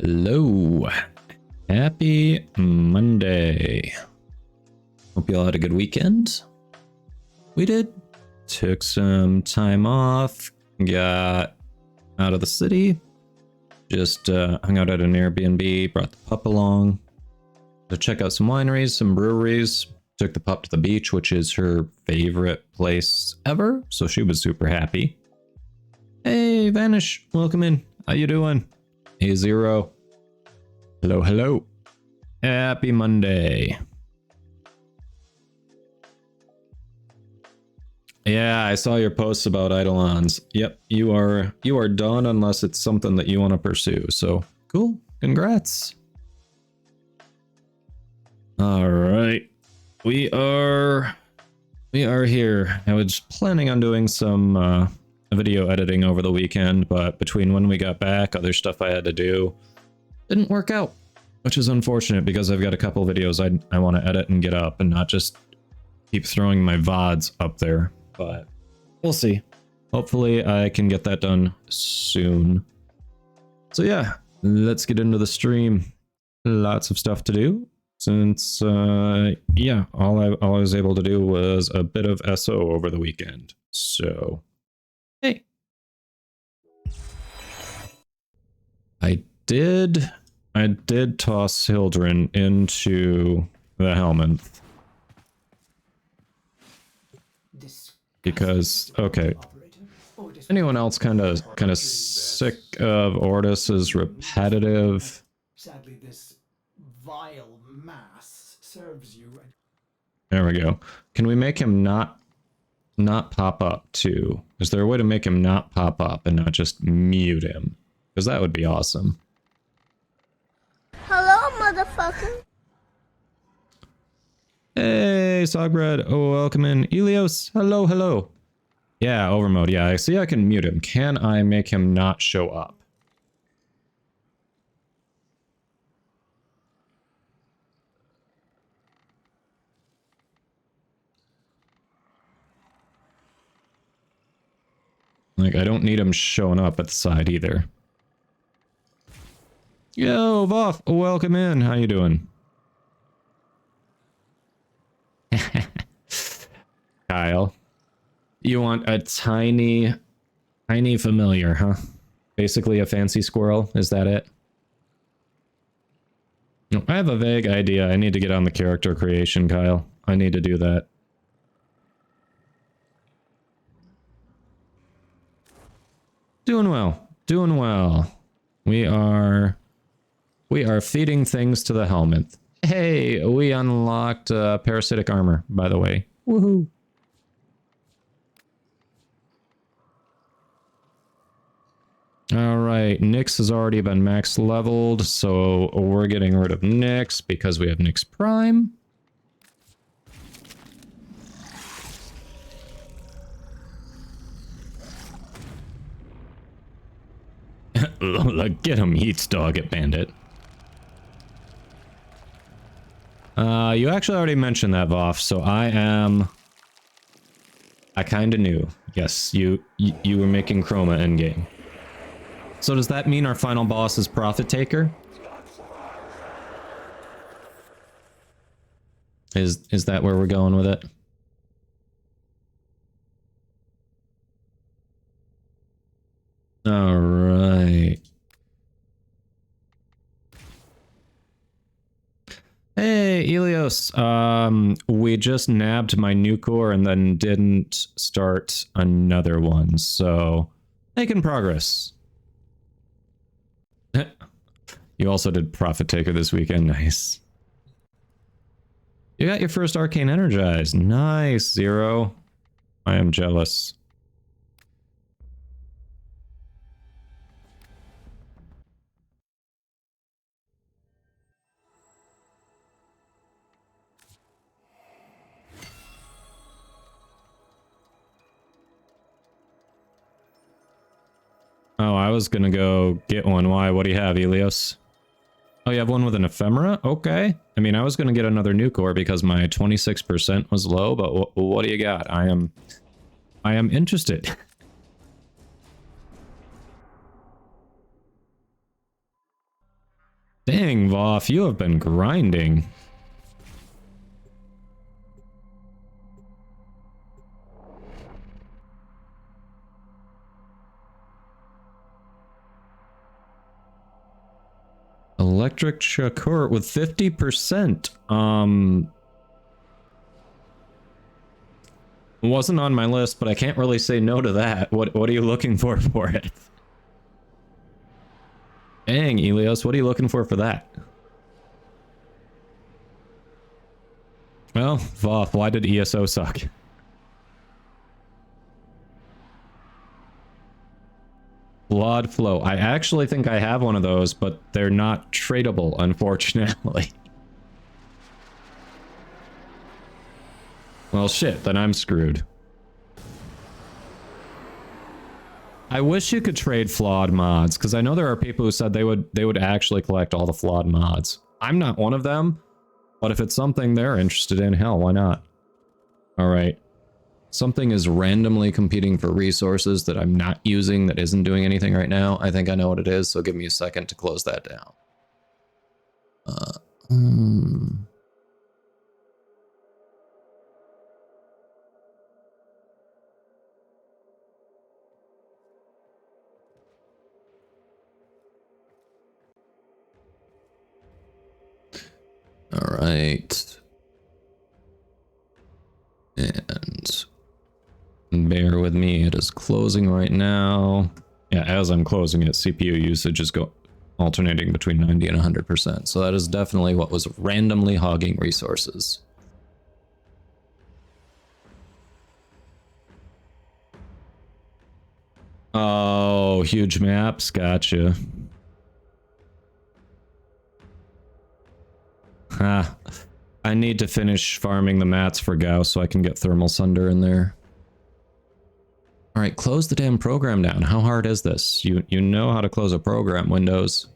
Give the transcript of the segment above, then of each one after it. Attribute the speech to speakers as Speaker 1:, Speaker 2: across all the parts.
Speaker 1: Hello. Happy Monday. Hope you all had a good weekend. We did. Took some time off, got out of the city, just hung out at an Airbnb, brought the pup along to check out some wineries, some breweries. Took the pup to the beach, which is her favorite place ever, so she was super happy. Hey, Vanish, welcome in. How you doing? Hey, Zero. Hello, hello. Happy Monday. Yeah, I saw your posts about Eidolons. Yep, you are done unless it's something that you want to pursue. So cool. Congrats. All right. We are here. I was planning on doing some video editing over the weekend, but between when we got back, other stuff I had to do, didn't work out, which is unfortunate because I've got a couple videos I want to edit and get up and not just keep throwing my VODs up there, but we'll see. Hopefully I can get that done soon. So yeah, let's get into the stream. Lots of stuff to do since, yeah, all I was able to do was a bit of SO over the weekend. So, hey. I did toss Hildren into the helmet. Because, okay. Anyone else kind of sick of Ordis's repetitive?
Speaker 2: Sadly, this vile mass serves you.
Speaker 1: There we go. Can we make him not pop up too? Is there a way to make him not pop up and not just mute him? Because that would be awesome.
Speaker 3: Hello, motherfucker.
Speaker 1: Hey, Sogbread. Oh, welcome in. Elios. Hello, hello. Yeah, overmode. Yeah, I see I can mute him. Can I make him not show up? Like, I don't need him showing up at the side either. Yo, Voff, welcome in. How you doing? Kyle. You want a tiny familiar, huh? Basically a fancy squirrel, is that it? No, I have a vague idea. I need to get on the character creation, Kyle. I need to do that. Doing well. Doing well. We are feeding things to the helmet. Hey, we unlocked parasitic armor, by the way. Woohoo. Alright, Nyx has already been max leveled, so we're getting rid of Nyx because we have Nyx Prime. Get him, Heats Dog at Bandit. You actually already mentioned that, Voff, so I kinda knew. Yes, you were making Chroma in-game. So does that mean our final boss is Profit Taker? Is that where we're going with it? All right. Hey, Elios. We just nabbed my new core and then didn't start another one, so making progress. You also did Profit Taker this weekend. Nice. You got your first Arcane Energized. Nice, Zero. I am jealous. Oh, I was gonna go get one. Why? What do you have, Elios? Oh, you have one with an ephemera? Okay. I mean, I was gonna get another new core because my 26% was low, but what do you got? I am interested. Voff, you have been grinding. Electric Shakur with 50%. Wasn't on my list, but I can't really say no to that. What are you looking for it? Dang, Elios, what are you looking for that? Well, Voth, why did ESO suck? Blood Flow. I actually think I have one of those, but they're not tradable, unfortunately. Well, shit, then I'm screwed. I wish you could trade flawed mods, because I know there are people who said they would actually collect all the flawed mods. I'm not one of them, but if it's something they're interested in, hell, why not? Alright. Something is randomly competing for resources that I'm not using that isn't doing anything right now. I think I know what it is, so give me a second to close that down. All right. And bear with me, it is closing right now. Yeah, as I'm closing it, CPU usage is alternating between 90 and 100%. So that is definitely what was randomly hogging resources. Oh, huge maps, gotcha. Ha. I need to finish farming the mats for Gauss so I can get Thermal Sunder in there. Alright, close the damn program down. How hard is this? You know how to close a program, Windows.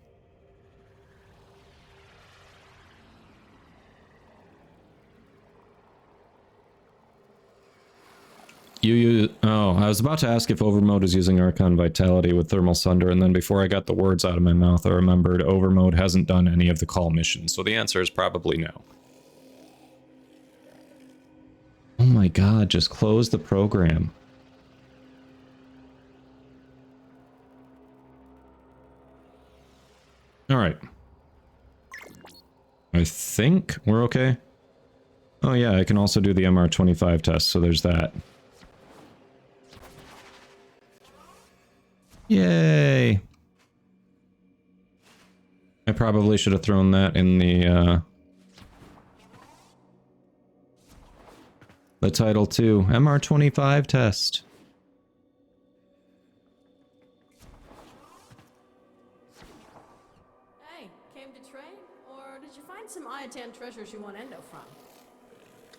Speaker 1: Oh, I was about to ask if Overmode is using Archon Vitality with Thermal Sunder, and then before I got the words out of my mouth, I remembered Overmode hasn't done any of the Kahl missions, so the answer is probably no. Oh my god, just close the program. Alright. I think we're okay. Oh yeah, I can also do the MR25 test, so there's that. Yay! I probably should have thrown that in the title too. MR25 test.
Speaker 3: Hey, came to trade? Or did you find some Iatan treasures you want Endo from?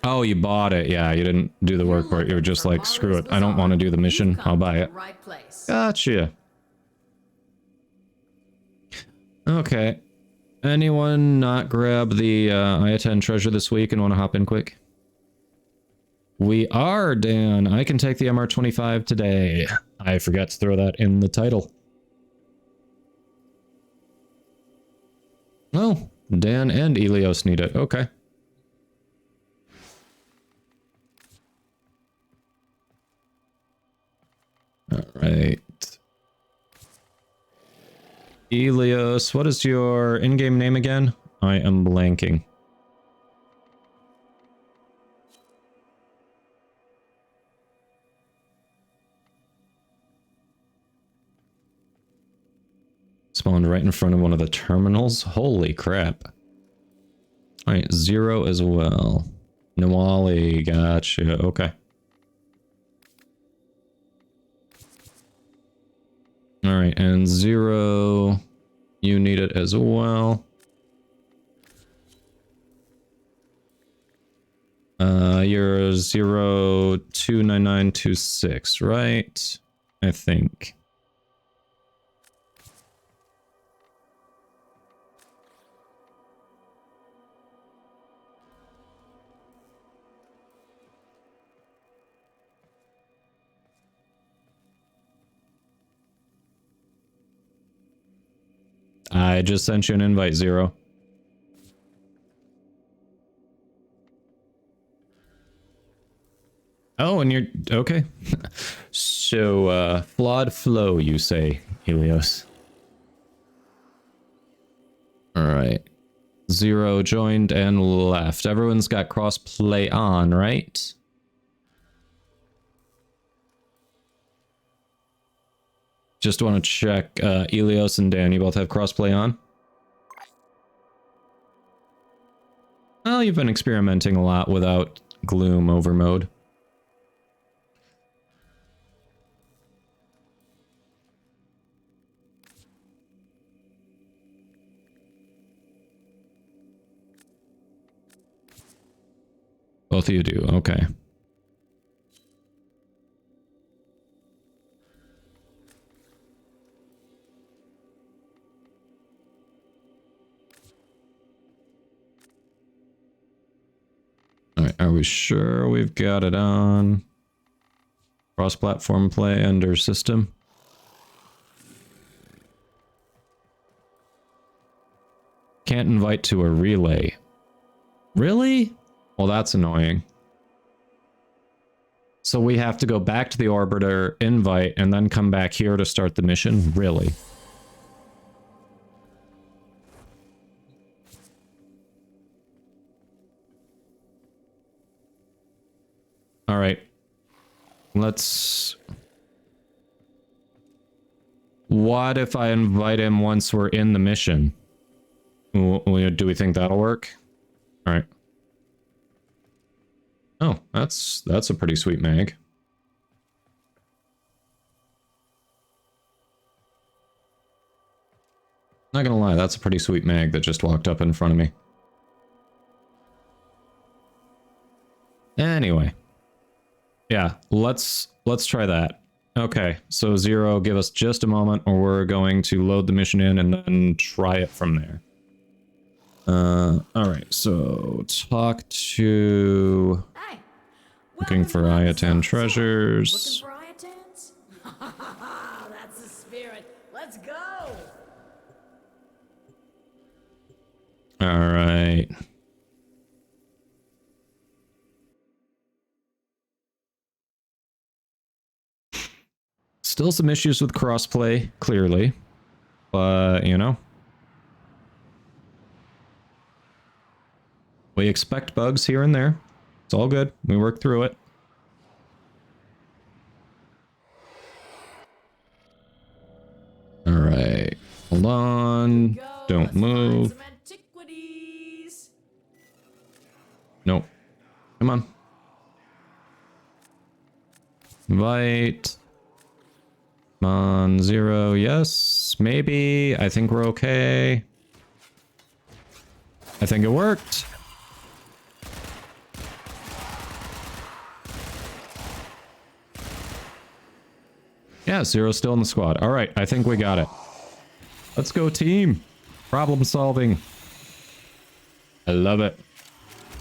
Speaker 1: Oh, you bought it. Yeah, you didn't do the work for it. You were just like, screw it. I don't want to do the mission. I'll buy it.
Speaker 3: Right place.
Speaker 1: Gotcha. Okay. Anyone not grab the Iatan treasure this week and want to hop in quick? We are, Dan. I can take the MR25 today. I forgot to throw that in the title. Oh, Dan and Elios need it. Okay. Alright. Elios, what is your in-game name again? I am blanking. Spawned right in front of one of the terminals? Holy crap. Alright, 0 as well. Nawali, gotcha, okay. Alright, and 0, you need it as well. You're 029926, right? I think. I just sent you an invite, 0. Oh, and you're okay. So, flawed flow, you say, Helios. Alright. 0 joined and left. Everyone's got crossplay on, right? Just want to check, Helios and Dan, you both have crossplay on? Well, you've been experimenting a lot without Gloom over mode. Both of you do, okay. Alright, are we sure we've got it on? Cross-platform play under system? Can't invite to a relay. Really? Well, that's annoying. So we have to go back to the orbiter, invite, and then come back here to start the mission? Really? Alright. Let's... What if I invite him once we're in the mission? Do we think that'll work? Alright. Oh, that's a pretty sweet mag. Not gonna lie, that's a pretty sweet mag that just walked up in front of me. Anyway. Yeah, let's try that. Okay, so 0, give us just a moment or we're going to load the mission in and then try it from there. Alright, so talk to...
Speaker 3: Hey,
Speaker 1: Looking for Iatan treasures.
Speaker 3: Looking for Iatans? That's the spirit. Let's go.
Speaker 1: Alright. Still some issues with crossplay, clearly. But, you know. We expect bugs here and there. It's all good. We work through it. Alright. Hold on. Don't move.
Speaker 3: Some antiquities.
Speaker 1: Nope. Come on. Invite. Come on, 0. Yes. Maybe. I think we're okay. I think it worked. Yeah, 0's still in the squad. All right, I think we got it. Let's go, team. Problem solving. I love it.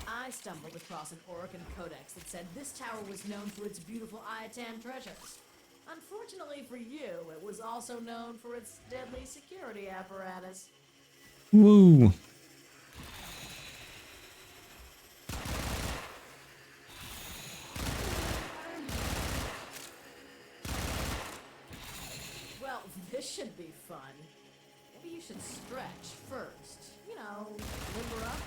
Speaker 3: I stumbled across an Orokin codex that said this tower was known for its beautiful Iatan treasures. Unfortunately for you, it was also known for its deadly security apparatus.
Speaker 1: Woo.
Speaker 3: Well, this should be fun. Maybe you should stretch first. You know, limber up.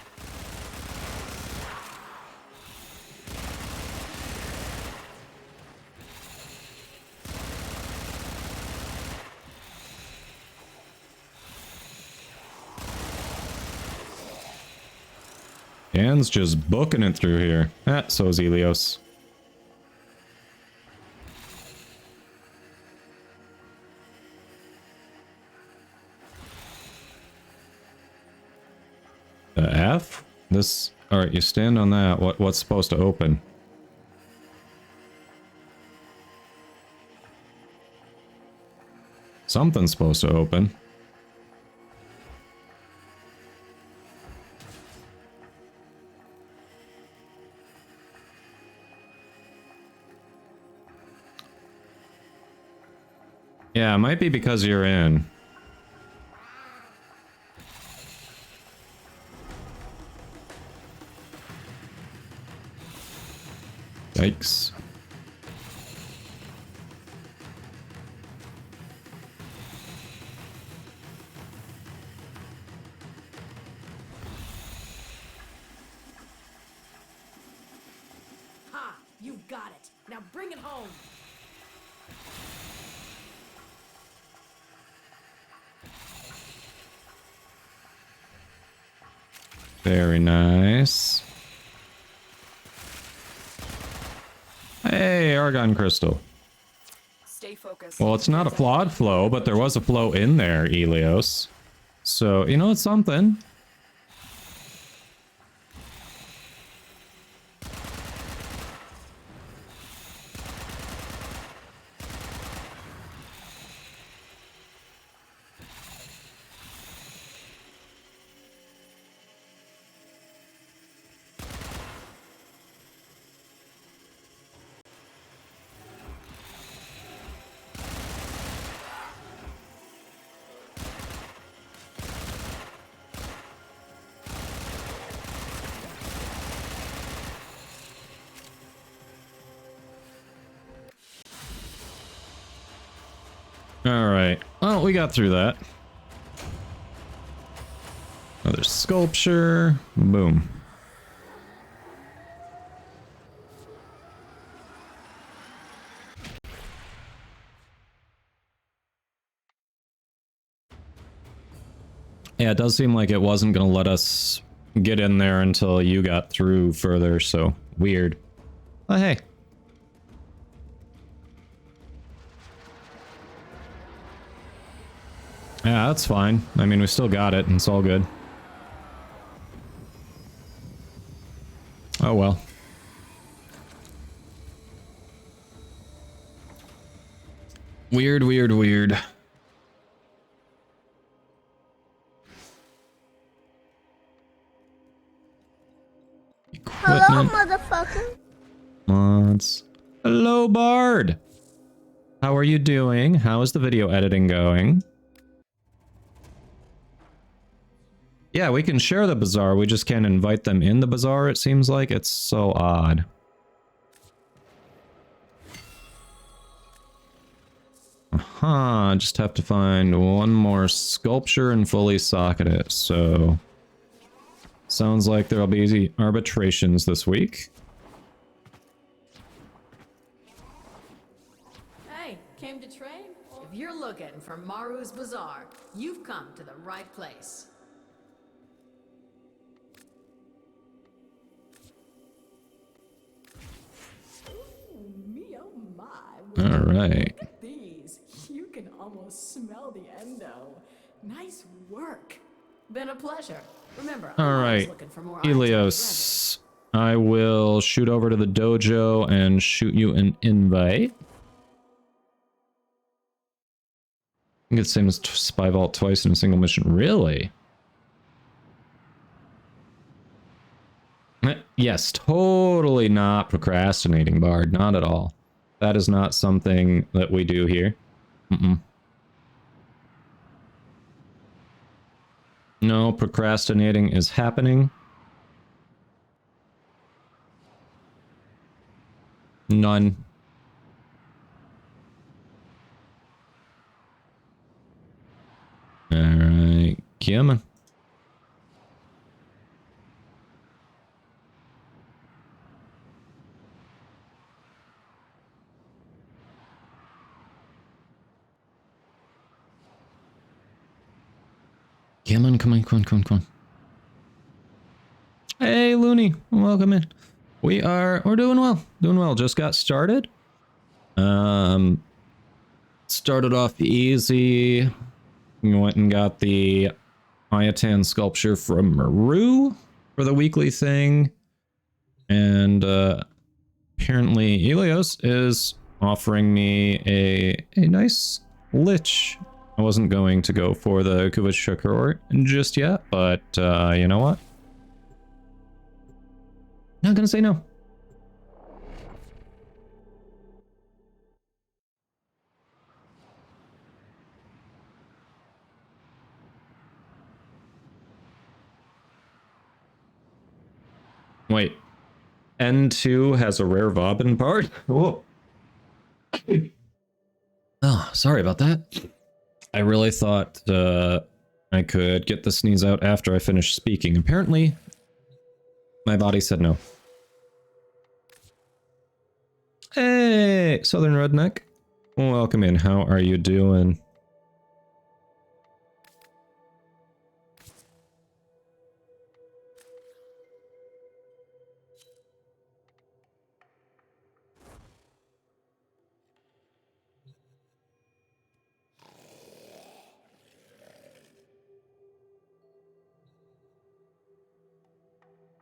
Speaker 1: Dan's just booking it through here. So is Helios. F? This... Alright, you stand on that. What's supposed to open? Something's supposed to open. Yeah, it might be because you're in. Yikes.
Speaker 3: got it. Now bring it home.
Speaker 1: Very nice. Hey, Argon Crystal.
Speaker 4: Stay focused.
Speaker 1: Well, it's not a flawed flow, but there was a flow in there, Elios. So, you know, it's something. Alright, well, we got through that. Another sculpture. Boom. Yeah, it does seem like it wasn't going to let us get in there until you got through further, so weird. Oh, hey. Yeah, that's fine. I mean, we still got it, and it's all good. Oh well. Weird, weird, weird.
Speaker 5: Hello,
Speaker 1: Equipment.
Speaker 5: motherfucker.
Speaker 1: Mods. Hello, Bard! How are you doing? How is the video editing going? Yeah, we can share the bazaar, we just can't invite them in the bazaar, it seems like. It's so odd. Aha, just have to find one more sculpture and fully socket it, so... Sounds like there'll be arbitrations this week.
Speaker 3: Hey, came to trade? If you're looking for Maru's Bazaar, you've come to the right place. Me oh my.
Speaker 1: Alright.
Speaker 3: Look at these. You can almost smell the endo. Nice work. Been a pleasure. Remember, I'm always
Speaker 1: Alright.
Speaker 3: looking for more
Speaker 1: Elios, I will shoot over to the dojo and shoot you an invite. I think it's the same as Spy Vault twice in a single mission. Really? Yes, totally not procrastinating, Bard. Not at all. That is not something that we do here. Mm-mm. No, procrastinating is happening. None. Alright, come on. Come on, come on, come on, come on, come on. Hey, Looney, welcome in. We're doing well, just got started. Started off easy. We went and got the Ayatan sculpture from Maru for the weekly thing. And, apparently Elios is offering me a nice Lich. I wasn't going to go for the Kuvich Shakur just yet, but you know what? Not gonna say no. Wait. N2 has a rare Vauban part? Whoa. Oh, sorry about that. I really thought I could get the sneeze out after I finished speaking. Apparently, my body said no. Hey, Southern Redneck. Welcome in. How are you doing?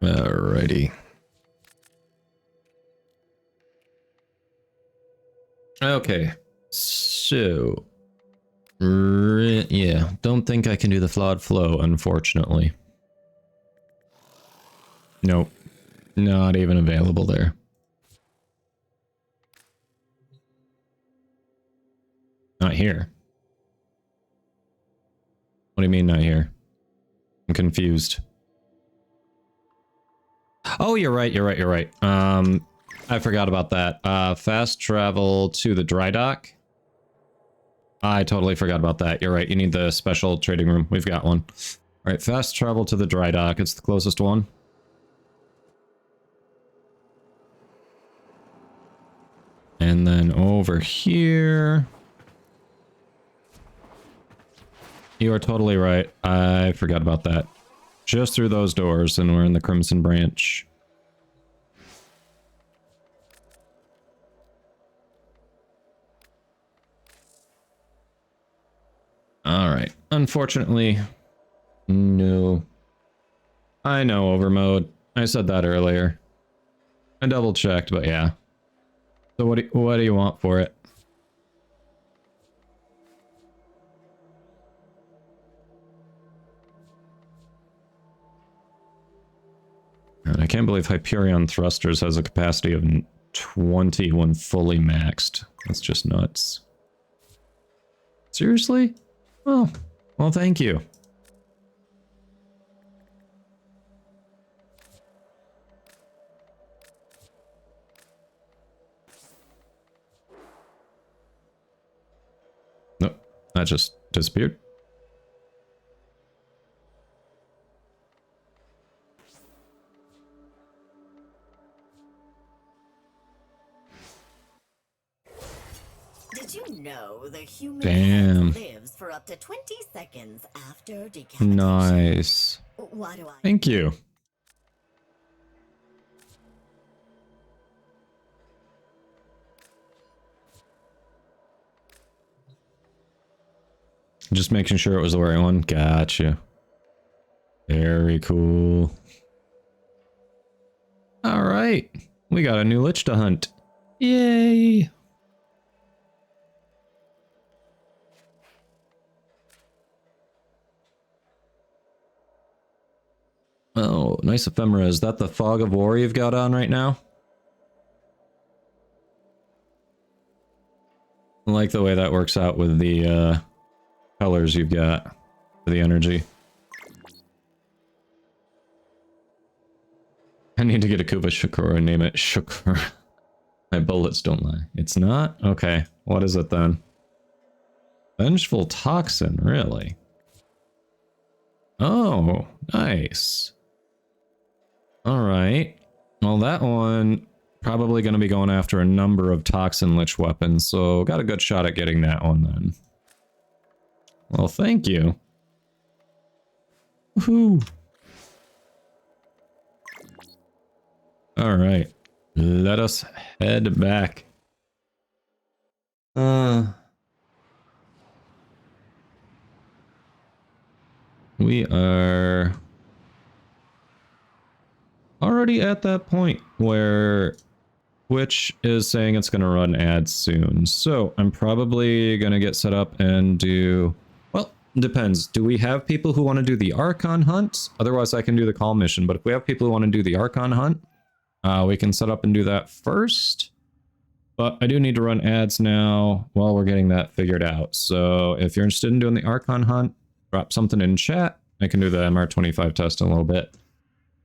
Speaker 1: Alrighty. Okay. So, yeah, don't think I can do the flawed flow, unfortunately. Nope. Not even available there. Not here. What do you mean not here? I'm confused. Oh, you're right. I forgot about that. Fast travel to the dry dock. I totally forgot about that. You're right. You need the special trading room. We've got one. All right, fast travel to the dry dock. It's the closest one. And then over here. You are totally right. I forgot about that. Just through those doors, and we're in the Crimson Branch. Alright. Unfortunately, no. I know overmode. I said that earlier. I double checked, but yeah. So what do you want for it? And I can't believe Hyperion Thrusters has a capacity of 20 when fully maxed. That's just nuts. Seriously? Oh, well, thank you. Nope, that just disappeared.
Speaker 5: Did you know the human
Speaker 1: Damn.
Speaker 5: head lives for up to 20 seconds after decapitation?
Speaker 1: Nice.
Speaker 5: Why do I?
Speaker 1: Thank you. Just making sure it was the right one. Gotcha. Very cool. Alright. We got a new Lich to hunt. Yay! Oh, nice ephemera. Is that the Fog of War you've got on right now? I like the way that works out with the colors you've got for the energy. I need to get a Kuva Shakur and name it Shakur. My bullets don't lie. It's not? Okay. What is it then? Vengeful Toxin, really? Oh, nice. Alright. Well, that one probably going to be going after a number of Toxin Lich weapons, so got a good shot at getting that one then. Well, thank you. Woohoo! Alright. Let us head back. We are already at that point where Twitch is saying it's going to run ads soon. So I'm probably going to get set up and do... Well, depends. Do we have people who want to do the Archon hunt? Otherwise I can do the Kahl mission. But if we have people who want to do the Archon hunt, we can set up and do that first. But I do need to run ads now while we're getting that figured out. So if you're interested in doing the Archon hunt, drop something in chat. I can do the MR25 test in a little bit.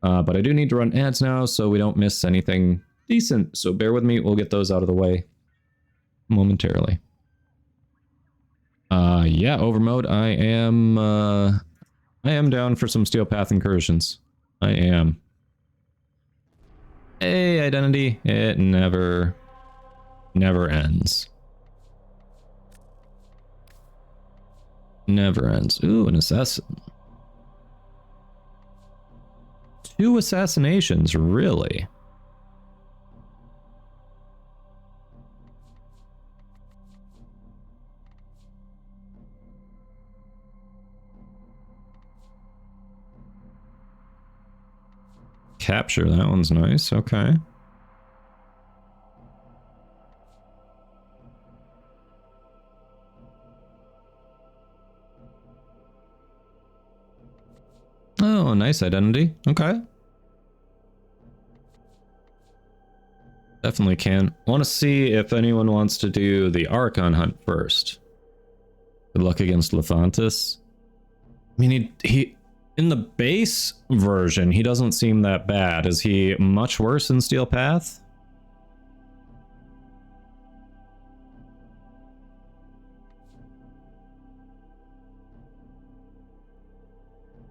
Speaker 1: But I do need to run ads now so we don't miss anything decent. So bear with me. We'll get those out of the way momentarily. Yeah, overmode. I am down for some Steel Path incursions. I am. Hey, identity. It never never ends. Never ends. Ooh, an assassin. 2 assassinations, really? Capture, that one's nice, okay. Oh, nice identity, okay. Definitely can. Want to see if anyone wants to do the Archon hunt first. Good luck against Lefantis. I mean, he in the base version, he doesn't seem that bad. Is he much worse in Steel Path?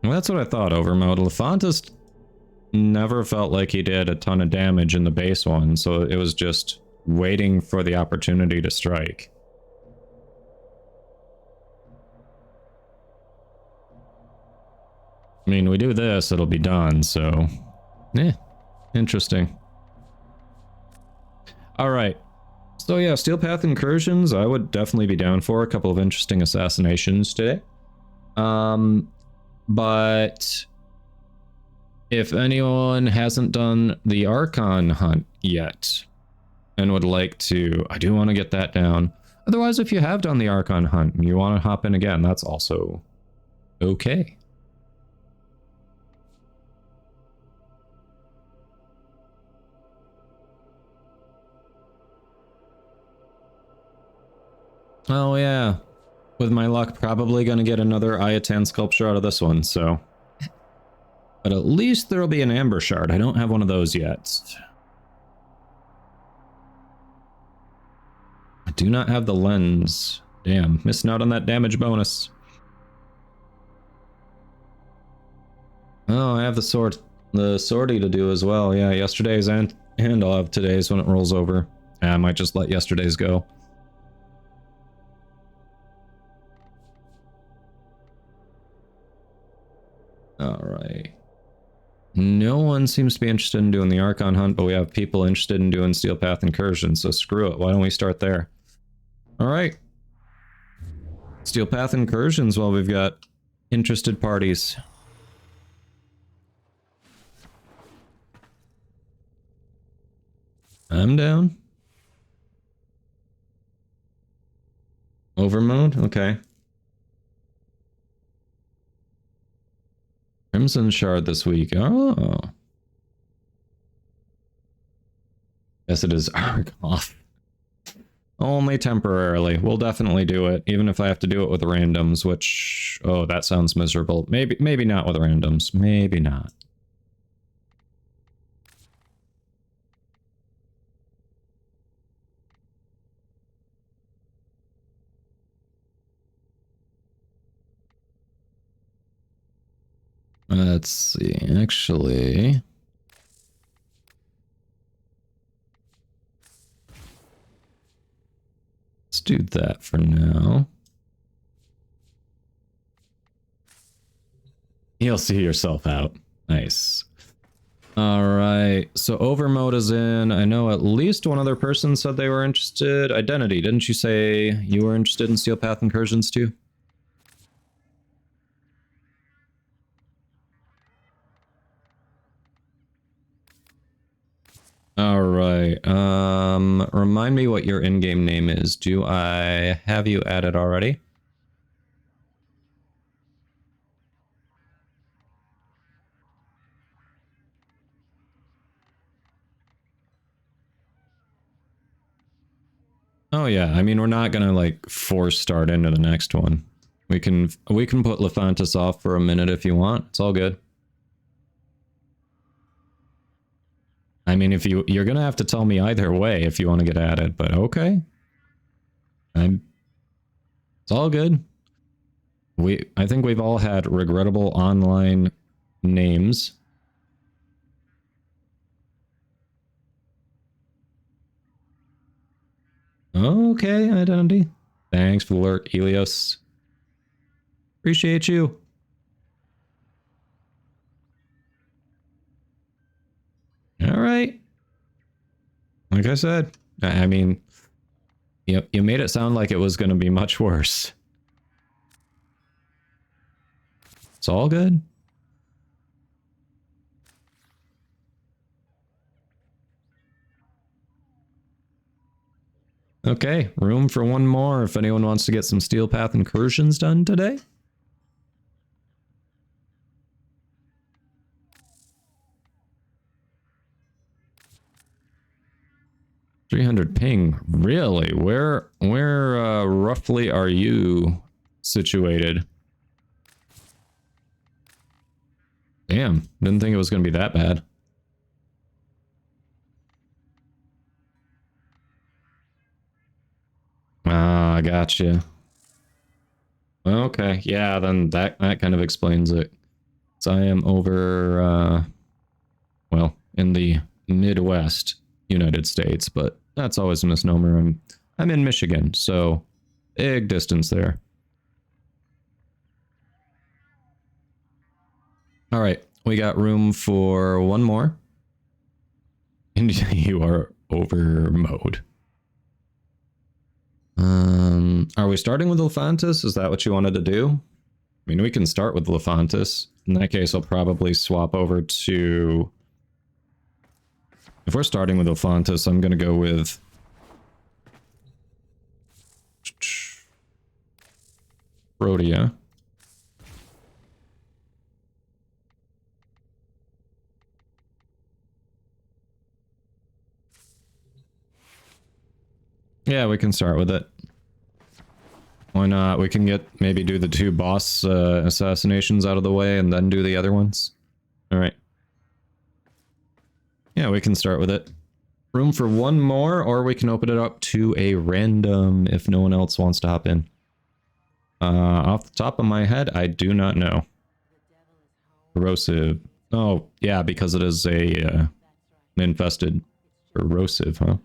Speaker 1: Well, that's what I thought, Overmode. Lefantis never felt like he did a ton of damage in the base one, so it was just waiting for the opportunity to strike. I mean, we do this, it'll be done, so... yeah, interesting. Alright. So yeah, Steel Path incursions, I would definitely be down for a couple of interesting assassinations today. But... if anyone hasn't done the Archon hunt yet, and would like to, I do want to get that down. Otherwise, if you have done the Archon hunt and you want to hop in again, that's also okay. Oh yeah, with my luck, probably gonna get another Ayatan sculpture out of this one, so... but at least there'll be an Amber Shard. I don't have one of those yet. I do not have the lens. Damn, missing out on that damage bonus. Oh, I have the sortie to do as well. Yeah, yesterday's and I'll have today's when it rolls over. I might just let yesterday's go. Alright. No one seems to be interested in doing the Archon hunt, but we have people interested in doing Steel Path incursion, so screw it. Why don't we start there? Alright. Steel Path incursions while we've got interested parties. I'm down. Overmode? Okay. Crimson Shard this week. Oh. Yes, it is Archon. Only temporarily. We'll definitely do it, even if I have to do it with randoms, which... oh, that sounds miserable. Maybe not with randoms. Maybe not. Let's see, actually... let's do that for now. You'll see yourself out. Nice. Alright, so Overmode is in. I know at least one other person said they were interested. Identity, didn't you say you were interested in Steel Path incursions too? Alright, remind me what your in-game name is. Do I have you added already? Oh yeah, I mean, we're not gonna like force start into the next one. We can put Lefantis off for a minute if you want. It's all good. I mean, if you're gonna have to tell me either way if you want to get added, but okay. It's all good. I think we've all had regrettable online names. Okay, identity. Thanks for the lurk, Helios. Appreciate you. All right. Like I said, I mean, you made it sound like it was going to be much worse. It's all good. Okay, room for one more if anyone wants to get some Steel Path incursions done today. $300 ping. Really? Where roughly are you situated? Damn, didn't think it was going to be that bad. Ah, I gotcha. Okay, yeah, then that kind of explains it. So I am over, well, in the Midwest United States, but that's always a misnomer. I'm in Michigan, so big distance there. All right, we got room for one more. And you are over mode. Are we starting with Lefantis? Is that what you wanted to do? I mean, we can start with Lefantis. In that case, I'll probably swap over to... If we're starting with Lefantis, I'm going to go with... Rhodia. Yeah, we can start with it. Why not? We can maybe do the 2 boss assassinations out of the way and then do the other ones. Alright. Yeah, we can start with it. Room for one more, or we can open it up to a random if no one else wants to hop in. Off the top of my head, I do not know. Corrosive. Oh, yeah, because it is an infested corrosive, huh?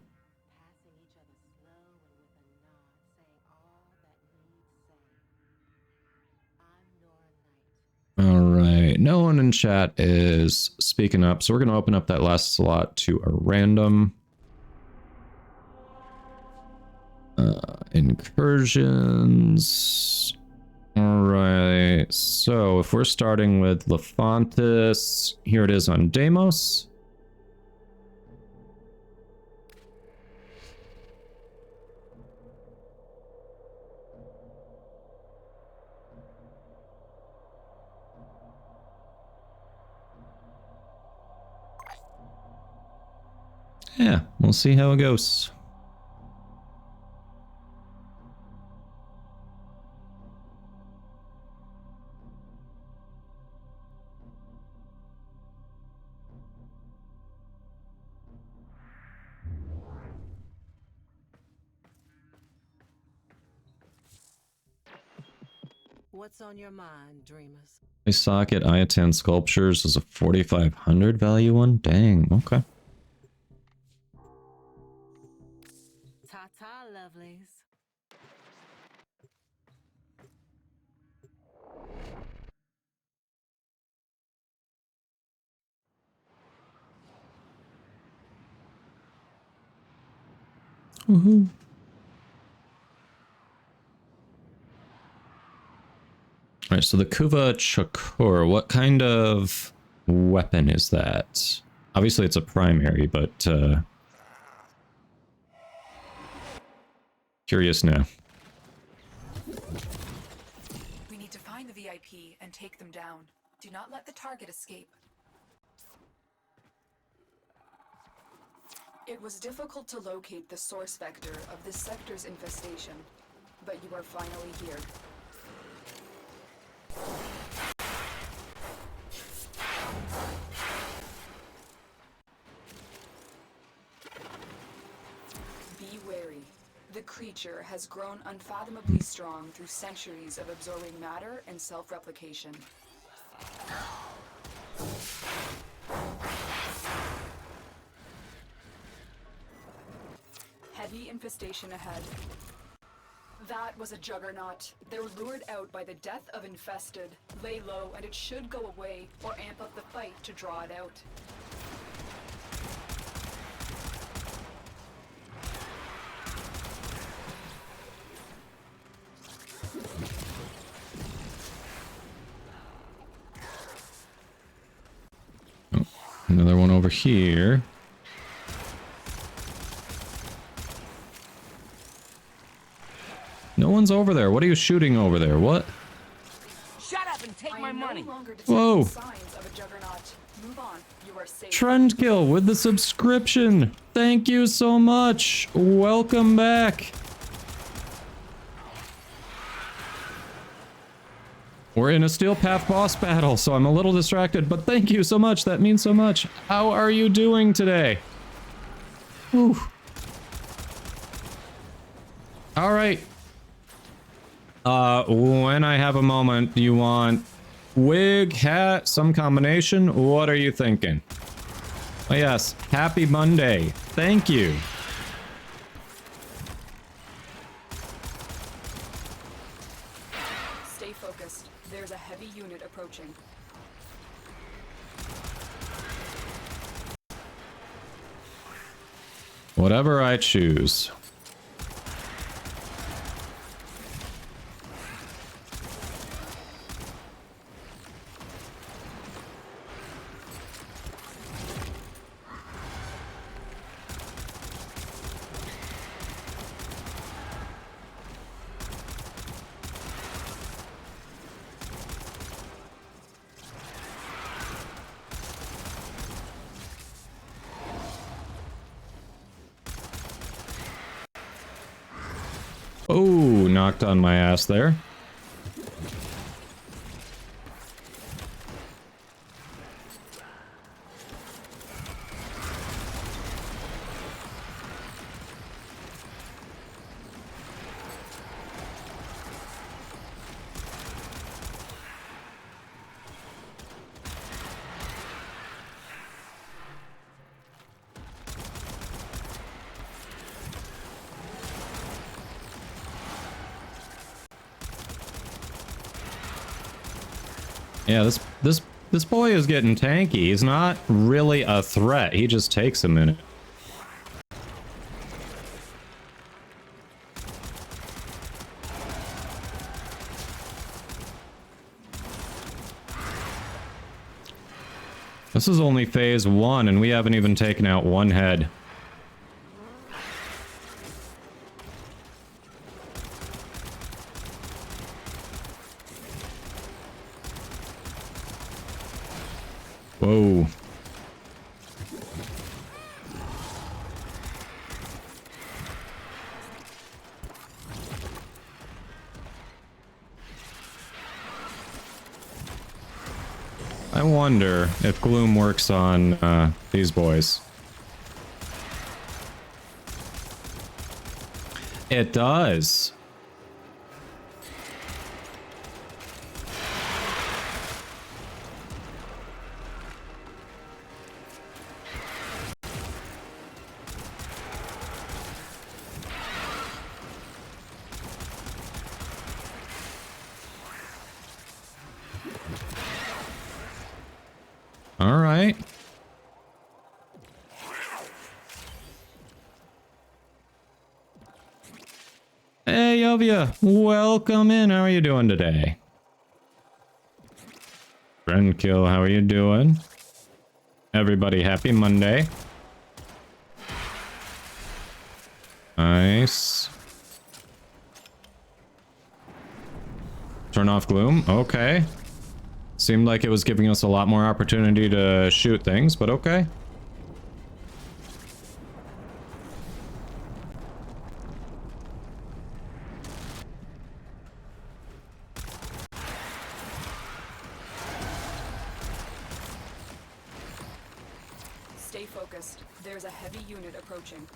Speaker 1: Alright, no one in chat is speaking up, so we're going to open up that last slot to a random. Incursions. Alright, so if we're starting with Lefantis, here it is on Deimos. Yeah, we'll see how it goes.
Speaker 6: What's on your mind, dreamers?
Speaker 1: My socket Iatan Sculptures is a 4,500 value one? Dang, okay.
Speaker 6: Ta-ta, lovelies.
Speaker 1: Woohoo. Alright, so the Kuva Chakur, what kind of weapon is that? Obviously it's a primary, but curious now.
Speaker 4: We need to find the VIP and take them down. Do not let the target escape. It was difficult to locate the source vector of this sector's infestation, but you are finally here. Be wary. The creature has grown unfathomably strong through centuries of absorbing matter and self-replication. Heavy infestation ahead. That was a juggernaut. They're lured out by the death of infested. Lay low and it should go away, or amp up the fight to draw it out.
Speaker 1: Oh, another one over here. No one's over there. What are you shooting over there? What?
Speaker 7: Shut up and take my money.
Speaker 1: Whoa.
Speaker 4: Signs of a juggernaut. Move on. You are safe.
Speaker 1: Trendkill with the subscription. Thank you so much. Welcome back. We're in a Steel Path boss battle, so I'm a little distracted, but thank you so much. That means so much. How are you doing today? Whew. All right. When I have a moment, do you want wig, hat, some combination? What are you thinking? Oh yes, happy Monday. Thank you.
Speaker 4: Stay focused. There's a heavy unit approaching.
Speaker 1: Whatever I choose. Oh, knocked on my ass there. Yeah, this boy is getting tanky. He's not really a threat. He just takes a minute. This is only phase 1 and we haven't even taken out one head. Whoa. I wonder if Gloom works on these boys. It does. All right. Hey, Yovia. Welcome in. How are you doing today? Friendkill, how are you doing? Everybody, happy Monday. Nice. Turn off Gloom. Okay. Seemed like it was giving us a lot more opportunity to shoot things, but okay.
Speaker 4: Stay focused. There's a heavy unit approaching.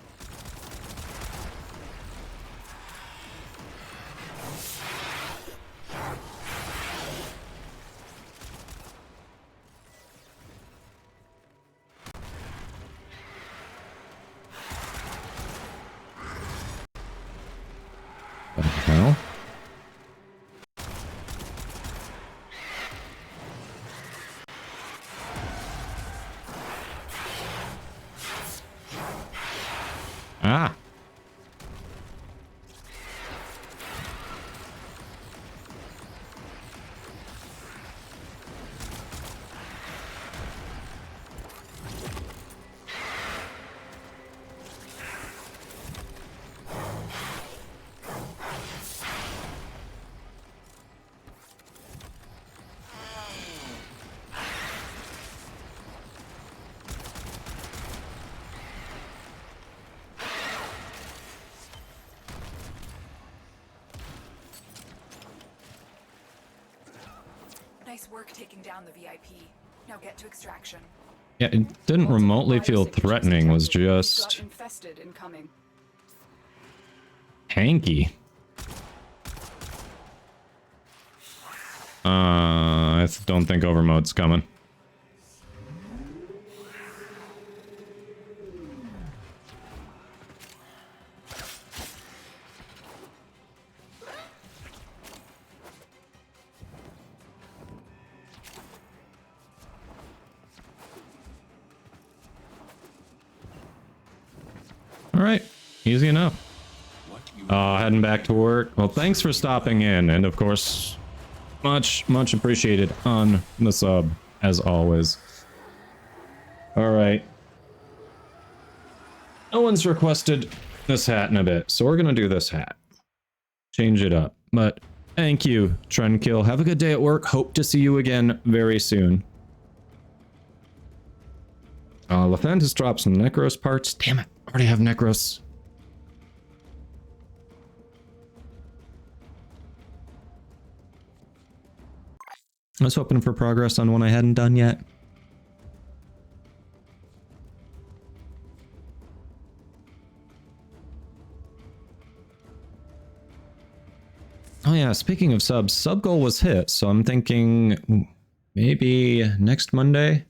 Speaker 4: Nice work taking down the VIP. Now get to extraction.
Speaker 1: Yeah, it didn't remotely feel threatening, was
Speaker 4: We've got
Speaker 1: just
Speaker 4: infested incoming.
Speaker 1: hanky. I don't think overmode's coming. All right, easy enough. Heading back to work. Well, thanks for stopping in, and of course, much appreciated on the sub, as always. All right. No one's requested this hat in a bit, so we're gonna do this hat. Change it up. But thank you, Trendkill. Have a good day at work. Hope to see you again very soon. Lathantis dropped some Necros parts. Damn it, already have Necros. I was hoping for progress on one I hadn't done yet. Oh yeah, speaking of subs, sub goal was hit, so I'm thinking maybe next Monday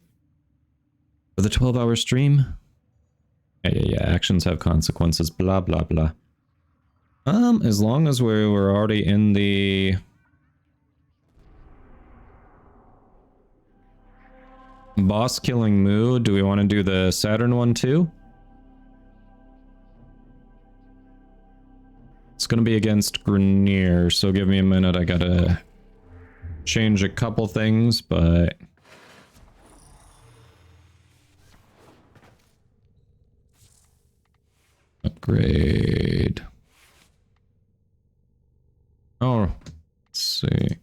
Speaker 1: for the 12-hour stream. Yeah, actions have consequences, blah, blah, blah. As long as we were already in the boss killing mood, do we want to do the Saturn one too? It's gonna be against Grenier, so give me a minute. I gotta change a couple things, but upgrade. Oh, let's see.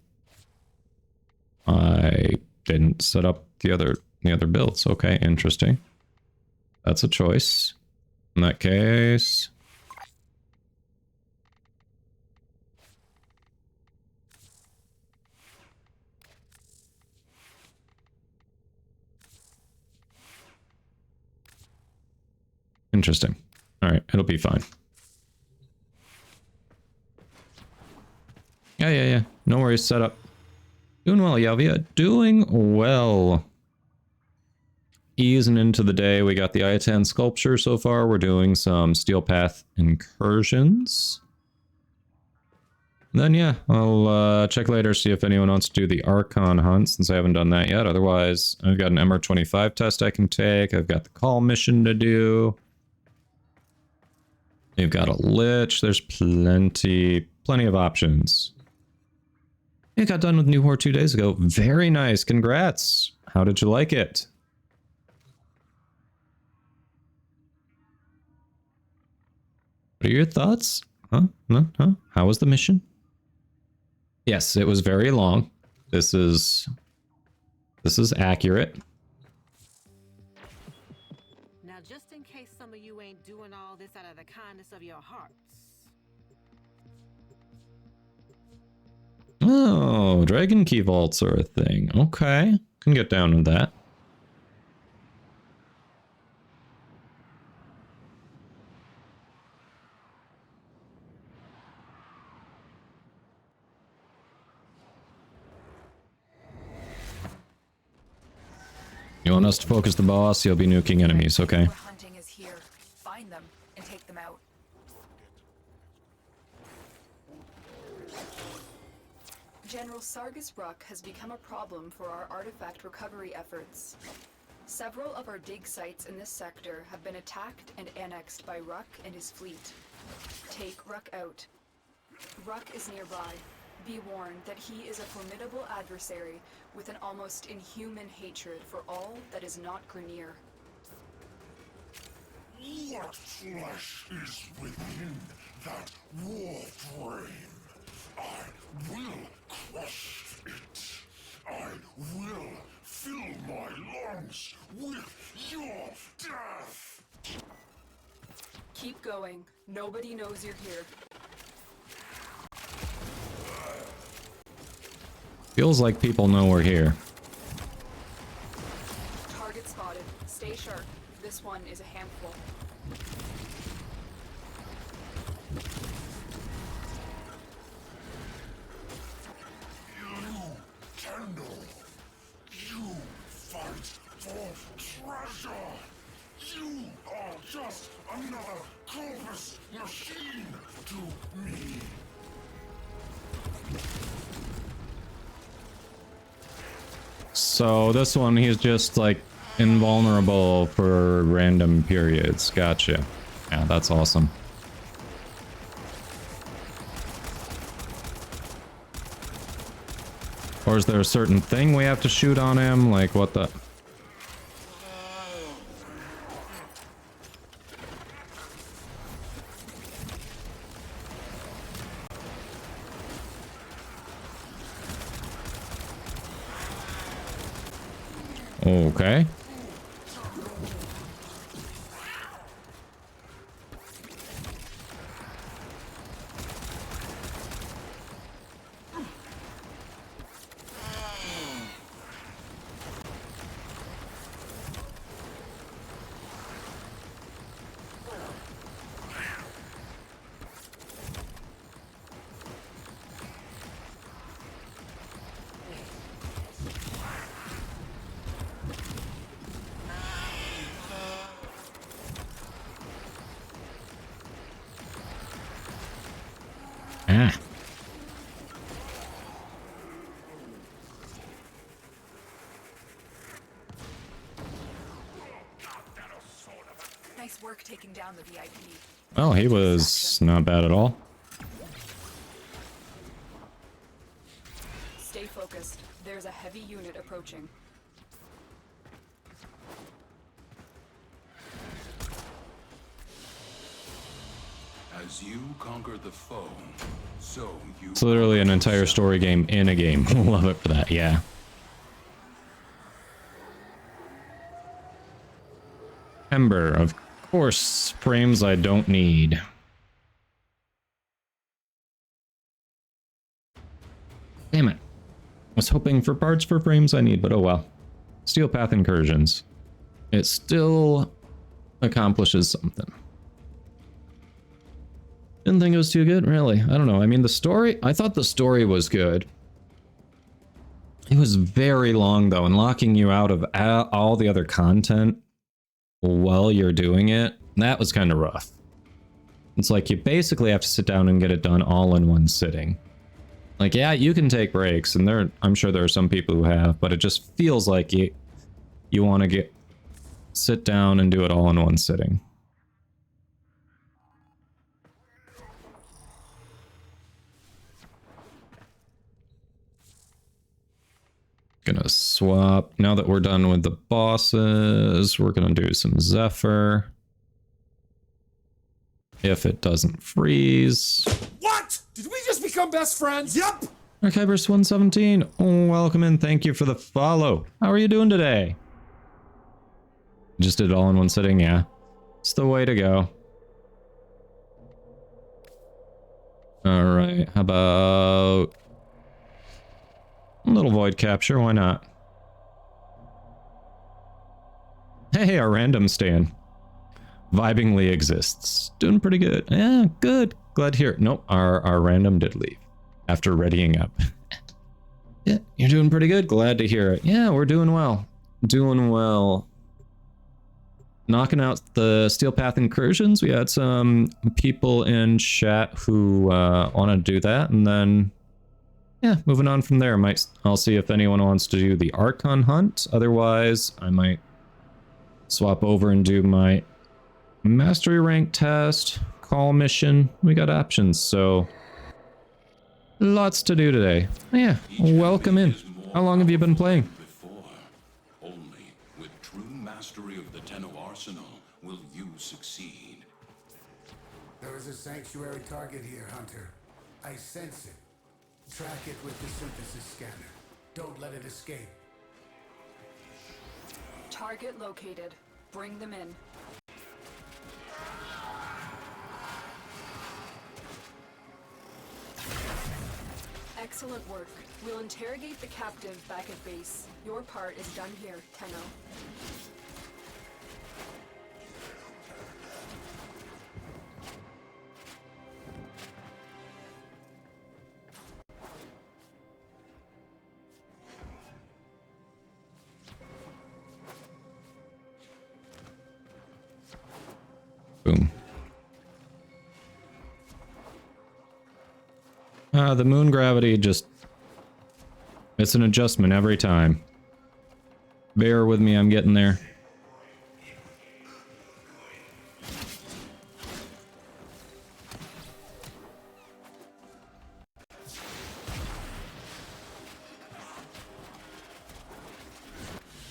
Speaker 1: I didn't set up the other builds. Okay, interesting. That's a choice. In that case, interesting. All right, it'll be fine. Yeah. No worries. Set up. Doing well, Yavia. Doing well. Easing into the day. We got the Iatan sculpture so far. We're doing some Steel Path incursions. Then yeah, I'll check later, see if anyone wants to do the Archon hunt, since I haven't done that yet. Otherwise, I've got an MR25 test I can take. I've got the Kahl mission to do. You've got a Lich. There's plenty of options. It got done with New Horde 2 days ago. Very nice. Congrats. How did you like it? What are your thoughts? Huh? How was the mission? Yes, it was very long. This is accurate.
Speaker 6: Now, just in case some of you ain't doing all this out of the kindness of your hearts.
Speaker 1: Oh, Dragon Key vaults are a thing. Okay, can get down with that. You want us to focus the boss? You'll be nuking enemies, okay?
Speaker 4: Hunting is here. Find them and take them out. General Sargus Ruck has become a problem for our artifact recovery efforts. Several of our dig sites in this sector have been attacked and annexed by Ruck and his fleet. Take Ruck out. Ruck is nearby. Be warned that he is a formidable adversary with an almost inhuman hatred for all that is not Grenier.
Speaker 8: What flesh is within that Warframe? I will crush it. I will fill my lungs with your death.
Speaker 4: Keep going. Nobody knows you're here.
Speaker 1: Feels like people know we're here.
Speaker 4: Target spotted. Stay sharp. This one is a handful.
Speaker 8: You, Kendall. You fight for treasure. You are just another Corvus machine to me.
Speaker 1: So this one, he's just like invulnerable for random periods. Gotcha. Yeah, that's awesome. Or is there a certain thing we have to shoot on him? Like, what the... Okay. Ah.
Speaker 4: Nice work taking down the VIP.
Speaker 1: Well, he was not bad at all.
Speaker 4: Stay focused. There's a heavy unit approaching.
Speaker 8: As you conquer the foe, so you...
Speaker 1: It's literally an entire story game in a game. Love it for that, yeah. Ember, of course, frames I don't need. Damn it. Was hoping for parts for frames I need, but oh well. Steel Path Incursions. It still accomplishes something. Didn't think it was too good, really. I don't know. I mean, the story, I thought the story was good. It was very long, though, and locking you out of all the other content while you're doing it, that was kind of rough. It's like you basically have to sit down and get it done all in one sitting. Like, yeah, you can take breaks, and I'm sure there are some people who have, but it just feels like you want to sit down and do it all in one sitting. Gonna swap. Now that we're done with the bosses, we're gonna do some Zephyr. If it doesn't freeze.
Speaker 9: What? Did we just become best friends? Yep.
Speaker 1: Archivers 117, welcome in. Thank you for the follow. How are you doing today? Just did it all in one sitting, yeah. It's the way to go. Alright, how about a little void capture, why not? Hey, our random stand. Vibingly exists. Doing pretty good. Yeah, good. Glad to hear it. Nope, our random did leave after readying up. Yeah, you're doing pretty good. Glad to hear it. Yeah, we're doing well. Doing well. Knocking out the Steel Path Incursions. We had some people in chat who want to do that, and then yeah, moving on from there. I'll see if anyone wants to do the Archon hunt. Otherwise, I might swap over and do my mastery rank test, Kahl mission. We got options, so lots to do today. Yeah, welcome in. How long have you been playing?
Speaker 8: Only with true mastery of the Tenno arsenal will you succeed.
Speaker 10: There is a sanctuary target here, Hunter. I sense it. Track it with the synthesis scanner. Don't let it escape.
Speaker 4: Target located. Bring them in. Excellent work. We'll interrogate the captive back at base. Your part is done here, Tenno.
Speaker 1: Boom. The moon gravity just... It's an adjustment every time. Bear with me, I'm getting there.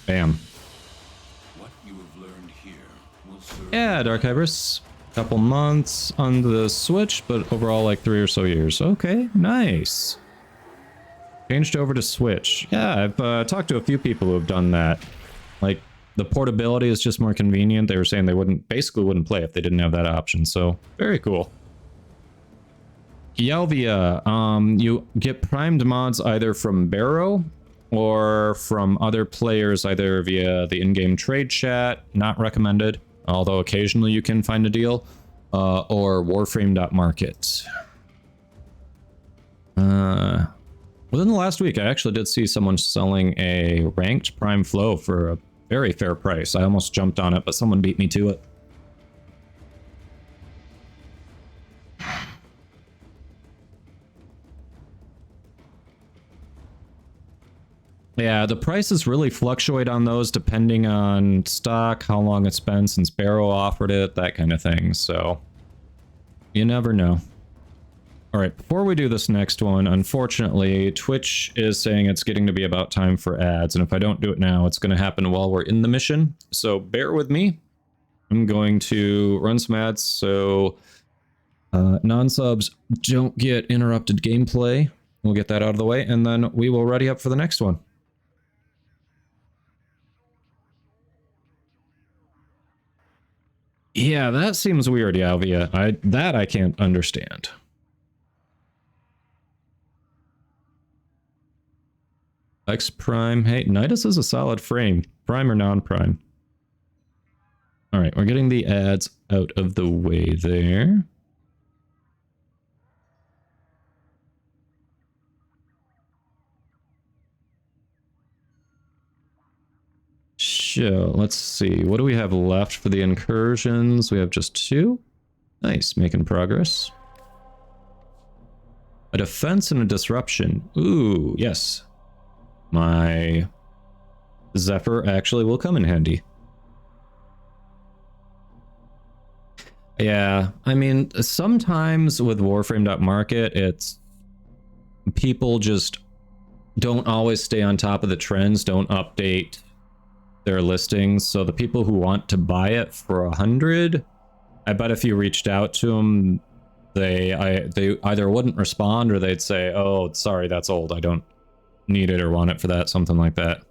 Speaker 1: Bam.
Speaker 8: What you have learned here will serve.
Speaker 1: Yeah, Dark Hybris. Couple months on the Switch, but overall like 3 or so years. Okay, nice. Changed over to Switch. Yeah, I've talked to a few people who have done that. Like, the portability is just more convenient. They were saying they basically wouldn't play if they didn't have that option, so very cool. Yalvia, you get primed mods either from Barrow or from other players, either via the in-game trade chat, not recommended, although occasionally you can find a deal, or Warframe.market. Within the last week, I actually did see someone selling a ranked Prime Flow for a very fair price. I almost jumped on it, but someone beat me to it. Yeah, the prices really fluctuate on those depending on stock, how long it's been since Barrow offered it, that kind of thing, so you never know. Alright, before we do this next one, unfortunately, Twitch is saying it's getting to be about time for ads, and if I don't do it now, it's going to happen while we're in the mission, so bear with me. I'm going to run some ads so non-subs don't get interrupted gameplay. We'll get that out of the way, and then we will ready up for the next one. Yeah, that seems weird, Yalvia. I can't understand. X Prime. Hey, Nidus is a solid frame. Prime or non-prime. Alright, we're getting the ads out of the way there. Sure, let's see. What do we have left for the incursions? We have just 2. Nice, making progress. A defense and a disruption. Ooh, yes. My Zephyr actually will come in handy. Yeah, I mean, sometimes with Warframe.market, it's... people just don't always stay on top of the trends, don't update their listings, so the people who want to buy it for 100, I bet if you reached out to them, they either wouldn't respond or they'd say, oh, sorry, that's old, I don't need it or want it for that, something like that.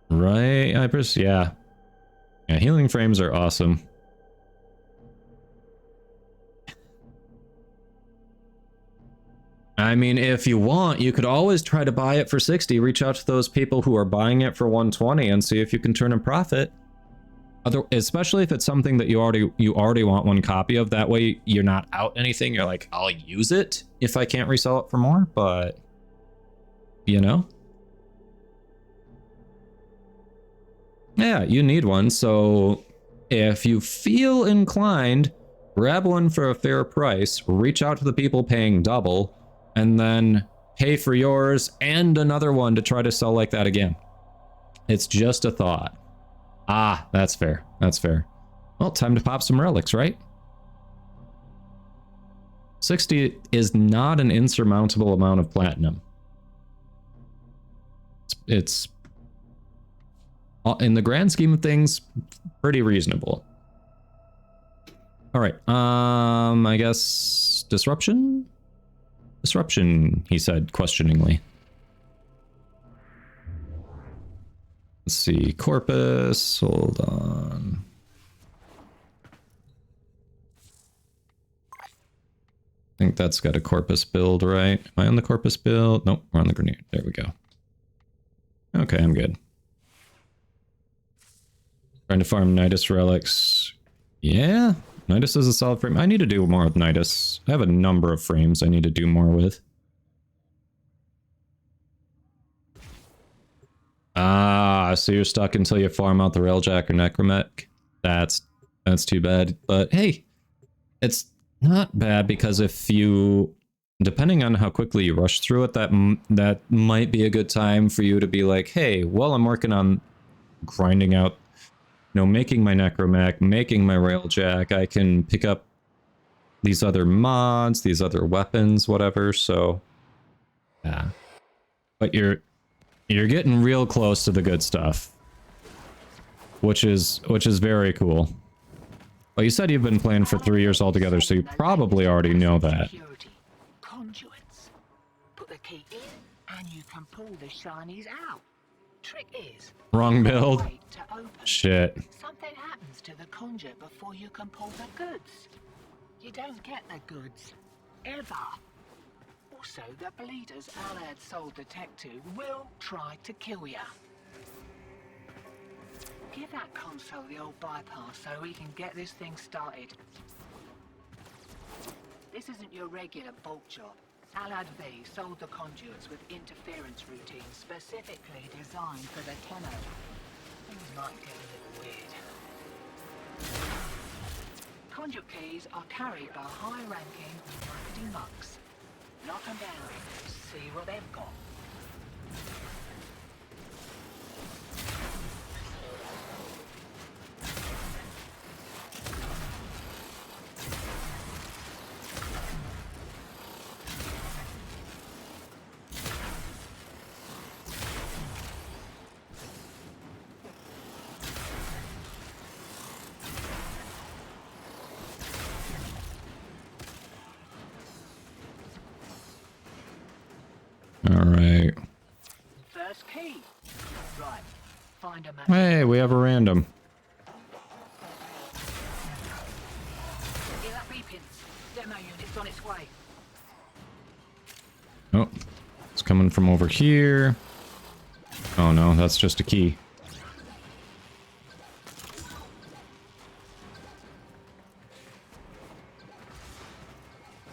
Speaker 1: Right, Hypers? Yeah. Yeah, healing frames are awesome. I mean, if you want, you could always try to buy it for 60, reach out to those people who are buying it for 120 and see if you can turn a profit. Especially if it's something that you already want one copy of, that way you're not out anything, you're like, I'll use it if I can't resell it for more, but you know? Yeah, you need one, so if you feel inclined, grab one for a fair price, reach out to the people paying double, and then pay for yours and another one to try to sell like that again. It's just a thought. Ah, that's fair. That's fair. Well, time to pop some relics, right? 60 is not an insurmountable amount of platinum. It's in the grand scheme of things, pretty reasonable. All right, I guess disruption? Disruption, he said questioningly. Let's see, Corpus, hold on. I think that's got a corpus build, right? Am I on the corpus build? Nope, we're on the grenade. There we go. Okay, I'm good. Trying to farm Nidus relics. Yeah, Nidus is a solid frame. I need to do more with Nidus. I have a number of frames I need to do more with. Ah, so you're stuck until you farm out the Railjack or Necromech? That's too bad. But hey, it's not bad because if you, depending on how quickly you rush through it, that might be a good time for you to be like, hey, while I'm working on grinding out, you know, making my Necromech, making my Railjack, I can pick up these other mods, these other weapons, whatever. So yeah, but you're getting real close to the good stuff, which is very cool. Well, you said you've been playing for 3 years altogether, so you probably already know that.
Speaker 6: Conduits. Put the key in, and you can pull the shinies out. Trick is,
Speaker 1: Wrong build.
Speaker 6: wait to open.
Speaker 1: Shit.
Speaker 6: Something happens to the conduit before you can pull the goods. You don't get the goods. Ever. Also, the bleeders Alad sold the tech to will try to kill ya. Give that console the old bypass so we can get this thing started. This isn't your regular bulk job. Alad V sold the conduits with interference routines specifically designed for the Tenno. Things might get a little weird. Conduit keys are carried by high-ranking marketing mucks. Knock them down, see what they've got.
Speaker 1: Alright.
Speaker 6: First key. Right. Find a map.
Speaker 1: Hey, we have a random.
Speaker 6: Hear that beeping? Demo unit's on its way.
Speaker 1: Oh, it's coming from over here. Oh no, that's just a key.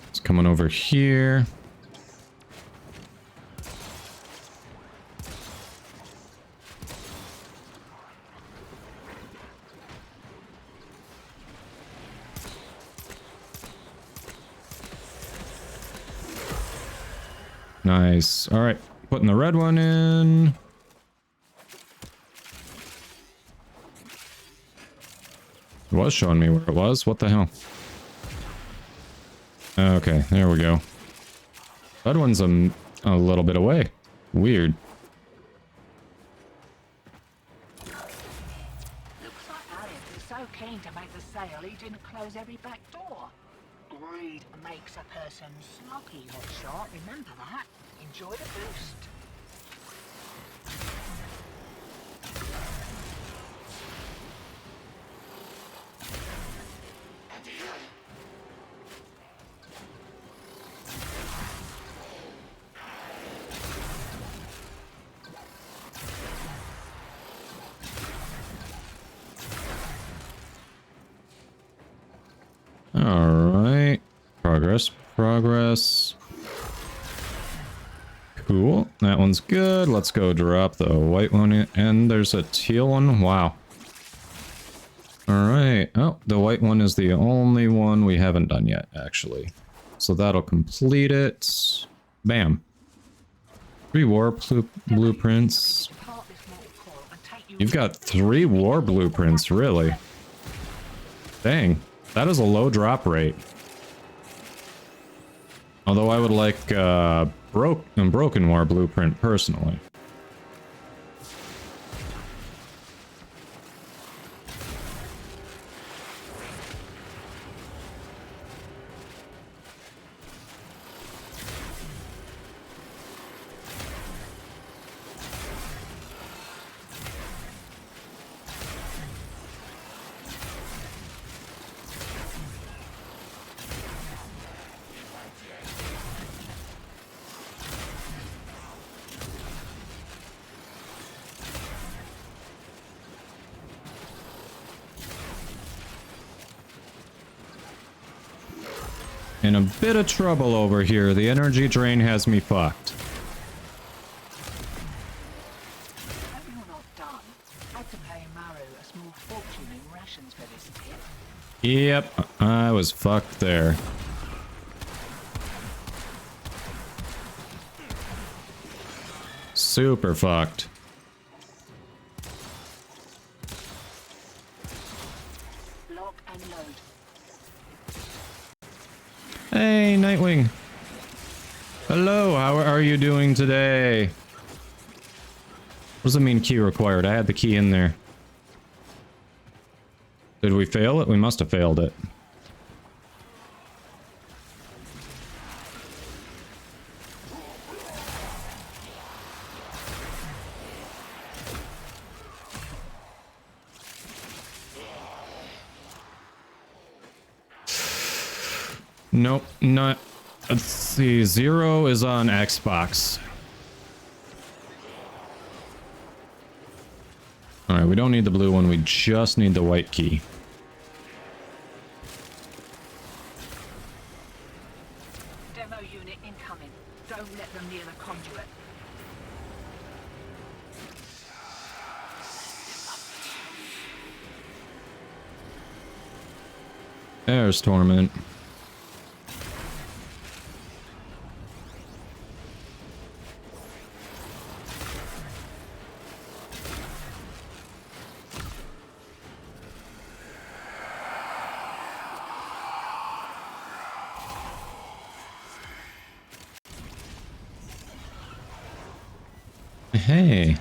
Speaker 1: It's coming over here. Nice. All right, putting the red one in. It was showing me where it was. What the hell? Okay, there we go. Red one's a little bit away. Weird.
Speaker 6: Looks like Alex was so keen to make the sale he didn't close every back door. Greed makes a person sloppy, hotshot. Remember that. Enjoy the boost.
Speaker 1: Alright. Progress. Cool. That one's good. Let's go drop the white one. And there's a teal one. Wow. Alright. Oh, the white one is the only one we haven't done yet, actually. So that'll complete it. Bam. 3 war blueprints. You've got 3 war blueprints, really. Dang. That is a low drop rate. Although I would like Broken War blueprint personally. in a bit of trouble over here. The energy drain has me fucked.
Speaker 6: Hope you're not done. I had to pay Maru a small fortune in rations for this kit.
Speaker 1: Yep, I was fucked there. Super fucked.
Speaker 6: Lock and load.
Speaker 1: Hey, Nightwing. Hello, how are you doing today? What does it mean key required? I had the key in there. Did we fail it? We must have failed it. Nope, not. Let's see. 0 is on Xbox. Alright, we don't need the blue one. We just need the white key.
Speaker 6: Demo unit incoming. Don't let them near the conduit.
Speaker 1: There's Torment. Hey.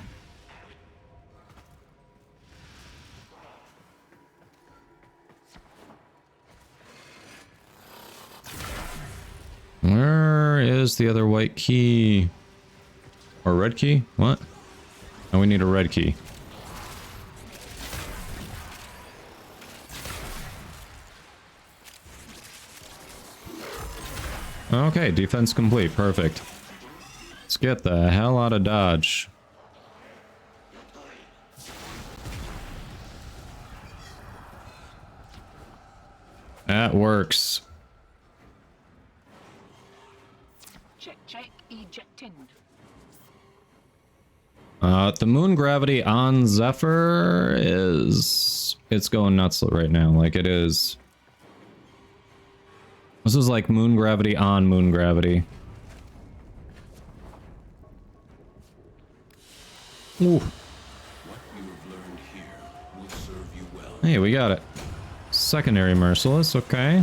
Speaker 1: Where is the other white key? Or red key? What? Oh, we need a red key. Okay, defense complete. Perfect. Let's get the hell out of Dodge. That works.
Speaker 6: Check, ejecting.
Speaker 1: The moon gravity on Zephyr is... It's going nuts right now, like it is. This is like moon gravity on moon gravity. Ooh.
Speaker 8: What you have learned here will serve you well.
Speaker 1: Hey, we got it. Secondary Merciless, okay.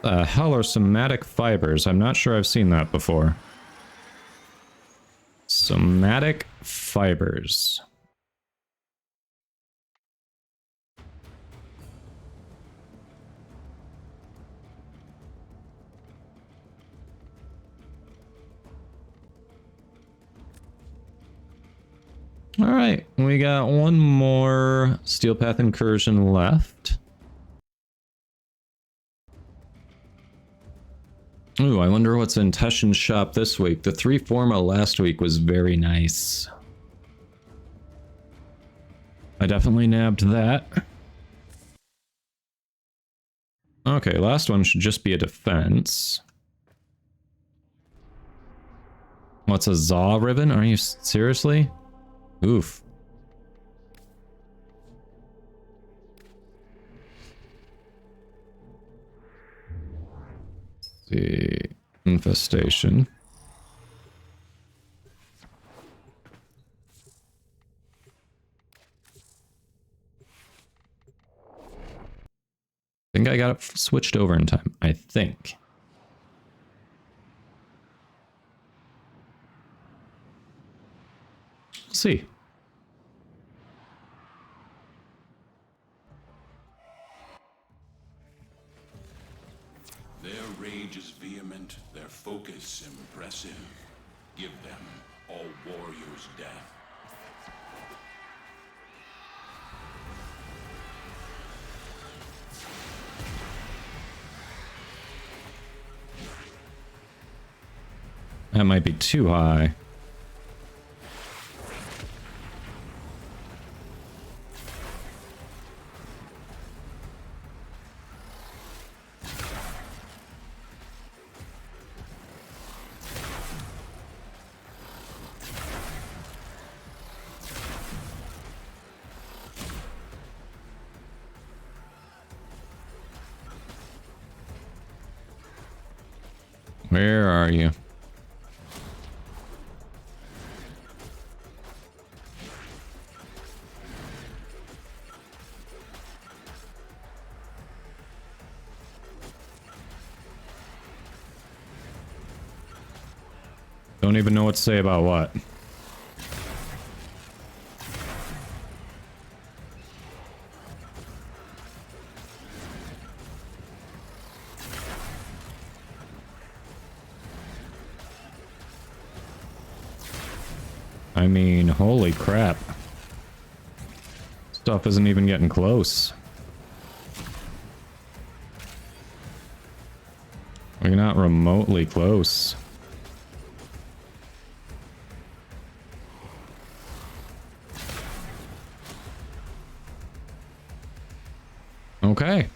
Speaker 1: The hell are somatic fibers? I'm not sure I've seen that before. Somatic fibers. Alright, we got one more Steel Path incursion left. Ooh, I wonder what's in Teshin's shop this week. The 3 Forma last week was very nice. I definitely nabbed that. Okay, last one should just be a defense. What's a Zaw ribbon? Are you seriously? Oof. The infestation. I think I got it switched over in time. I think. We'll see.
Speaker 8: Their rage is vehement, their focus impressive. Give them all warriors' death.
Speaker 1: That might be too high. Where are you? Don't even know what to say about what. I mean, holy crap. Stuff isn't even getting close. We're not remotely close. Okay.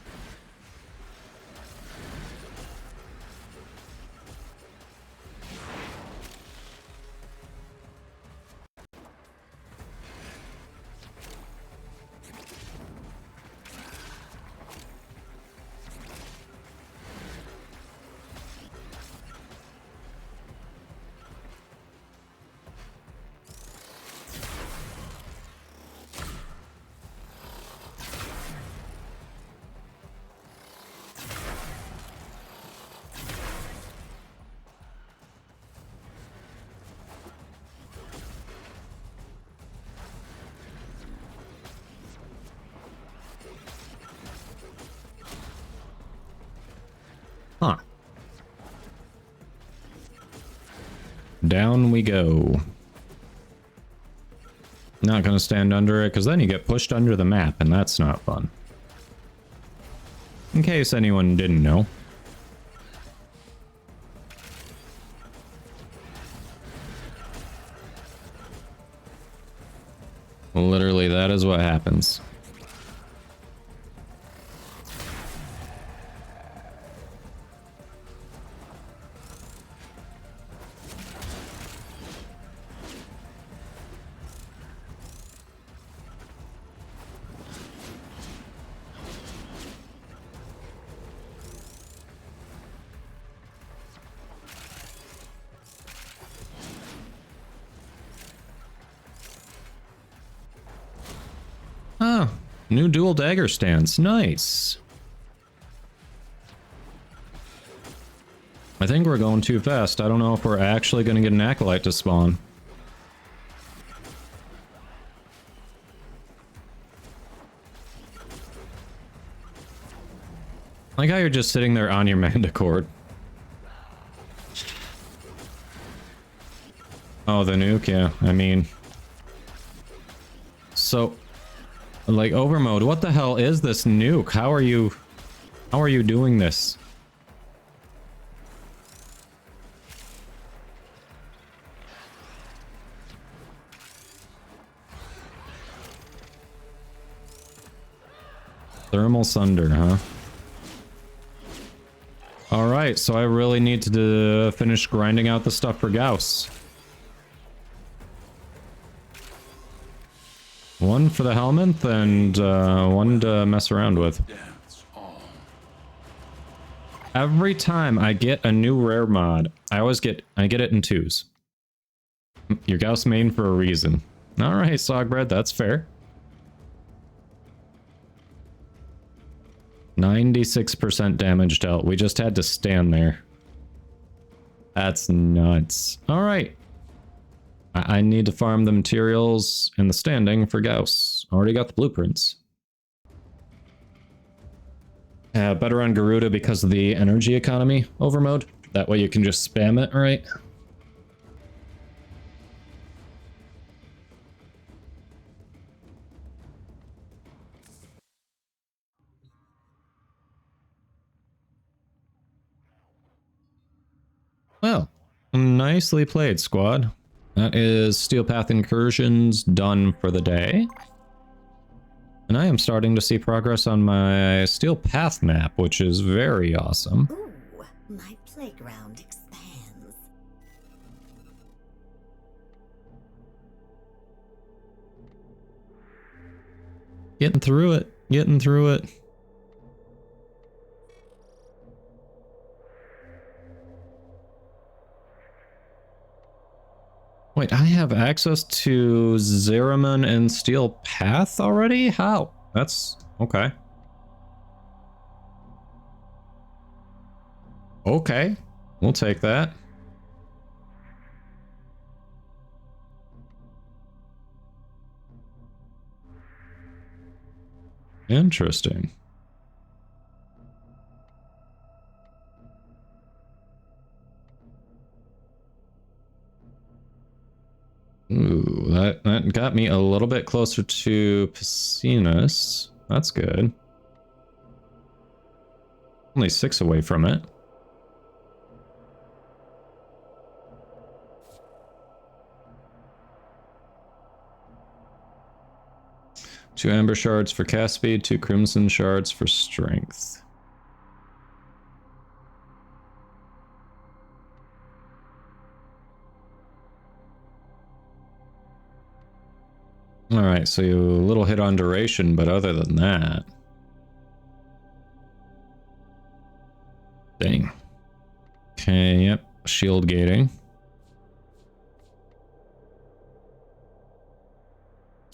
Speaker 1: Huh. Down we go. Not gonna stand under it, because then you get pushed under the map, and that's not fun. In case anyone didn't know. Literally, that is what happens. Oh, new dual dagger stance. Nice. I think we're going too fast. I don't know if we're actually going to get an acolyte to spawn. I like how you're just sitting there on your manticore. Oh, the nuke, yeah. I mean... So... Like, overmode, what the hell is this nuke? How are you doing this? Thermal Sunder, huh? Alright, so I really need to finish grinding out the stuff for Gauss. One for the helmet and one to mess around with. Every time I get a new rare mod, I get it in twos. Your Gauss main for a reason. Alright, Sogbread, that's fair. 96% damage dealt. We just had to stand there. That's nuts. Alright. I need to farm the materials and the standing for Gauss. Already got the blueprints. Better on Garuda because of the energy economy overmode. That way you can just spam it, right? Well, nicely played, squad. That is Steel Path Incursions done for the day. And I am starting to see progress on my Steel Path map, which is very awesome.
Speaker 5: Ooh, my playground expands.
Speaker 1: Getting through it. Getting through it. Wait, I have access to Zeraman and Steel Path already? How? That's okay. Okay, we'll take that. Interesting. Ooh, that got me a little bit closer to Piscinus. That's good. Only 6 away from it. Two Amber Shards for cast speed, 2 Crimson Shards for strength. Alright, so a little hit on duration, but other than that... Dang. Okay, yep. Shield gating.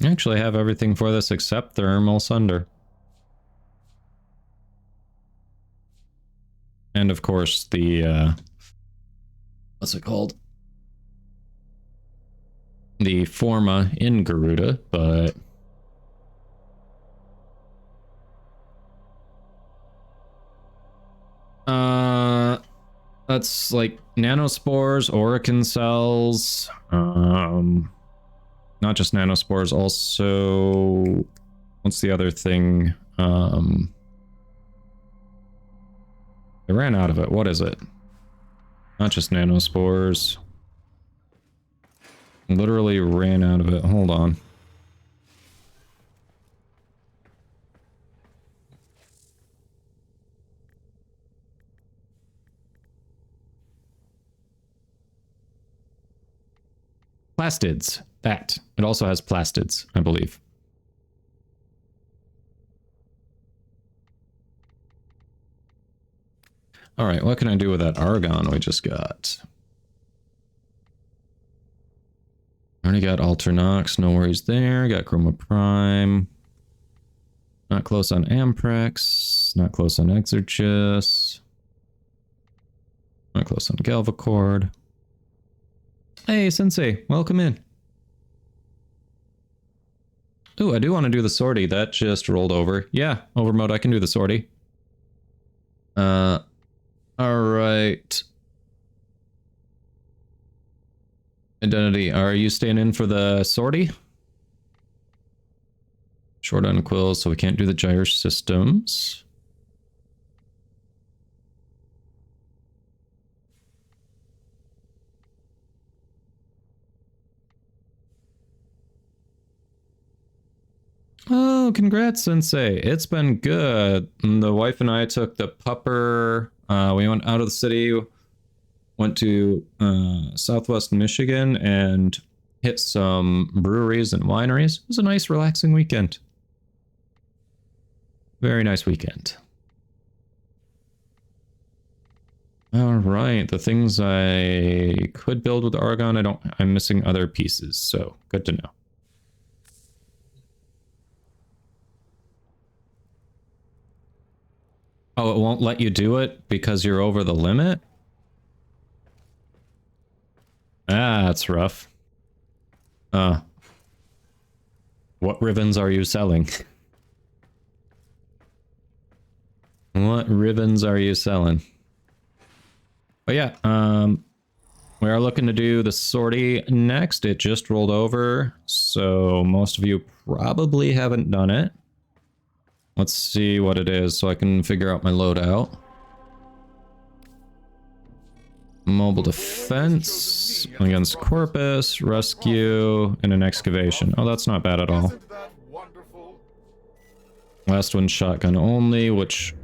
Speaker 1: I actually have everything for this except Thermal Sunder. And of course the, what's it called? The Forma in Garuda, but... That's like nanospores, Orokin cells, not just nanospores, also... What's the other thing? I ran out of it. What is it? Not just nanospores. Literally ran out of it. Hold on. Plastids. That. It also has plastids, I believe. Alright, what can I do with that Argon we just got? Already got Alternox, no worries there. Got Chroma Prime. Not close on Amprex. Not close on Exorcist. Not close on Galvacord. Hey, Sensei, welcome in. Ooh, I do want to do the sortie. That just rolled over. Yeah, over mode, I can do the sortie. Alright. Identity, are you staying in for the sortie? Short on quills, so we can't do the gyre systems. Oh, congrats, Sensei. It's been good. The wife and I took the pupper. We went out of the city, went to Southwest Michigan, and hit some breweries and wineries. It was a nice, relaxing weekend. Very nice weekend. All right, the things I could build with Argon, I'm missing other pieces, so good to know. Oh, it won't let you do it because you're over the limit? Ah, that's rough. What ribbons are you selling? What ribbons are you selling? But yeah, we are looking to do the sortie next. It just rolled over, so most of you probably haven't done it. Let's see what it is so I can figure out my loadout. Mobile defense against Corpus, rescue, and an excavation. Oh, that's not bad at all. Last one shotgun only, which,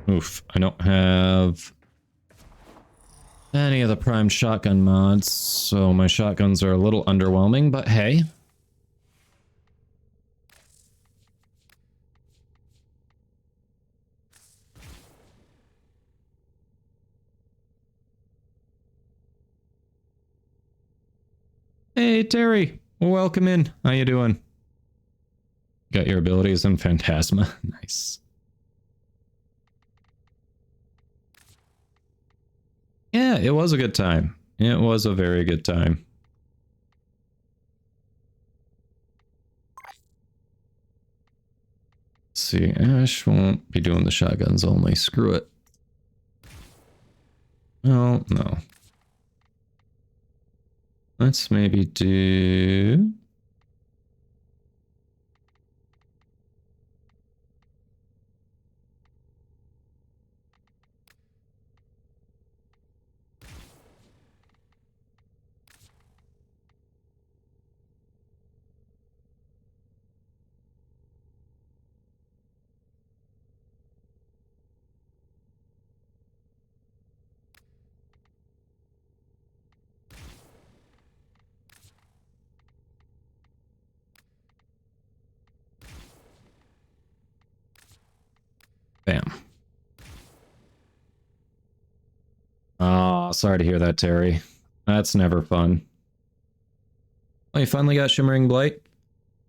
Speaker 1: oof, I don't have any of the prime shotgun mods, so my shotguns are a little underwhelming, but hey. Hey, Terry. Welcome in. How you doing? Got your abilities in Phantasma. Nice. Yeah, it was a good time. It was a very good time. Let's see, Ash won't be doing the shotguns only. Screw it. Oh, no. Let's maybe do... Bam. Oh, sorry to hear that, Terry. That's never fun. Oh, you finally got Shimmering Blight?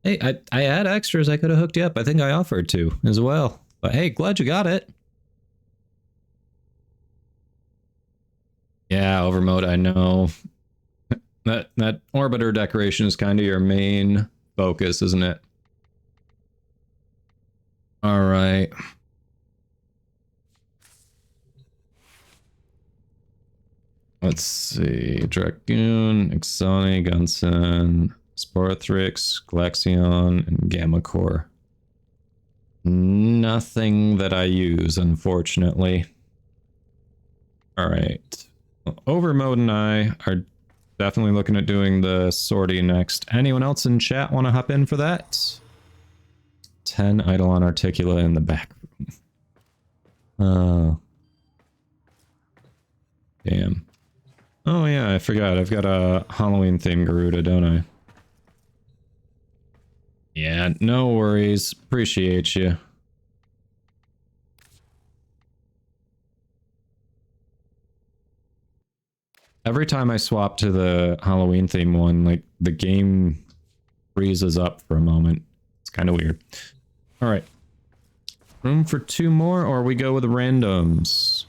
Speaker 1: Hey, I had extras I could have hooked you up. I think I offered to as well. But hey, glad you got it. Yeah, Overmode, I know. That Orbiter decoration is kind of your main focus, isn't it? Alright. Let's see. Dragoon, Exani, Gunson, Sporthrix, Glaxion, and Gamma Core. Nothing that I use, unfortunately. Alright. Overmode and I are definitely looking at doing the sortie next. Anyone else in chat want to hop in for that? 10 Eidolon Articula in the back room. Damn. Oh yeah, I forgot. I've got a Halloween themed Garuda, don't I? Yeah, no worries. Appreciate you. Every time I swap to the Halloween theme one, like, the game freezes up for a moment. It's kind of weird. Alright. Room for 2 more, or we go with randoms?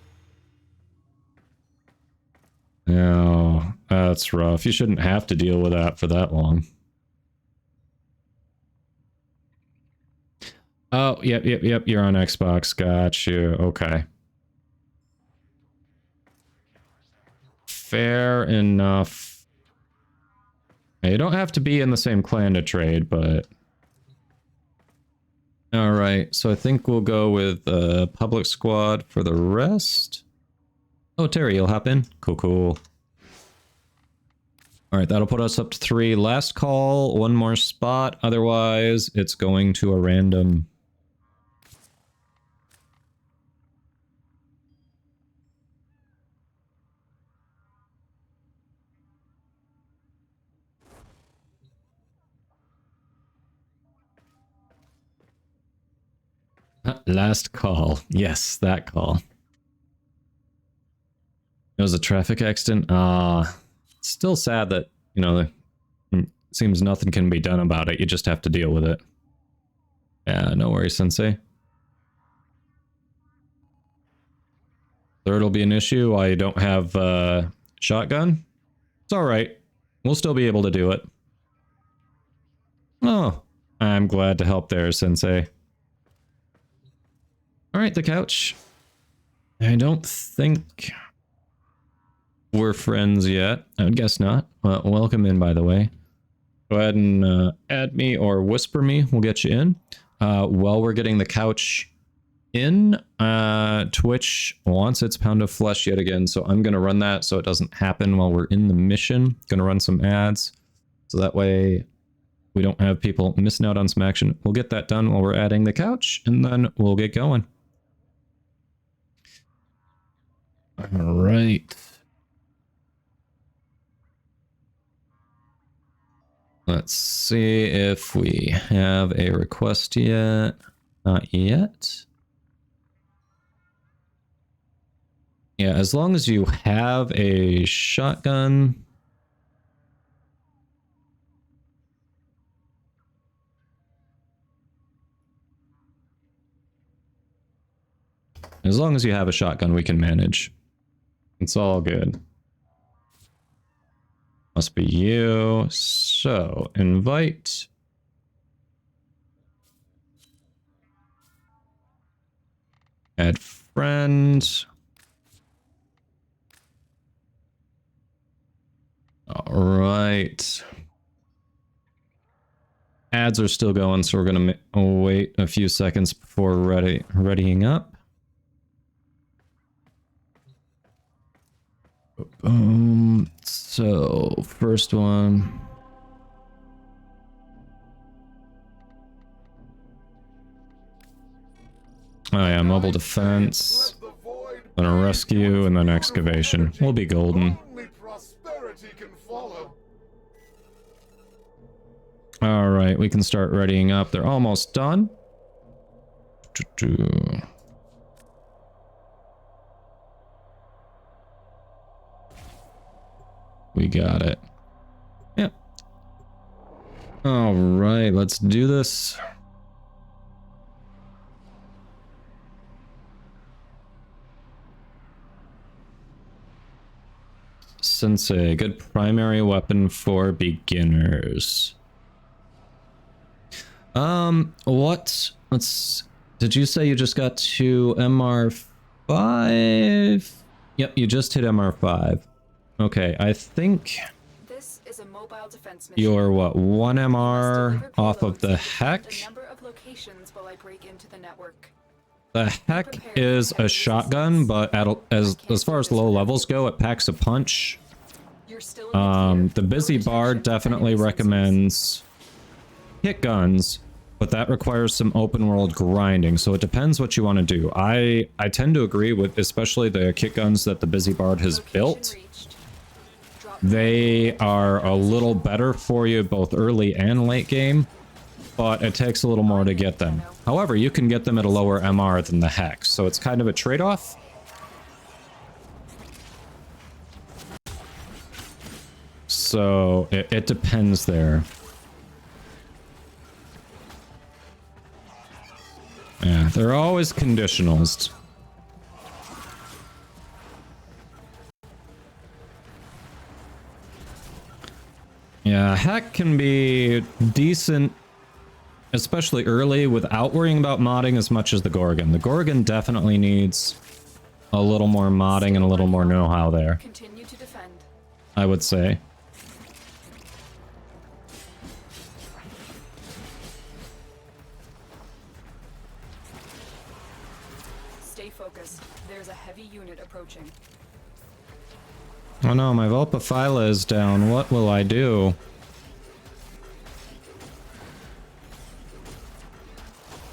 Speaker 1: Oh, that's rough. You shouldn't have to deal with that for that long. Oh, yep, you're on Xbox. Got you. Okay. Fair enough. You don't have to be in the same clan to trade, but... Alright, so I think we'll go with public squad for the rest. Oh, Terry, you'll hop in? Cool. Alright, that'll put us up to 3. Last call, 1 more spot. Otherwise, it's going to a random. Last call. Yes, that call. It was a traffic accident. Still sad that, you know, it seems nothing can be done about it. You just have to deal with it. Yeah, no worries, Sensei. Third'll be an issue. Why you don't have shotgun? It's alright. We'll still be able to do it. Oh, I'm glad to help there, Sensei. Alright, the couch. I don't think we're friends yet. I would guess not. Welcome in, by the way. Go ahead and add me or whisper me. We'll get you in. While we're getting the couch in, Twitch wants its pound of flesh yet again, so I'm going to run that so it doesn't happen while we're in the mission. Going to run some ads, so that way we don't have people missing out on some action. We'll get that done while we're adding the couch, and then we'll get going. All right. Let's see if we have a request yet. Not yet. Yeah, as long as you have a shotgun, As long as you have a shotgun, we can manage. It's all good. Must be you. So, invite. Add friend. All right. Ads are still going, so we're gonna wait a few seconds before readying up. Boom. So, first one. Oh yeah, mobile defense. Then a rescue, and then excavation. We'll be golden. Alright, we can start readying up. They're almost done. We got it. Yep. Alright, let's do this. Sensei, good primary weapon for beginners. Did you say you just got to MR5? Yep, you just hit MR5. Okay, I think
Speaker 4: This is a mobile defense mission.
Speaker 1: you're what, 1 MR off of the Heck?
Speaker 4: A number of locations while I break into the network.
Speaker 1: The Heck is a shotgun, but as far as low levels go, it packs a punch. The Busy Bard definitely recommends hit guns, but that requires some open world grinding, so it depends what you want to do. I tend to agree with especially the kit guns that the Busy Bard has built. They are a little better for you both early and late game, but it takes a little more to get them. However, you can get them at a lower MR than the Hex, so it's kind of a trade-off. So it depends there. Yeah, they're always conditionals. Yeah, Hack can be decent, especially early, without worrying about modding as much as the Gorgon. The Gorgon definitely needs a little more modding and a little more know-how there.
Speaker 4: Continue to defend.
Speaker 1: I would say.
Speaker 4: Stay focused. There's a heavy unit approaching.
Speaker 1: Oh no, my Vulpaphyla is down. What will I do?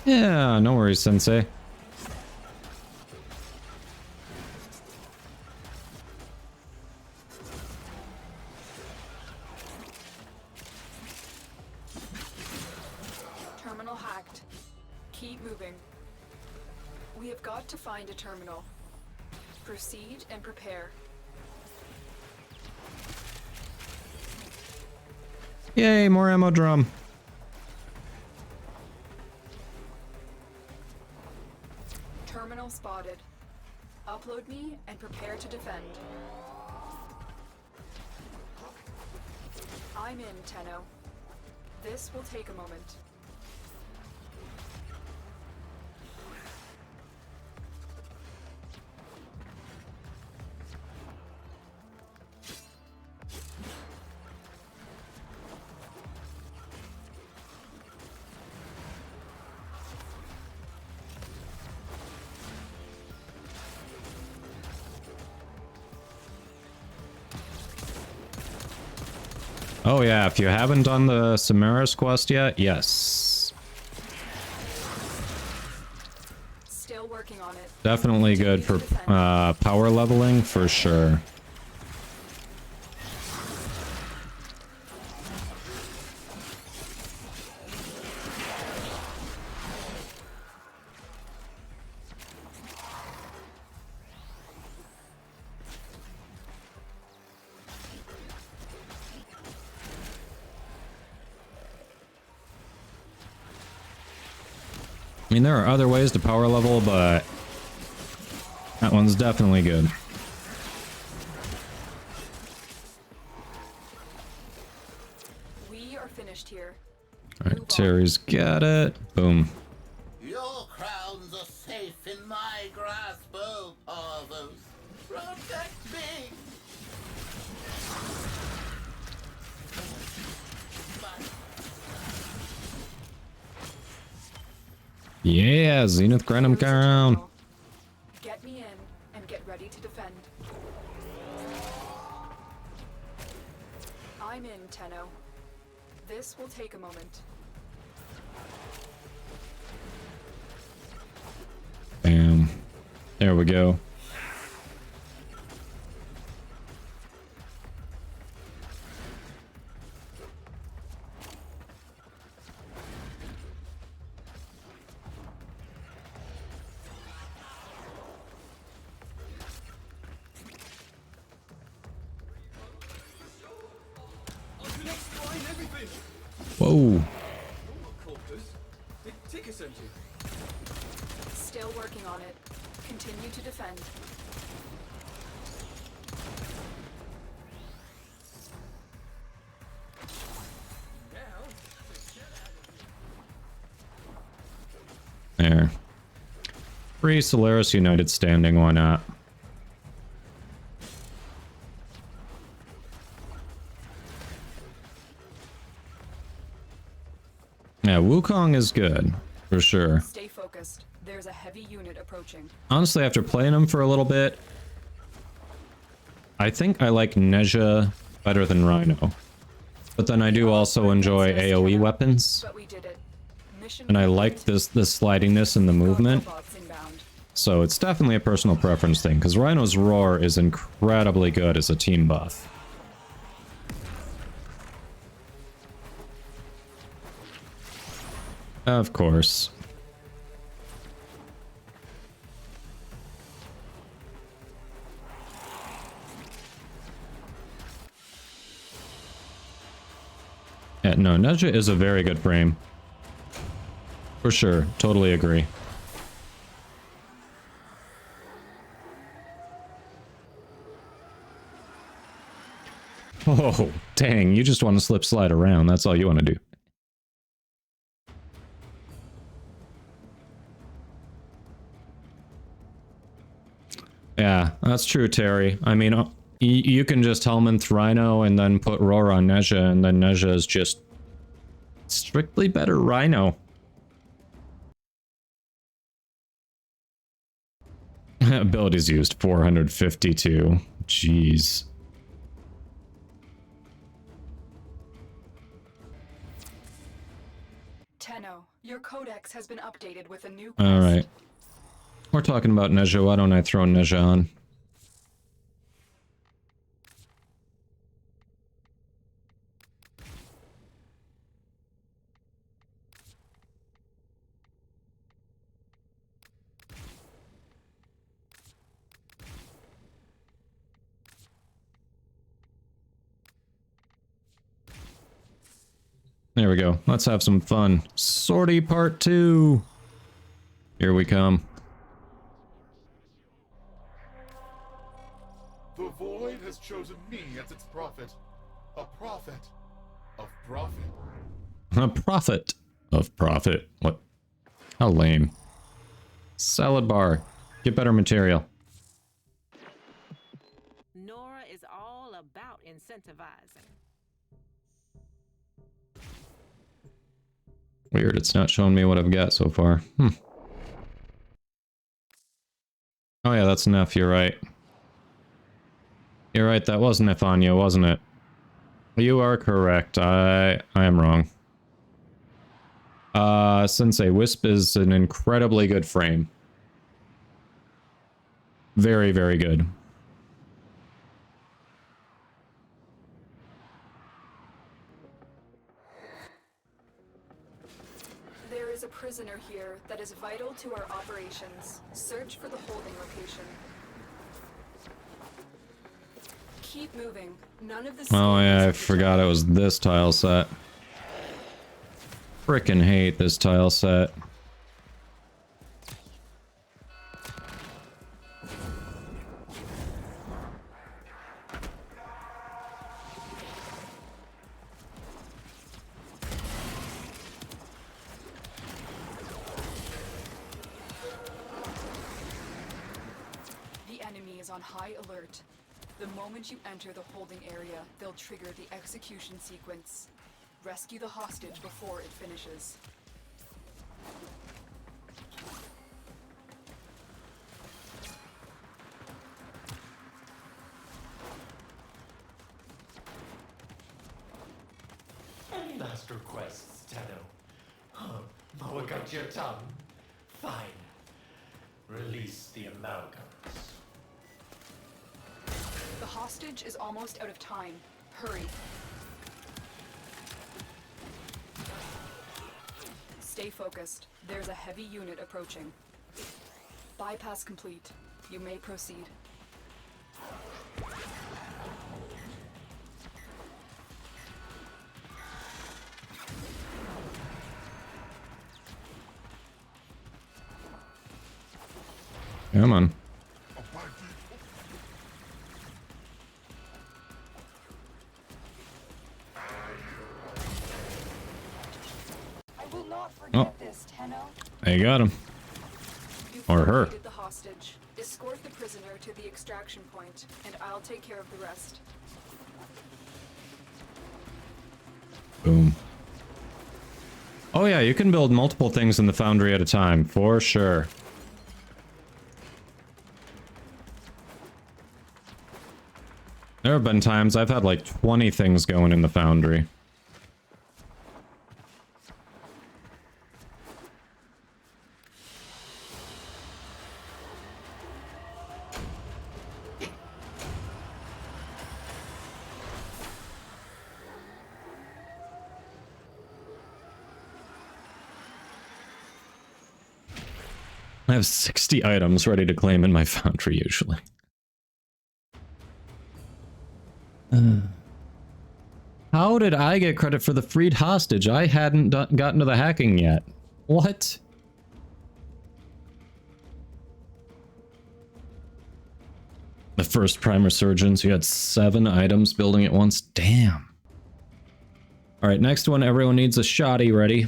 Speaker 1: Yeah, no worries, Sensei.
Speaker 4: Terminal hacked. Keep moving. We have got to find a terminal. Proceed and prepare.
Speaker 1: Yay, more ammo drum.
Speaker 4: Terminal spotted. Upload me and prepare to defend. I'm in, Tenno. This will take a moment.
Speaker 1: Oh yeah, if you haven't done the Samaras quest yet, yes.
Speaker 4: Still working on it.
Speaker 1: Definitely good for power leveling, for sure. I mean, there are other ways to power level, but one's definitely good.
Speaker 4: We are finished here.
Speaker 1: Alright, Terry's got it. Boom.
Speaker 11: Your crowns are safe in my grasp, oh Parvos. Protect me!
Speaker 1: Yeah, Zenith Granum Crown.
Speaker 4: Get me in and get ready to defend. I'm in, Tenno. This will take a moment.
Speaker 1: Bam. There we go. Whoa.
Speaker 4: Still working on it. Continue to defend.
Speaker 1: There. Free Solaris United standing, why not? Yeah, Wukong is good, for sure.
Speaker 4: Stay focused. There's a heavy unit approaching.
Speaker 1: Honestly, after playing him for a little bit, I think I like Nezha better than Rhino. But then I do also enjoy AoE weapons.
Speaker 4: But we did it. Mission
Speaker 1: And I like the slidiness in the movement. So it's definitely a personal preference thing, because Rhino's Roar is incredibly good as a team buff. Of course. Yeah, no, Nezha is a very good frame. For sure, totally agree. Oh, dang, you just want to slip slide around, that's all you want to do. Yeah, that's true, Terry. I mean, you can just Helminth Rhino and then put Roar on Nezha, and then Nezha is just strictly better Rhino. Abilities used 452. Jeez.
Speaker 4: Tenno, your codex has been updated with a new quest.
Speaker 1: All right. We're talking about Nezha. Why don't I throw Nezha on? There we go. Let's have some fun. Sortie Part 2. Here we come.
Speaker 12: The Void has chosen me as its prophet. A prophet of profit.
Speaker 1: A prophet of profit. What? How lame. Salad bar. Get better material.
Speaker 13: Nora is all about incentivizing.
Speaker 1: Weird, it's not showing me what I've got so far. Oh yeah, that's an F, you're right. You're right, that was an F on you, wasn't it? You are correct, I am wrong. Sensei, Wisp is an incredibly good frame. Very, very good.
Speaker 4: There is a prisoner here that is vital to our operations. Search for the holding location. Keep moving. None of the
Speaker 1: Oh yeah, I forgot it was this tile set. Frickin' hate this tile set.
Speaker 4: on high alert. The moment you enter the holding area, they'll trigger the execution sequence. Rescue the hostage before it finishes.
Speaker 14: Any last requests, Tenno? Oh, I got your tongue. Fine. Release the amalgams.
Speaker 4: The hostage is almost out of time. Hurry. Stay focused. There's a heavy unit approaching. Bypass complete. You may proceed.
Speaker 1: Come on.
Speaker 4: I will not forget this, Tenno.
Speaker 1: I got him. Or her.
Speaker 4: You've the hostage. Escort the prisoner to the extraction point, and I'll take care of the rest.
Speaker 1: Boom. Oh yeah, you can build multiple things in the foundry at a time, for sure. There have been times I've had like 20 things going in the foundry. I have 60 items ready to claim in my foundry usually. How did I get credit for the freed hostage? I hadn't gotten to the hacking yet. What? The first prime resurgence, you had 7 items building at once. Damn. Alright, next one, everyone needs a shoddy ready.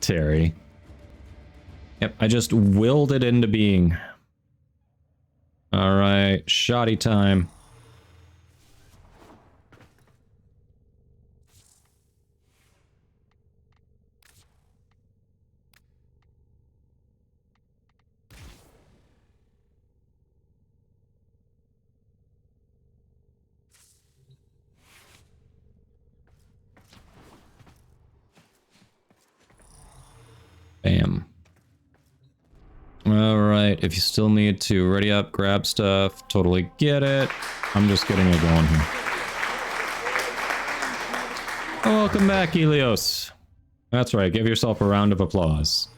Speaker 1: Terry. Yep, I just willed it into being. Alright, shoddy time. Bam. Alright, if you still need to ready up, grab stuff, totally get it. I'm just getting it going here. Welcome back, Helios. That's right, give yourself a round of applause.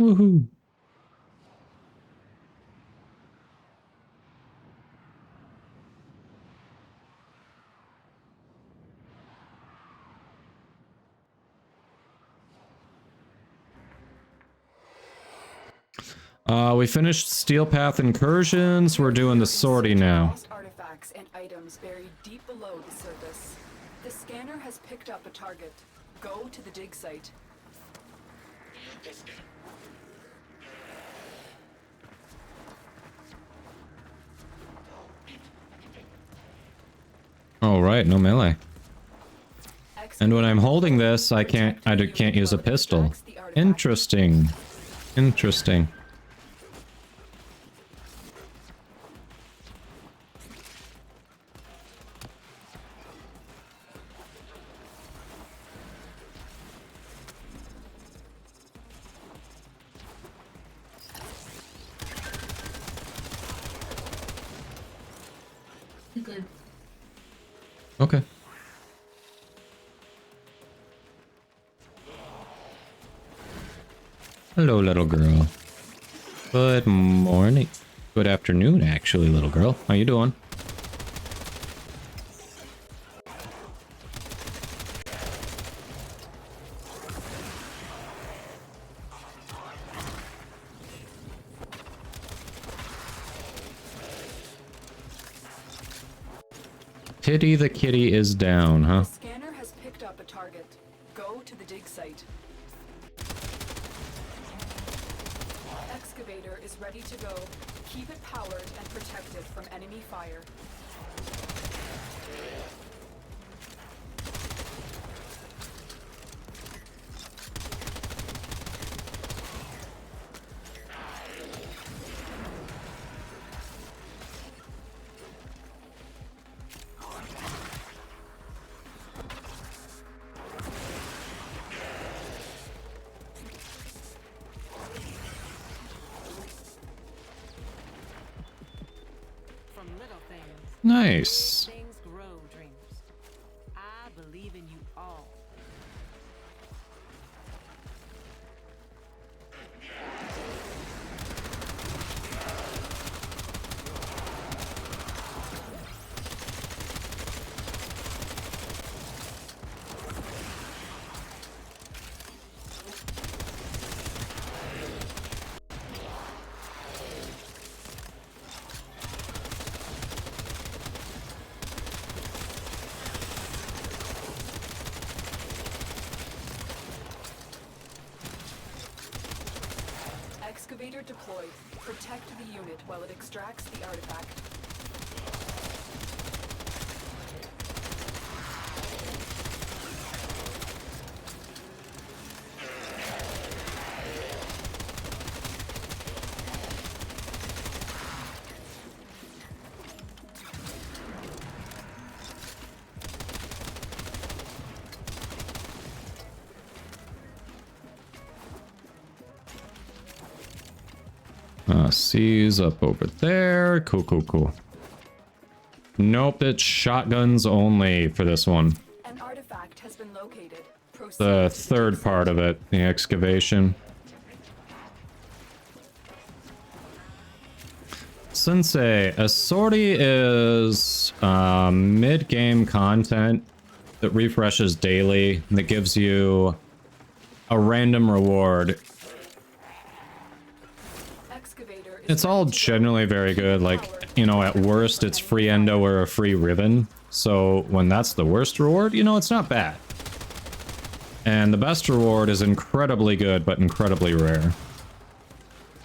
Speaker 1: Woohoo. We finished Steel Path incursions. We're doing the sortie now.
Speaker 4: Artifacts and items buried deep below the surface. The scanner has picked up a target. Go to the dig site.
Speaker 1: All right, no melee. And when I'm holding this, I can't use a pistol. Interesting. Interesting. Okay. Hello, little girl. Good morning. Good afternoon, actually, little girl. How you doing? Titty the kitty is down, huh?
Speaker 4: The scanner has up a target. Go to the dig site. Excavator is ready to go. Keep it powered and protected from enemy fire.
Speaker 1: Nice.
Speaker 13: Things grow, dreamers. I believe in you all.
Speaker 4: Excavator deployed. Protect the unit while it extracts the artifact.
Speaker 1: C's up over there. Cool. Nope, it's shotguns only for this one.
Speaker 4: An artifact has been located. Proceed.
Speaker 1: The third part of it, the excavation. Sensei, a sortie is mid-game content that refreshes daily, that gives you a random reward. It's all generally very good, like, you know, at worst it's free endo or a free ribbon. So when that's the worst reward, you know, it's not bad. And the best reward is incredibly good, but incredibly rare.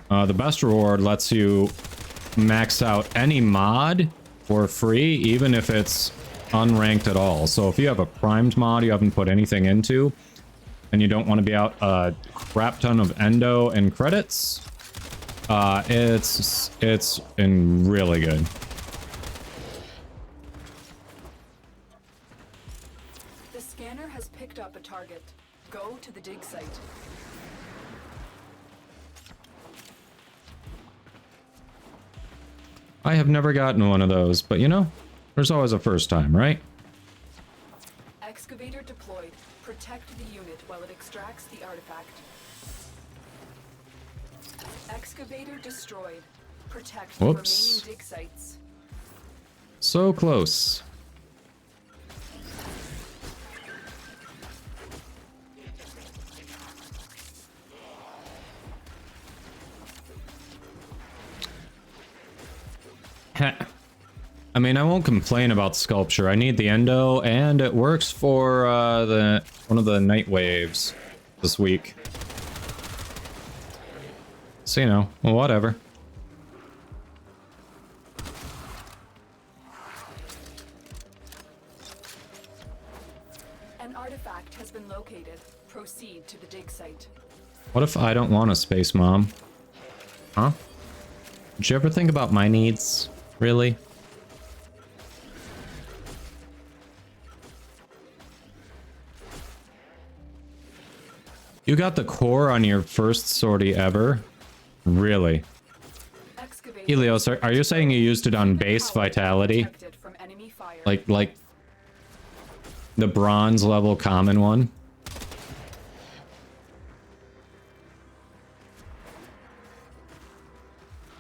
Speaker 1: The best reward lets you max out any mod for free, even if it's unranked at all. So if you have a primed mod you haven't put anything into, and you don't want to be out a crap ton of endo and credits, it's really good.
Speaker 4: The scanner has picked up a target. Go to the dig site.
Speaker 1: I have never gotten one of those, but you know, there's always a first time, right?
Speaker 4: Excavator deployed. Protect the unit while it extracts the artifact. Excavator destroyed. Protect the remaining dig sites.
Speaker 1: So close. I mean, I won't complain about sculpture. I need the endo, and it works for one of the night waves this week. So, you know, well, whatever.
Speaker 4: An artifact has been located. Proceed to the dig site.
Speaker 1: What if I don't want a space mom? Huh? Did you ever think about my needs? Really? You got the core on your first sortie ever? Really? Helios, are you saying you used it on base vitality? Like the bronze level common one?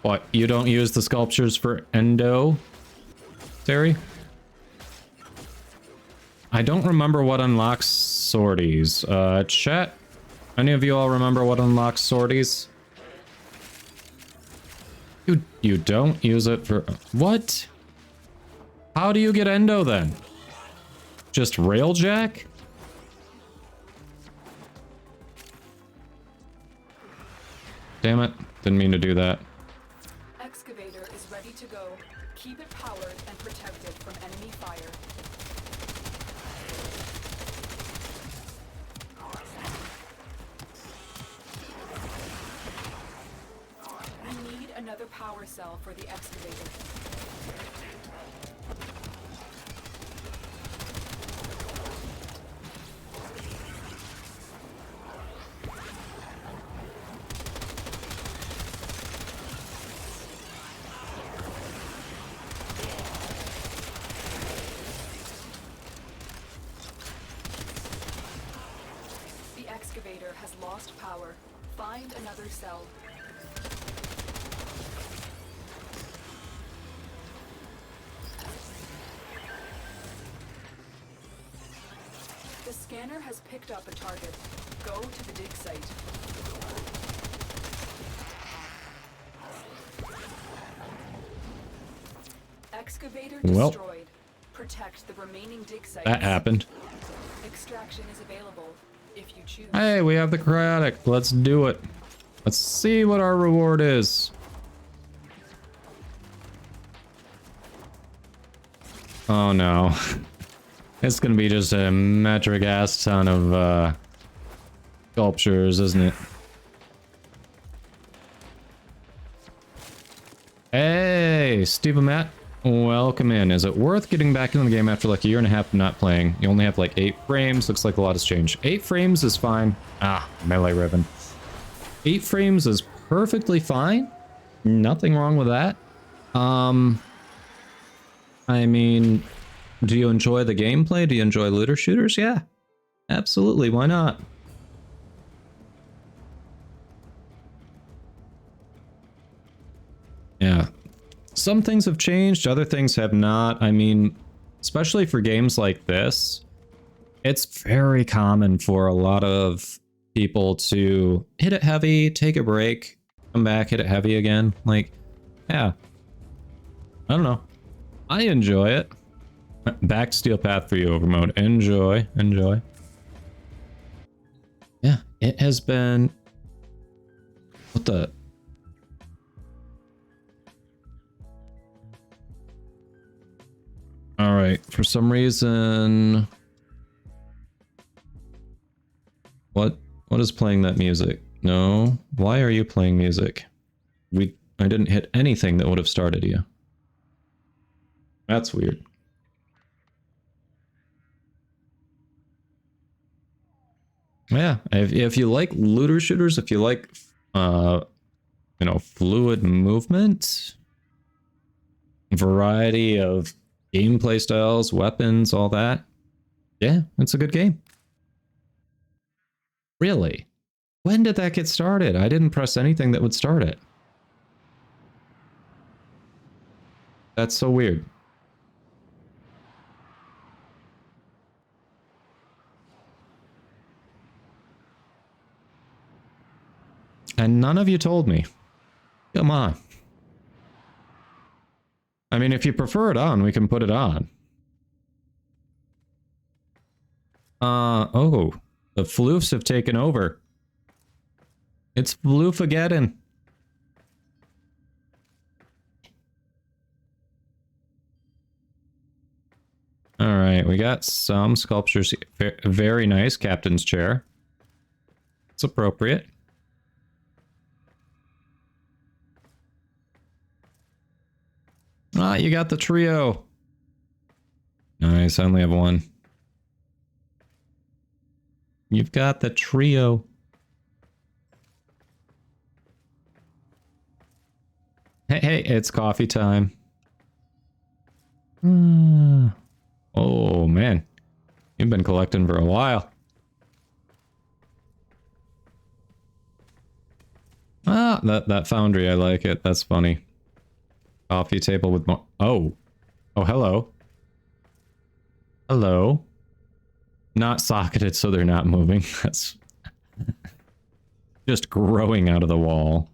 Speaker 1: What, you don't use the sculptures for endo, Terry? I don't remember what unlocks sorties. Chat? Any of you all remember what unlocks sorties? You don't use it for... What? How do you get endo then? Just railjack? Damn it. Didn't mean to do that.
Speaker 4: Excavator is ready to go. Keep it powered and protected from enemy fire. We need another power cell for the excavator. The excavator has lost power. Find another cell. The scanner has picked up a target. Go to the dig site. Excavator
Speaker 1: Well,
Speaker 4: destroyed. Protect the remaining dig sites.
Speaker 1: that happened.
Speaker 4: Extraction is available if you choose.
Speaker 1: Hey, we have the cryotic. Let's do it. Let's see what our reward is. Oh no. It's gonna be just a metric ass ton of sculptures, isn't it? Hey, Steve and Matt, welcome in. Is it worth getting back into the game after like a year and a half of not playing? You only have like 8 frames. Looks like a lot has changed. 8 frames is fine. Ah, melee ribbon. 8 frames is perfectly fine. Nothing wrong with that. I mean, do you enjoy the gameplay? Do you enjoy looter shooters? Yeah, absolutely. Why not? Yeah. Some things have changed, other things have not. I mean, especially for games like this, it's very common for a lot of people to hit it heavy, take a break, come back, hit it heavy again. Like, yeah. I don't know. I enjoy it. Back to Steel Path for you, Overmode. Enjoy, enjoy. Yeah, it has been... What the... Alright, for some reason... What is playing that music? No? Why are you playing music? I didn't hit anything that would have started you. That's weird. Yeah, if you like looter shooters, if you like, you know, fluid movement, variety of gameplay styles, weapons, all that, yeah, it's a good game. Really? When did that get started? I didn't press anything that would start it. That's so weird. And none of you told me. Come on. I mean, if you prefer it on, we can put it on. Oh. The floofs have taken over. It's Floofageddon. Alright, we got some sculptures. Very nice, Captain's chair. It's appropriate. Ah, you got the trio. Nice, I only have one. You've got the trio. Hey, it's coffee time. Oh, man. You've been collecting for a while. Ah, that foundry, I like it. That's funny. Coffee table with more... Oh. Oh, hello. Hello. Not socketed so they're not moving. That's just growing out of the wall.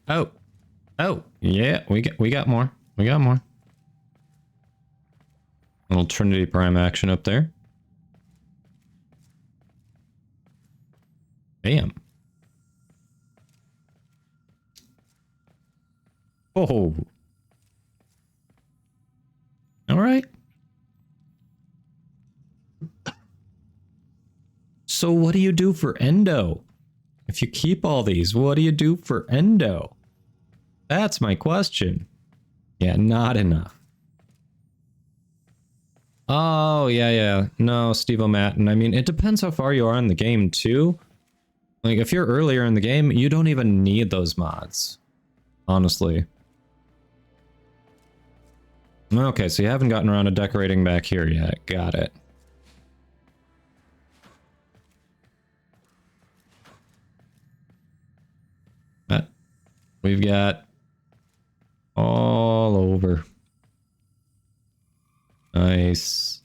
Speaker 1: Oh. Oh, yeah, we got more. We got more. Little Trinity Prime action up there. Damn. Oh. All right. So what do you do for endo? If you keep all these, what do you do for endo? That's my question. Yeah, not enough. Oh, yeah. No, Steve O'Matten. I mean, it depends how far you are in the game, too. Like, if you're earlier in the game, you don't even need those mods. Honestly. Okay, so you haven't gotten around to decorating back here yet. Got it. But we've got all over. Nice.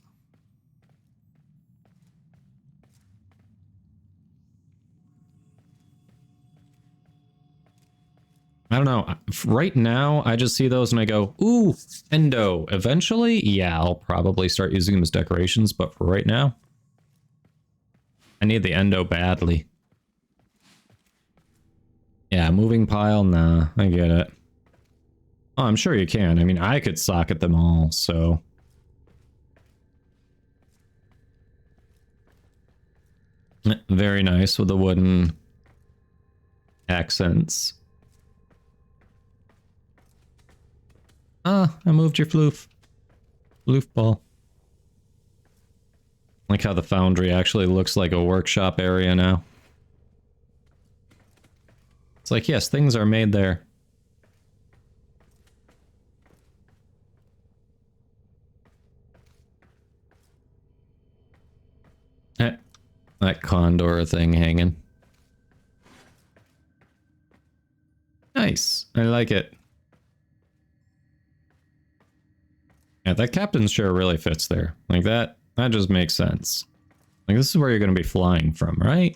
Speaker 1: I don't know. Right now, I just see those and I go, ooh, endo. Eventually, yeah, I'll probably start using them as decorations, but for right now, I need the endo badly. Yeah, moving pile, nah, I get it. Oh, I'm sure you can. I mean, I could socket them all, so... Very nice with the wooden accents. Ah, I moved your floof. Floof ball. Like how the foundry actually looks like a workshop area now. It's like, yes, things are made there. That condor thing hanging. Nice. I like it. Yeah, that captain's chair really fits there. Like that just makes sense. Like this is where you're going to be flying from, right?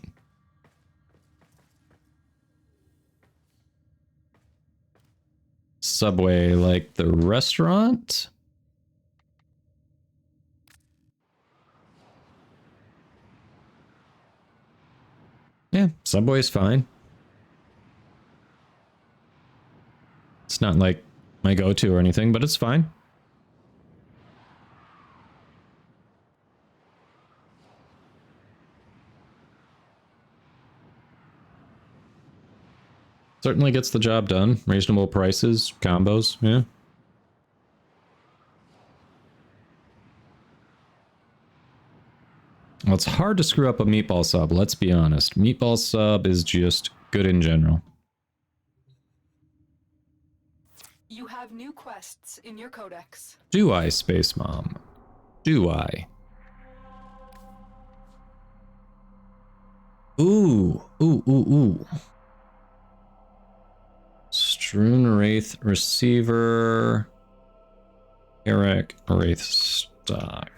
Speaker 1: Subway, like the restaurant? Yeah, Subway's fine. It's not like my go-to or anything, but it's fine. Certainly gets the job done. Reasonable prices, combos, yeah. Well, it's hard to screw up a meatball sub, let's be honest. Meatball sub is just good in general.
Speaker 4: You have new quests in your codex.
Speaker 1: Do I, Space Mom? Do I? Ooh. Strewn Wraith Receiver. Eric Wraith Stock.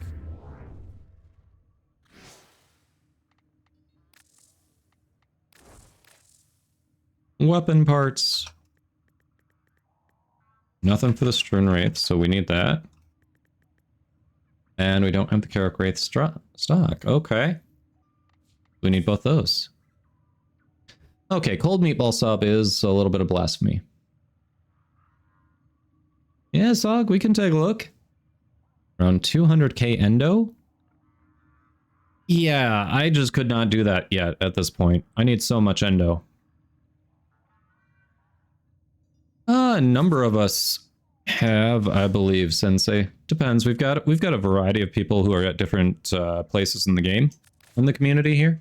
Speaker 1: Weapon parts. Nothing for the Strewn Wraith, so we need that. And we don't have the Carrick Wraith stock. Okay. We need both those. Okay, cold meatball sub is a little bit of blasphemy. Yeah, Zog, we can take a look. Around 200k endo? Yeah, I just could not do that yet at this point. I need so much endo. A number of us have, I believe, Sensei. Depends. We've got a variety of people who are at different places in the game, in the community here.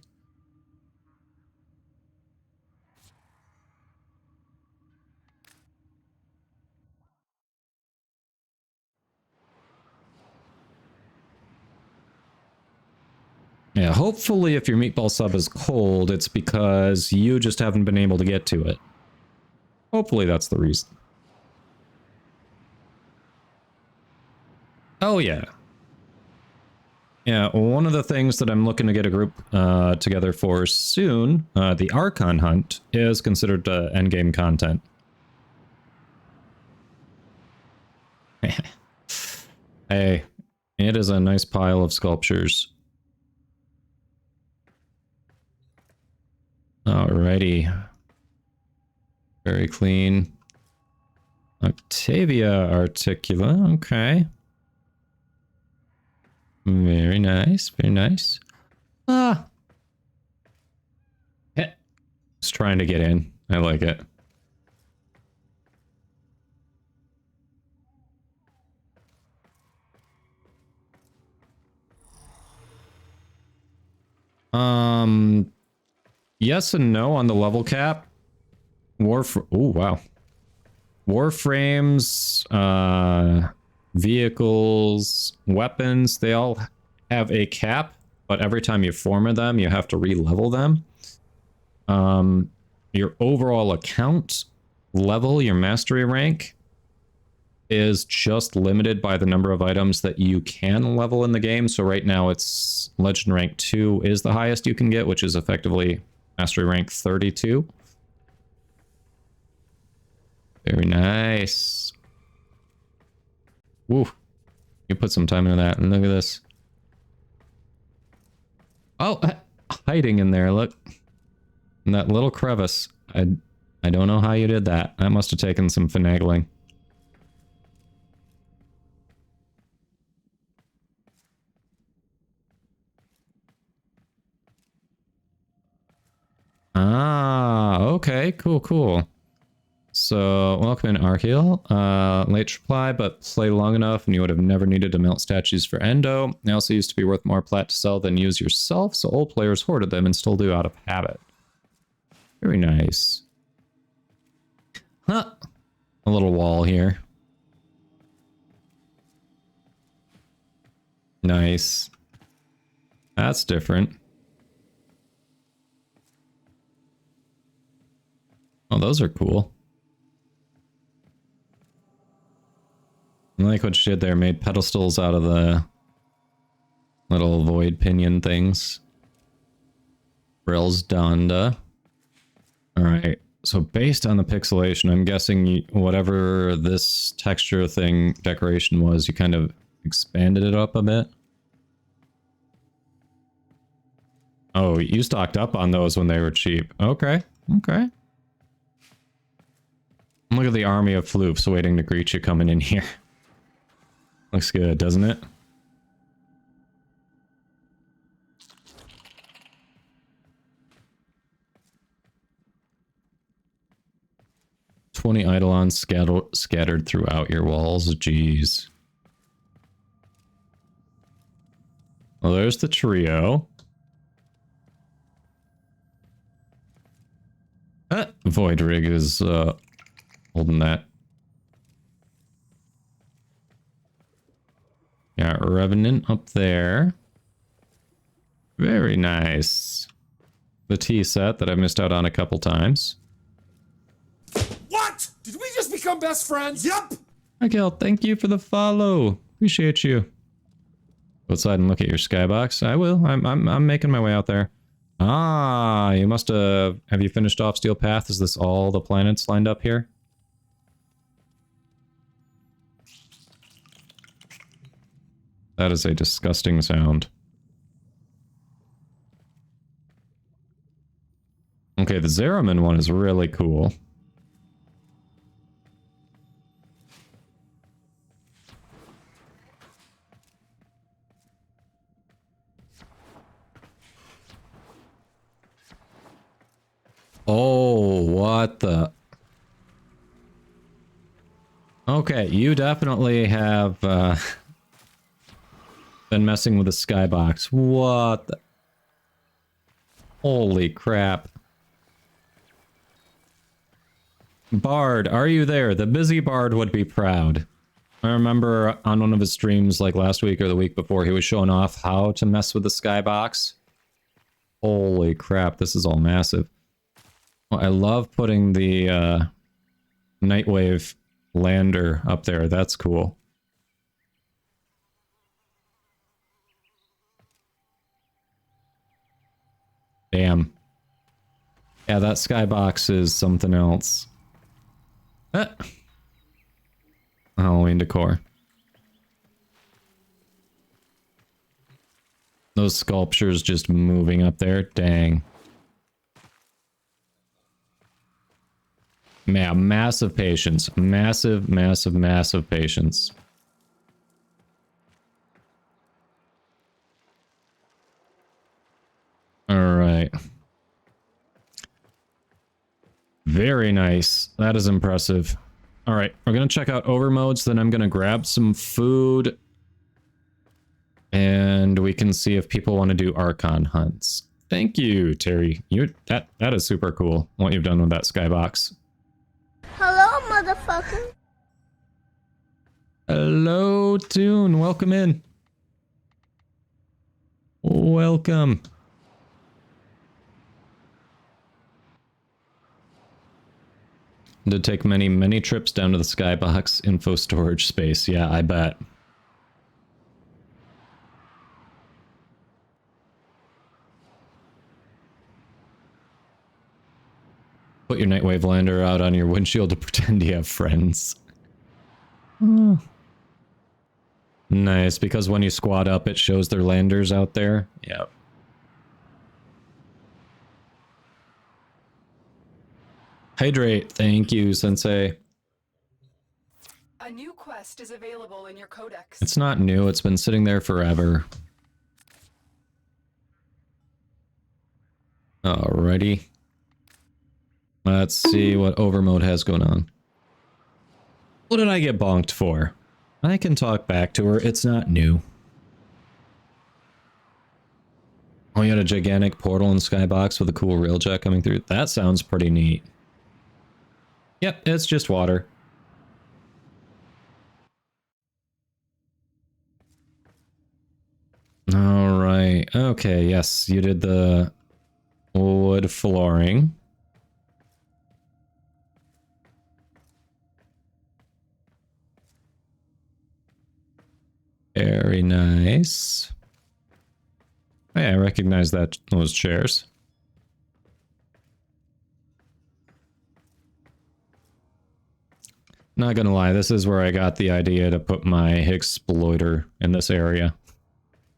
Speaker 1: Yeah, hopefully if your meatball sub is cold, it's because you just haven't been able to get to it. Hopefully that's the reason. Oh yeah. Yeah, one of the things that I'm looking to get a group together for soon, the Archon hunt, is considered endgame content. Hey, it is a nice pile of sculptures. Alrighty. Very clean. Octavia Articula, okay. Very nice, very nice. Ah! It's trying to get in. I like it. Yes and no on the level cap. Oh, wow. Warframes, vehicles, weapons, they all have a cap, but every time you form them, you have to re-level them. Your overall account level, your mastery rank, is just limited by the number of items that you can level in the game. So right now it's Legend Rank 2 is the highest you can get, which is effectively Mastery Rank 32. Very nice. Woo. You put some time into that, and look at this. Oh, hiding in there, look. In that little crevice. I don't know how you did that. That must have taken some finagling. Ah, okay, cool, cool. So, welcome in, Archon. Late reply, but play long enough and you would have never needed to melt statues for Endo. They also used to be worth more plat to sell than use yourself, so old players hoarded them and still do out of habit. Very nice. Huh. A little wall here. Nice. That's different. Oh, those are cool. I like what you did there. Made pedestals out of the little void pinion things. Rails Donda. Alright, so based on the pixelation, I'm guessing whatever this texture thing decoration was, you kind of expanded it up a bit. Oh, you stocked up on those when they were cheap. Okay, okay. Look at the army of floofs waiting to greet you coming in here. Looks good, doesn't it? "20 eidolons scattered throughout your walls." Jeez. Well, there's the trio. Void Rig is holding that. Yeah, Revenant up there. Very nice. The tea set that I missed out on a couple times.
Speaker 9: What? Did we just become best friends? Yep.
Speaker 1: Kahl, thank you for the follow. Appreciate you. Go outside and look at your skybox. I will. I'm making my way out there. Ah, you must have you finished off Steel Path? Is this all the planets lined up here? That is a disgusting sound. Okay, the Zeraman one is really cool. Oh, what the... Okay, you definitely have been messing with the skybox. What the... Holy crap. Bard, are you there? The busy Bard would be proud. I remember on one of his streams like last week or the week before, he was showing off how to mess with the skybox. Holy crap, this is all massive. Oh, I love putting the Nightwave lander up there. That's cool. Damn. Yeah, that skybox is something else. Halloween decor. Those sculptures just moving up there. Dang. Yeah, massive patience. Massive, massive, massive patience. Alright. Very nice. That is impressive. Alright, we're gonna check out overmodes, then I'm gonna grab some food. And we can see if people want to do Archon hunts. Thank you, Terry. That is super cool, what you've done with that skybox.
Speaker 15: Hello, motherfucker.
Speaker 1: Hello, Toon. Welcome in. Welcome. Did take many, many trips down to the skybox info storage space. Yeah, I bet. Put your Nightwave lander out on your windshield to pretend you have friends. Oh. Nice, because when you squat up, it shows their landers out there. Yep. Hydrate. Thank you, Sensei.
Speaker 4: A new quest is available in your codex.
Speaker 1: It's not new. It's been sitting there forever. Alrighty. Let's see what overmode has going on. What did I get bonked for? I can talk back to her. It's not new. Oh, you had a gigantic portal in Skybox with a cool railjet coming through. That sounds pretty neat. Yep, it's just water. Alright. Okay, yes, you did the wood flooring. Very nice. Oh, yeah, I recognize those chairs. Not gonna lie, this is where I got the idea to put my exploiter in this area.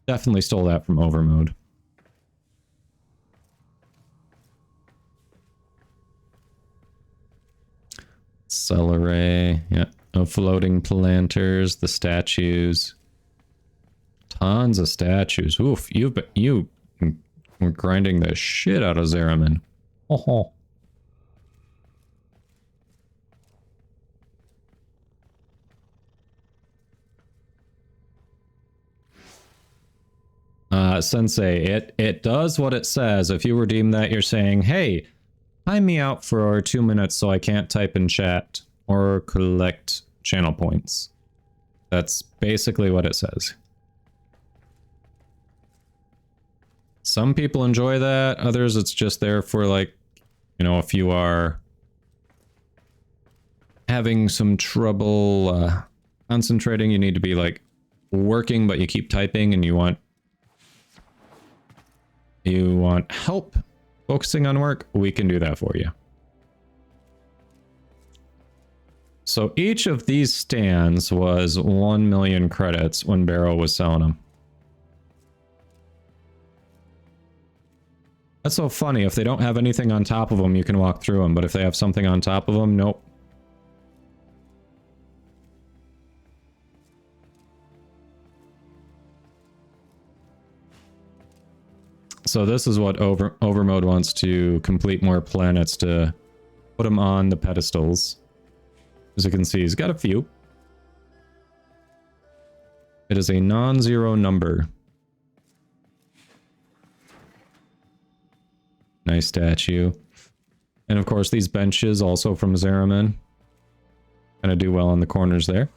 Speaker 1: Definitely stole that from Overmode. Celery, yeah. No floating planters, the statues. Tons of statues. Oof, you were grinding the shit out of Zeraman. Oh. Sensei, it does what it says. If you redeem that, you're saying, hey, time me out for 2 minutes so I can't type in chat or collect channel points. That's basically what it says. Some people enjoy that, others it's just there for, like, you know, if you are having some trouble concentrating, you need to be, like, working but you keep typing and you want help focusing on work, we can do that for you. So each of these stands was 1 million credits when Barrow was selling them. That's so funny. If they don't have anything on top of them, you can walk through them. But if they have something on top of them, nope. So this is what Overmode wants to complete more planets to put them on the pedestals. As you can see, he's got a few. It is a non-zero number. Nice statue. And of course, these benches also from Zeraman. Kind of do well on the corners there.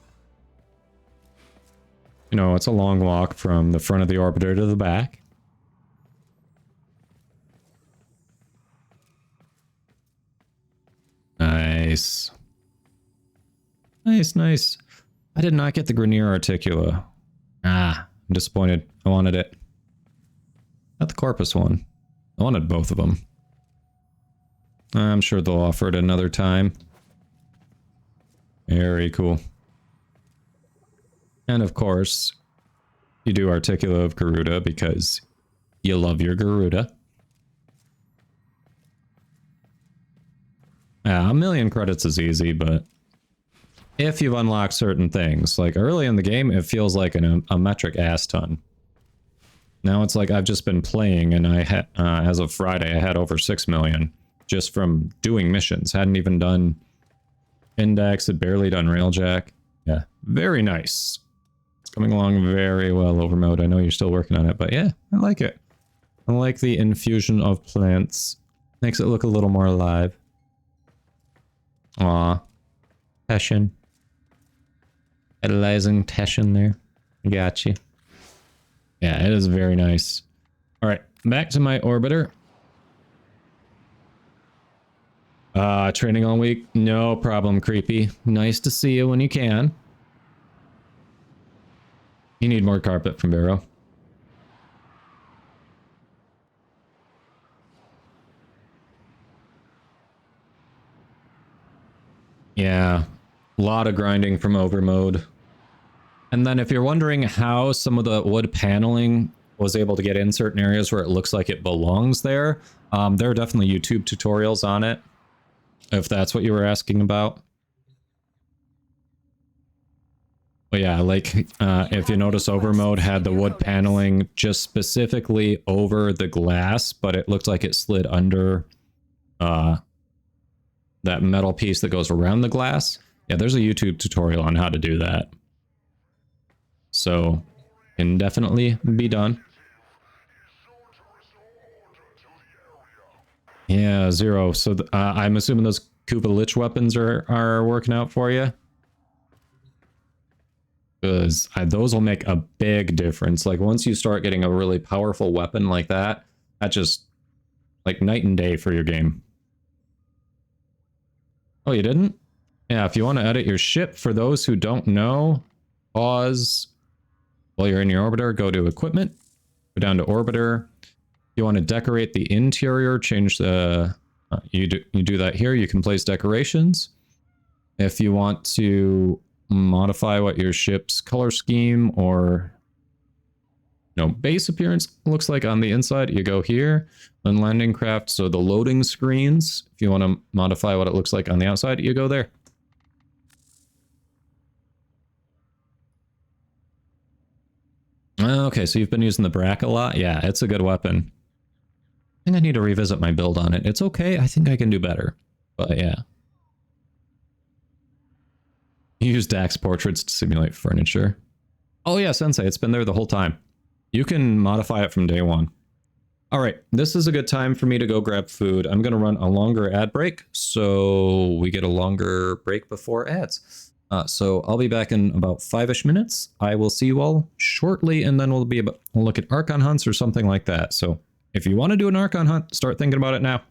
Speaker 1: You know, it's a long walk from the front of the orbiter to the back. Nice. Nice, nice. I did not get the Grenier Articula. Ah, I'm disappointed. I wanted it. Not the Corpus one. I wanted both of them. I'm sure they'll offer it another time. Very cool. And of course, you do Articula of Garuda because you love your Garuda. Yeah, 1,000,000 credits is easy, but if you've unlocked certain things, like early in the game, it feels like a metric ass ton. Now it's like I've just been playing, and I had, as of Friday, I had over 6 million just from doing missions. Hadn't even done Index, had barely done Railjack. Yeah, very nice. It's coming along very well, over mode. I know you're still working on it, but yeah, I like it. I like the infusion of plants. Makes it look a little more alive. Aw. Teshin. Idolizing Teshin there. Got you. Yeah, it is very nice. Alright, back to my orbiter. Training all week? No problem, creepy. Nice to see you when you can. You need more carpet from Barrow. Yeah, a lot of grinding from overmode. And then if you're wondering how some of the wood paneling was able to get in certain areas where it looks like it belongs there, there are definitely YouTube tutorials on it, if that's what you were asking about. But yeah, like, if you notice, overmode had the wood paneling just specifically over the glass, but it looked like it slid under that metal piece that goes around the glass. Yeah, there's a YouTube tutorial on how to do that. So, can definitely be done. Yeah, Zero. So I'm assuming those Koopa Lich weapons are working out for you? Because those will make a big difference. Like, once you start getting a really powerful weapon like that, that just, like, night and day for your game. Oh, you didn't? Yeah, if you want to edit your ship, for those who don't know, pause while you're in your orbiter, go to equipment, go down to orbiter. If you want to decorate the interior, change the... you do that here. You can place decorations. If you want to modify what your ship's color scheme or base appearance looks like on the inside, you go here. Then landing craft, so the loading screens, if you want to modify what it looks like on the outside, you go there. Okay, so you've been using the Brack a lot? Yeah, it's a good weapon. I think I need to revisit my build on it. It's okay, I think I can do better. But yeah. You use Dax portraits to simulate furniture. Oh yeah, Sensei, it's been there the whole time. You can modify it from day one. Alright, this is a good time for me to go grab food. I'm going to run a longer ad break, so we get a longer break before ads. So I'll be back in about 5-ish minutes. I will see you all shortly, and then we'll look at Archon hunts or something like that. So if you want to do an Archon hunt, start thinking about it now.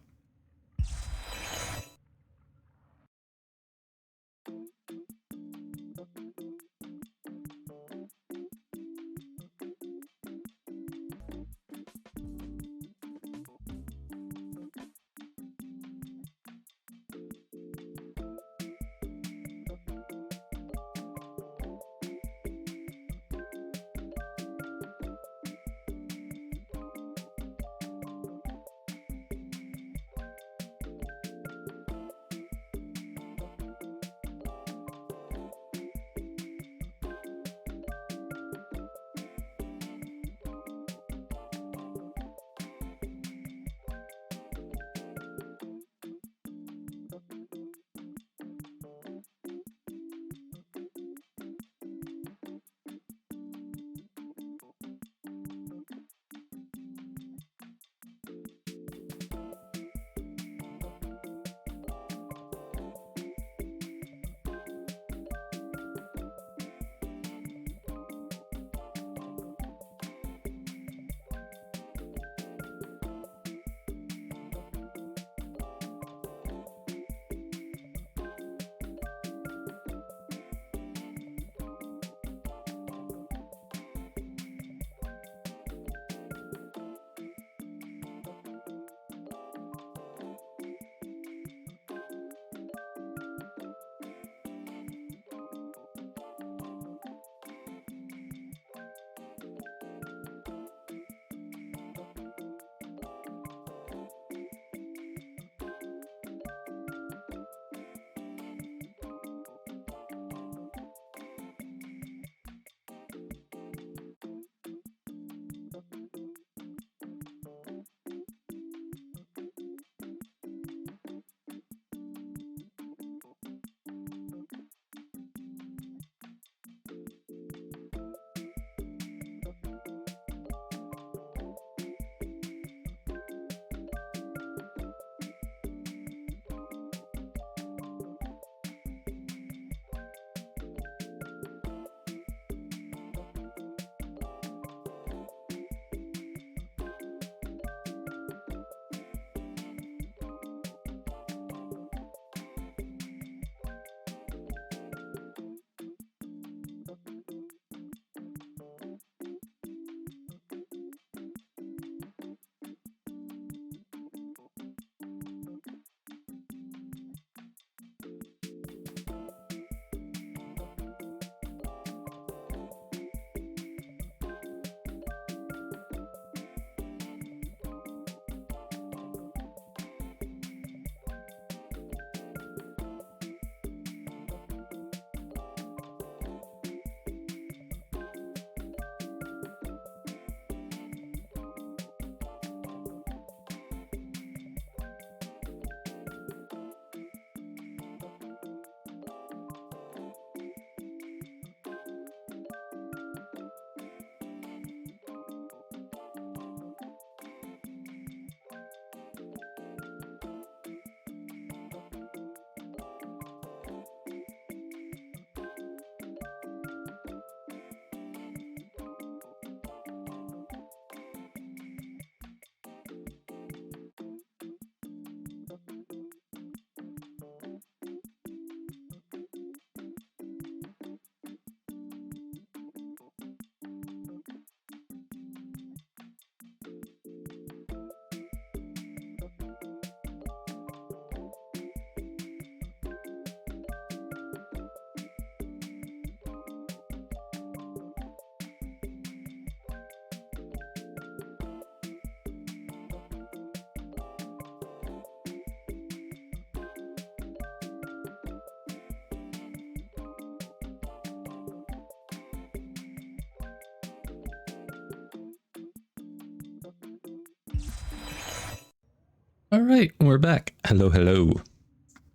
Speaker 1: All right, we're back. Hello, hello.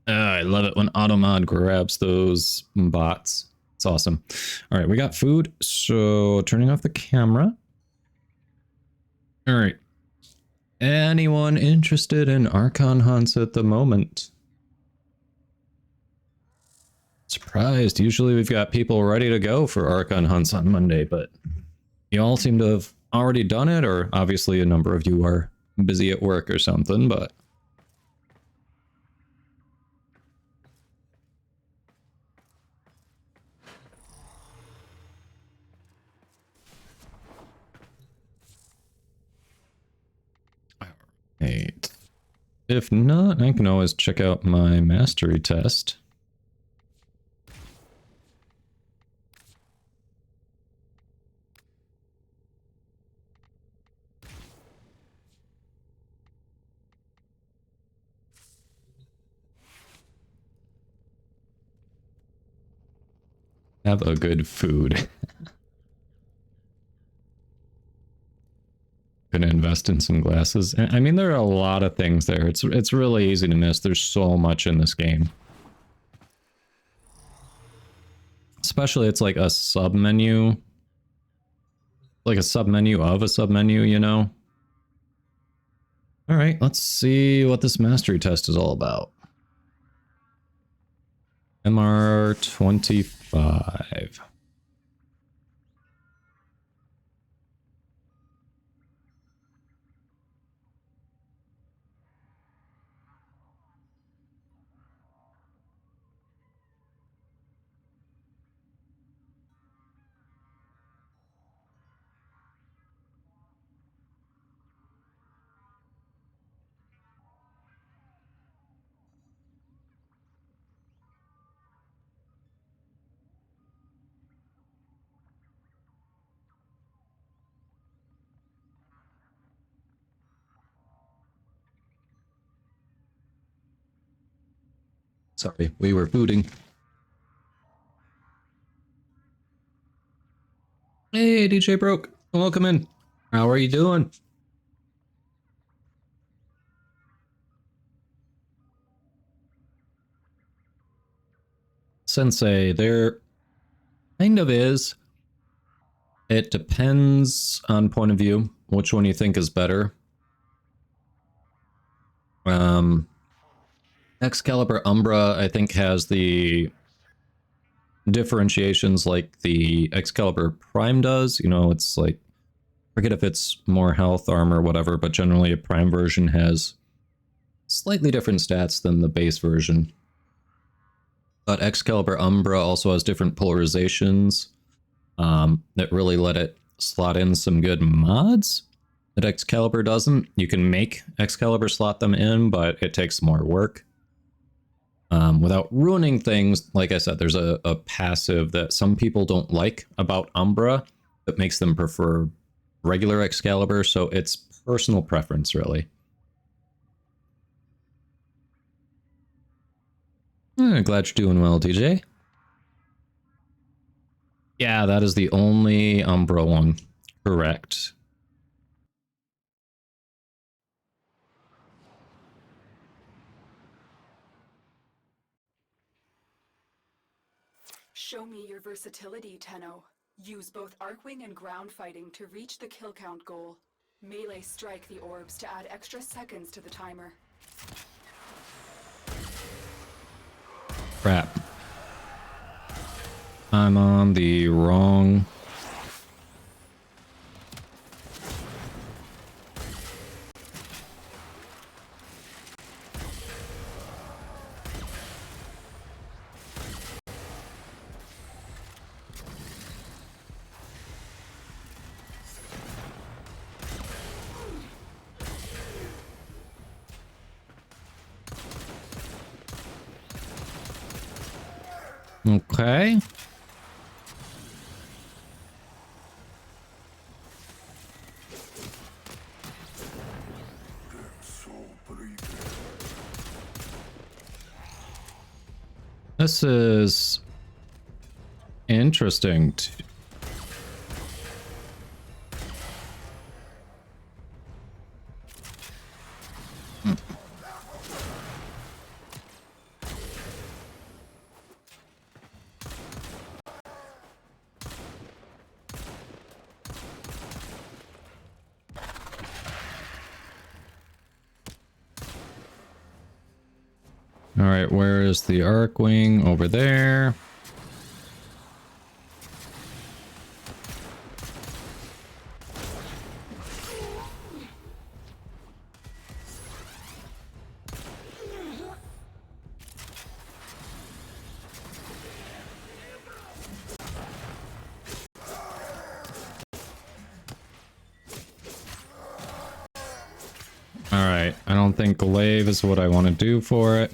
Speaker 1: I love it when Automod grabs those bots. It's awesome. All right, we got food. So turning off the camera. All right. Anyone interested in Archon hunts at the moment? Surprised. Usually we've got people ready to go for Archon hunts on Monday, but you all seem to have already done it, or obviously a number of you are busy at work or something, but... Alright. If not, I can always check out my mastery test. Have a good food. Gonna invest in some glasses. I mean, there are a lot of things there. It's really easy to miss. There's so much in this game. Especially it's like a sub-menu. Like a sub-menu of a sub-menu, you know? Alright, let's see what this mastery test is all about. MR24. Sorry, we were booting. Hey, DJ Broke. Welcome in. How are you doing? Sensei, there kind of is. It depends on point of view, which one you think is better. Excalibur Umbra, I think, has the differentiations like the Excalibur Prime does. You know, it's like, forget if it's more health, armor, whatever, but generally a Prime version has slightly different stats than the base version. But Excalibur Umbra also has different polarizations that really let it slot in some good mods that Excalibur doesn't. You can make Excalibur slot them in, but it takes more work. Without ruining things, like I said, there's a passive that some people don't like about Umbra that makes them prefer regular Excalibur, so it's personal preference, really. Glad you're doing well, DJ. Yeah, that is the only Umbra one. Correct.
Speaker 4: Show me your versatility, Tenno. Use both Arcwing and ground fighting to reach the kill count goal. Melee strike the orbs to add extra seconds to the timer.
Speaker 1: Crap. I'm on the wrong... Okay. This is interesting. Alright, where is the Archwing? Over there. Alright, I don't think glaive is what I want to do for it.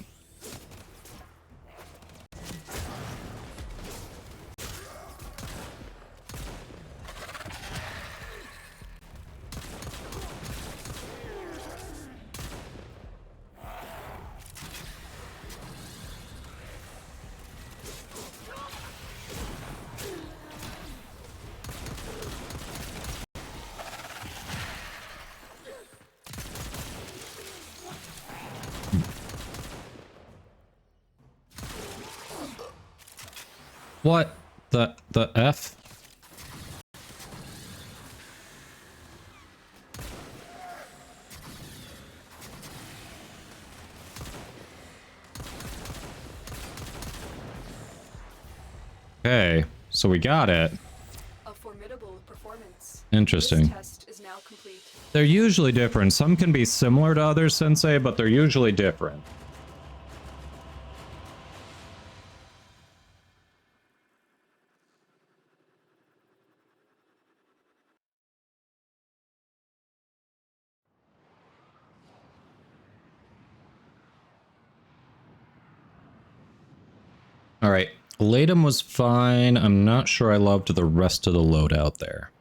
Speaker 1: What the F? Okay, so we got it.
Speaker 4: A formidable performance.
Speaker 1: Interesting.
Speaker 4: This test is now complete.
Speaker 1: They're usually different. Some can be similar to others, Sensei, but they're usually different. Alright, Latham was fine. I'm not sure I loved the rest of the loadout there.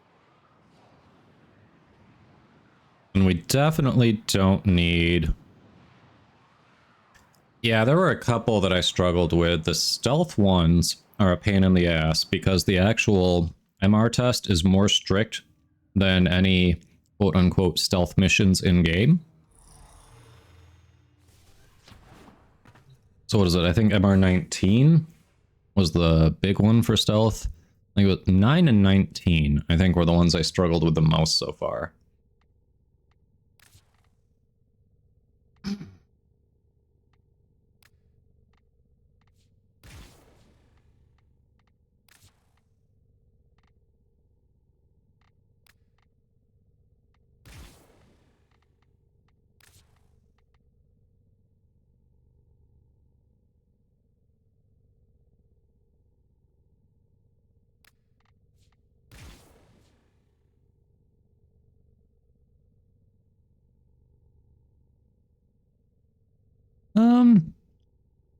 Speaker 1: And we definitely don't need... Yeah, there were a couple that I struggled with. The stealth ones are a pain in the ass because the actual MR test is more strict than any quote-unquote stealth missions in-game. So what is it? I think MR19 was the big one for stealth. I think it was 9 and 19, I think, were the ones I struggled with the most so far.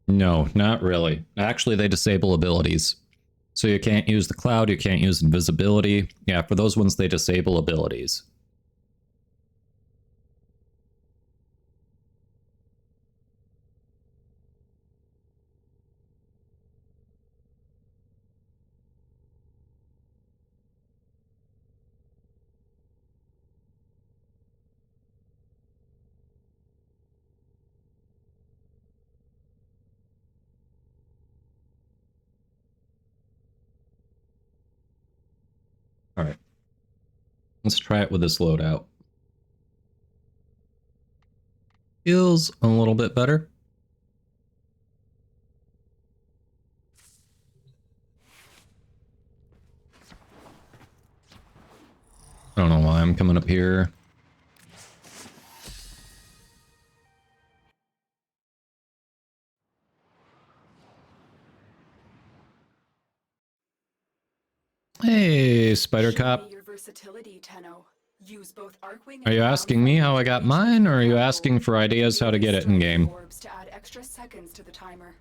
Speaker 1: No, not really. Actually, they disable abilities. So you can't use the cloud, you can't use invisibility. Yeah, for those ones, they disable abilities. Alright. Let's try it with this loadout. Feels a little bit better. I don't know why I'm coming up here. Hey, Spider Cop.
Speaker 4: Your versatility, Tenno. Use both Archwing
Speaker 1: Are you asking me how I got mine, or are you asking for ideas how to get it in game?
Speaker 4: orbs to add extra seconds to the timer.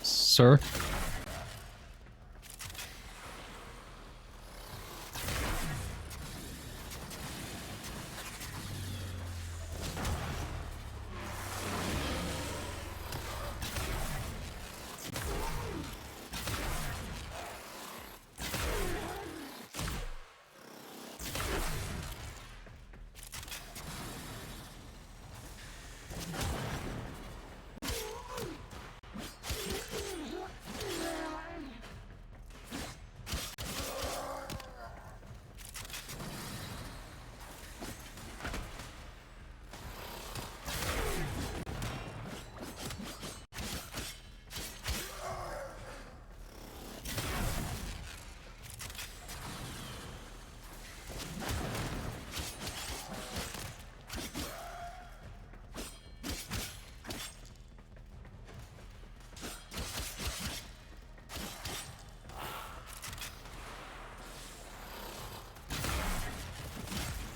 Speaker 1: Sir?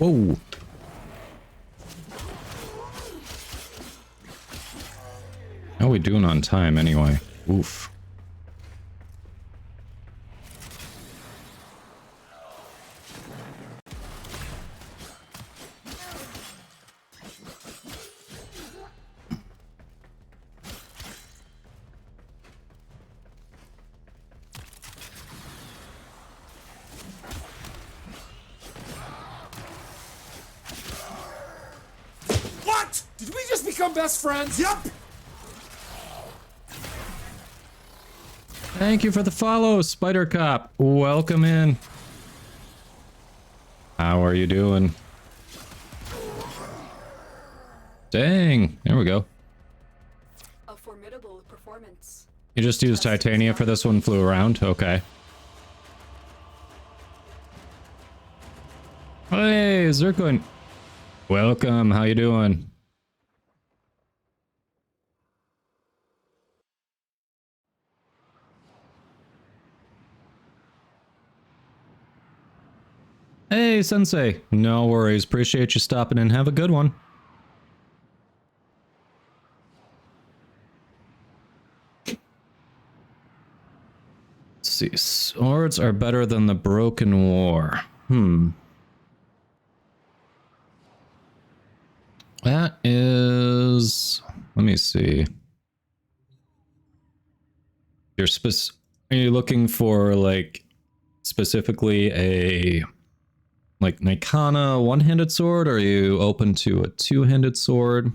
Speaker 1: Whoa. How are we doing on time anyway? Oof.
Speaker 9: What? Did we just become best friends? Yup!
Speaker 1: Thank you for the follow, Spider Cop. Welcome in. How are you doing? Dang, there we go.
Speaker 4: A formidable performance.
Speaker 1: You just used Titania for this one, flew around? Okay. Hey, Zircoin. Welcome, how you doing? Hey, Sensei. No worries. Appreciate you stopping in. Have a good one. Let's see. Swords are better than the Broken War. That is... Let me see. Are you looking for, like, specifically a... like Nikana one-handed sword, or are you open to a two-handed sword?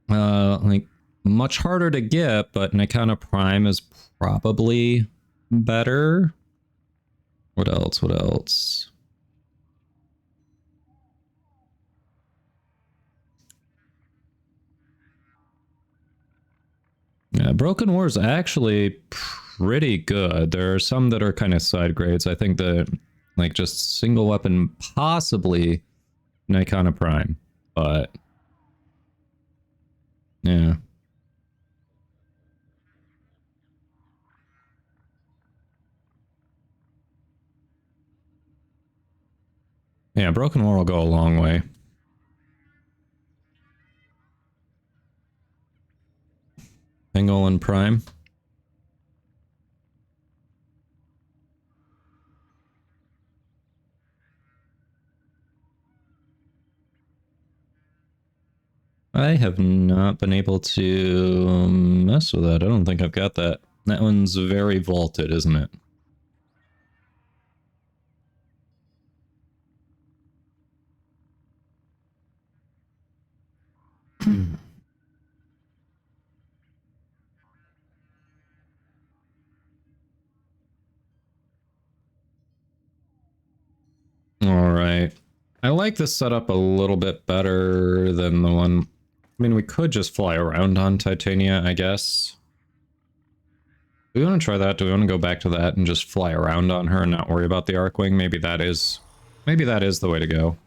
Speaker 1: Like much harder to get, but Nikana Prime is probably better. What else? What else? Yeah, Broken War is actually pretty good. There are some that are kind of side grades. I think that like just single weapon, possibly Nikana Prime, but yeah. Yeah, Broken War will go a long way. Pangolin Prime. I have not been able to mess with that. I don't think I've got that. That one's very vaulted, isn't it? Alright. I like this setup a little bit better than the one... I mean, we could just fly around on Titania, I guess. Do we want to try that? Do we want to go back to that and just fly around on her and not worry about the Arcwing? Maybe that is the way to go.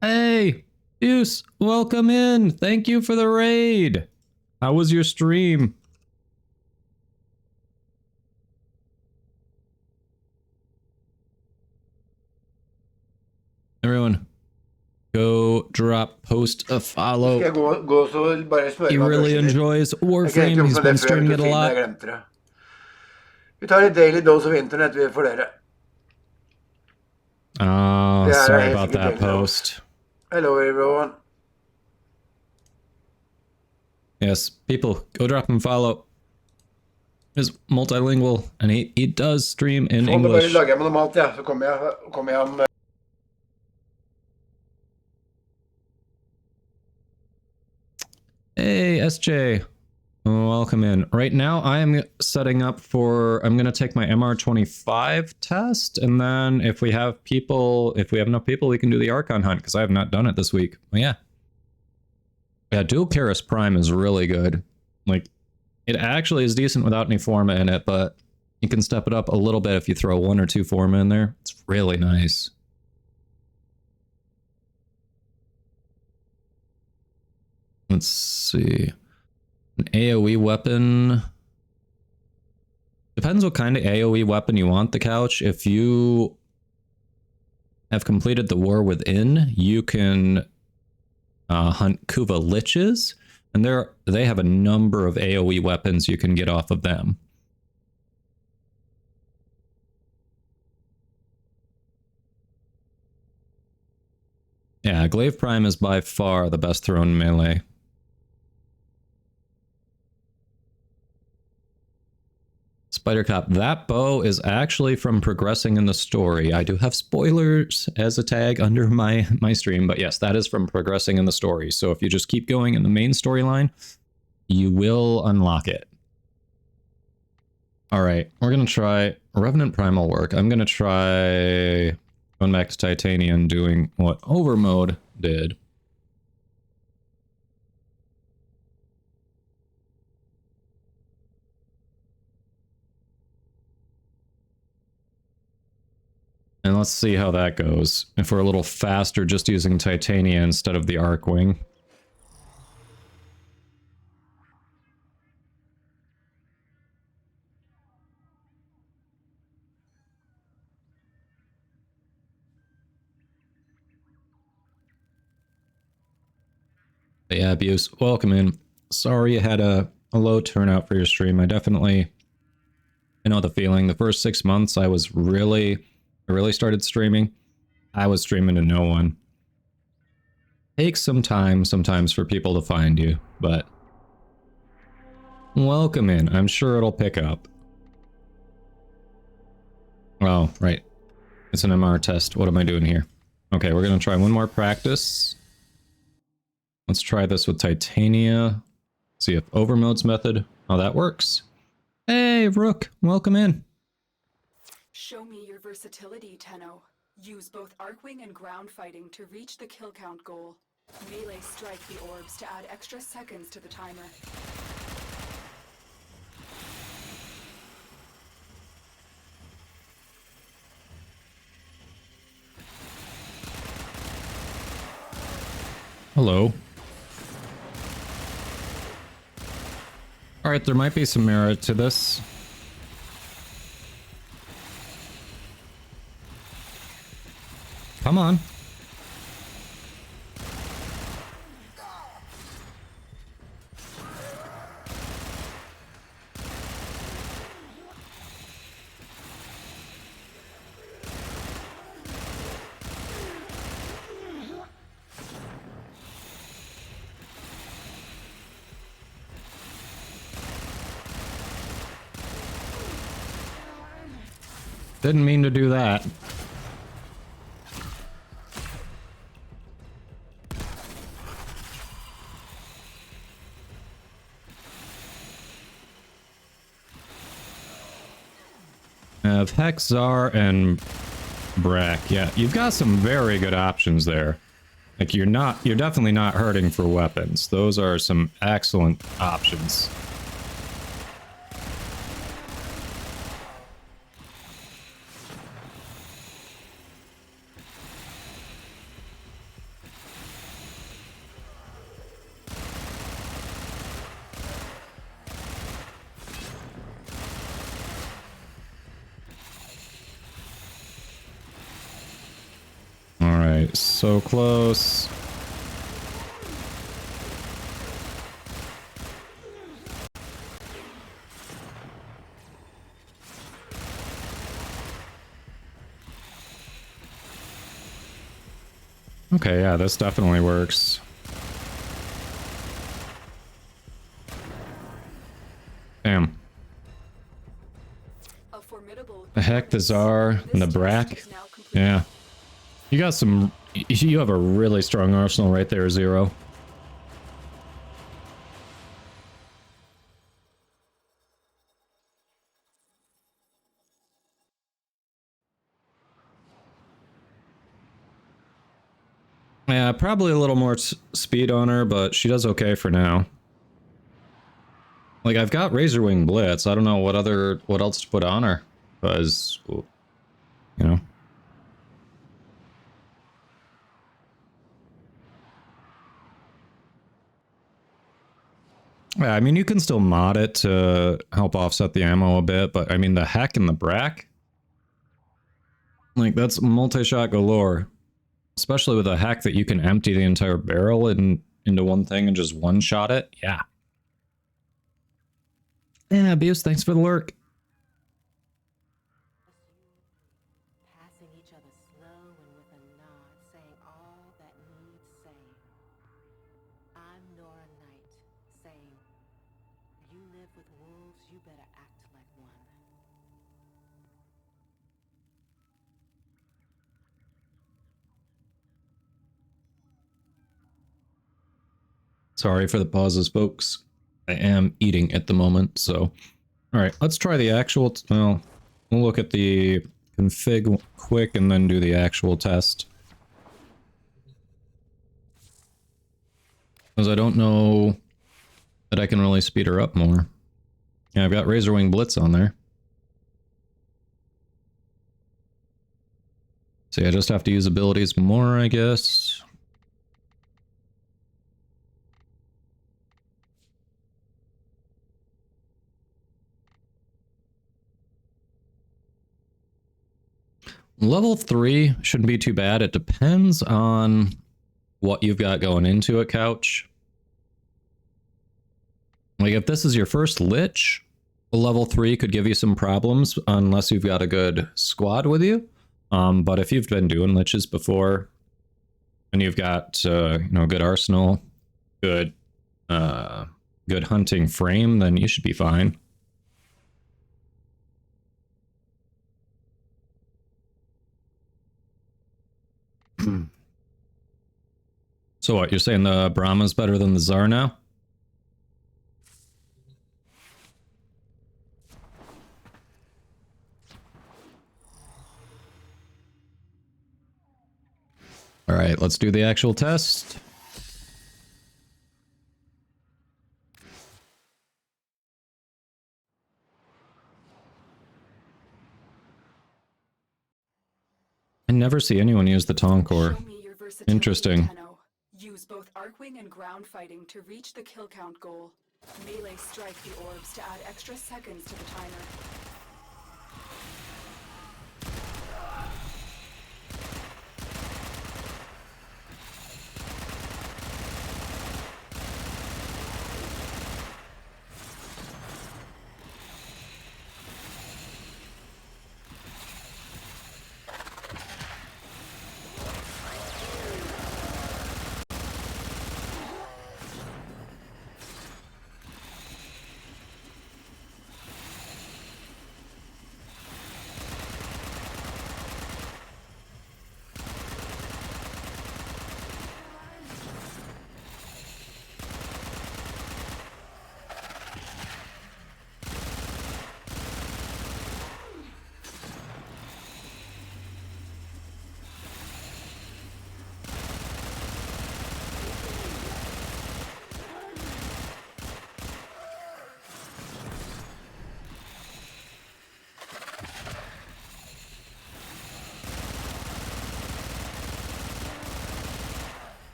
Speaker 1: Hey! Deuce, welcome in! Thank you for the raid! How was your stream? Everyone, go drop, post a follow. He really enjoys Warframe. He's been streaming it a lot.
Speaker 16: Vi tar en daily dose of internet for dere.
Speaker 1: Oh, sorry about that post.
Speaker 16: Hello everyone.
Speaker 1: Yes, people, go drop him follow. He's multilingual, and he does stream in English.
Speaker 16: Lager jeg meg noe mat, ja. Så kommer jeg om...
Speaker 1: Hey, SJ. Welcome in. Right now, I am setting up for... I'm going to take my MR25 test, and then if we have enough people, we can do the Archon hunt, because I have not done it this week. But yeah. Yeah, Dual Karis Prime is really good. Like, it actually is decent without any Forma in it, but you can step it up a little bit if you throw 1 or 2 Forma in there. It's really nice. Let's see. An AoE weapon. Depends what kind of AoE weapon you want, the couch. If you have completed the War Within, you can hunt Kuva Liches, and they have a number of AoE weapons you can get off of them. Yeah, Glaive Prime is by far the best thrown melee. Spider Cop, that bow is actually from progressing in the story. I do have spoilers as a tag under my stream, but yes, that is from progressing in the story. So if you just keep going in the main storyline, you will unlock it. All right, we're going to try Revenant Primal work. I'm going to try going back to Titania and doing what Overmode did. And let's see how that goes. If we're a little faster just using Titania instead of the Arcwing. But yeah, Abuse, welcome in. Sorry you had a low turnout for your stream. I know the feeling. The first 6 months I really started streaming. I was streaming to no one. Takes some time sometimes for people to find you, but welcome in. I'm sure it'll pick up. Oh, right. It's an MR test. What am I doing here? Okay, we're going to try one more practice. Let's try this with Titania. See if Overmode's method, how that works. Hey, Rook, welcome in.
Speaker 4: Show me your versatility, Tenno. Use both Arcwing and ground fighting to reach the kill count goal. Melee strike the orbs to add extra seconds to the timer.
Speaker 1: Hello. Alright, there might be some merit to this. Come on. Didn't mean to do that. I have Hexar and Brack. Yeah, you've got some very good options there. Like you're definitely not hurting for weapons. Those are some excellent options. Alright, so close. Okay, yeah, this definitely works. Damn. The heck, the Czar and the Brack. Yeah. You have a really strong arsenal right there, Zero. Yeah, probably a little more speed on her, but she does okay for now. Like, I've got Razorwing Blitz. I don't know what else to put on her. Because, you know. Yeah, I mean, you can still mod it to help offset the ammo a bit, but I mean, the heck and the brack? Like, that's multi-shot galore. Especially with a hack that you can empty the entire barrel into one thing and just one-shot it. Yeah. Yeah, Abuse, thanks for the lurk.
Speaker 13: Passing each other slow and with a nod, saying all that needs saying. I'm Nora Knight, saying, you live with wolves, you better act like one.
Speaker 1: Sorry for the pauses, folks. I am eating at the moment, so... Alright, let's try the actual... Well, we'll look at the config quick and then do the actual test. Because I don't know that I can really speed her up more. Yeah, I've got Razorwing Blitz on there. So yeah, I just have to use abilities more, I guess. Level 3 shouldn't be too bad. It depends on what you've got going into it, Couch. Like, if this is your first Lich, a level 3 could give you some problems unless you've got a good squad with you. But if you've been doing Liches before, and you've got, you know, a good arsenal, good hunting frame, then you should be fine. So what, you're saying the Brahma's better than the Tsar now? Alright, let's do the actual test. I never see anyone use the Tonkor. Interesting.
Speaker 4: Use both Archwing and ground fighting to reach the kill count goal. Melee strike the orbs to add extra seconds to the timer.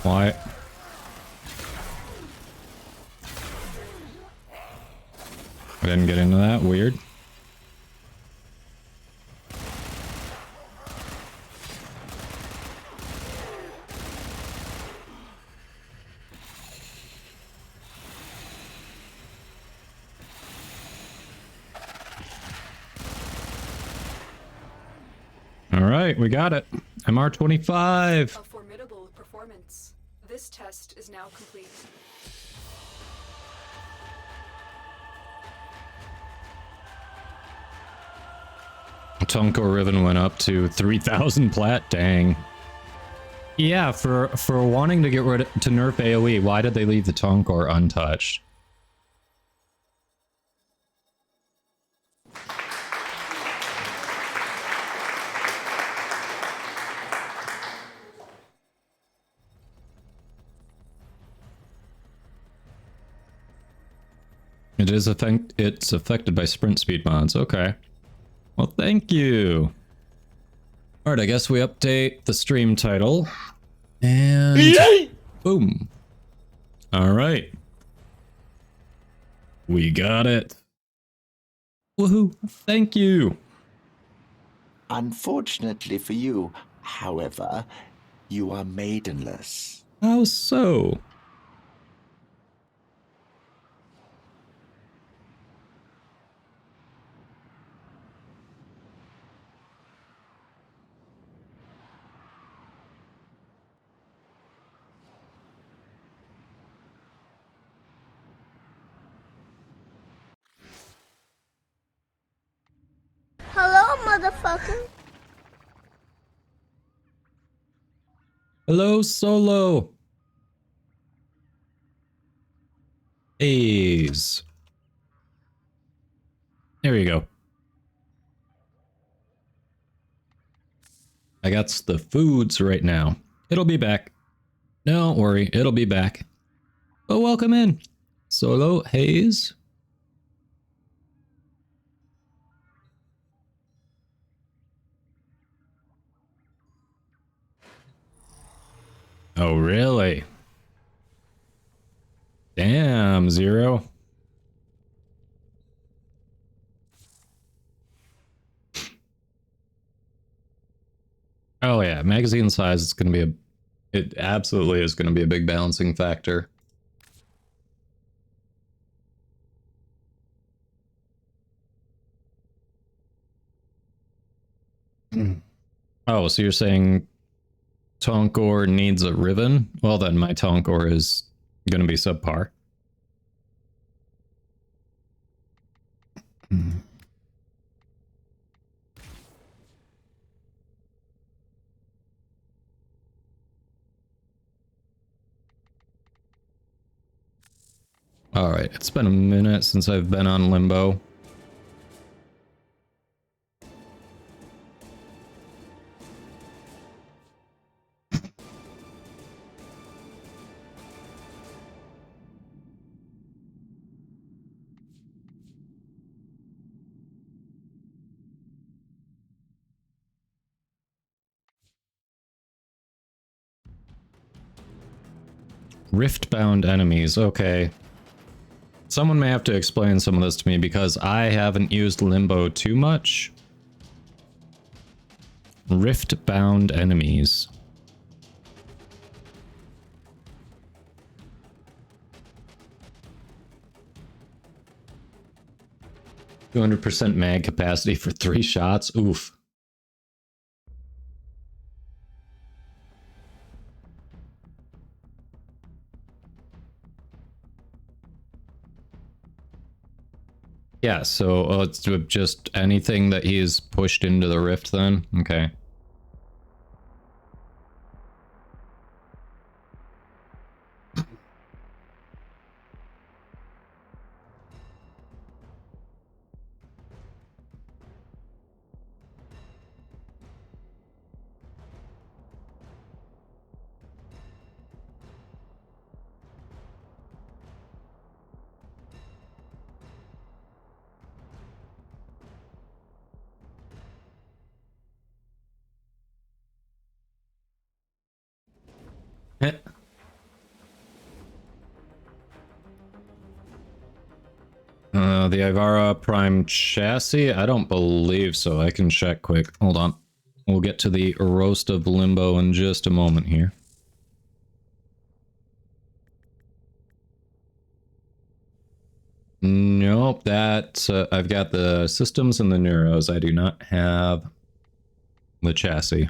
Speaker 1: Why? I didn't get into that. Weird. All right, we got it. MR25.
Speaker 4: A formidable performance. This test is now complete.
Speaker 1: Tonkor Riven went up to 3,000 plat. Dang. Yeah, for wanting to get rid of, to nerf AoE, why did they leave the Tonkor untouched? It's affected by sprint speed mods. Okay. Well, thank you. Alright, I guess we update the stream title. And boom. Alright. We got it. Woohoo. Thank you.
Speaker 17: Unfortunately for you, however, you are maidenless.
Speaker 1: How so?
Speaker 15: Hello, motherfucker.
Speaker 1: Hello, Solo. A's. There you go. I got the foods right now. It'll be back. Don't worry, it'll be back. But welcome in, Solo, Hayes. Oh, really? Damn, Zero. Oh yeah, magazine size is going to be it absolutely is going to be a big balancing factor. Oh, so you're saying Tonkor needs a Riven? Well then, my Tonkor is going to be subpar. Alright, it's been a minute since I've been on Limbo. Riftbound enemies, okay. Someone may have to explain some of this to me because I haven't used Limbo too much. Riftbound enemies. %200 mag capacity for 3 shots? Oof. Yeah, so it's just anything that he's pushed into the rift then? Okay. The Ivara Prime chassis? I don't believe so. I can check quick. Hold on. We'll get to the roast of Limbo in just a moment here. Nope, that I've got the systems and the neuros. I do not have the chassis.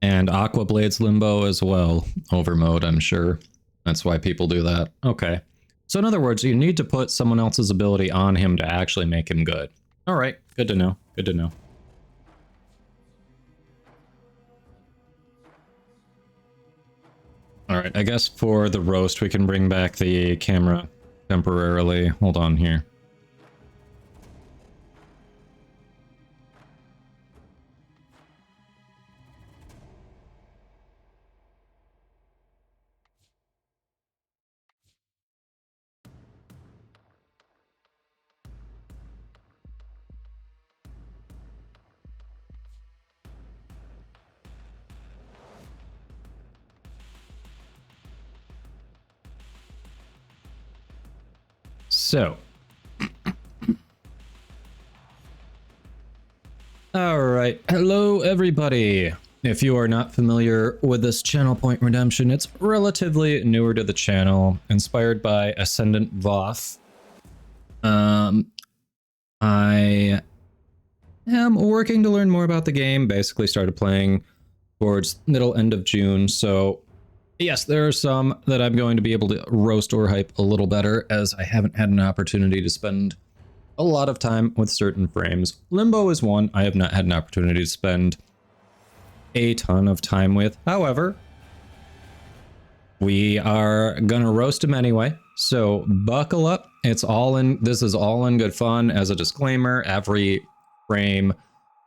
Speaker 1: And Aqua Blade's Limbo as well. Overmode, I'm sure. That's why people do that. Okay. So in other words, you need to put someone else's ability on him to actually make him good. Alright, good to know. Good to know. Alright, I guess for the roast we can bring back the camera temporarily. Hold on here. So. Alright, hello everybody! If you are not familiar with this channel, Point Redemption, it's relatively newer to the channel, inspired by Ascendant Voth. I am working to learn more about the game, basically started playing towards middle end of June, so yes, there are some that I'm going to be able to roast or hype a little better, as I haven't had an opportunity to spend a lot of time with certain frames. Limbo is one I have not had an opportunity to spend a ton of time with. However, we are gonna roast him anyway, so buckle up. It's all in, this is all in good fun. As a disclaimer, every frame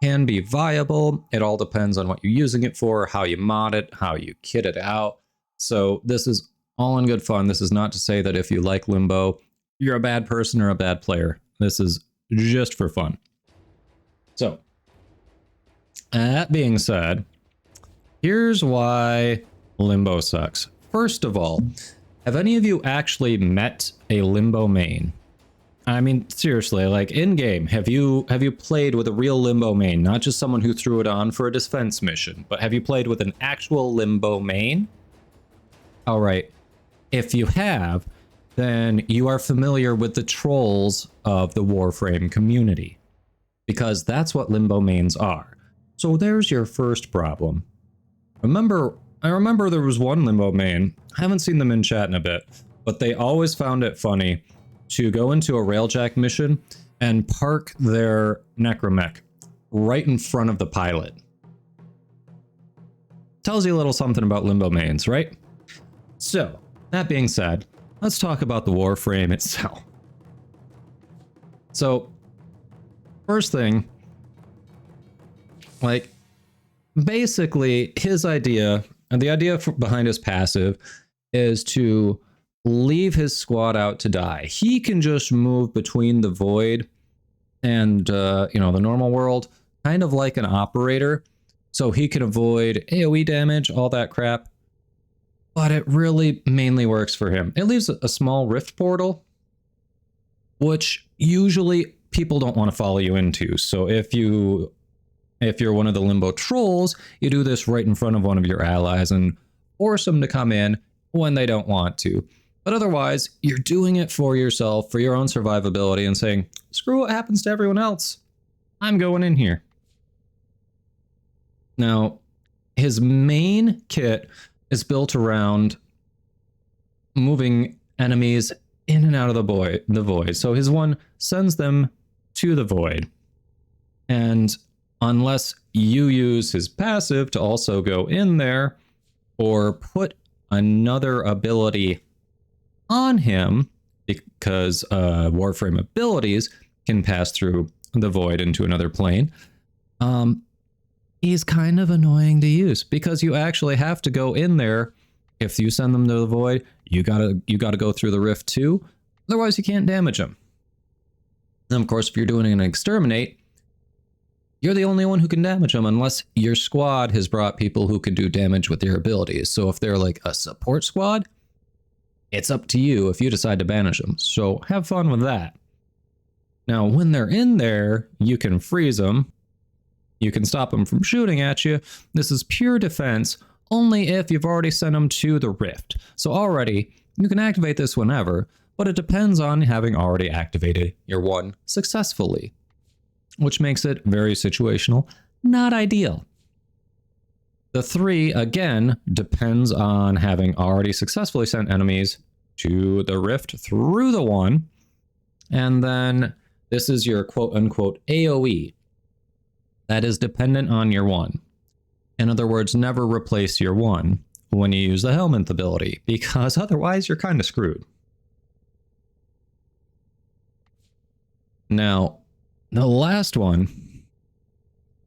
Speaker 1: can be viable. It all depends on what you're using it for, how you mod it, how you kit it out. So this is all in good fun. This is not to say that if you like Limbo, you're a bad person or a bad player. This is just for fun. So, that being said, here's why Limbo sucks. First of all, have any of you actually met a Limbo main? I mean, seriously, like in-game, have you played with a real Limbo main? Not just someone who threw it on for a defense mission, but have you played with an actual Limbo main? Alright, if you have, then you are familiar with the trolls of the Warframe community, because that's what Limbo mains are. So there's your first problem. I remember there was one Limbo main, I haven't seen them in chat in a bit, but they always found it funny to go into a railjack mission and park their necromech right in front of the pilot. Tells you a little something about Limbo mains, right? So, that being said, let's talk about the Warframe itself. So, first thing, like, basically his idea, and the idea behind his passive, is to leave his squad out to die. He can just move between the void and, you know, the normal world, kind of like an operator. So he can avoid AoE damage, all that crap. But it really mainly works for him. It leaves a small rift portal, which usually people don't want to follow you into. So if you're one of the Limbo trolls, you do this right in front of one of your allies and force them to come in when they don't want to. But otherwise, you're doing it for yourself, for your own survivability, and saying, screw what happens to everyone else. I'm going in here. Now, his main kit is built around moving enemies in and out of the void. So his one sends them to the void. And unless you use his passive to also go in there or put another ability on him, because Warframe abilities can pass through the void into another plane, he's kind of annoying to use, because you actually have to go in there. If you send them to the void, you gotta go through the rift too. Otherwise, you can't damage them. And of course, if you're doing an exterminate, you're the only one who can damage them unless your squad has brought people who can do damage with their abilities. So if they're like a support squad, it's up to you if you decide to banish them. So have fun with that. Now, when they're in there, you can freeze them. You can stop them from shooting at you. This is pure defense only if you've already sent them to the rift. So already, you can activate this whenever, but it depends on having already activated your one successfully, which makes it very situational, not ideal. The 3, again, depends on having already successfully sent enemies to the rift through the 1, and then this is your quote-unquote AoE. That is dependent on your 1. In other words, never replace your 1. when you use the helmet ability, because otherwise you're kind of screwed. Now, the last one,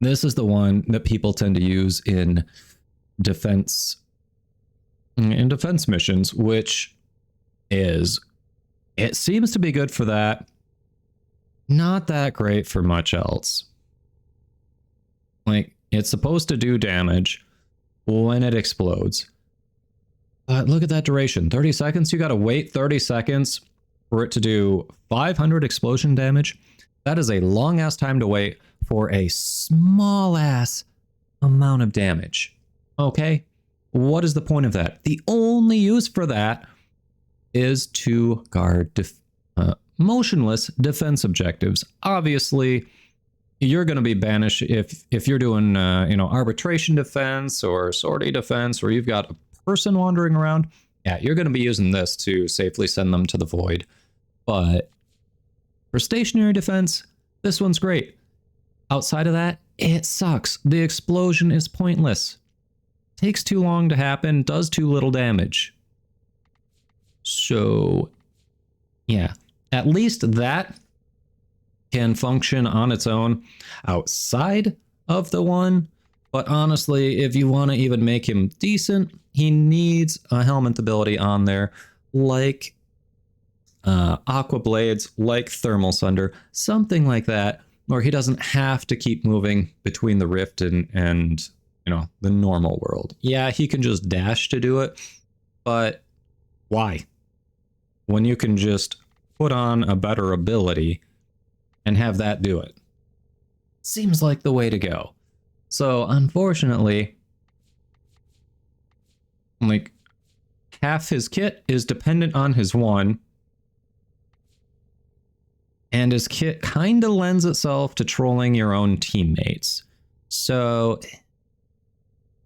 Speaker 1: this is the one that people tend to use in defense missions, which is, it seems to be good for that, not that great for much else. Like, it's supposed to do damage when it explodes. But look at that duration, 30 seconds. You gotta wait 30 seconds for it to do 500 explosion damage. That is a long ass time to wait for a small ass amount of damage. Okay? What is the point of that? The only use for that is to guard motionless defense objectives. Obviously, you're going to be banished if you're doing arbitration defense or sortie defense, or you've got a person wandering around. Yeah, you're going to be using this to safely send them to the void. But for stationary defense, this one's great. Outside of that, it sucks. The explosion is pointless. Takes too long to happen, does too little damage. So, yeah, at least that can function on its own outside of the one. But honestly, if you want to even make him decent, he needs a helmet ability on there, like Aqua Blades, like Thermal Sunder, something like that, where he doesn't have to keep moving between the Rift and the normal world. Yeah, he can just dash to do it, but why? When you can just put on a better ability and have that do it. Seems like the way to go. So unfortunately, like, half his kit is dependent on his one, and his kit kind of lends itself to trolling your own teammates. So,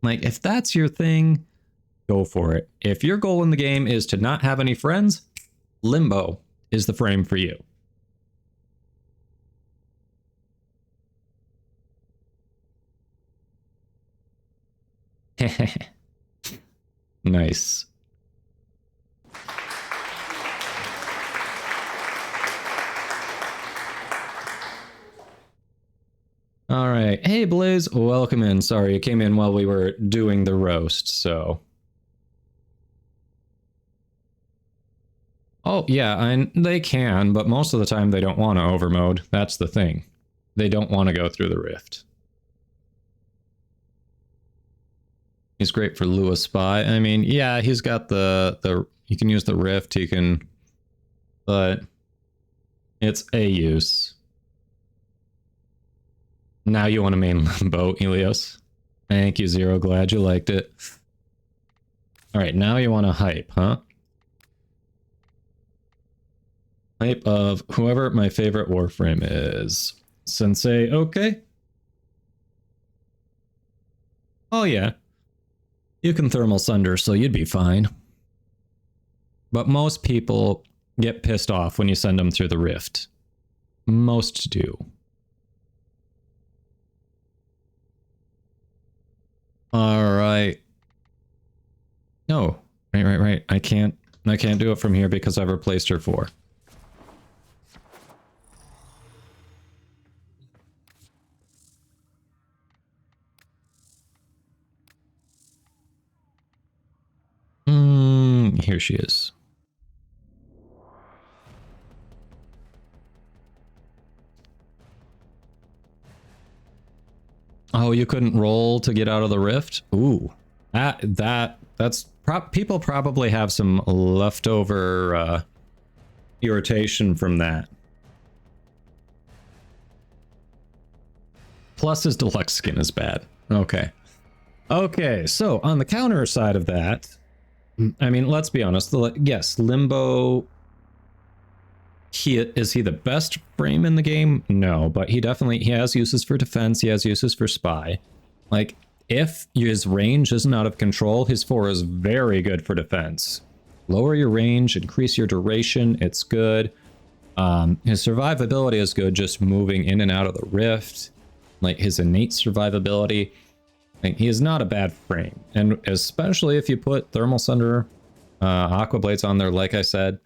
Speaker 1: like, if that's your thing, go for it. If your goal in the game is to not have any friends, Limbo is the frame for you. Nice. All right. Hey, Blaze, welcome in. Sorry, you came in while we were doing the roast, so. Oh, yeah, they can, but most of the time they don't want to overmode. That's the thing. They don't want to go through the rift. He's great for Lua Spy. I mean, yeah, he's got the you can use the rift, you can, but it's a use. Now you want to main Limbo, Elios. Thank you, Zero. Glad you liked it. All right, now you want to hype, huh? Hype of whoever my favorite Warframe is. Sensei, okay. Oh yeah. You can Thermal Sunder, so you'd be fine. But most people get pissed off when you send them through the rift. Most do. All right. No, right. I can't do it from here because I've replaced her 4. Here she is. Oh, you couldn't roll to get out of the rift? Ooh. That's people probably have some leftover irritation from that. Plus his deluxe skin is bad. Okay. Okay, so on the counter side of that, I mean, let's be honest. Yes, Limbo. Is he the best frame in the game? No, but he has uses for defense. He has uses for spy. Like, if his range isn't out of control, his 4 is very good for defense. Lower your range, increase your duration. It's good. His survivability is good, just moving in and out of the rift. Like his innate survivability. Like, he is not a bad frame, and especially if you put Thermal Sunder Aqua Blades on there, like I said,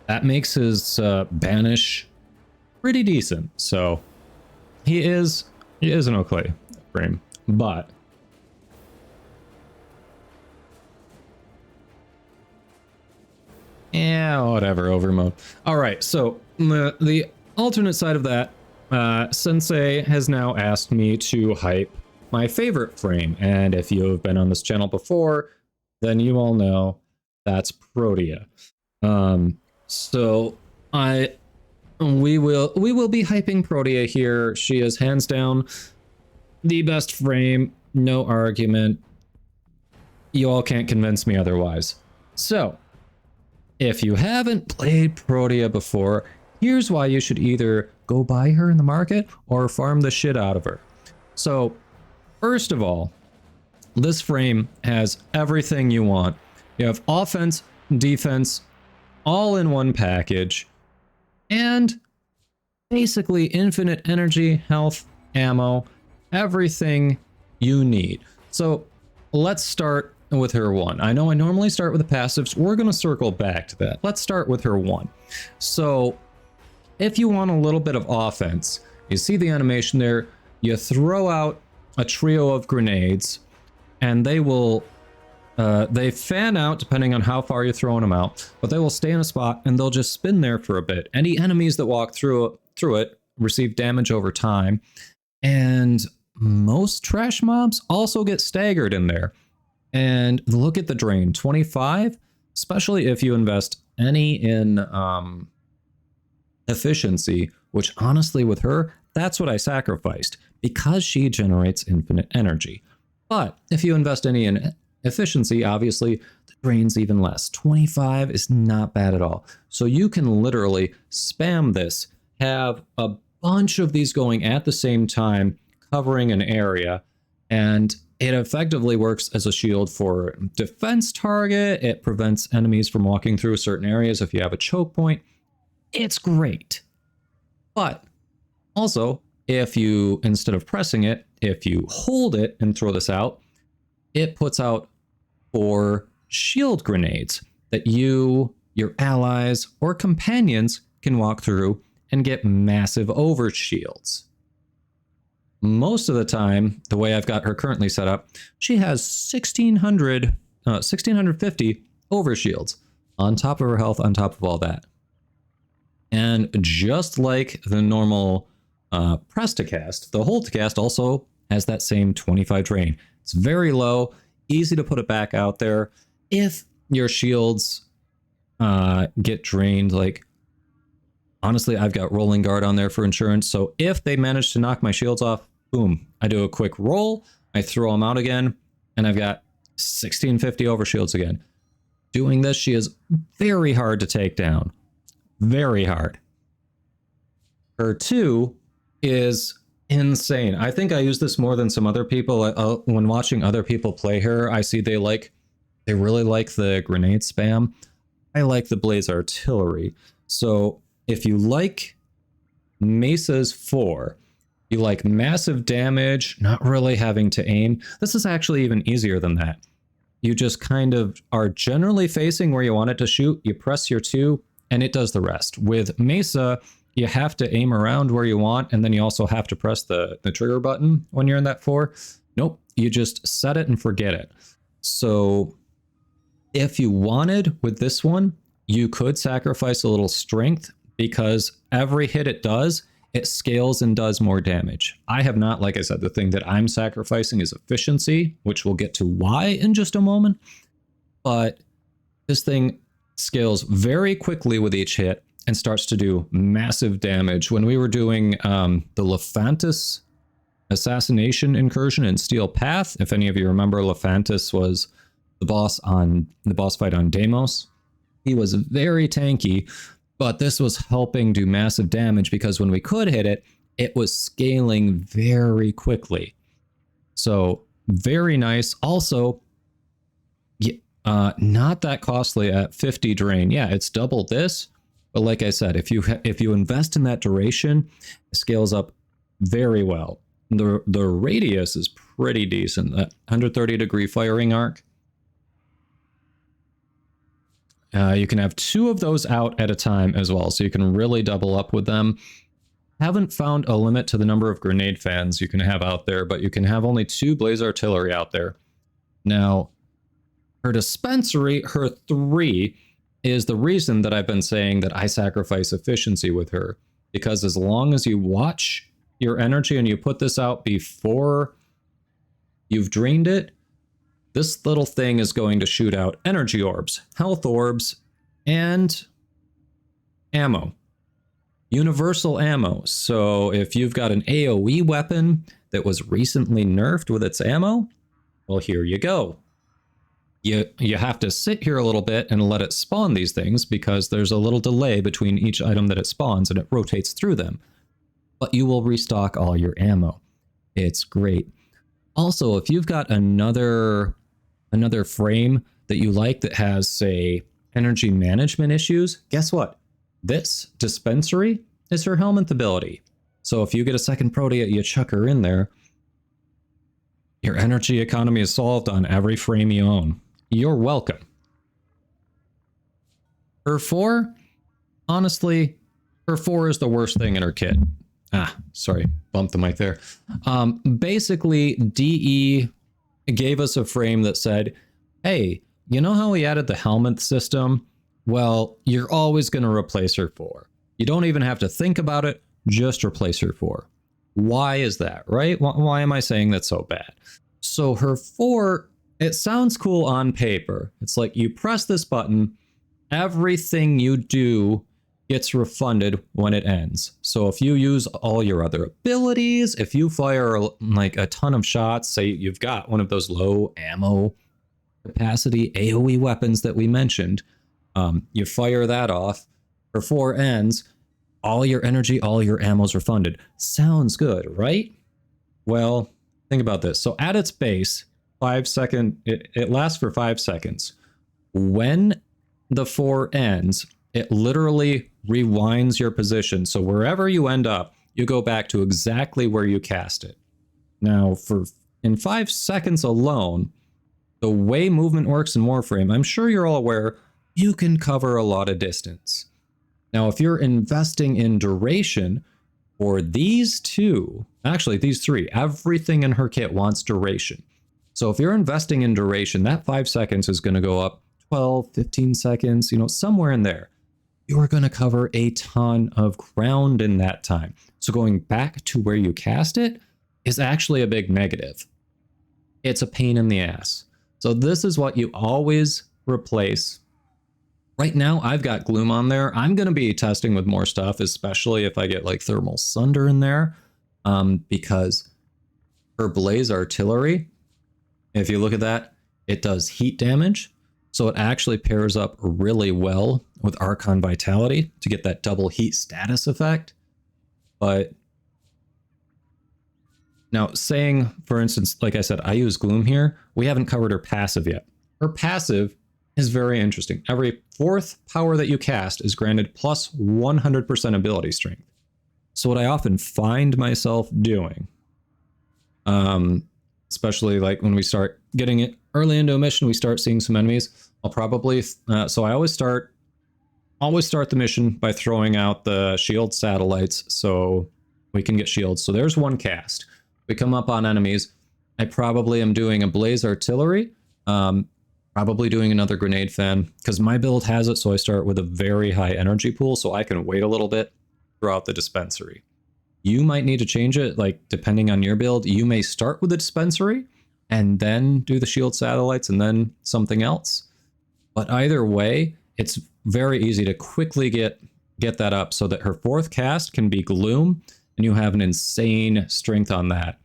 Speaker 1: that makes his banish pretty decent. So he is an okay frame, but yeah, whatever, overmode. All right, so the alternate side of that, Sensei has now asked me to hype my favorite frame, and if you have been on this channel before, then you all know that's Protea. So we will be hyping Protea here. She is hands down the best frame, no argument. You all can't convince me otherwise. So if you haven't played Protea before, here's why you should either go buy her in the market or farm the shit out of her. So first of all, this frame has everything you want. You have offense, defense, all in one package, and basically infinite energy, health, ammo, everything you need. So let's start with her 1. I know I normally start with the passives. We're going to circle back to that. Let's start with her 1. So if you want a little bit of offense, you see the animation there, you throw out a trio of grenades, and they will they fan out depending on how far you're throwing them out, but they will stay in a spot and they'll just spin there for a bit. Any enemies that walk through it receive damage over time, and most trash mobs also get staggered in there. And look at the drain, 25, especially if you invest any in efficiency, which honestly with her, that's what I sacrificed, because she generates infinite energy. But if you invest any in efficiency, obviously the drain's even less. 25 is not bad at all. So you can literally spam this, have a bunch of these going at the same time, covering an area, and it effectively works as a shield for defense target. It prevents enemies from walking through certain areas if you have a choke point. It's great. But also, if you, instead of pressing it, if you hold it and throw this out, it puts out 4 shield grenades that you, your allies, or companions can walk through and get massive overshields. Most of the time, the way I've got her currently set up, she has 1650 overshields on top of her health, on top of all that. And just like the normal press to cast, the hold to cast also has that same 25 drain. It's very low, easy to put it back out there. If your shields get drained, like honestly, I've got rolling guard on there for insurance. So if they manage to knock my shields off, boom, I do a quick roll, I throw them out again, and I've got 1650 overshields again. Doing this, she is very hard to take down. Very hard. Her 2 is insane. I think I use this more than some other people. When watching other people play her, I see they really like the grenade spam. I like the Blaze Artillery. So if you like Mesa's 4, you like massive damage, not really having to aim, this is actually even easier than that. You just kind of are generally facing where you want it to shoot, you press your 2, and it does the rest. With Mesa, you have to aim around where you want, and then you also have to press the trigger button when you're in that 4. Nope, you just set it and forget it. So if you wanted with this one, you could sacrifice a little strength, because every hit it does, it scales and does more damage. I have not, like I said, the thing that I'm sacrificing is efficiency, which we'll get to why in just a moment. But this thing scales very quickly with each hit and starts to do massive damage. When we were doing the Lephantis assassination incursion in Steel Path, if any of you remember, Lephantis was the boss fight on Deimos. He was very tanky, but this was helping do massive damage because when we could hit it, it was scaling very quickly. So very nice. Also, not that costly at 50 drain. Yeah, it's double this, but like I said, if you invest in that duration, it scales up very well. The radius is pretty decent. That 130-degree firing arc. You can have 2 of those out at a time as well, so you can really double up with them. Haven't found a limit to the number of grenade fans you can have out there, but you can have only 2 blaze artillery out there. Now, her dispensary, her 3, is the reason that I've been saying that I sacrifice efficiency with her. Because as long as you watch your energy and you put this out before you've drained it, this little thing is going to shoot out energy orbs, health orbs, and ammo. Universal ammo. So if you've got an AoE weapon that was recently nerfed with its ammo, well, here you go. You have to sit here a little bit and let it spawn these things because there's a little delay between each item that it spawns and it rotates through them. But you will restock all your ammo. It's great. Also, if you've got another frame that you like that has, say, energy management issues, guess what? This dispensary is her helmet ability. So if you get a second Protea, you chuck her in there, your energy economy is solved on every frame you own. You're welcome. Her 4, honestly, her 4 is the worst thing in her kit. Sorry, bumped the mic there. Basically, DE gave us a frame that said, hey, you know how we added the helmet system? Well, you're always going to replace her 4. You don't even have to think about it, just replace her 4. Why is that, right? Why am I saying that's so bad? So her 4, it sounds cool on paper. It's like you press this button, everything you do gets refunded when it ends. So if you use all your other abilities, if you fire like a ton of shots, say you've got one of those low ammo capacity AoE weapons that we mentioned, you fire that off, her 4 ends, all your energy, all your ammo's refunded. Sounds good, right? Well, think about this. So at its base, 5 second, it lasts for 5 seconds. When the 4 ends, it literally rewinds your position. So wherever you end up, you go back to exactly where you cast it. Now, in 5 seconds alone, the way movement works in Warframe, I'm sure you're all aware, you can cover a lot of distance. Now, if you're investing in duration for these 2, actually these 3, everything in her kit wants duration. So if you're investing in duration, that 5 seconds is going to go up 12, 15 seconds, somewhere in there. You are going to cover a ton of ground in that time. So going back to where you cast it is actually a big negative. It's a pain in the ass. So this is what you always replace. Right now, I've got Gloom on there. I'm going to be testing with more stuff, especially if I get like Thermal Sunder in there, because her Blaze Artillery, if you look at that, it does heat damage. So it actually pairs up really well with Archon Vitality to get that double heat status effect. But now saying, for instance, like I said, I use Gloom here. We haven't covered her passive yet. Her passive is very interesting. Every 4th power that you cast is granted plus 100% ability strength. So what I often find myself doing, especially like when we start getting it early into a mission, we start seeing some enemies. I'll probably, so I always start the mission by throwing out the shield satellites so we can get shields. So there's one cast. We come up on enemies. I probably am doing a Blaze Artillery, probably doing another Grenade Fan, because my build has it, so I start with a very high energy pool, so I can wait a little bit throughout the dispensary. You might need to change it, like depending on your build. You may start with the dispensary, and then do the shield satellites, and then something else. But either way, it's very easy to quickly get that up so that her 4th cast can be Gloom, and you have an insane strength on that.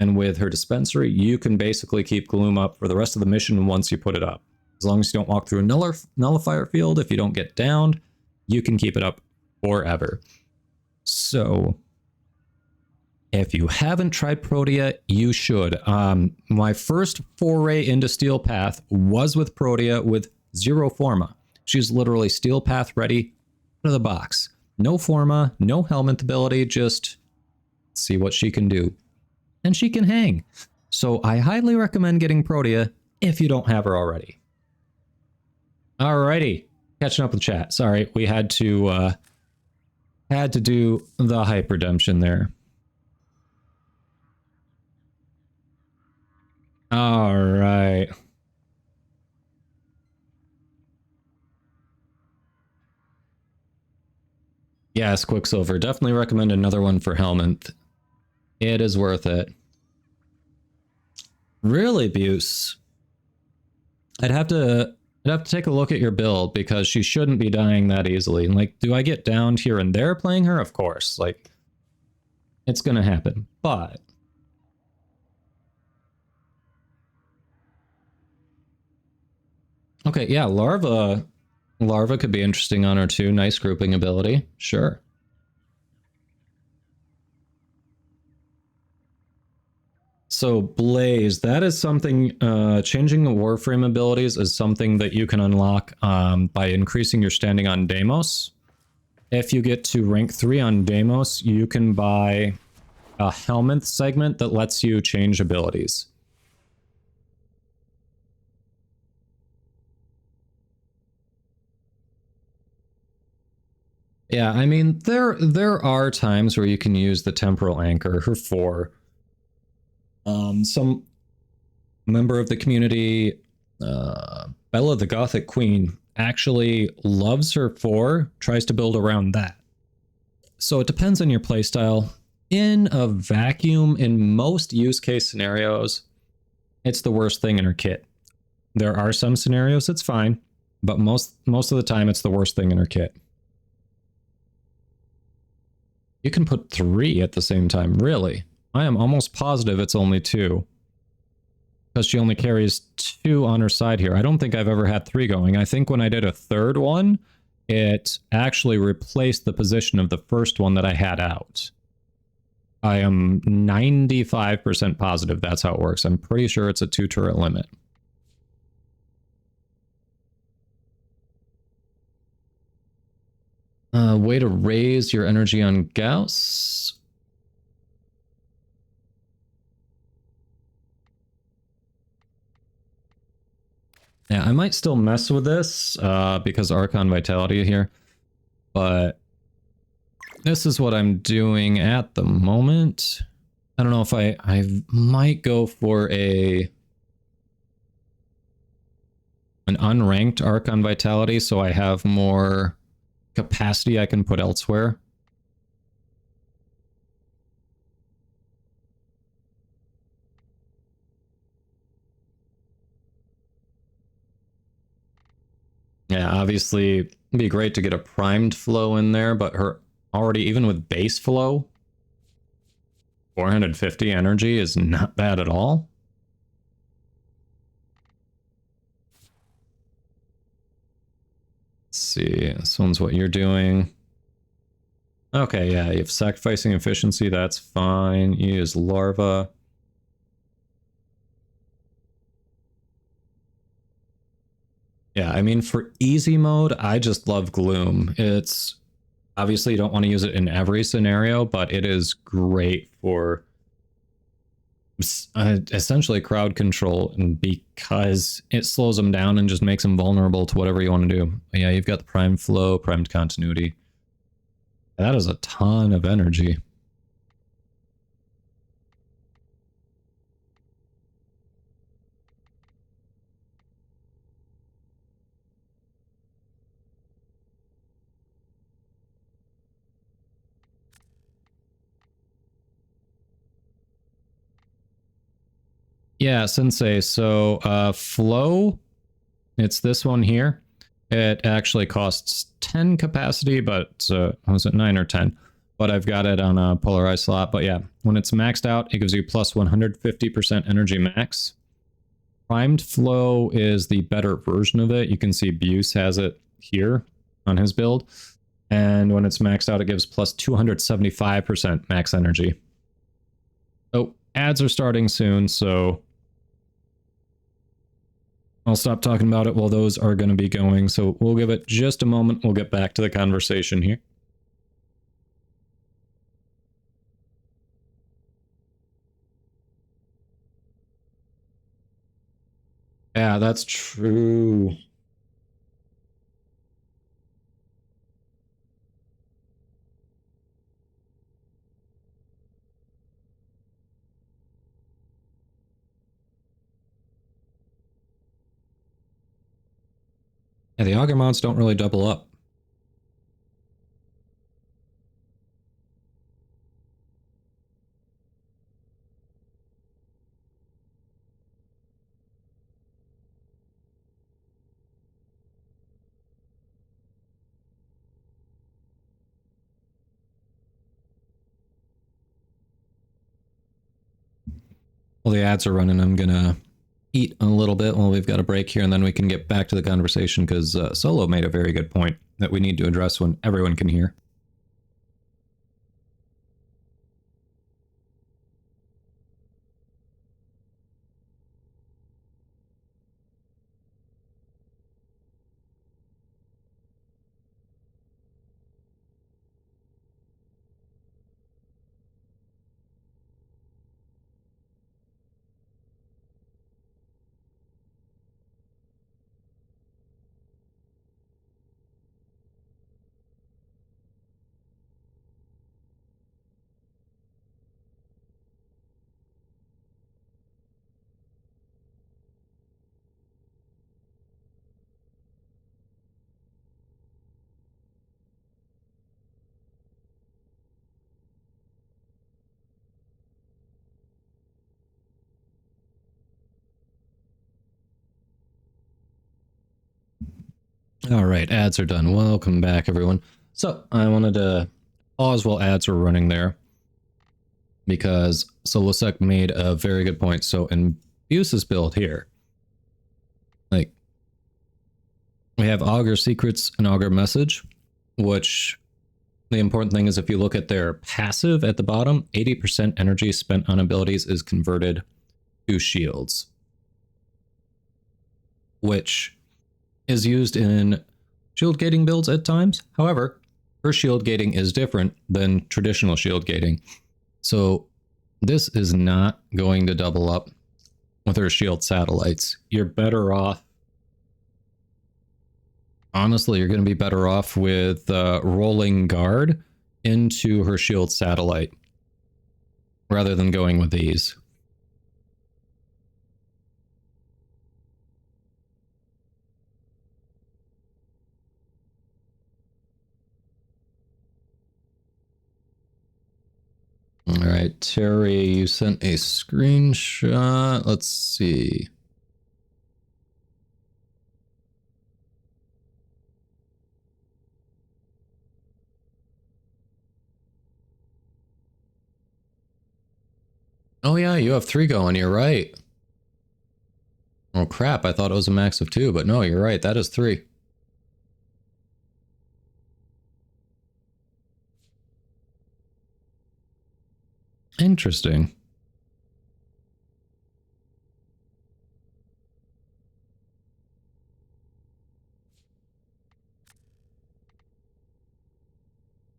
Speaker 1: And with her dispensary, you can basically keep Gloom up for the rest of the mission once you put it up. As long as you don't walk through a nullifier field, if you don't get downed, you can keep it up forever. So if you haven't tried Protea, you should. My first foray into Steel Path was with Protea with 0 Forma. She's literally Steel Path ready out of the box. No Forma, no helmet ability, just see what she can do. And she can hang. So I highly recommend getting Protea if you don't have her already. Alrighty, catching up with chat. Sorry, we had to do the hype redemption there. Alright. Yes, Quicksilver. Definitely recommend another one for Helminth. It is worth it. Really, Buse. I'd have to take a look at your build because she shouldn't be dying that easily. Like, do I get downed here and there playing her? Of course. Like, it's gonna happen. But okay, yeah, Larva could be interesting on her too. Nice grouping ability. Sure. So Blaze, that is something, changing the Warframe abilities is something that you can unlock by increasing your standing on Deimos. If you get to rank 3 on Deimos, you can buy a Helminth segment that lets you change abilities. Yeah, I mean, there are times where you can use the Temporal Anchor, her 4. Some member of the community, Bella the Gothic Queen, actually loves her 4, tries to build around that. So it depends on your playstyle. In a vacuum, in most use case scenarios, it's the worst thing in her kit. There are some scenarios it's fine, but most of the time it's the worst thing in her kit. You can put 3 at the same time, really? I am almost positive it's only 2. Because she only carries 2 on her side here. I don't think I've ever had 3 going. I think when I did a third one, it actually replaced the position of the first one that I had out. I am 95% positive that's how it works. I'm pretty sure it's a 2 turret limit. Way to raise your energy on Gauss. Yeah, I might still mess with this because Archon Vitality here, but this is what I'm doing at the moment. I don't know if I might go for an unranked Archon Vitality so I have more capacity I can put elsewhere. Yeah, obviously it'd be great to get a primed flow in there, but her already, even with base flow, 450 energy is not bad at all. Let's see, this one's what you're doing. Okay, yeah, you have sacrificing efficiency, that's fine. You use larva. Yeah, I mean, for easy mode, I just love Gloom. It's obviously you don't want to use it in every scenario, but it is great for essentially crowd control, and because it slows them down and just makes them vulnerable to whatever you want to do. But yeah, you've got the primed flow, primed continuity. That is a ton of energy. Yeah, Sensei. So flow, it's this one here. It actually costs 10 capacity, but was it 9 or 10? But I've got it on a polarized slot. But yeah, when it's maxed out, it gives you plus 150% energy max. Primed flow is the better version of it. You can see Buse has it here on his build. And when it's maxed out, it gives plus 275% max energy. Oh, ads are starting soon, so I'll stop talking about it while those are going to be going. So we'll give it just a moment. We'll get back to the conversation here. Yeah, that's true. Yeah, the auger mounts don't really double up. Well, the ads are running. I'm gonna eat a little bit while we've got a break here, and then we can get back to the conversation, because Solo made a very good point that we need to address when everyone can hear. All right, ads are done. Welcome back, everyone. So I wanted to pause while ads were running there, because Solosec made a very good point. So in Buse's build here, like, we have Augur Secrets and Augur Message, which the important thing is if you look at their passive at the bottom, 80% energy spent on abilities is converted to shields, which is used in shield gating builds at times. However, her shield gating is different than traditional shield gating. So this is not going to double up with her shield satellites. You're better off, honestly, you're going to be better off with rolling guard into her shield satellite rather than going with these. All right, Terry, you sent a screenshot. Let's see. Oh yeah, you have 3 going, you're right. Oh crap, I thought it was a max of 2, but no, you're right, that is 3. Interesting.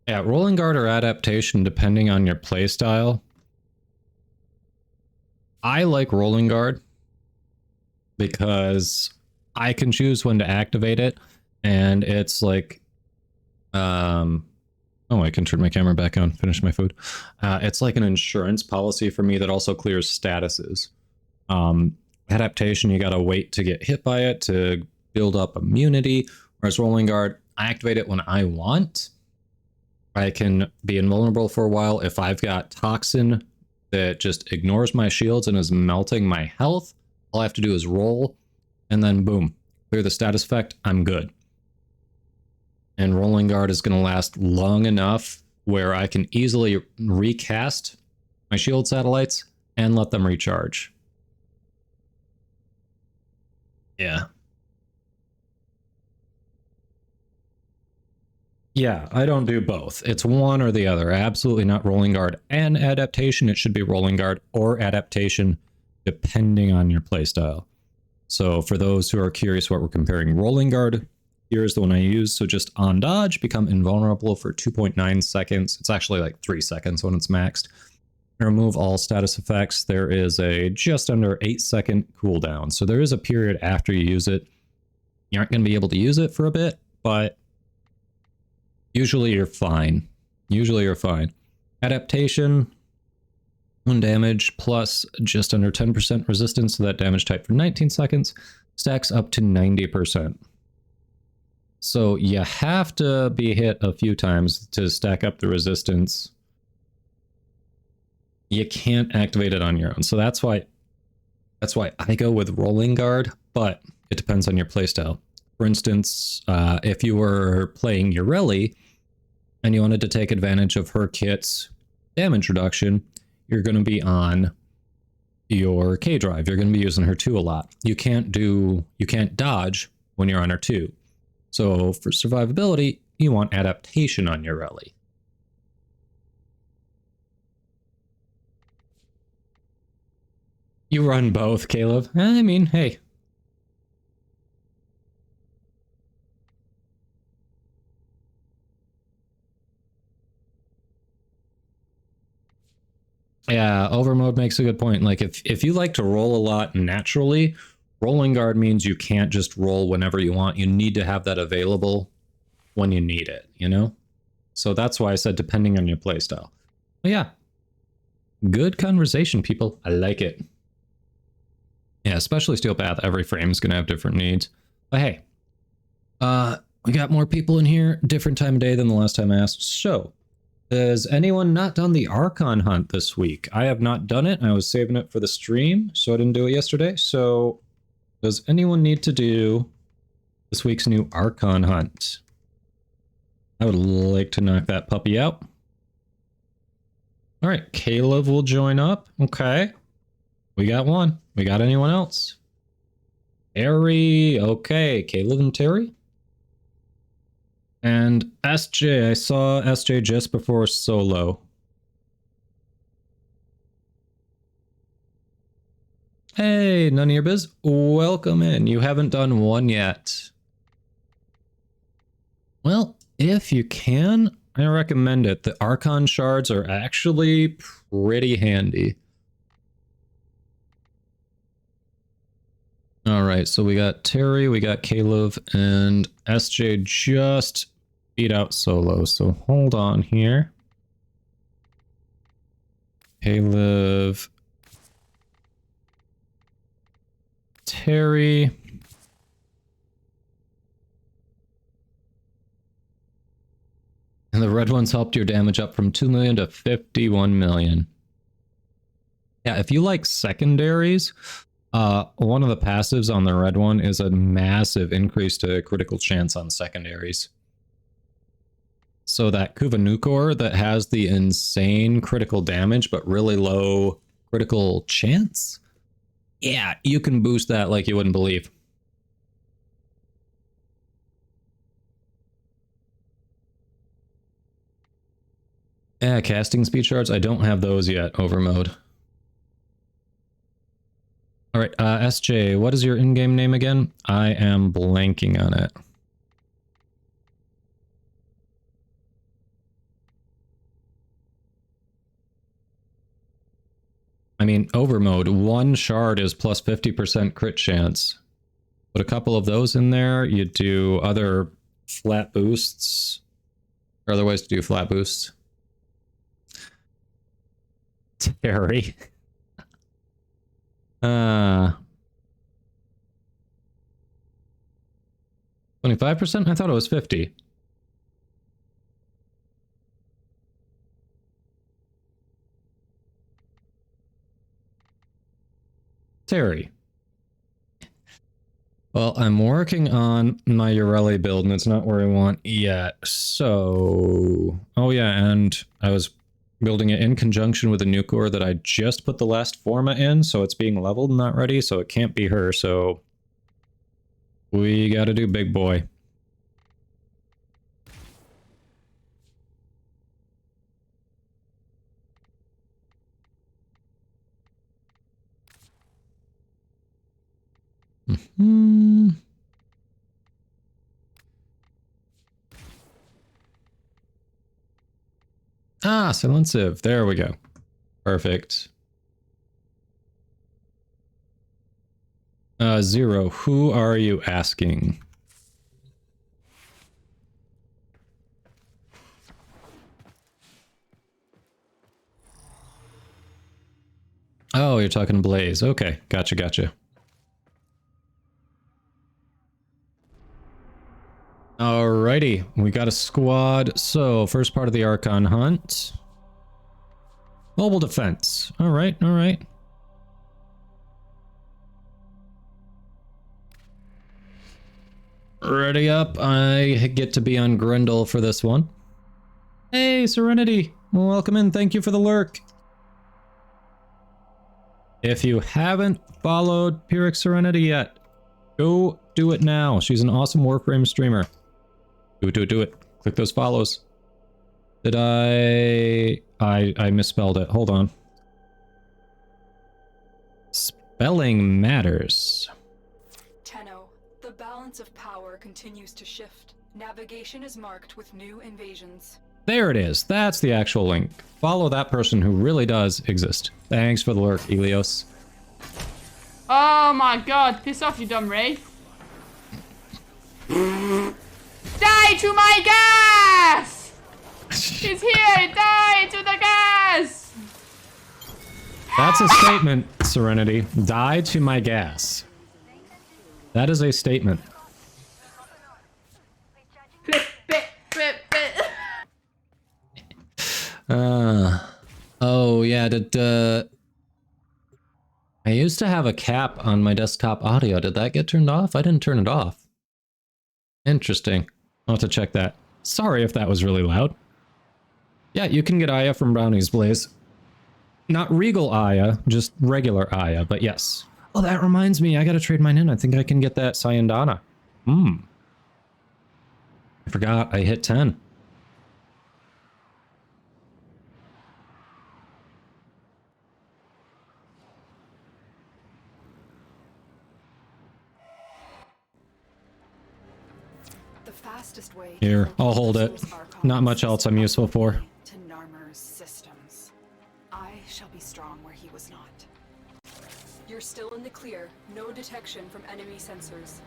Speaker 1: Yeah, rolling guard or adaptation depending on your playstyle. I like rolling guard because I can choose when to activate it, and it's like, oh, I can turn my camera back on, finish my food. It's like an insurance policy for me that also clears statuses. Adaptation, you gotta wait to get hit by it to build up immunity, whereas rolling guard, I activate it when I want. I can be invulnerable for a while. If I've got toxin that just ignores my shields and is melting my health, all I have to do is roll, and then boom, clear the status effect, I'm good. And rolling guard is going to last long enough where I can easily recast my shield satellites and let them recharge. Yeah. Yeah, I don't do both. It's one or the other. Absolutely not rolling guard and adaptation. It should be rolling guard or adaptation depending on your playstyle. So for those who are curious what we're comparing, rolling guard, here's the one I use. So just on dodge, become invulnerable for 2.9 seconds. It's actually like 3 seconds when it's maxed. remove all status effects, there is a just under 8-second cooldown. So there is a period after you use it. You aren't going to be able to use it for a bit, but usually you're fine. Usually you're fine. Adaptation, 1 damage plus just under 10% resistance to that damage type for 19 seconds, stacks up to 90%. So you have to be hit a few times to stack up the resistance. You can't activate it on your own. So that's why I go with Rolling Guard, but it depends on your playstyle. For instance, if you were playing Ureli and you wanted to take advantage of her kit's damage reduction, you're going to be on your K drive. You're going to be using her 2 a lot. You can't dodge when you're on her 2. So for survivability, you want adaptation on your Ureli. You run both, Caleb. I mean, hey. Yeah, overmode makes a good point. Like if you like to roll a lot naturally, Rolling Guard means you can't just roll whenever you want. You need to have that available when you need it, you know? So that's why I said depending on your playstyle. But yeah, good conversation, people. I like it. Yeah, especially Steel Path. Every frame is going to have different needs. But hey, we got more people in here. Different time of day than the last time I asked. So, has anyone not done the Archon hunt this week? I have not done it. I was saving it for the stream, so I didn't do it yesterday. So, does anyone need to do this week's new Archon hunt? I would like to knock that puppy out. All right, Caleb will join up. Okay. We got one. We got anyone else? Terry. Okay, Caleb and Terry. And SJ. I saw SJ just before solo. Hey, none of your biz. Welcome in. You haven't done one yet. Well, if you can, I recommend it. The Archon shards are actually pretty handy. All right, so we got Terry, we got Caleb, and SJ just beat out solo. So hold on here. Caleb, Terry. And the red ones helped your damage up from 2 million to 51 million. Yeah, if you like secondaries, one of the passives on the red one is a massive increase to critical chance on secondaries. So that Kuvanukor that has the insane critical damage but really low critical chance, yeah, you can boost that like you wouldn't believe. Yeah, casting speed shards, I don't have those yet, overmode. All right, SJ, what is your in-game name again? I am blanking on it. I mean, overmode, 1 shard is plus 50% crit chance. Put a couple of those in there, you do other flat boosts, or other ways to do flat boosts. Terry. 25%? I thought it was 50. Terry. Well, I'm working on my Ureli build and it's not where I want yet. So, oh yeah, and I was building it in conjunction with a new core that I just put the last forma in, so it's being leveled and not ready, so it can't be her, so we gotta do big boy. Ah, Silencive. There we go. Perfect. Zero, who are you asking? Oh, you're talking Blaze. Okay, gotcha, gotcha. Alrighty, we got a squad. So, first part of the Archon hunt. Mobile defense. Alright, alright. Ready up. I get to be on Grendel for this one. Hey, Serenity. Welcome in. Thank you for the lurk. If you haven't followed Pyrrhic Serenity yet, go do it now. She's an awesome Warframe streamer. Do it, do it, do it. Click those follows. Did I misspelled it. Hold on. Spelling matters.
Speaker 4: Tenno, the balance of power continues to shift. Navigation is marked with new invasions.
Speaker 1: There it is. That's the actual link. Follow that person who really does exist. Thanks for the lurk, Elios.
Speaker 18: Oh my god, piss off, you dumb wraith. Die to my gas! He's here! Die to the gas!
Speaker 1: That's a statement, Serenity. Die to my gas. That is a statement.
Speaker 18: Flip it, flip it.
Speaker 1: Oh yeah, I used to have a cap on my desktop audio. Did that get turned off? I didn't turn it off. Interesting. I'll have to check that. Sorry if that was really loud. Yeah, you can get Aya from Brownies Blaze. Not Regal Aya, just regular Aya, but yes. Oh, that reminds me, I gotta trade mine in. I think I can get that Syandana. I forgot, I hit 10.
Speaker 4: The fastest way
Speaker 1: Here, I'll hold it. Not much else I'm useful for.
Speaker 4: to Narmer's systems. I shall be strong where he was not. You're still in the clear. No detection from enemy sensors.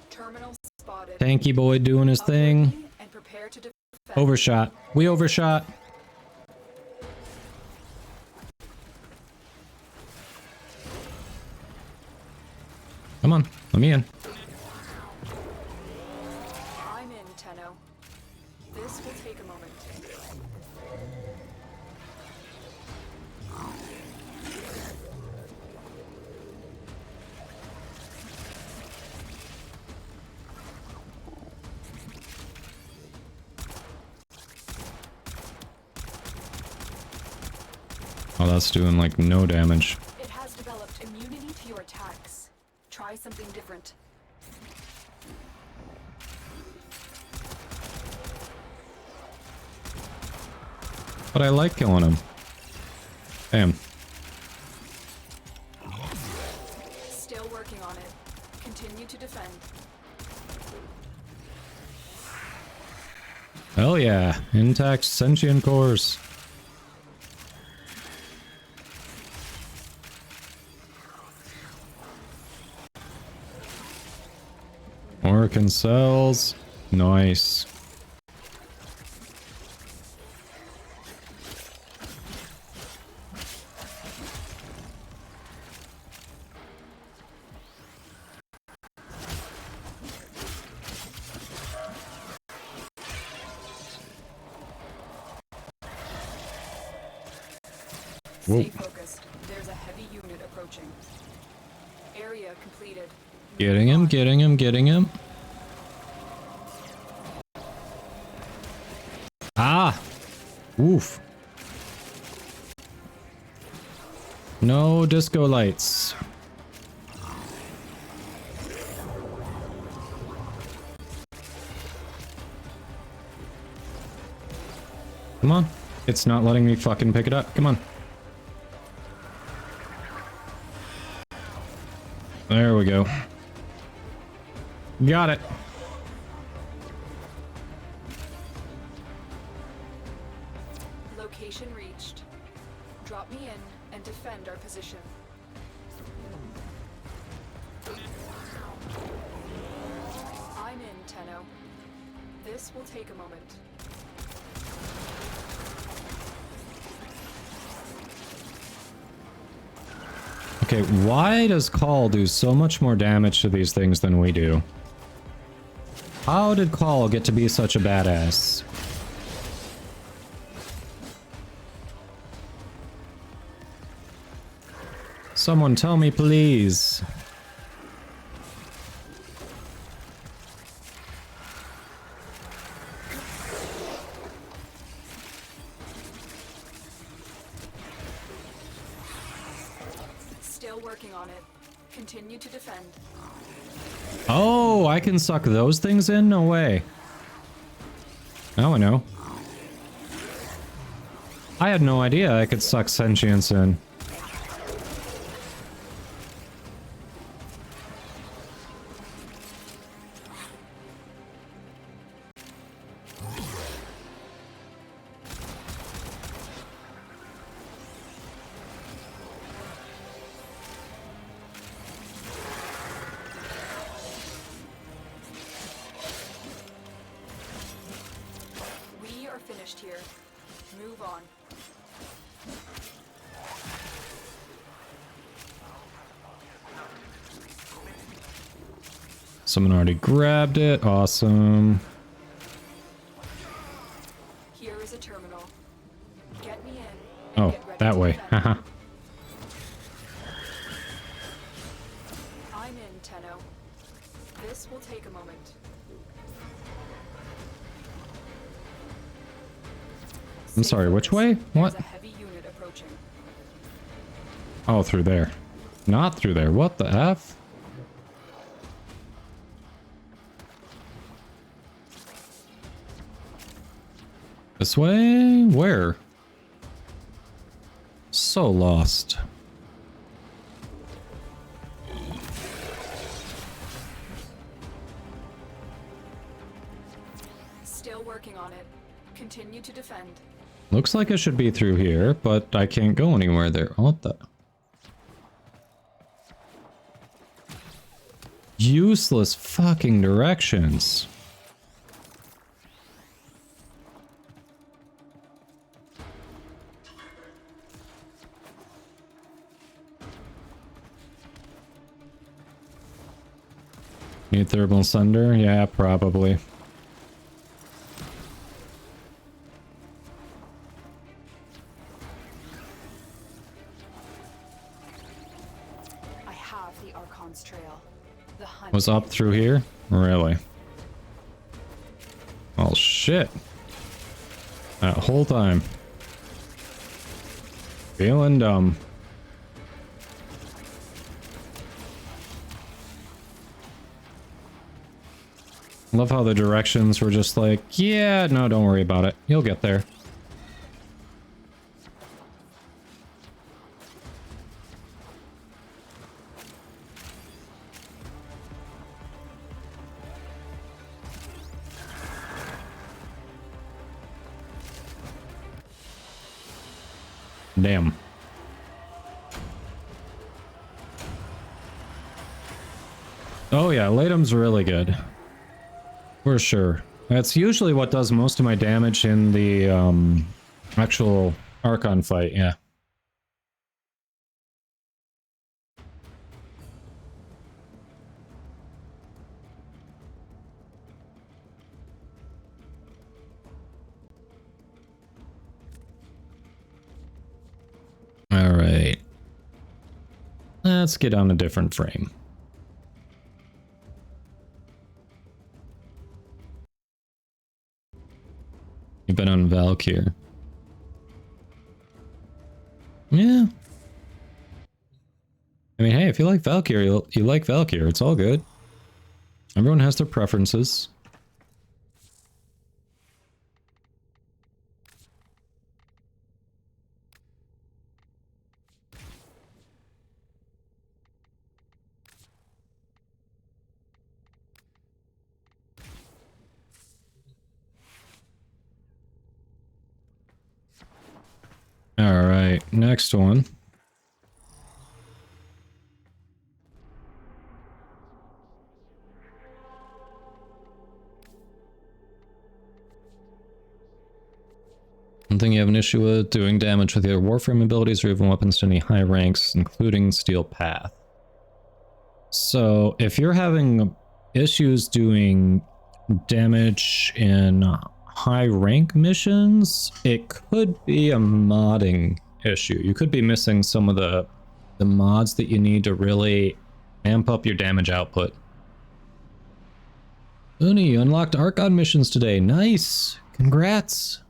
Speaker 4: Terminal spotted.
Speaker 1: Tanky boy doing his thing.
Speaker 4: And prepare to defend.
Speaker 1: Overshot. We overshot. Come on, let me in.
Speaker 4: I'm in, Tenno. This will take a moment.
Speaker 1: Oh, that's doing like no damage.
Speaker 4: It has developed immunity to your attacks. Try something different.
Speaker 1: But I like killing him. Damn.
Speaker 4: Still working on it. Continue to defend.
Speaker 1: Hell yeah. Intact sentient cores. Orcan cells. Nice.
Speaker 4: Stay focused. There's a heavy unit approaching. Area completed.
Speaker 1: Getting him, getting him, getting him. Ah! Oof. No disco lights. Come on. It's not letting me fucking pick it up. Come on. There we go. Got it.
Speaker 4: and defend our position. I'm in, Tenno. This will take a moment.
Speaker 1: Okay, why does Kahl do so much more damage to these things than we do? How did Kahl get to be such a badass? Someone tell me, please.
Speaker 4: Still working on it. Continue to defend.
Speaker 1: Oh, I can suck those things in? No way. Now I know. I had no idea I could suck sentience in.
Speaker 4: We are finished here. Move on.
Speaker 1: Someone already grabbed it. Awesome.
Speaker 4: Here is a terminal. Get me in.
Speaker 1: Oh, that way. Haha.
Speaker 4: I'm in, Tenno. This will take a moment.
Speaker 1: I'm sorry, which way? What?
Speaker 4: There's a heavy unit approaching.
Speaker 1: Oh, through there. Not through there. What the F? This way? Where? So lost.
Speaker 4: Still working on it. Continue to defend.
Speaker 1: Looks like it should be through here, but I can't go anywhere there. What the? Useless fucking directions. Need thermal sunder? Yeah, probably.
Speaker 4: I have the Archon's trail. The hunt
Speaker 1: Was up through here? Really? Oh shit. That whole time. Feeling dumb. Love how the directions were just like, yeah, no, don't worry about it. You'll get there. Damn. Oh yeah, Latum's really good. For sure. That's usually what does most of my damage in the actual Archon fight, yeah. Alright. Let's get on a different frame. You've been on Valkyr. Yeah. I mean, hey, if you like Valkyr, you like Valkyr. It's all good. Everyone has their preferences. All right, next one. issue with doing damage with either Warframe abilities or even weapons to any high ranks, including Steel Path. So if you're having issues doing damage in high rank missions, it could be a modding issue. You could be missing some of the mods that you need to really amp up your damage output. Uni, you unlocked Archon missions today. Nice! Congrats!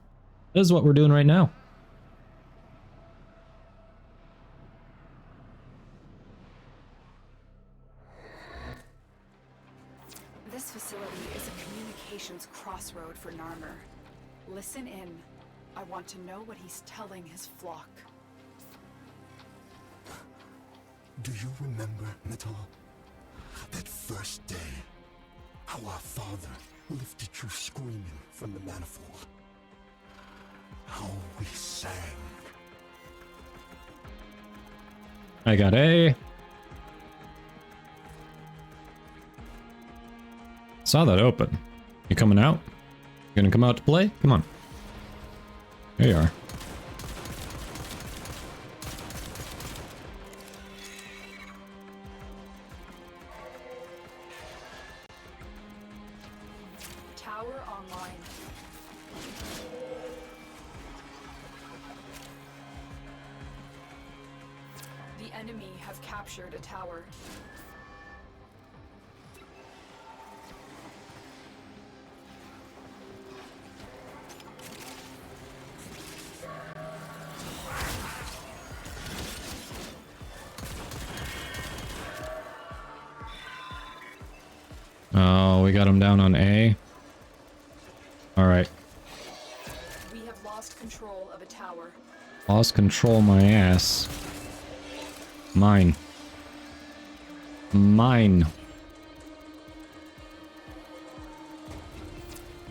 Speaker 1: This is what we're doing right now.
Speaker 4: This facility is a communications crossroad for Narmer. Listen in. I want to know what he's telling his flock.
Speaker 10: Do you remember, Natal? That first day, how our father lifted you screaming from the manifold? How we sang.
Speaker 1: I got A. Saw that open. You coming out? You gonna come out to play? Come on. There you are.
Speaker 4: Tower online. The enemy have captured a tower.
Speaker 1: Oh, we got him down on A. Alright.
Speaker 4: We have lost control of a tower.
Speaker 1: Lost control my ass. Mine. Mine.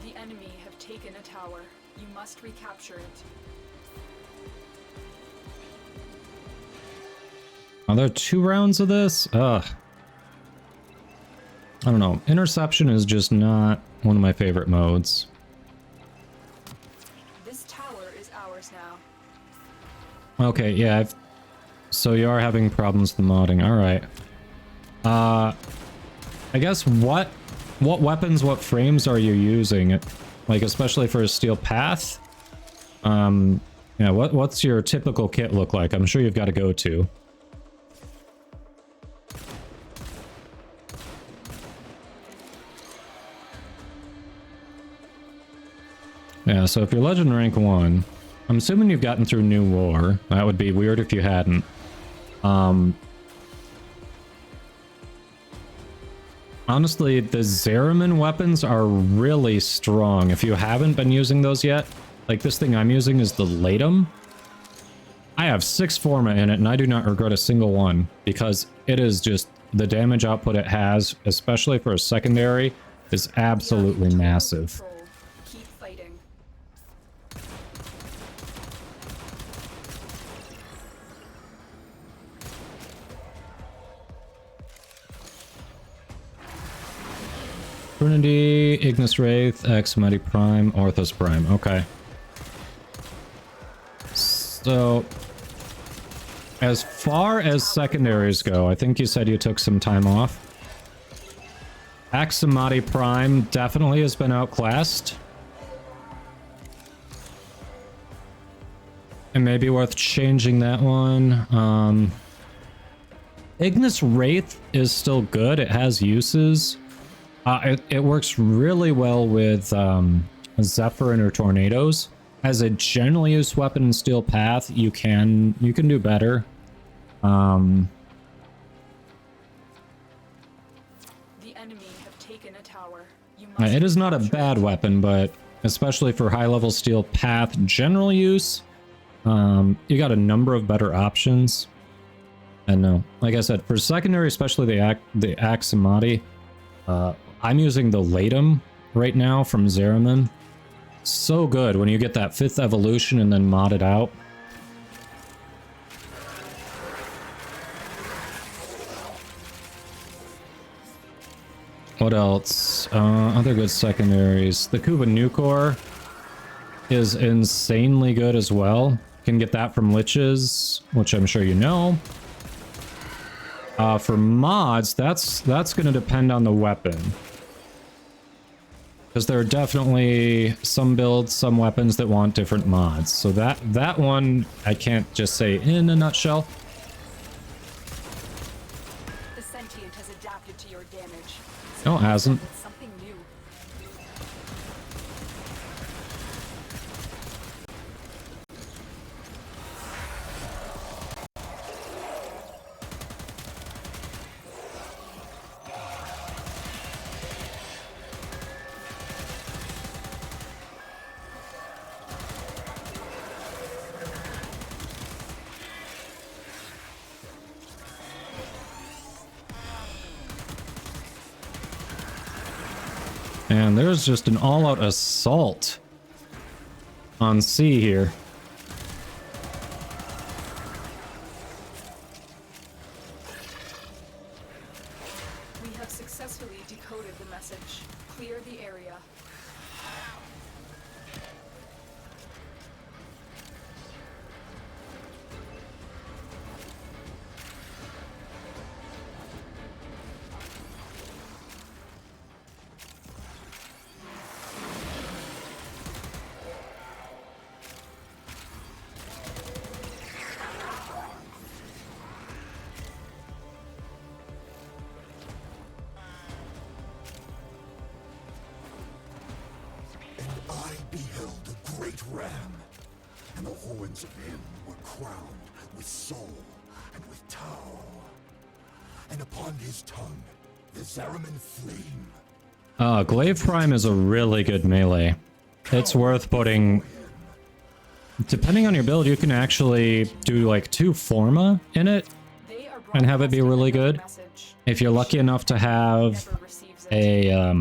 Speaker 4: The enemy have taken a tower. You must recapture it.
Speaker 1: Are there 2 rounds of this? Ugh. I don't know. Interception is just not one of my favorite modes.
Speaker 4: This tower is ours now.
Speaker 1: Okay, yeah, so you are having problems with the modding. Alright. I guess what weapons, what frames are you using? Like, especially for a Steel Path? Yeah, what's your typical kit look like? I'm sure you've got a go-to. Yeah, so if you're Legend Rank 1, I'm assuming you've gotten through New War. That would be weird if you hadn't. Honestly, the Zeraman weapons are really strong. If you haven't been using those yet, like this thing I'm using is the Latum. I have 6 Forma in it, and I do not regret a single one, because it is just, the damage output it has, especially for a secondary, is absolutely massive.
Speaker 4: Keep fighting.
Speaker 1: Trinity, Ignis Wraith, X, Mighty Prime, Orthos Prime. Okay. So, as far as secondaries go, I think you said you took some time off. Axamati Prime definitely has been outclassed. It may be worth changing that one. Ignis Wraith is still good. It has uses. It works really well with Zephyr or Tornadoes. As a generally used weapon in Steel Path, you can do better.
Speaker 4: The enemy have taken a tower. You must
Speaker 1: it is not a bad weapon, but especially for high-level Steel Path general use, you got a number of better options. And no, like I said, for secondary, especially the Axamati, I'm using the Latum right now from Zeraman. So good when you get that 5th evolution and then mod it out. What else? Other good secondaries. The Kuba Nucor. is insanely good as well. You can get that from Liches, which I'm sure you know. For mods, that's going to depend on the weapon. Because there are definitely some builds, some weapons that want different mods. So that one, I can't just say in a nutshell.
Speaker 4: The sentient has adapted to your damage.
Speaker 1: No, it hasn't.
Speaker 4: It's something new.
Speaker 1: And there's just an all-out assault on C here.
Speaker 4: We have successfully decoded the message. Clear the area.
Speaker 10: I beheld a great ram, and the horns of him were crowned with soul and with Tau. And upon his tongue, the Zariman flame.
Speaker 1: Glaive Prime is a really good melee. It's worth putting... Depending on your build, you can actually do like 2 Forma in it and have it be really good. If you're lucky enough to have a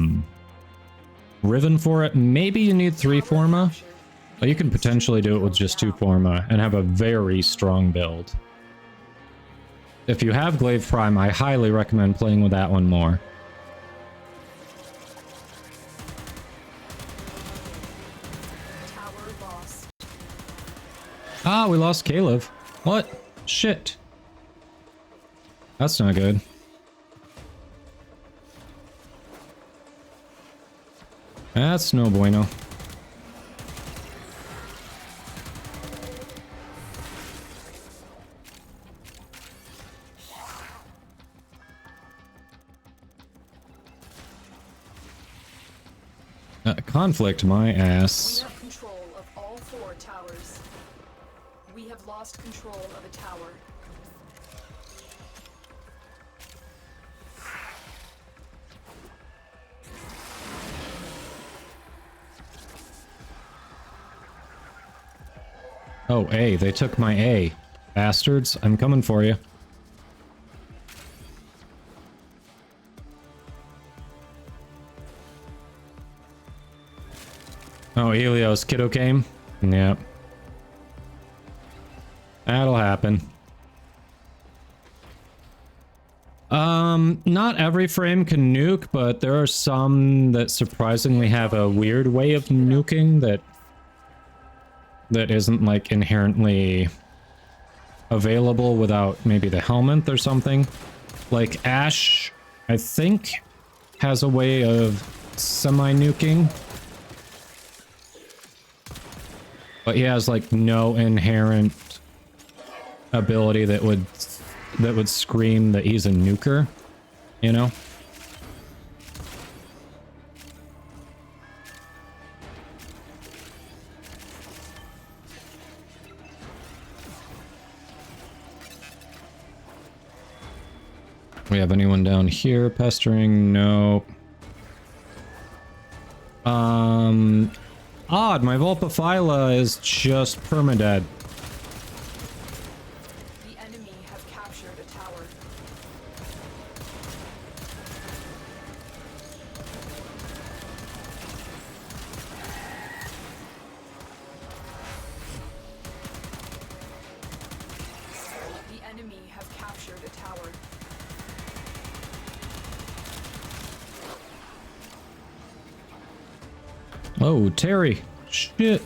Speaker 1: Riven for it, maybe you need 3 Forma, but you can potentially do it with just 2 Forma and have a very strong build. If you have Glaive Prime, I highly recommend playing with that one more. Ah, we lost Caleb. What? Shit. That's not good. That's no bueno. Conflict my ass.
Speaker 4: We have control of all 4 towers. We have lost control of a tower.
Speaker 1: Oh, A. They took my A. Bastards, I'm coming for you. Oh, Helios, kiddo came? Yep. That'll happen. Not every frame can nuke, but there are some that surprisingly have a weird way of nuking that isn't like inherently available without maybe the helmet or something. Like Ash, I think, has a way of semi-nuking. But he has like no inherent ability that would scream that he's a nuker, you know? We have anyone down here pestering? No. Odd, my Vulpaphyla is just permadead.
Speaker 4: The enemy have captured a tower. The enemy have captured a tower.
Speaker 1: Oh, Terry. Shit.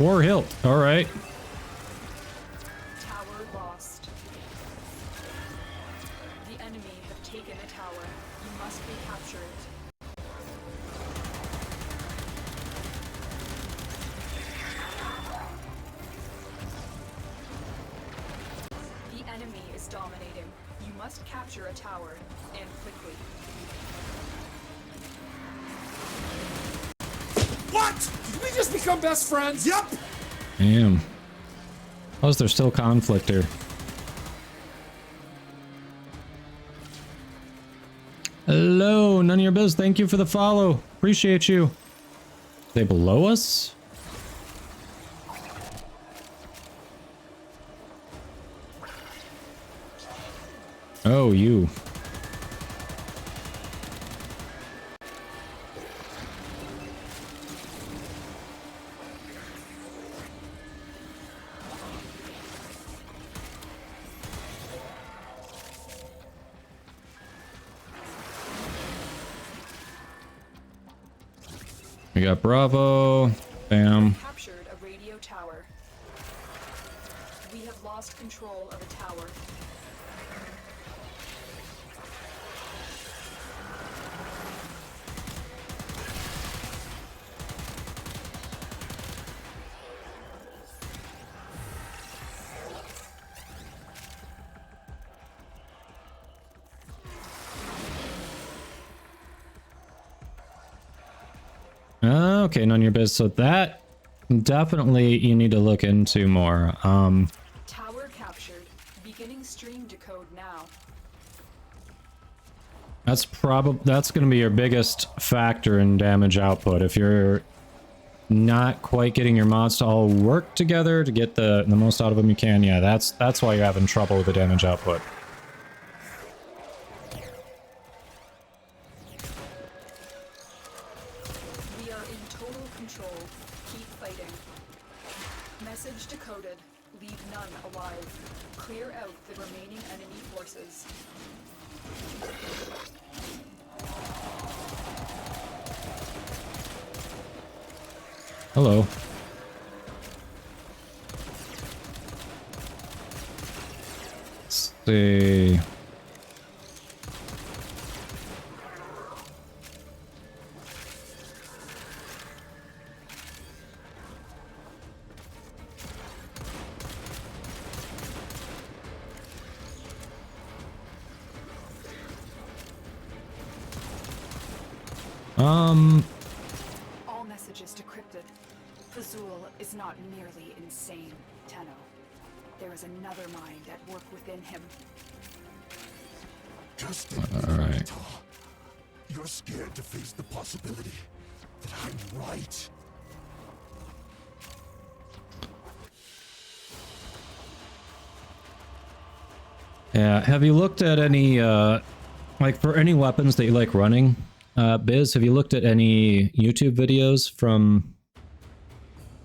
Speaker 1: 4 hilt. All right.
Speaker 4: Tower lost. The enemy have taken a tower. You must recapture it. The enemy is dominating. You must capture a tower, and quickly.
Speaker 9: What? Did we just become best friends? Yep.
Speaker 1: Damn. How is there still conflict here? Hello, none of your biz. Thank you for the follow. Appreciate you. Are they below us? Oh, you. We got Bravo. Bam.
Speaker 4: Captured a radio tower. We have lost control of a tower.
Speaker 1: Okay, none of your biz. So that definitely you need to look into more.
Speaker 4: Tower captured. Beginning stream decode now.
Speaker 1: That's going to be your biggest factor in damage output. If you're not quite getting your mods to all work together to get the most out of them you can, yeah, that's why you're having trouble with the damage output.
Speaker 4: We are in total control. Keep fighting. Message decoded. Leave none alive. Clear out the remaining enemy forces.
Speaker 1: Hello. Let's see.
Speaker 4: All messages decrypted. Fazul is not merely insane, Tenno. There is another mind at work within him.
Speaker 10: Just
Speaker 1: all right.
Speaker 10: You're scared to face the possibility that I'm right.
Speaker 1: Yeah, have you looked at any, like for any weapons that you like running, Biz, have you looked at any YouTube videos from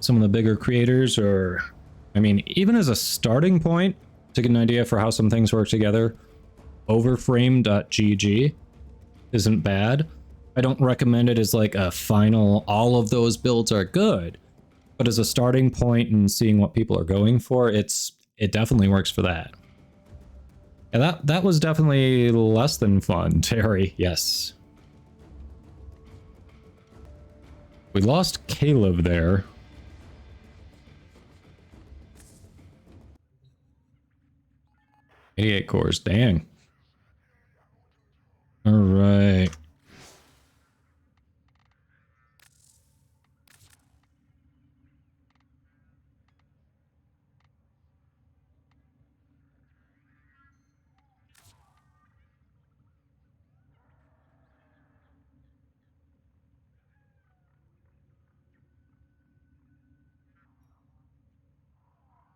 Speaker 1: some of the bigger creators? Or, I mean, even as a starting point to get an idea for how some things work together, Overframe.gg isn't bad. I don't recommend it as like a final, all of those builds are good, but as a starting point and seeing what people are going for, it definitely works for that. And that was definitely less than fun, Terry. Yes. We lost Caleb there. $88 cores, dang. All right.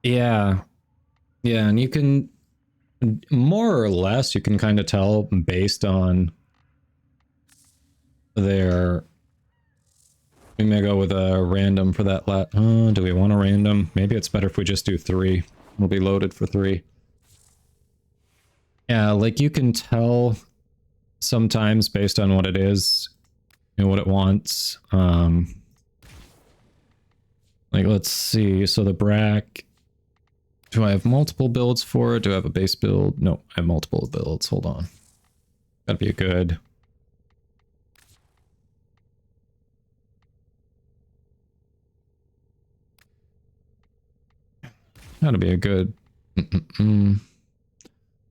Speaker 1: Yeah. Yeah, and you can, more or less, you can kind of tell based on their... We may go with a random for that do we want a random? Maybe it's better if we just do 3. We'll be loaded for 3. Yeah, like you can tell sometimes based on what it is, you know, what it wants. Like, let's see. So the Brack, do I have multiple builds for it? Do I have a base build? No, I have multiple builds. Hold on. Gotta be a good. Gotta be a good. Well,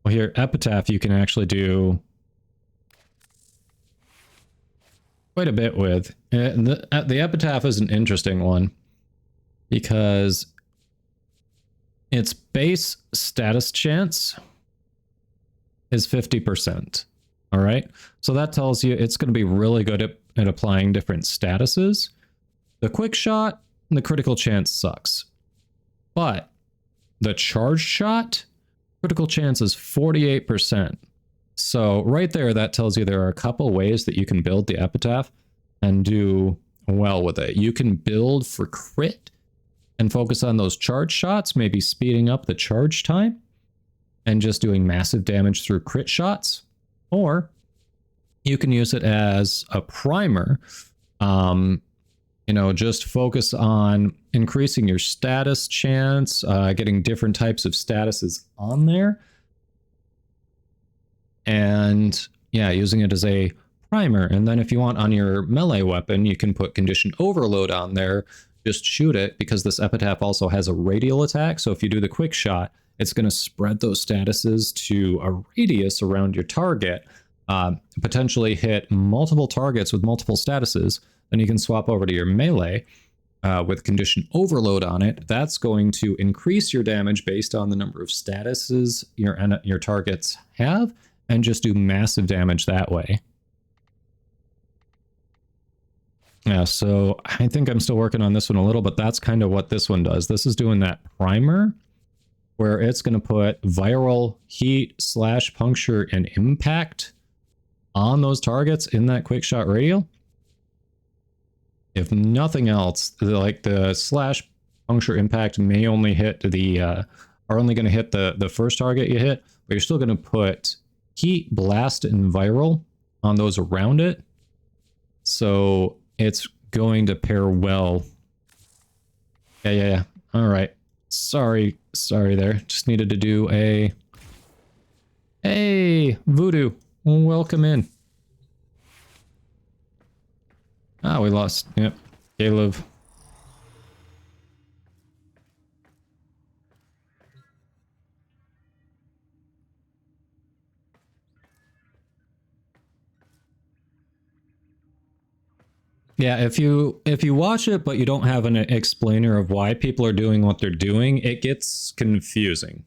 Speaker 1: here, Epitaph, you can actually do quite a bit with. The Epitaph is an interesting one because its base status chance is 50%. All right. So that tells you it's going to be really good at applying different statuses. The quick shot and the critical chance sucks. But the charged shot, critical chance is 48%. So right there, that tells you there are a couple ways that you can build the Epitaph and do well with it. You can build for crit and focus on those charge shots, maybe speeding up the charge time and just doing massive damage through crit shots. Or you can use it as a primer. You know, just focus on increasing your status chance, getting different types of statuses on there. And yeah, using it as a primer. And then if you want on your melee weapon, you can put condition overload on there. Just shoot it, because this Epitaph also has a radial attack. So if you do the quick shot, it's going to spread those statuses to a radius around your target, potentially hit multiple targets with multiple statuses. Then you can swap over to your melee with condition overload on it. That's going to increase your damage based on the number of statuses your targets have, and just do massive damage that way. Yeah, so I think I'm still working on this one a little, but that's kind of what this one does. This is doing that primer where it's going to put viral, heat, slash, puncture, and impact on those targets in that quick shot radial. If nothing else, like the slash, puncture, impact may only hit the, are only going to hit the first target you hit, but you're still going to put heat, blast, and viral on those around it. So it's going to pair well. Yeah. All right. Sorry there. Just needed to do a... Hey, Voodoo. Welcome in. Ah, we lost. Yep. Caleb. Yeah, if you watch it but you don't have an explainer of why people are doing what they're doing, it gets confusing.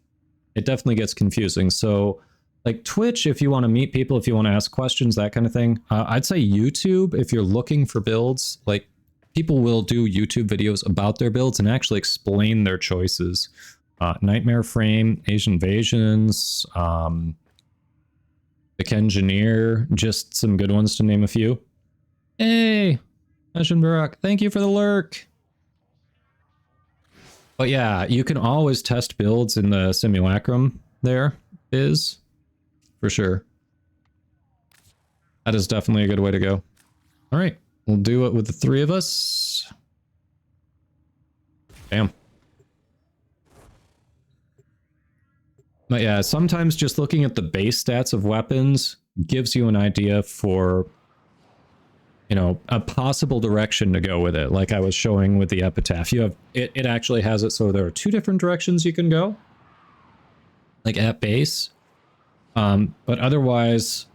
Speaker 1: It definitely gets confusing. So like Twitch, if you want to meet people, if you want to ask questions, that kind of thing. I'd say YouTube, if you're looking for builds, like people will do YouTube videos about their builds and actually explain their choices. Nightmare Frame, Asian Invasions, the Kengineer, just some good ones to name a few. Hey! Barak, thank you for the lurk. But yeah, you can always test builds in the simulacrum there, Biz, for sure. That is definitely a good way to go. All right, we'll do it with the three of us. Damn. But yeah, sometimes just looking at the base stats of weapons gives you an idea for, you know, a possible direction to go with it. Like I was showing with the Epitaph, you have it actually has it so there are two different directions you can go, like at base. But otherwise,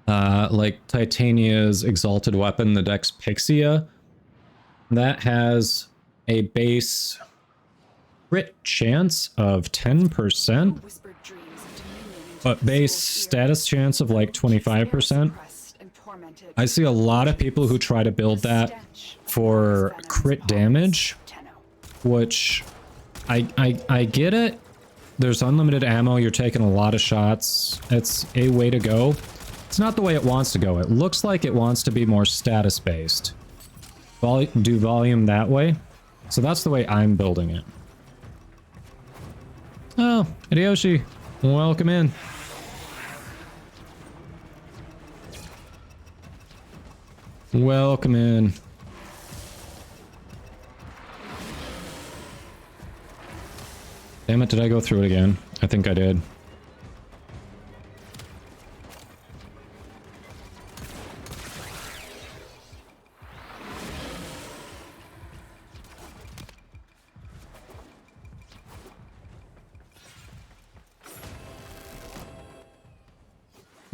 Speaker 1: like Titania's exalted weapon, the Dex Pixia, that has a base crit chance of 10%, but base status chance of like 25%. I see a lot of people who try to build that for crit damage, which I get it. There's unlimited ammo. You're taking a lot of shots. It's a way to go. It's not the way it wants to go. It looks like it wants to be more status based. Do volume that way. So that's the way I'm building it. Oh, Hideyoshi, welcome in. Welcome in. Damn it, did I go through it again? I think I did.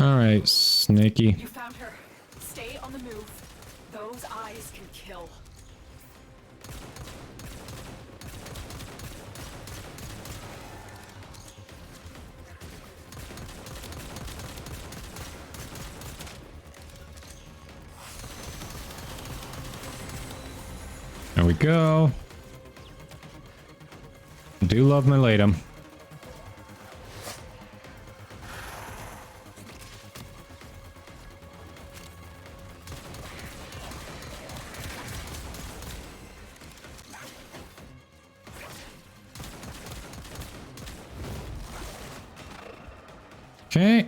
Speaker 1: Alright, Snaky.
Speaker 4: You found her. Stay on the move. Those eyes can kill.
Speaker 1: There we go. Do love my Latum. Okay.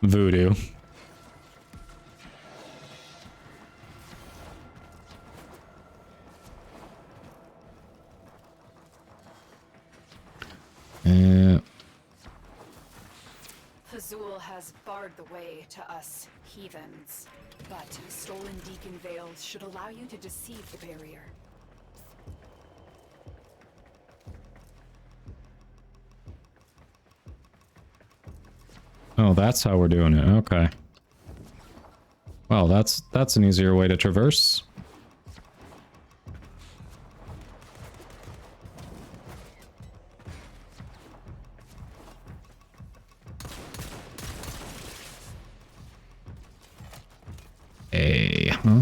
Speaker 1: Voodoo.
Speaker 4: Fazul has barred the way to us heathens, but stolen deacon veils should allow you to deceive the barrier.
Speaker 1: Oh, that's how we're doing it. Okay. Well, that's an easier way to traverse. Hey, huh?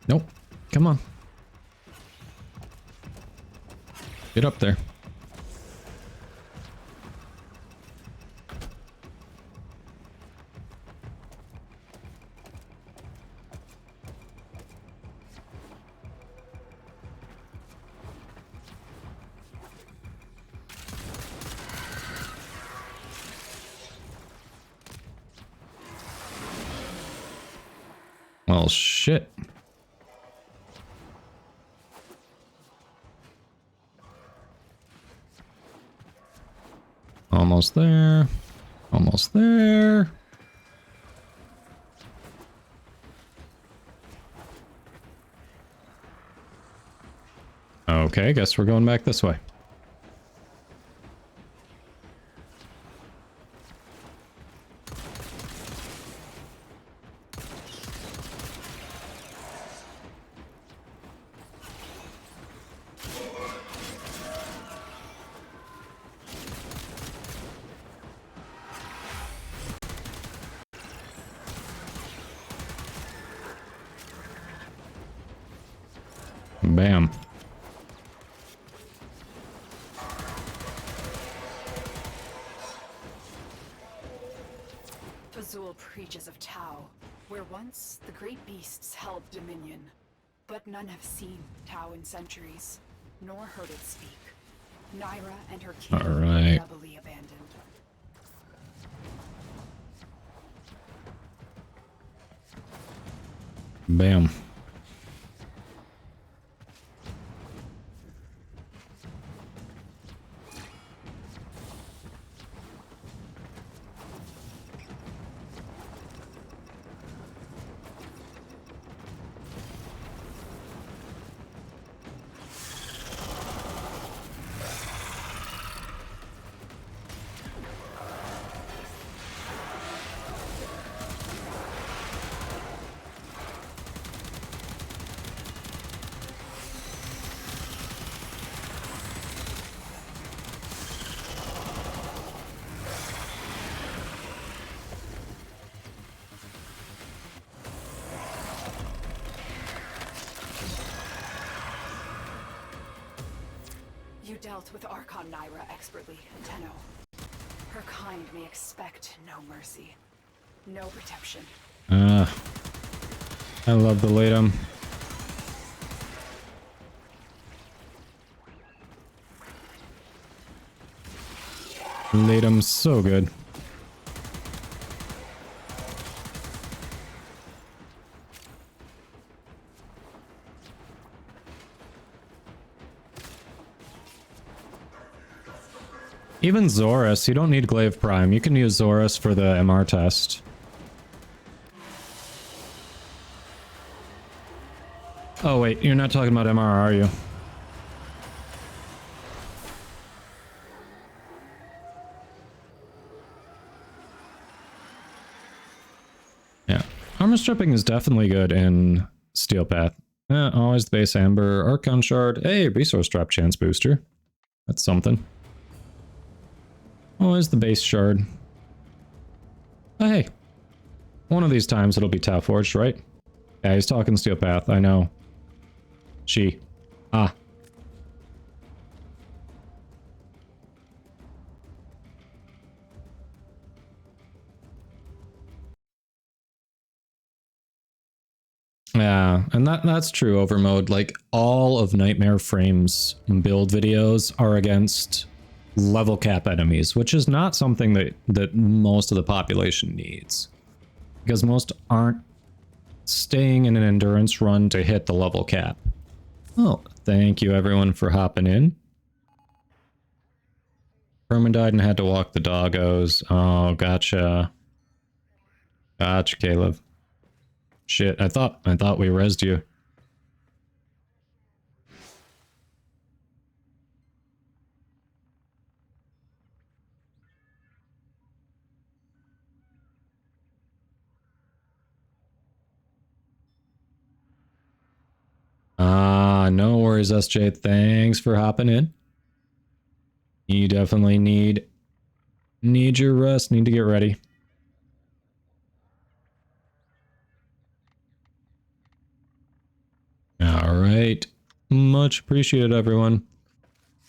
Speaker 1: Nope. Come on. Get up there. Well, shit. Almost there. Almost there. Okay, guess we're going back this way. Bam.
Speaker 4: Fazul preaches of Tau, where once the great beasts held dominion. But none have seen Tau in centuries, nor heard it speak. Naira and her king
Speaker 1: Alright.
Speaker 4: doubly abandoned.
Speaker 1: Bam.
Speaker 4: You dealt with Archon Naira expertly, Tenno. Her kind may expect no mercy, no redemption.
Speaker 1: I love the Latum. Laid him so good. Even Zorus, you don't need Glaive Prime. You can use Zorus for the MR test. Oh wait, you're not talking about MR, are you? Yeah. Armor stripping is definitely good in Steel Path. Always the base Amber, Archon Shard. Hey, resource drop chance booster. That's something. Always the base shard. Oh, hey. One of these times it'll be Tau Forged, right? Yeah, he's talking Steel Path, I know. She. Ah. Yeah, and that's true, Overmode. Like, all of Nightmare Frame's build videos are against level cap enemies, which is not something that most of the population needs. Because most aren't staying in an endurance run to hit the level cap. Oh, thank you everyone for hopping in. Herman died and had to walk the doggos. Oh, gotcha. Gotcha, Caleb. Shit, I thought we rezzed you. Ah, no worries, SJ. Thanks for hopping in. You definitely need your rest, need to get ready. Alright. Much appreciated, everyone.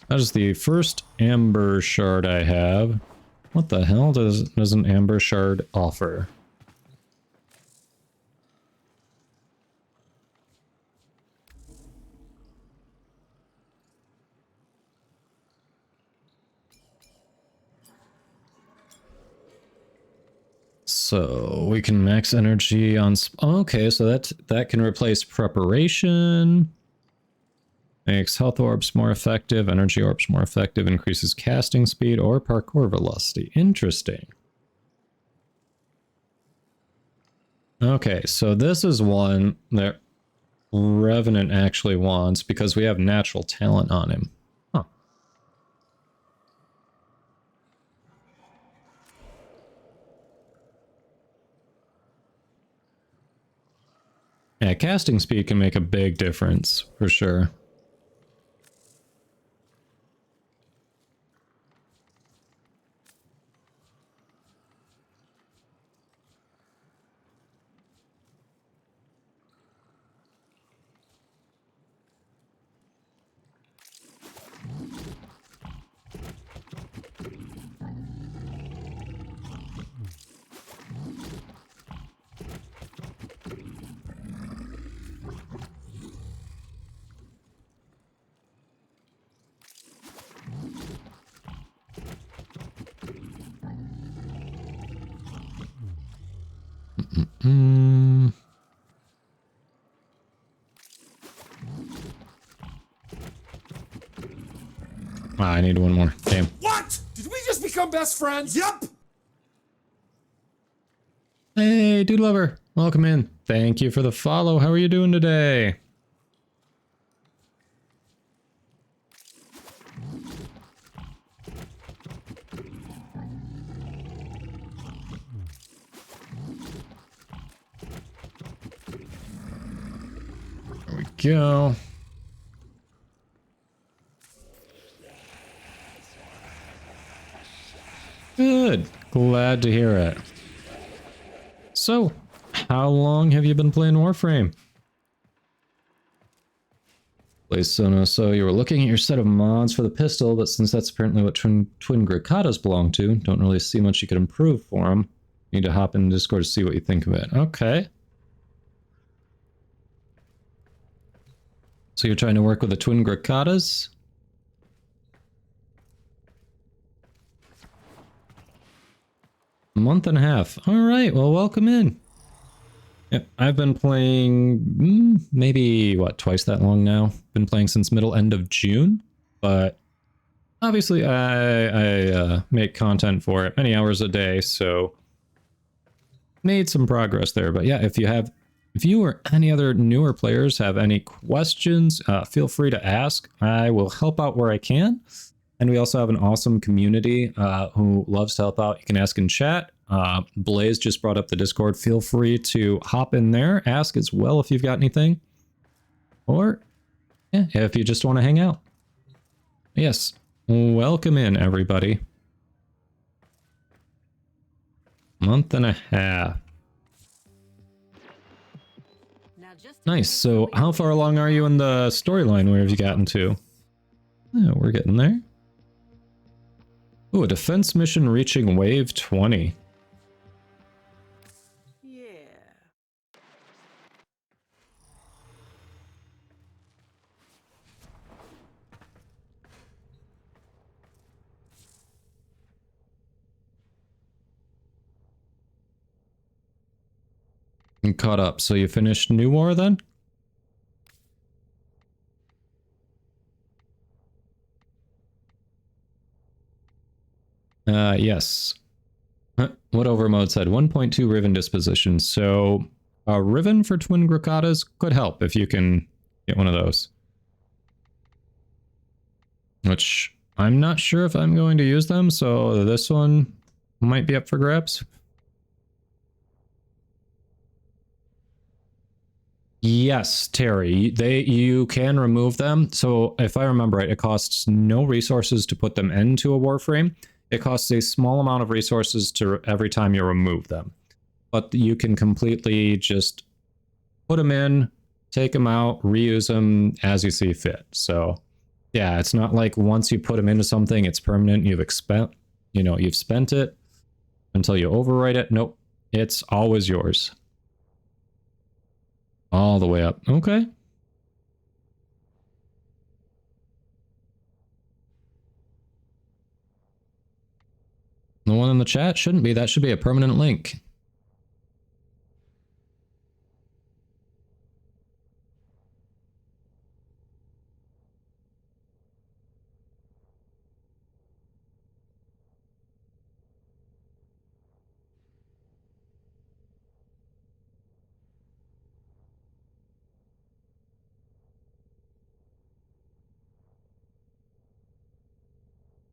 Speaker 1: That is the first Amber Shard I have. What the hell does an Amber Shard offer? So we can max energy on... okay, so that can replace preparation. Makes health orbs more effective, energy orbs more effective, increases casting speed or parkour velocity. Interesting. Okay, so this is one that Revenant actually wants because we have natural talent on him. Huh. Yeah, casting speed can make a big difference, for sure. I need one more. Damn.
Speaker 9: What? Did we just become best friends? Yup.
Speaker 1: Hey, Dude Lover. Welcome in. Thank you for the follow. How are you doing today? There we go. Good. Glad to hear it. So, how long have you been playing Warframe? So you were looking at your set of mods for the pistol, but since that's apparently what twin Grikatas belong to, don't really see much you could improve for them. Need to hop in Discord to see what you think of it. Okay. So you're trying to work with the twin Grikatas? A month and a half. All right, well, welcome in. Yep, I've been playing maybe, what, twice that long now? Been playing since end of June, but obviously I make content for it many hours a day, so made some progress there. But yeah, if you or any other newer players have any questions, feel free to ask. I will help out where I can. And we also have an awesome community who loves to help out. You can ask in chat. Blaze just brought up the Discord. Feel free to hop in there, ask as well if you've got anything. Or, yeah, if you just want to hang out. Yes, welcome in, everybody. Month and a half. Nice, so how far along are you in the storyline? Where have you gotten to? Yeah, we're getting there. Ooh, a defense mission reaching wave 20. I'm caught up. So you finished New War then? Yes. What Overmode said, 1.2 Riven disposition. So a Riven for Twin Grakatas could help if you can get one of those. Which I'm not sure if I'm going to use them, so this one might be up for grabs. Yes, Terry, you can remove them. So if I remember right, it costs no resources to put them into a Warframe. It costs a small amount of resources to every time you remove them. But you can completely just put them in, take them out, reuse them as you see fit. So yeah, it's not like once you put them into something, it's permanent. You've spent it until you overwrite it. Nope, it's always yours. All the way up. Okay. The one in the chat shouldn't be. That should be a permanent link.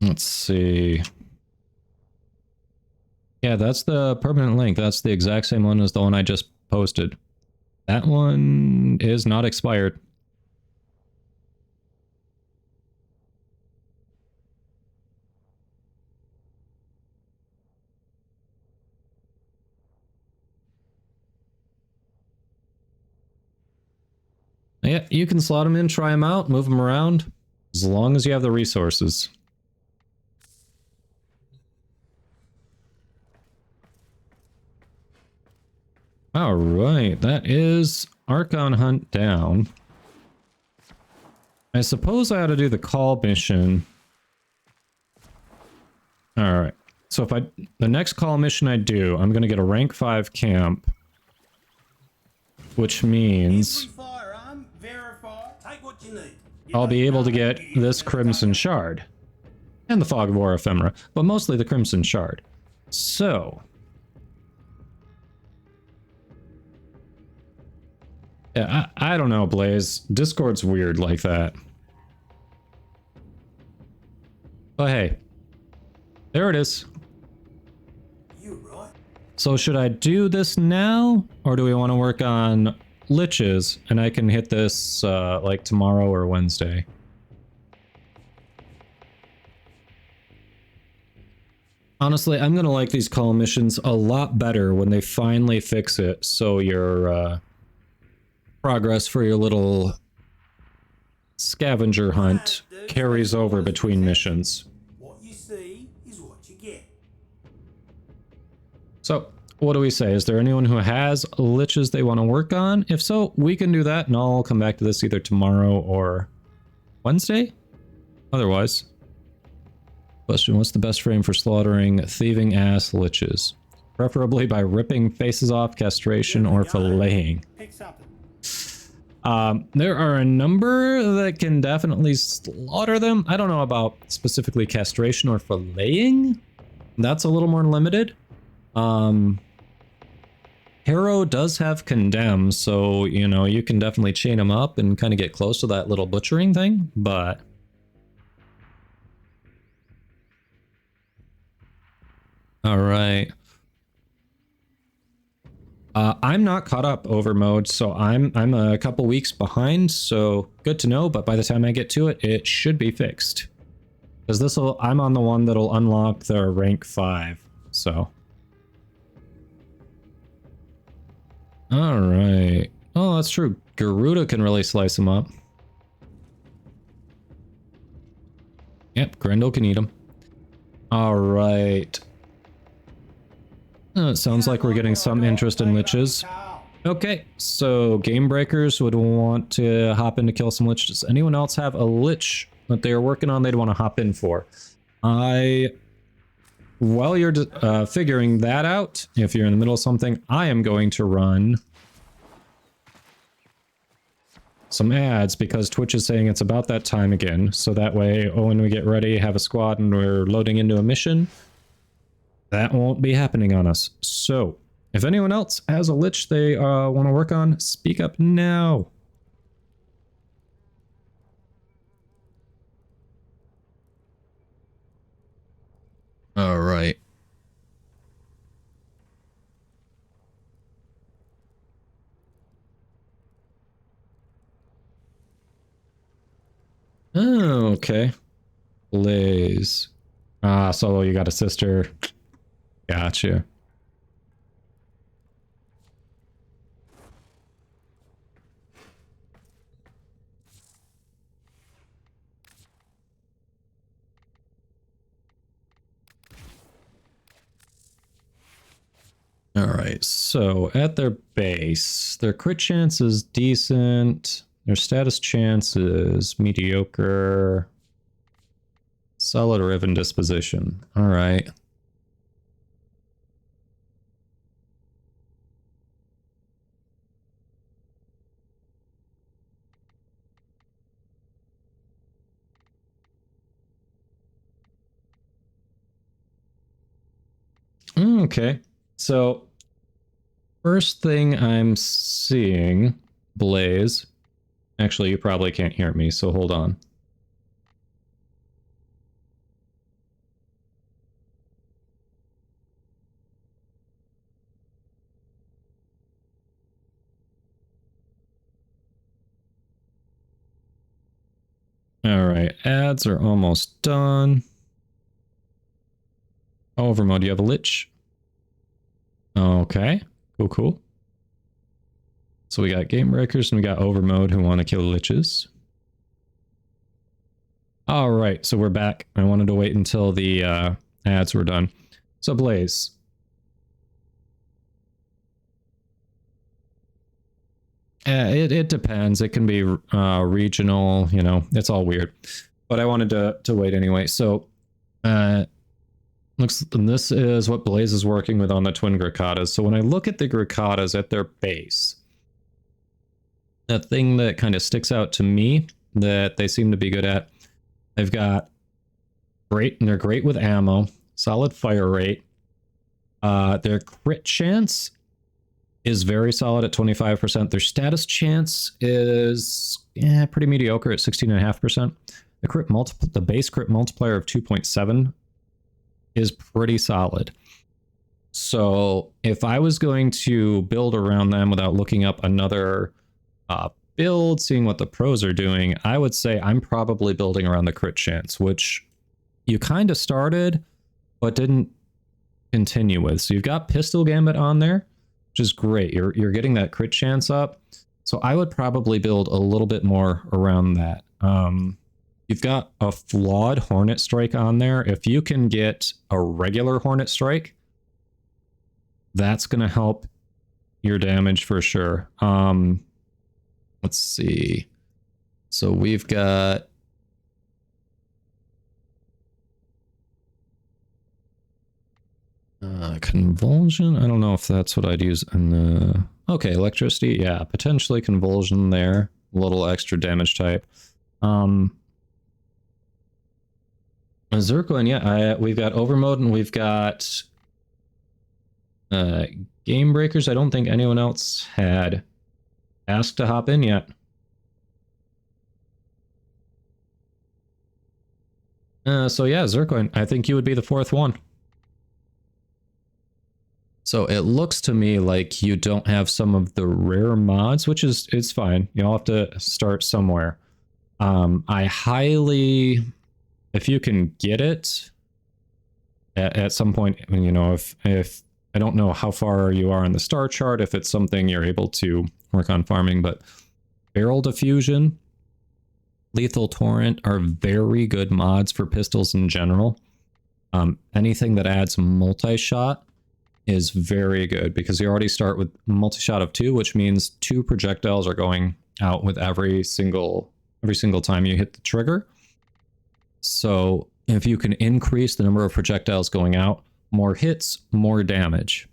Speaker 1: Let's see. Yeah, that's the permanent link. That's the exact same one as the one I just posted. That one is not expired. Yeah, you can slot them in, try them out, move them around, as long as you have the resources. All right, that is Archon hunt down. I suppose I ought to do the Kahl mission. All right, so if the next Kahl mission I do, I'm going to get a rank 5 camp, which means I'll be able to get this Crimson Shard and the Fog of War Ephemera, but mostly the Crimson Shard. So yeah, I don't know, Blaze. Discord's weird like that. But hey, there it is. So should I do this now, or do we want to work on Liches, and I can hit this like tomorrow or Wednesday? Honestly, I'm gonna like these Kahl missions a lot better when they finally fix it, so your progress for your little scavenger hunt carries over between missions.
Speaker 2: What you see is what you get.
Speaker 1: So, what do we say? Is there anyone who has Liches they want to work on? If so, we can do that, and I'll come back to this either tomorrow or Wednesday? Otherwise, question, what's the best frame for slaughtering thieving ass Liches? preferably by ripping faces off, castration, or filleting. There are a number that can definitely slaughter them. I don't know about specifically castration or filleting. That's a little more limited. Harrow does have condemn, so, you know, you can definitely chain them up and kind of get close to that little butchering thing, but... Alright. I'm not caught up over mode, so I'm a couple weeks behind, so good to know, but by the time I get to it, it should be fixed. Because I'm on the one that'll unlock the rank 5, so... Alright. Oh, that's true. Garuda can really slice him up. Yep, Grendel can eat him. Alright. It sounds like we're getting some interest in liches. Okay, so game breakers would want to hop in to kill some liches. Does anyone else have a lich that they are working on they'd want to hop in for? While you're figuring that out, if you're in the middle of something, I am going to run some ads because Twitch is saying it's about that time again. So that way, when we get ready, have a squad, and we're loading into a mission, that won't be happening on us. So, if anyone else has a lich they want to work on, speak up now. All right. Oh, okay. Blaze. Ah, Solo, you got a sister. Gotcha. Alright, so at their base, their crit chance is decent. Their status chance is mediocre. Solid Riven disposition. Alright. Okay. So, first thing I'm seeing, Blaze. Actually, you probably can't hear me, so hold on. Alright, ads are almost done. Overmode, do you have a lich? Okay, cool. So we got game breakers and we got overmode who want to kill liches. Alright, so we're back. I wanted to wait until the ads were done. So Blaze. It depends. It can be regional, you know, it's all weird. But I wanted to wait anyway. So this is what Blaze is working with on the twin Grakatas. So when I look at the Grakatas at their base, the thing that kind of sticks out to me that they seem to be good at, they've got great, and they're great with ammo, solid fire rate. Their crit chance is very solid at 25%. Their status chance is pretty mediocre at 16.5%. The base crit multiplier of 2.7 is pretty solid. So if I was going to build around them without looking up another build, seeing what the pros are doing, I would say I'm probably building around the crit chance, which you kind of started, but didn't continue with. So you've got Pistol Gambit on there, which is great. You're getting that crit chance up. So I would probably build a little bit more around that. You've got a flawed Hornet Strike on there. If you can get a regular Hornet Strike, that's going to help your damage for sure. Let's see. So we've got... . Convulsion? I don't know if that's what I'd use in the... Okay, electricity. Yeah, potentially convulsion there. A little extra damage type. Zircoin, yeah, we've got Overmode and we've got Game Breakers. I don't think anyone else had asked to hop in yet. So yeah, Zircoin, I think you would be the fourth one. So it looks to me like you don't have some of the rare mods, which is it's fine. You'll have to start somewhere. I highly, if you can get it at some point, you know, if I don't know how far you are in the star chart, if it's something you're able to work on farming, but Barrel Diffusion, Lethal Torrent are very good mods for pistols in general. Anything that adds multi-shot is very good because you already start with multi-shot of 2, which means 2 projectiles are going out with every single time you hit the trigger. So if you can increase the number of projectiles going out, more hits, more damage.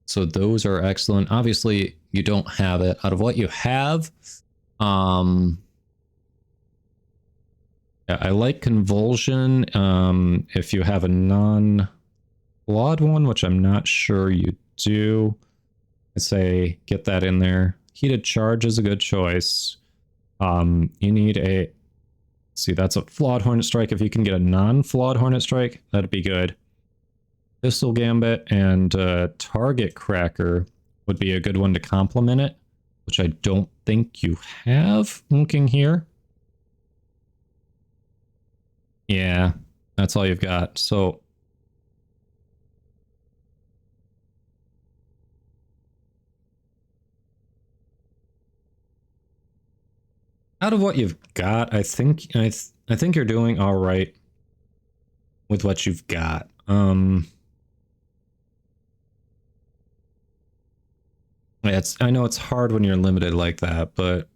Speaker 1: So those are excellent. Obviously, you don't have it. Out of what you have, yeah, I like Convulsion. If you have a non-flawed one, which I'm not sure you do, I say get that in there. Heated Charge is a good choice. You need a... See, that's a flawed Hornet Strike. If you can get a non-flawed Hornet Strike, that'd be good. Pistol Gambit and Target Cracker would be a good one to complement it, which I don't think you have looking here. Yeah, that's all you've got. So out of what you've got, I think you're doing all right with what you've got. I know it's hard when you're limited like that, but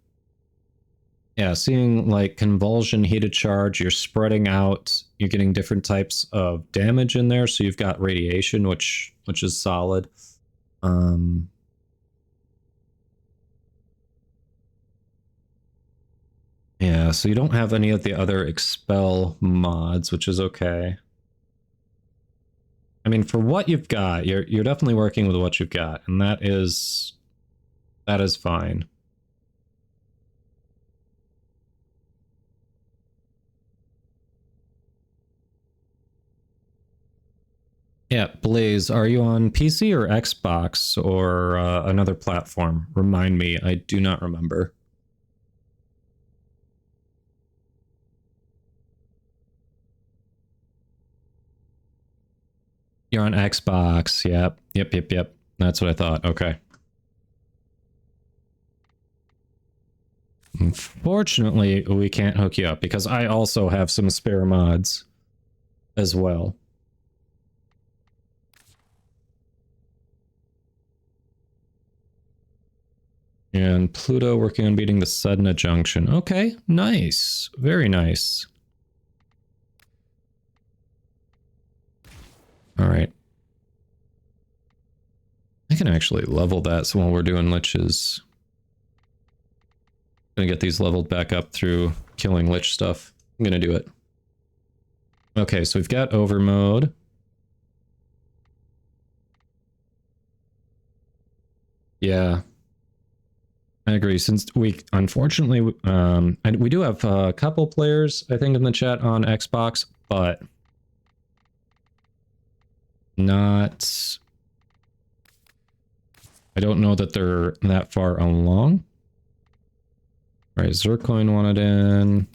Speaker 1: yeah, seeing like Convulsion, Heated Charge, you're spreading out, you're getting different types of damage in there, so you've got Radiation, which is solid. Yeah, so you don't have any of the other Expel mods, which is okay. I mean, for what you've got, you're definitely working with what you've got, and that is fine. Yeah, Blaze, are you on PC or Xbox or another platform? Remind me, I do not remember. You're on Xbox, yep. Yep. That's what I thought, okay. Unfortunately, we can't hook you up because I also have some spare mods as well. And Pluto working on beating the Sedna Junction. Okay, nice. Very nice. All right. I can actually level that so while we're doing Liches. Gonna get these leveled back up through killing Lich stuff. I'm gonna do it. Okay, so we've got Overmode. Yeah. I agree, since we, unfortunately, and we do have a couple players, I think, in the chat on Xbox, but not... I don't know that they're that far along. All right, Zircoin wanted in.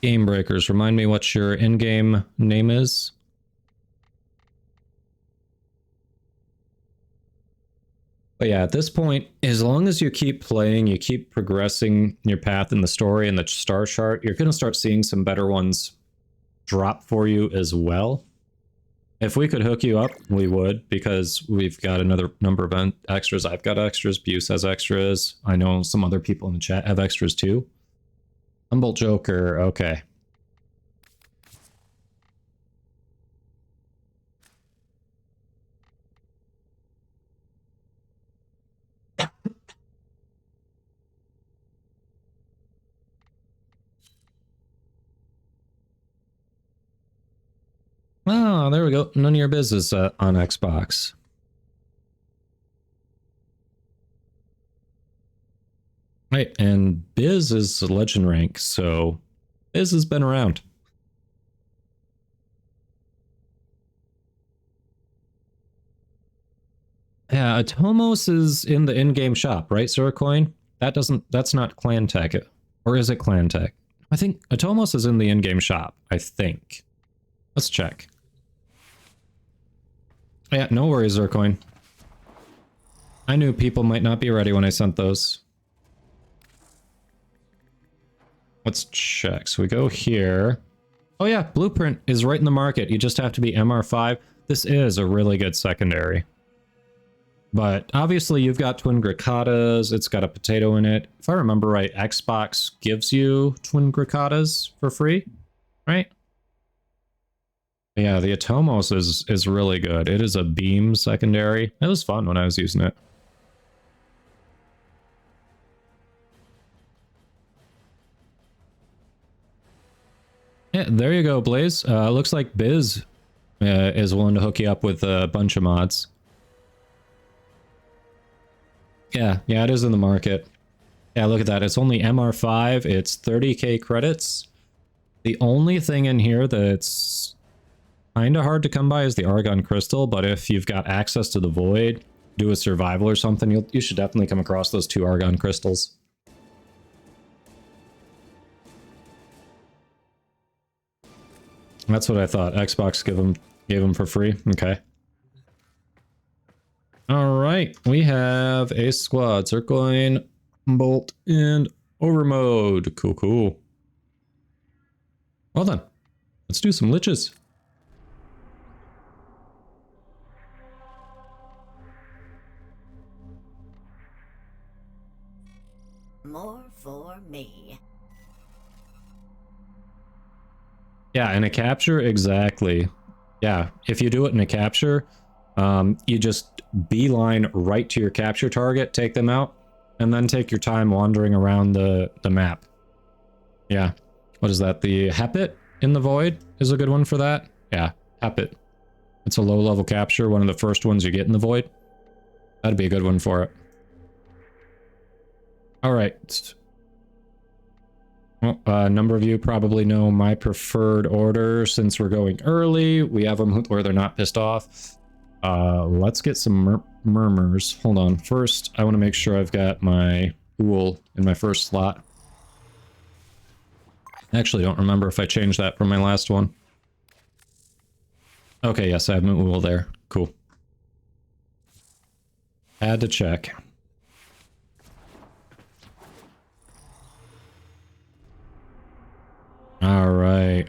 Speaker 1: Game Breakers, remind me what your in-game name is. But yeah, at this point, as long as you keep playing, you keep progressing your path in the story and the star chart, you're going to start seeing some better ones drop for you as well. If we could hook you up, we would, because we've got another number of extras. I've got extras, Buse has extras. I know some other people in the chat have extras too. Humboldt Joker, okay. Oh, there we go. None of your business on Xbox. Right, and Biz is legend rank, so Biz has been around. Yeah, Atomos is in the in-game shop, right, Zercoin? That's not Clan Tech. Or is it Clan Tech? I think Atomos is in the in-game shop, I think. Let's check. Yeah, no worries, Zercoin. I knew people might not be ready when I sent those. Let's check. So we go here. Oh yeah, Blueprint is right in the market. You just have to be MR5. This is a really good secondary. But obviously you've got Twin Grakatas. It's got a potato in it. If I remember right, Xbox gives you Twin Grakatas for free, right? Yeah, the Atomos is really good. It is a beam secondary. It was fun when I was using it. Yeah, there you go, Blaze. Looks like Biz is willing to hook you up with a bunch of mods. Yeah, it is in the market. Yeah, look at that. It's only MR5. It's 30k credits. The only thing in here that's kind of hard to come by is the Argon Crystal, but if you've got access to the Void, do a survival or something, you should definitely come across those 2 Argon Crystals. That's what I thought. Xbox gave them for free. Okay. All right, we have a squad. Circling, Bolt, and Overmode. Cool. Well then, let's do some liches.
Speaker 5: More for me.
Speaker 1: Yeah, in a capture, exactly. Yeah, if you do it in a capture, you just beeline right to your capture target, take them out, and then take your time wandering around the map. Yeah. What is that? The Hepit in the Void is a good one for that. Yeah, Hepit. It's a low-level capture, one of the first ones you get in the Void. That'd be a good one for it. Alright. Well, a number of you probably know my preferred order since we're going early. We have them where they're not pissed off. Let's get some murmurs. Hold on. First, I want to make sure I've got my Ool in my first slot. I actually don't remember if I changed that from my last one. Okay, yes, I have my Ool there. Cool. Had to check. All right.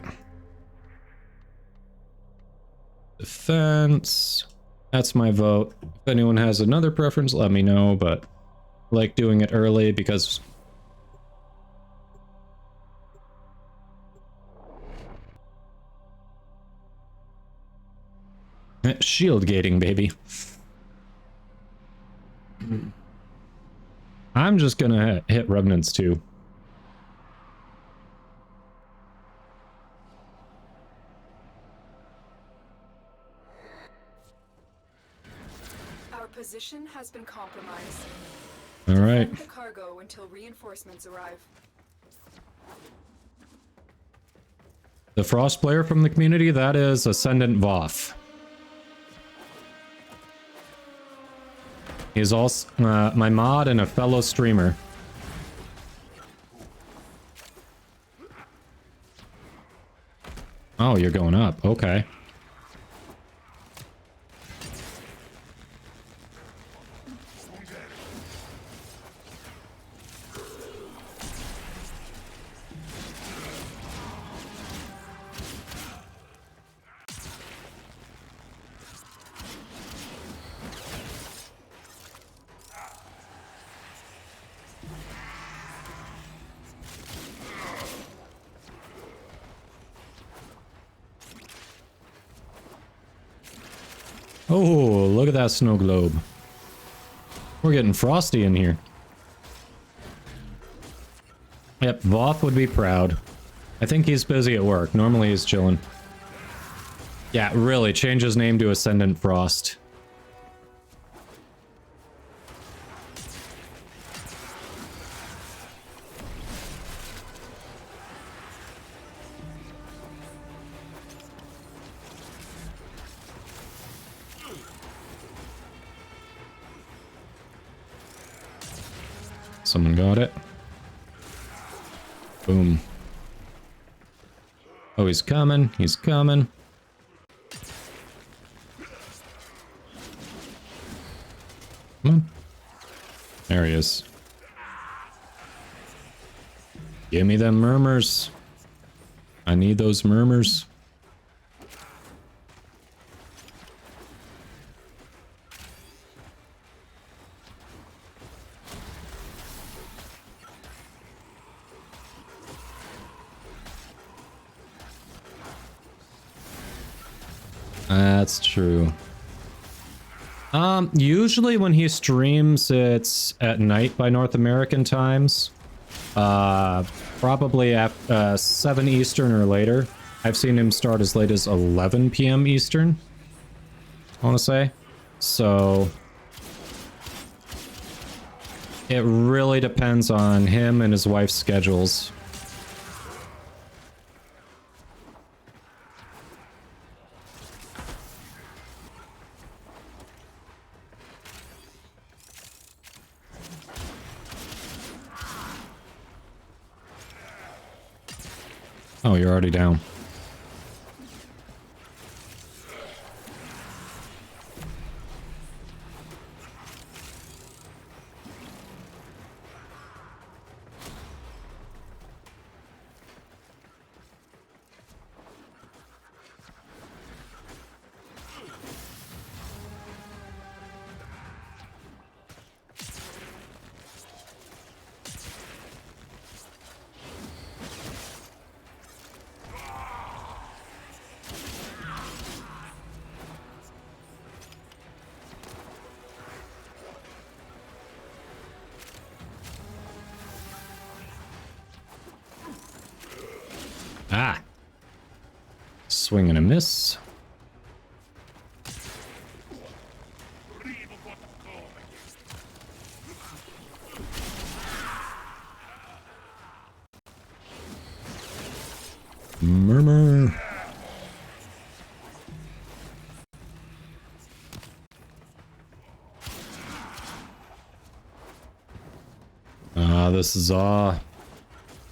Speaker 1: Defense. That's my vote. If anyone has another preference, let me know, but I like doing it early because shield gating, baby. I'm just gonna hit Revenants too.
Speaker 4: Our position has been compromised.
Speaker 1: All right.
Speaker 4: Defend the cargo until reinforcements arrive.
Speaker 1: The Frost player from the community, that is Ascendant Voth. He's also my mod and a fellow streamer. Oh, you're going up. Okay. Oh, look at that snow globe. We're getting frosty in here. Yep, Voth would be proud. I think he's busy at work. Normally he's chilling. Yeah, really, change his name to Ascendant Frost. Someone got it. Boom. Oh, he's coming. He's coming. Come on. There he is. Give me them murmurs. I need those murmurs. That's true. Usually when he streams, it's at night by North American times. Probably at 7 Eastern or later. I've seen him start as late as 11 p.m. Eastern, I want to say. So it really depends on him and his wife's schedules. Oh, you're already down. Ah. Swing and a miss. Murmur. Ah, this is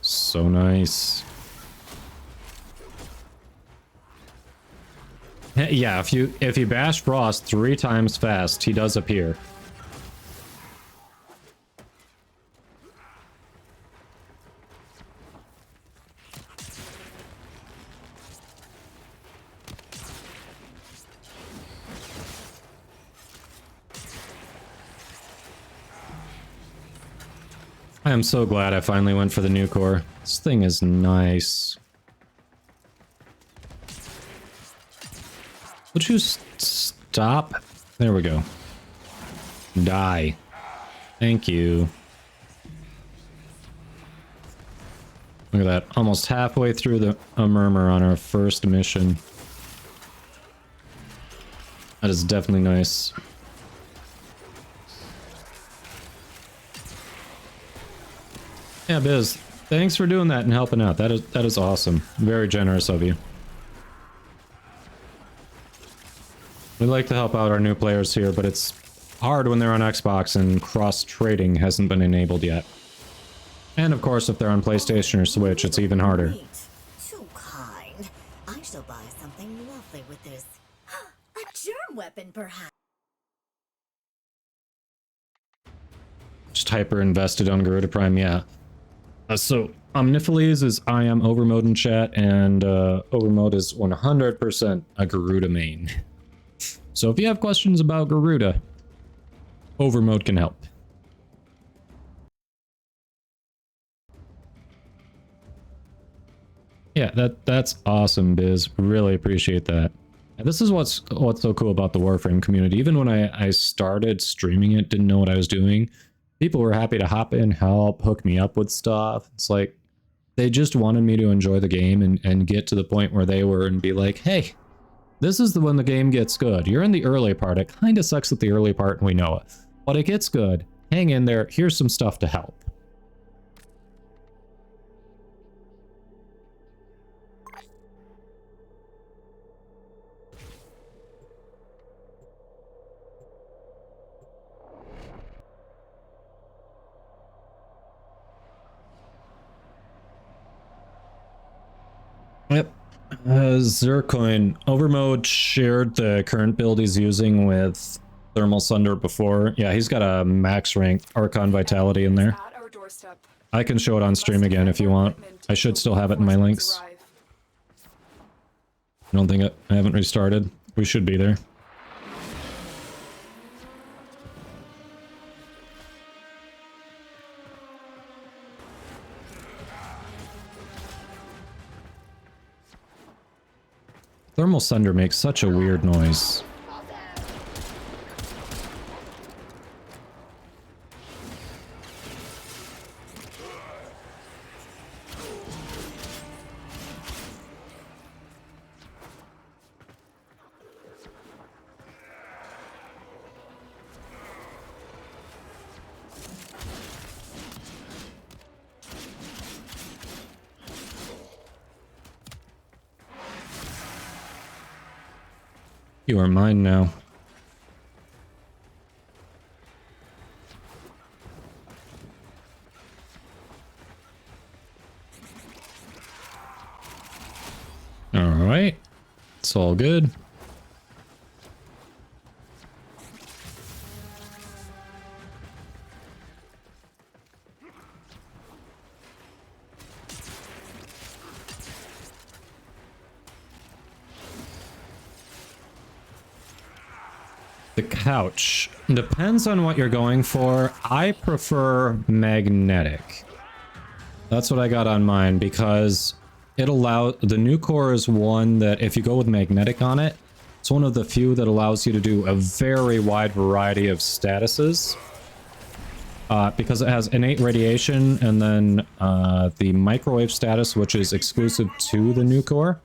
Speaker 1: so nice. Yeah, if you bash Frost 3 times fast, he does appear. I am so glad I finally went for the new core. This thing is nice. Would you stop? There we go. Die. Thank you. Look at that. Almost halfway through a murmur on our first mission. That is definitely nice. Yeah, Biz. Thanks for doing that and helping out. That is awesome. Very generous of you. We like to help out our new players here, but it's hard when they're on Xbox and cross-trading hasn't been enabled yet. And of course, if they're on PlayStation or Switch, it's even harder.
Speaker 5: Too kind. I shall buy something lovely with this. A germ weapon, perhaps.
Speaker 1: Just hyper invested on Garuda Prime, yeah. So, Omniphiles is I am Overmode in chat, and Overmode is 100% a Garuda main. So if you have questions about Garuda, Overmode can help. Yeah, that's awesome, Biz. Really appreciate that. And this is what's so cool about the Warframe community. Even when I started streaming it, didn't know what I was doing, people were happy to hop in, help, hook me up with stuff. It's like they just wanted me to enjoy the game and get to the point where they were and be like, hey, This is the when the game gets good. You're in the early part. It kind of sucks at the early part and we know it. But it gets good. Hang in there. Here's some stuff to help. Yep. Zircoin. Overmode shared the current build he's using with Thermal Sunder before. Yeah, he's got a max rank Archon Vitality in there. I can show it on stream again if you want. I should still have it in my links. I don't think I haven't restarted. We should be there. Thermal Sunder makes such a weird noise. You are mine now. All right. It's all good. The couch. Depends on what you're going for. I prefer magnetic. That's what I got on mine because it allows... The new core is one that if you go with magnetic on it, it's one of the few that allows you to do a very wide variety of statuses. Because it has innate radiation and then the microwave status, which is exclusive to the new core.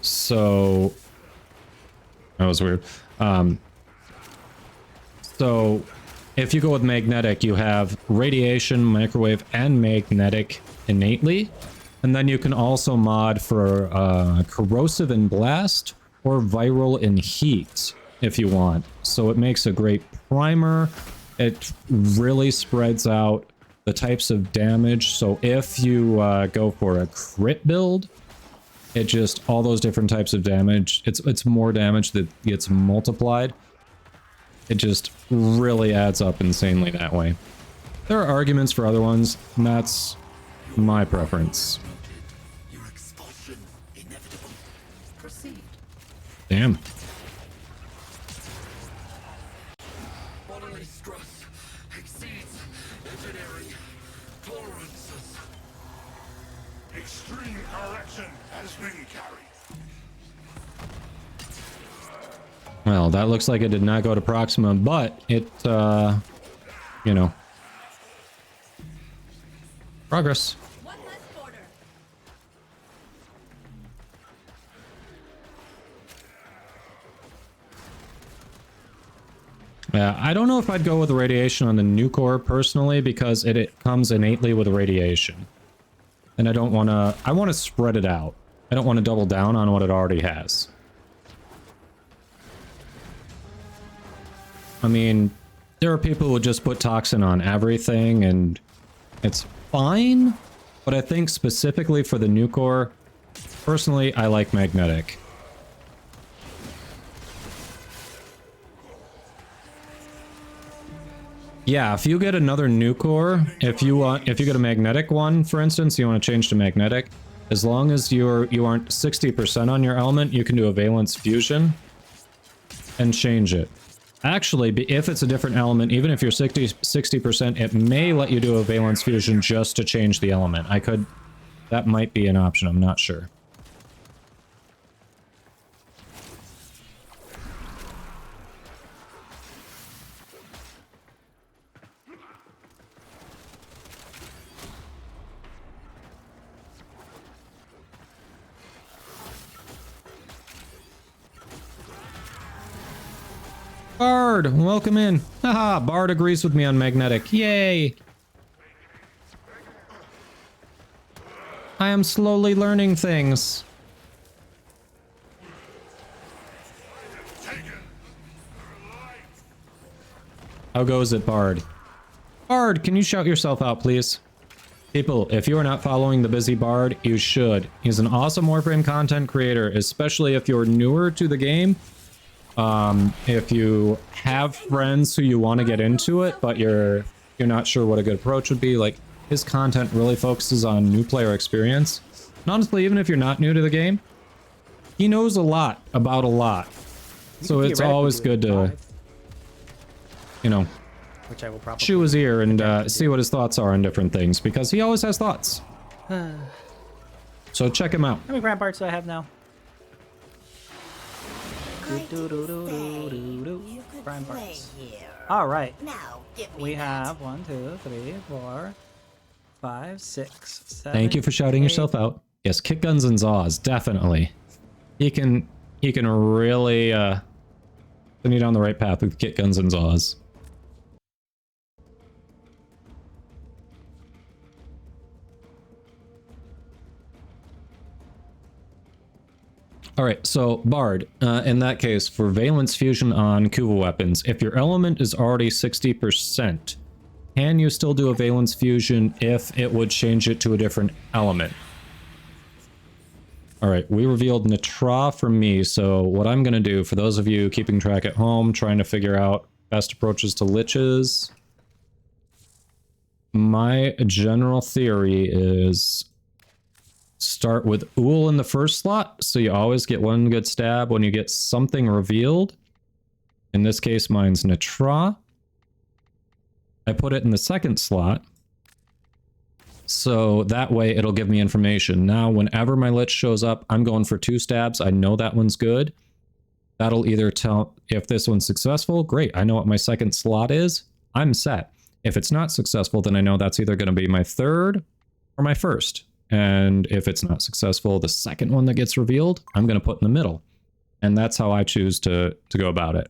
Speaker 1: So... That was weird. So, if you go with magnetic, you have radiation, microwave, and magnetic innately. And then you can also mod for corrosive in blast or viral in heat if you want. So it makes a great primer. It really spreads out the types of damage. So if you go for a crit build, it just, all those different types of damage, it's more damage that gets multiplied. It just really adds up insanely that way. There are arguments for other ones, and that's my preference. Damn.
Speaker 10: Bodily stress exceeds engineering tolerances. Extreme correction has been carried.
Speaker 1: Well, that looks like it did not go to Proxima, but it, you know. Progress. Yeah, I don't know if I'd go with the radiation on the new core personally, because it comes innately with radiation. And I don't want to... I want to spread it out. I don't want to double down on what it already has. I mean, there are people who just put toxin on everything, and it's fine. But I think specifically for the new core, personally, I like magnetic. Yeah, if you get another new core, if you get a magnetic one, for instance, you want to change to magnetic, as long as you aren't 60% on your element, you can do a valence fusion and change it. Actually, if it's a different element, even if you're 60%, it may let you do a valence fusion just to change the element. That might be an option, I'm not sure. Bard, welcome in. Haha, Bard agrees with me on magnetic. Yay! I am slowly learning things. How goes it, Bard? Bard, can you shout yourself out, please? People, if you are not following the busy Bard, you should. He's an awesome Warframe content creator, especially if you're newer to the game. If you have friends who you want to get into it, but you're not sure what a good approach would be, like, his content really focuses on new player experience. And honestly, even if you're not new to the game, he knows a lot about a lot. So it's always good to, you know,
Speaker 19: which I will probably
Speaker 1: chew his ear and see what his thoughts are on different things, because he always has thoughts. So check him out.
Speaker 19: How many grand parts do I have now? Prime parts. All right. We have 1, 2, 3, 4, 5, 6, 7.
Speaker 1: Thank you for shouting yourself out. Yes, kick guns and zaws, definitely. He can really send you down the right path with kick guns and zaws. Alright, so Bard, in that case, for Valence Fusion on Kuva weapons, if your element is already 60%, can you still do a Valence Fusion if it would change it to a different element? Alright, we revealed Nitra for me, so what I'm going to do, for those of you keeping track at home, trying to figure out best approaches to Liches, my general theory is start with Ool in the first slot, so you always get one good stab when you get something revealed. In this case, mine's Nitra. I put it in the second slot, so that way it'll give me information. Now, whenever my Lich shows up, I'm going for 2 stabs. I know that one's good. That'll either tell if this one's successful. Great, I know what my second slot is. I'm set. If it's not successful, then I know that's either going to be my third or my first. And if it's not successful, the second one that gets revealed, I'm going to put in the middle. And that's how I choose to go about it.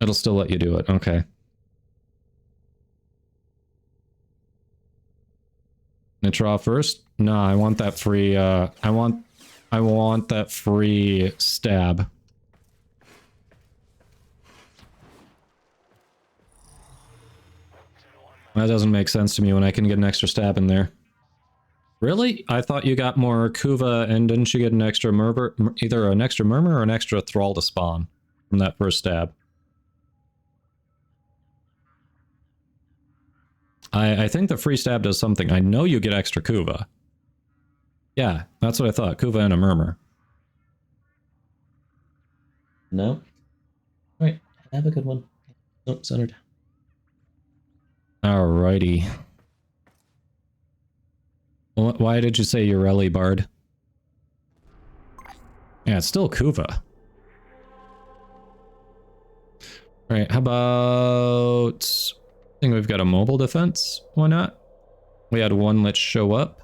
Speaker 1: It'll still let you do it. Okay. Nitra first? No, I want that free, I want that free stab. That doesn't make sense to me when I can get an extra stab in there. Really? I thought you got more Kuva, and didn't you get an extra murmur, either an extra murmur or an extra thrall to spawn from that first stab? I think the free stab does something. I know you get extra Kuva. Yeah, that's what I thought. Kuva and a murmur. No? Alright, have a good one. Nope, centered. Alrighty. Why did you say Ureli, Bard? Yeah, it's still Kuva. Alright, how about... I think we've got a mobile defense. Why not? We had one Lich show up.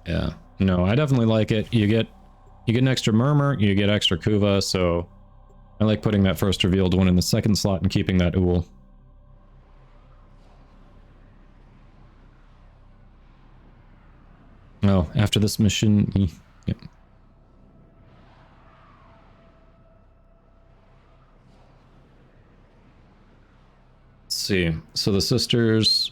Speaker 1: Yeah. No, I definitely like it. You get an extra murmur, you get extra Kuva, so I like putting that first revealed one in the second slot and keeping that Ool. Oh, after this mission, yep. Let's see. So the sisters...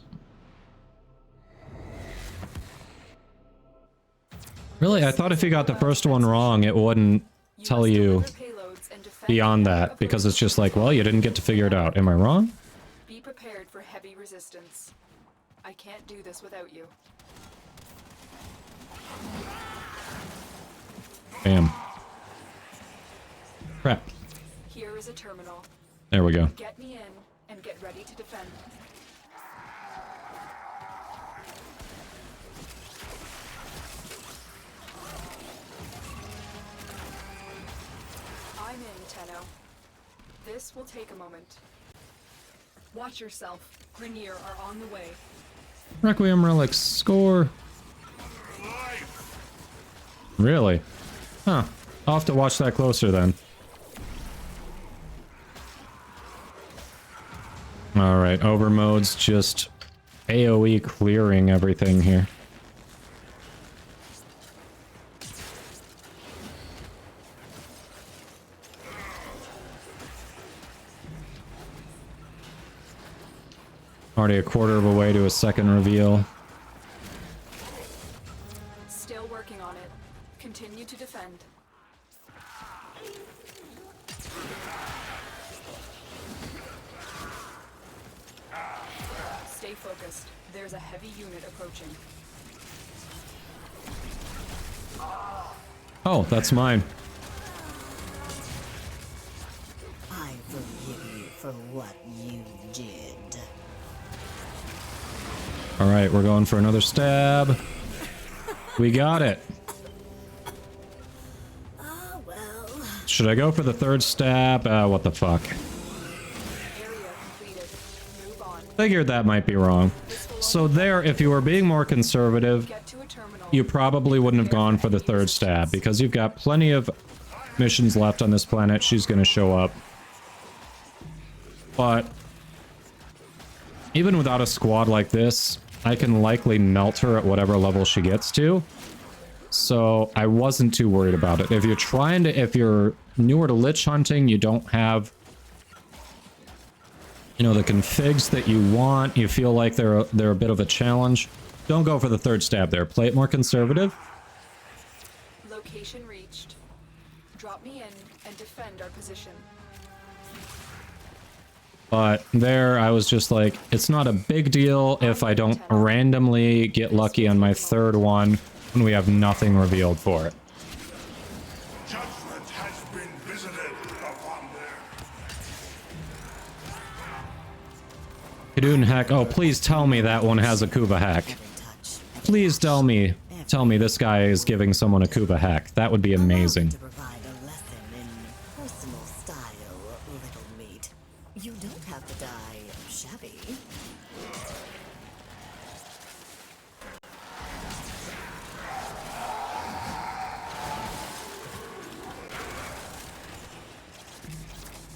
Speaker 1: Really? I thought if you got the first one wrong, it wouldn't tell you beyond that, because it's just like, well, you didn't get to figure it out. Am I wrong?
Speaker 4: Be prepared for heavy resistance. I can't do this without you.
Speaker 1: Bam. Crap.
Speaker 4: Here is a terminal.
Speaker 1: There we go.
Speaker 4: Get me in and get ready to defend. I'm in, Tenno. This will take a moment. Watch yourself. Grineer are on the way.
Speaker 1: Requiem relics, score. Really? Huh. I'll have to watch that closer then. Alright, overmode's just AoE clearing everything here. Already a quarter of a way to a second reveal.
Speaker 4: Still working on it. Continue to defend. Stay focused. There's a heavy unit approaching.
Speaker 1: Oh, that's mine.
Speaker 5: I forgive you for what you did.
Speaker 1: Alright, we're going for another stab. We got it.
Speaker 5: Oh, well.
Speaker 1: Should I go for the third stab? What the fuck. Figured that might be wrong. So there, if you were being more conservative, you probably wouldn't have gone for the third stab, because you've got plenty of missions left on this planet. She's gonna show up. But even without a squad like this, I can likely melt her at whatever level she gets to. So I wasn't too worried about it. If you're newer to Lich hunting, you don't have, you know, the configs that you want, you feel like they're a bit of a challenge, don't go for the third stab there. Play it more conservative.
Speaker 4: Location reached. Drop me in and defend our position.
Speaker 1: But there, I was just like, it's not a big deal if I don't randomly get lucky on my third one when we have nothing revealed for it.
Speaker 10: Judgment has been visited upon there.
Speaker 1: Kadoon hack. Oh, please tell me that one has a Kuba hack. Please tell me this guy is giving someone a Kuba hack. That would be amazing.
Speaker 5: Personal style, little meat. You don't have to die shabby.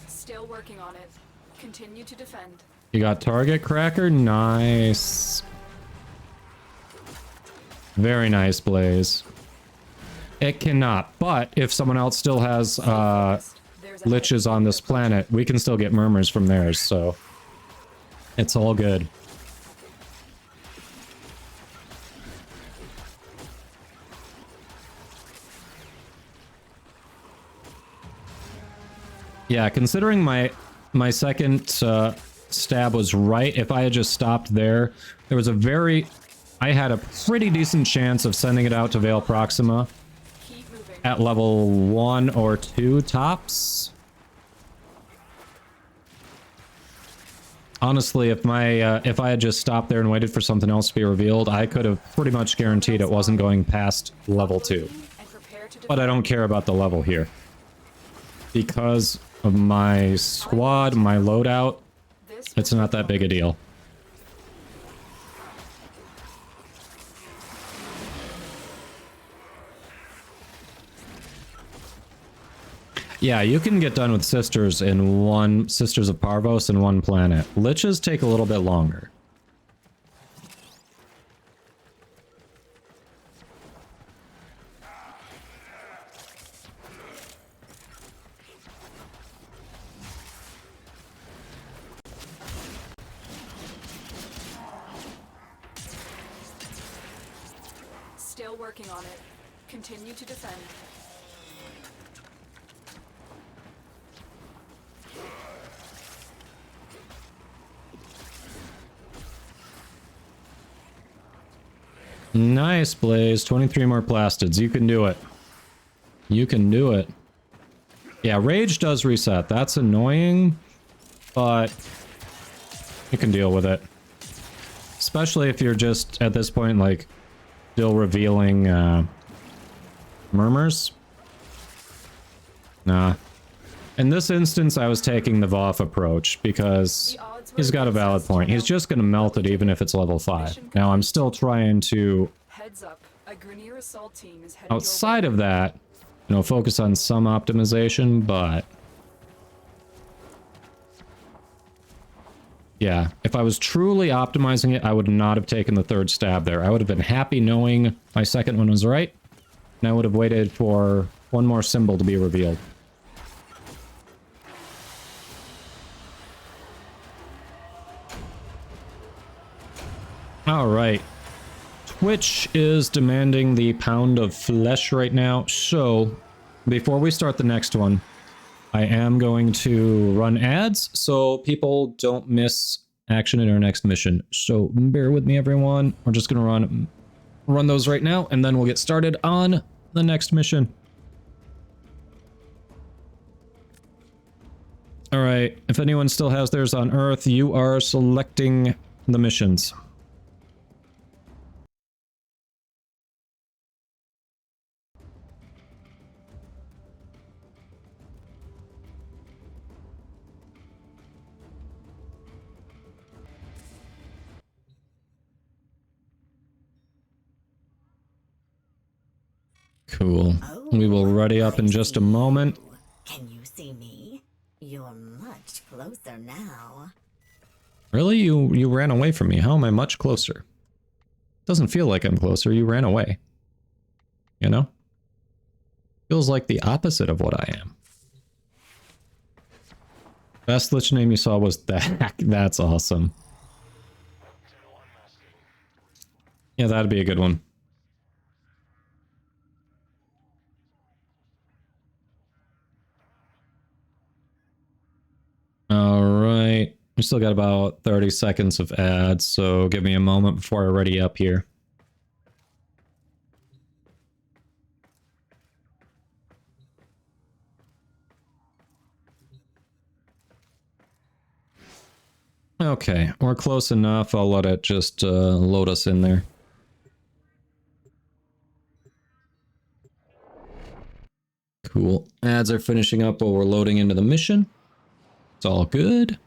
Speaker 4: Still working on it. Continue to defend.
Speaker 1: You got target cracker? Nice. Very nice, Blaze. It cannot, but if someone else still has liches on this planet, we can still get murmurs from theirs, so it's all good. Yeah, considering my second stab was right, if I had just stopped there, I had a pretty decent chance of sending it out to Vale Proxima at level 1 or 2 tops. Honestly, if I had just stopped there and waited for something else to be revealed, I could have pretty much guaranteed it wasn't going past level 2. But I don't care about the level here. Because of my squad, my loadout, it's not that big a deal. Yeah, you can get done with Sisters of Parvos in one planet. Liches take a little bit longer.
Speaker 4: Still working on it. Continue to defend.
Speaker 1: Nice, Blaze. 23 more plastids. You can do it. You can do it. Yeah, Rage does reset. That's annoying, but you can deal with it. Especially if you're just, at this point, like, still revealing, murmurs. Nah. In this instance, I was taking the Voth approach, because He's got a valid point. He's just gonna melt it even if it's level 5. Now I'm still trying to,
Speaker 4: Heads up, a Grineer assault team is headed
Speaker 1: outside of that, you know, focus on some optimization, but yeah, if I was truly optimizing it, I would not have taken the 3rd stab there. I would have been happy knowing my 2nd one was right, and I would have waited for one more symbol to be revealed. Alright. Twitch is demanding the pound of flesh right now, so before we start the next one, I am going to run ads so people don't miss action in our next mission. So bear with me, everyone. We're just going to run those right now, and then we'll get started on the next mission. All right, if anyone still has theirs on Earth, you are selecting the missions. Cool. We will ready up in just a moment.
Speaker 5: Can you see me? You're much closer now.
Speaker 1: Really? You ran away from me. How am I much closer? Doesn't feel like I'm closer. You ran away. You know? Feels like the opposite of what I am. Best Lich name you saw was that. That's awesome. Yeah, that'd be a good one. Alright. We still got about 30 seconds of ads, so give me a moment before I ready up here. Okay, we're close enough. I'll let it just load us in there. Cool. Ads are finishing up while we're loading into the mission. It's all good.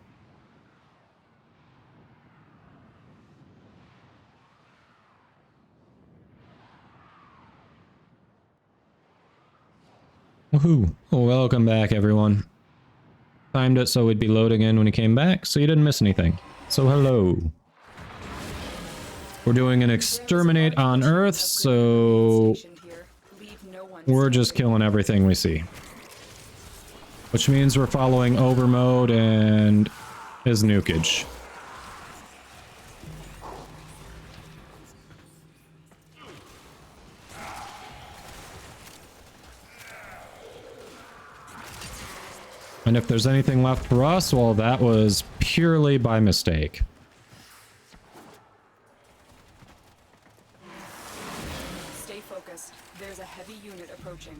Speaker 1: Woohoo. Welcome back, everyone. Timed it so we'd be loading in when he came back, so you didn't miss anything. So hello. We're doing an exterminate on Earth, so we're just killing everything we see. Which means we're following over mode and his nukage. And if there's anything left for us, well, that was purely by mistake.
Speaker 4: Stay focused. There's a heavy unit approaching.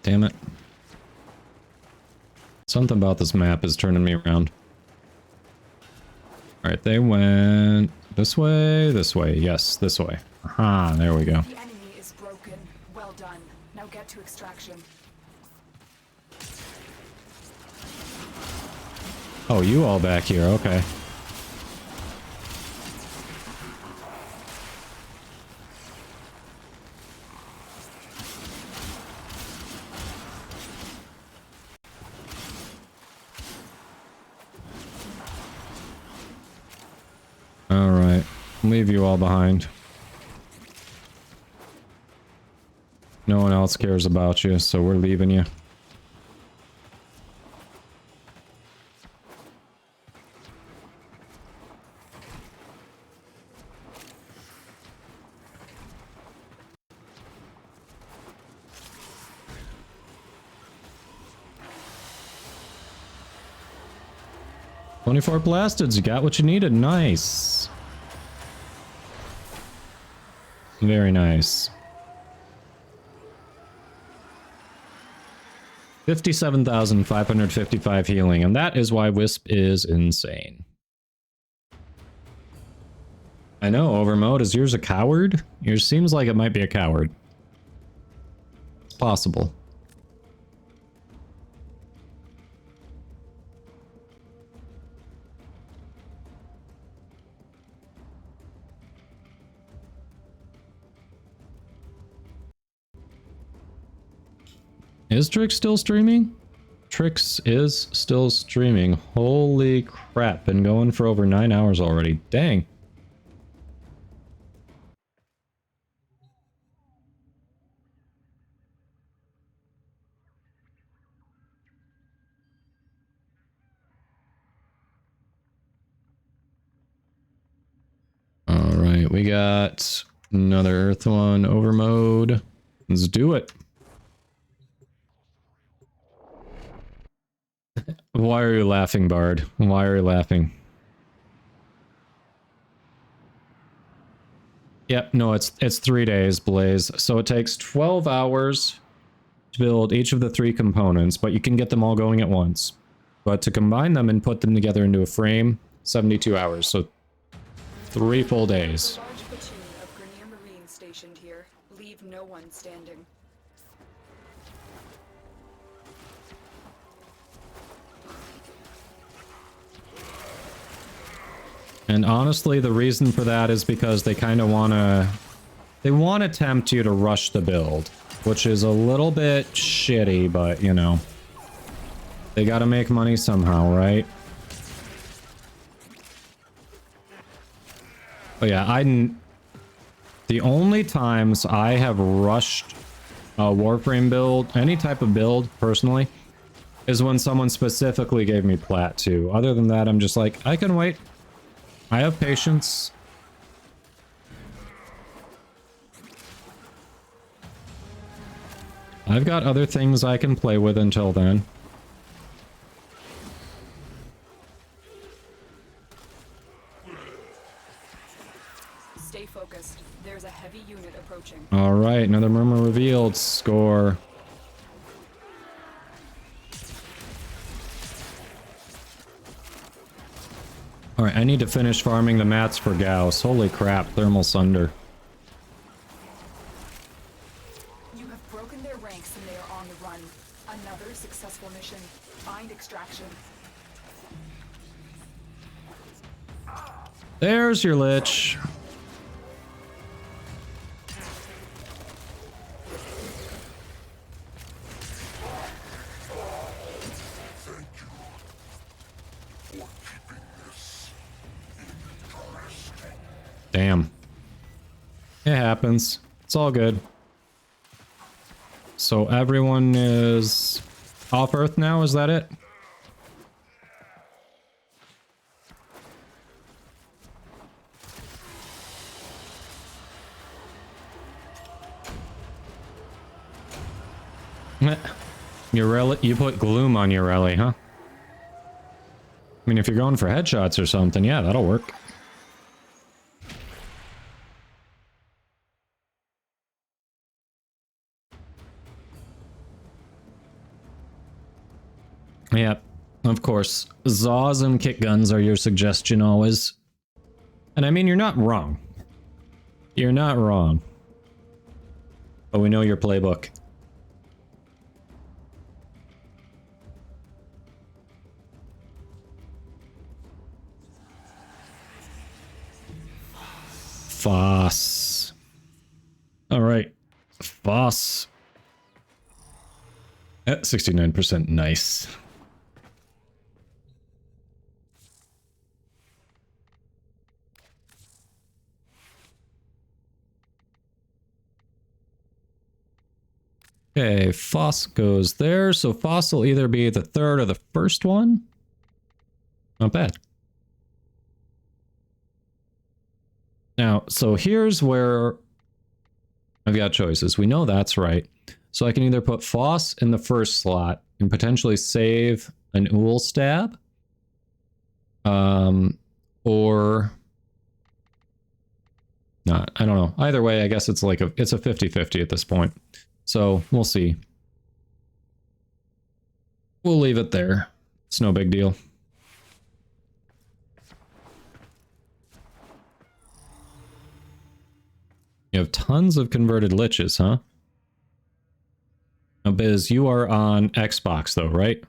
Speaker 1: Damn it. Something about this map is turning me around. Alright, they went this way, yes, this way. Aha, there we go.
Speaker 4: The enemy is broken. Well done. Now get to extraction.
Speaker 1: Oh, you all back here, okay. Alright, leave you all behind. No one else cares about you, so we're leaving you. 24 plastids, you got what you needed. Nice. Very nice. 57,555 healing, and that is why Wisp is insane. I know, Overmode, is yours a coward? Yours seems like it might be a coward. It's possible. Is Trix still streaming? Trix is still streaming. Holy crap, been going for over 9 hours already. Dang. Alright, we got another Earth one, Overmode. Let's do it. Why are you laughing, Bard? Why are you laughing? Yep, no, it's 3 days, Blaze. So it takes 12 hours to build each of the 3 components, but you can get them all going at once. But to combine them and put them together into a frame, 72 hours, so 3 full days.
Speaker 4: A large platoon of Grenier Marines stationed here. Leave no one standing.
Speaker 1: And honestly, the reason for that is because they kind of want to... They want to tempt you to rush the build, which is a little bit shitty, but, you know. They gotta make money somehow, right? But yeah, the only times I have rushed a Warframe build, any type of build, personally, is when someone specifically gave me Plat 2. Other than that, I'm just like, I can wait. I have patience. I've got other things I can play with until then.
Speaker 4: Stay focused. There's a heavy unit approaching.
Speaker 1: Alright, another murmur revealed. Score. Alright, I need to finish farming the mats for Gauss. Holy crap, Thermal Sunder.
Speaker 4: You have broken their ranks and they are on the run. Another successful mission. Find extraction.
Speaker 1: There's your Lich. Damn. It happens. It's all good. So everyone is off Earth now, is that it? You put gloom on your rally, huh? I mean, if you're going for headshots or something, yeah, that'll work. Yep, of course. Zaws and kick guns are your suggestion always. And I mean, you're not wrong. You're not wrong. But we know your playbook. Foss. Alright. Foss. At 69%, nice. Okay, Foss goes there, so Foss will either be the third or the first one. Not bad. Now, so here's where I've got choices. We know that's right. So I can either put Foss in the first slot and potentially save an Ool stab. Or not. I don't know. Either way, I guess it's like it's a 50-50 at this point. So we'll see. We'll leave it there. It's no big deal. You have tons of converted liches, huh? Now, Biz, you are on Xbox though, right?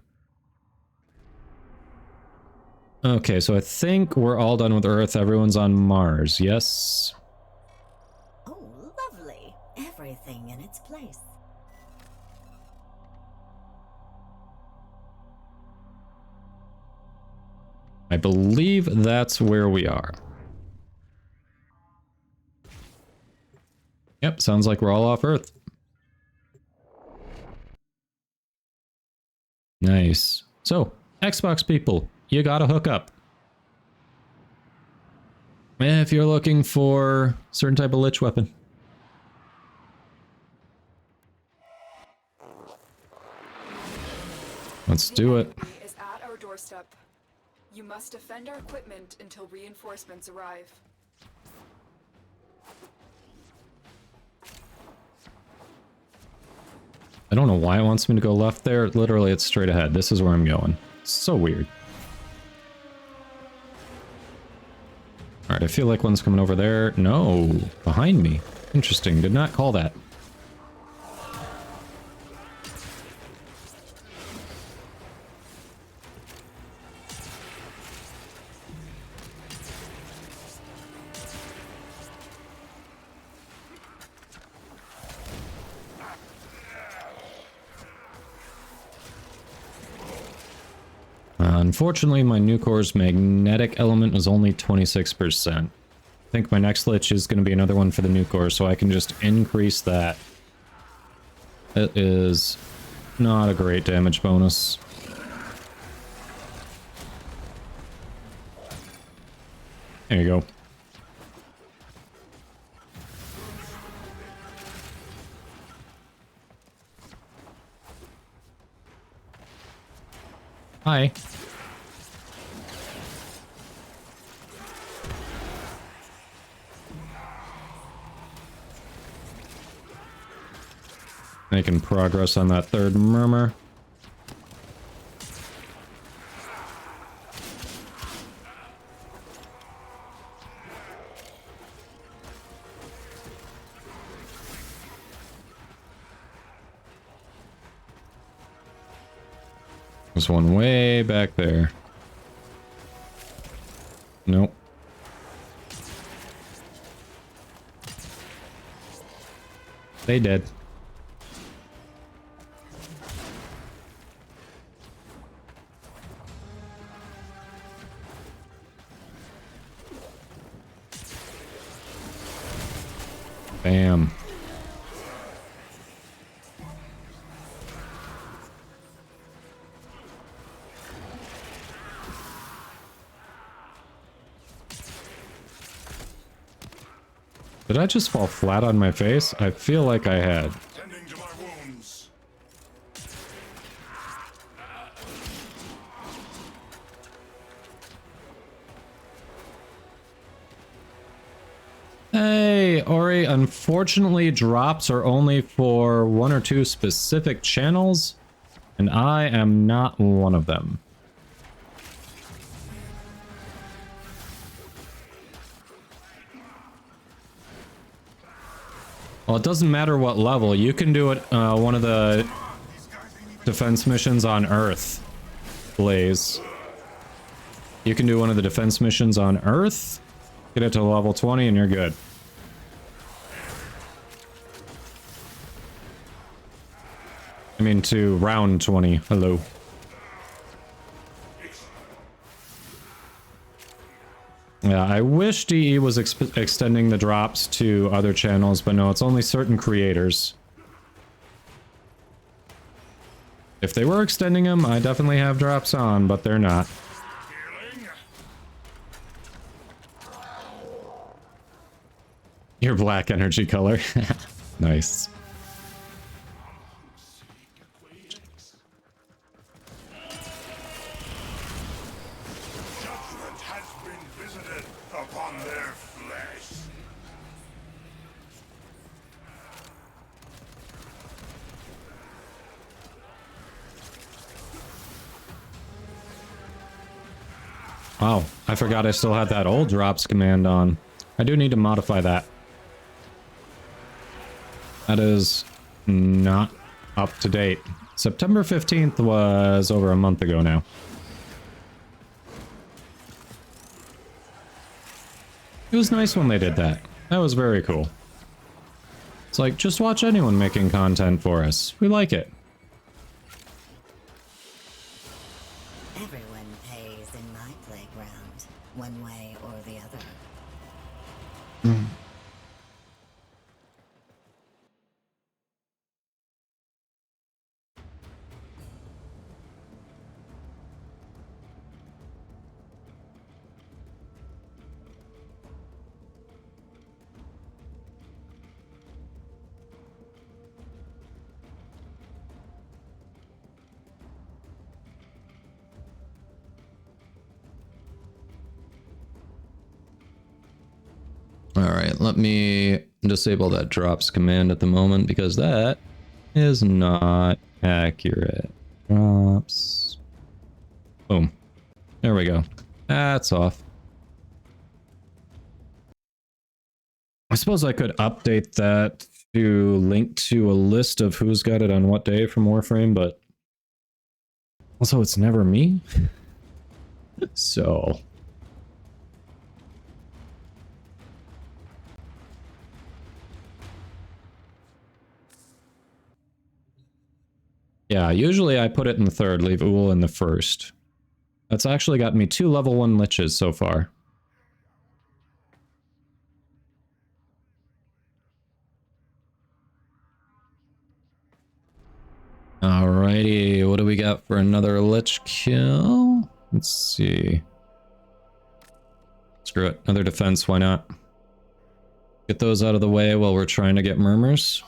Speaker 1: Okay, so I think we're all done with Earth. Everyone's on Mars, yes?
Speaker 5: Oh, lovely. Everything in its place.
Speaker 1: I believe that's where we are. Yep, sounds like we're all off Earth. Nice. So, Xbox people, you gotta hook up. If you're looking for a certain type of Lich weapon. Let's do it.
Speaker 4: The enemy is at our doorstep. You must defend our equipment until reinforcements arrive.
Speaker 1: I don't know why it wants me to go left there. Literally, it's straight ahead. This is where I'm going. So weird. Alright, I feel like one's coming over there. No, behind me. Interesting, did not call that. Unfortunately, my new core's magnetic element was only 26%. I think my next Lich is going to be another one for the new core, so I can just increase that. It is not a great damage bonus. There you go. Hi. Making progress on that third murmur. There's one way back there. Nope. They did. Bam. Did I just fall flat on my face? I feel like I had.
Speaker 8: Tending to my wounds.
Speaker 1: Hey, Ori, unfortunately drops are only for 1 or 2 specific channels, and I am not one of them. Well, it doesn't matter what level. You can do it one of the defense missions on Earth, Blaze. You can do one of the defense missions on Earth, get it to level 20, and you're good. I mean, to round 20. Hello. Yeah, I wish DE was extending the drops to other channels, but no, it's only certain creators. If they were extending them, I definitely have drops on, but they're not. Your black energy color. Nice.
Speaker 11: their flesh.
Speaker 1: Wow, I forgot I still had that old drops command on. I do need to modify that. That is not up to date. September 15th was over a month ago now. It was nice when they did that. That was very cool. It's like, just watch anyone making content for us. We like it.
Speaker 5: Everyone pays in my playground, one way or the other.
Speaker 1: Alright, let me disable that drops command at the moment because that is not accurate. Drops. Boom. There we go. That's off. I suppose I could update that to link to a list of who's got it on what day from Warframe, but also it's never me. So... yeah, usually I put it in the third, leave Uhl in the first. That's actually got me 2 level 1 Liches so far. Alrighty, what do we got for another Lich kill? Let's see. Screw it, another defense, why not? Get those out of the way while we're trying to get murmurs.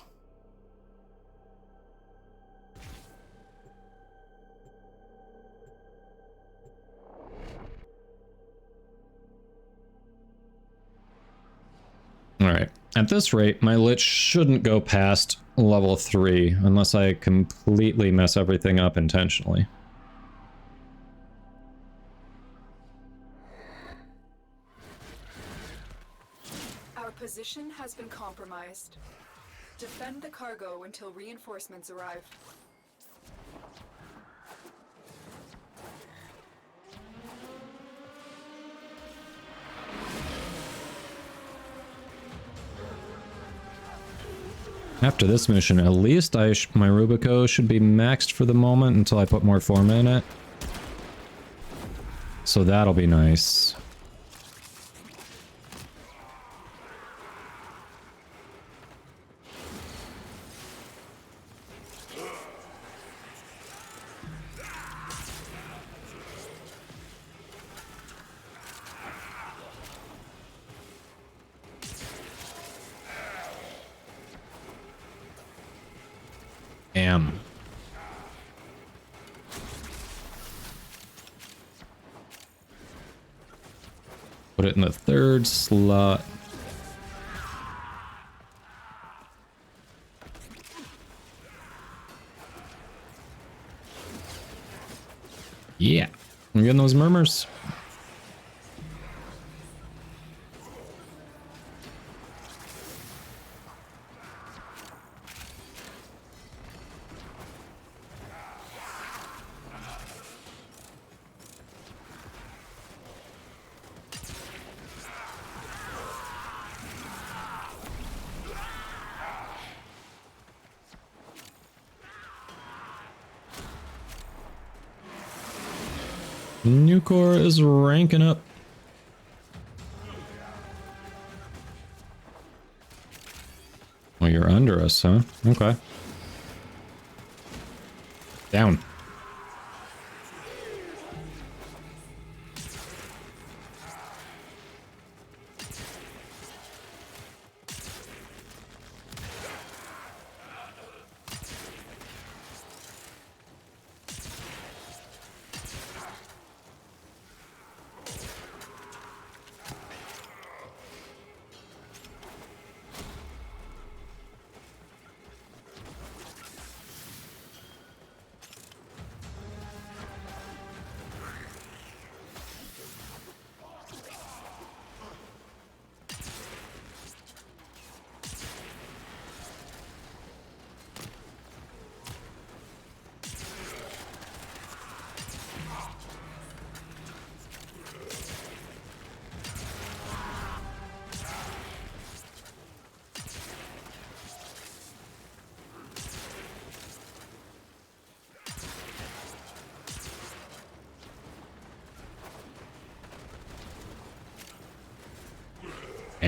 Speaker 1: Alright, at this rate, my Lich shouldn't go past level 3 unless I completely mess everything up intentionally.
Speaker 4: Our position has been compromised. Defend the cargo until reinforcements arrive.
Speaker 1: After this mission, at least my Rubico should be maxed for the moment until I put more Forma in it. So that'll be nice. Damn. Put it in the third slot. Yeah, we're getting those murmurs. Nucor is ranking up. Well, you're under us, huh? Okay. Down.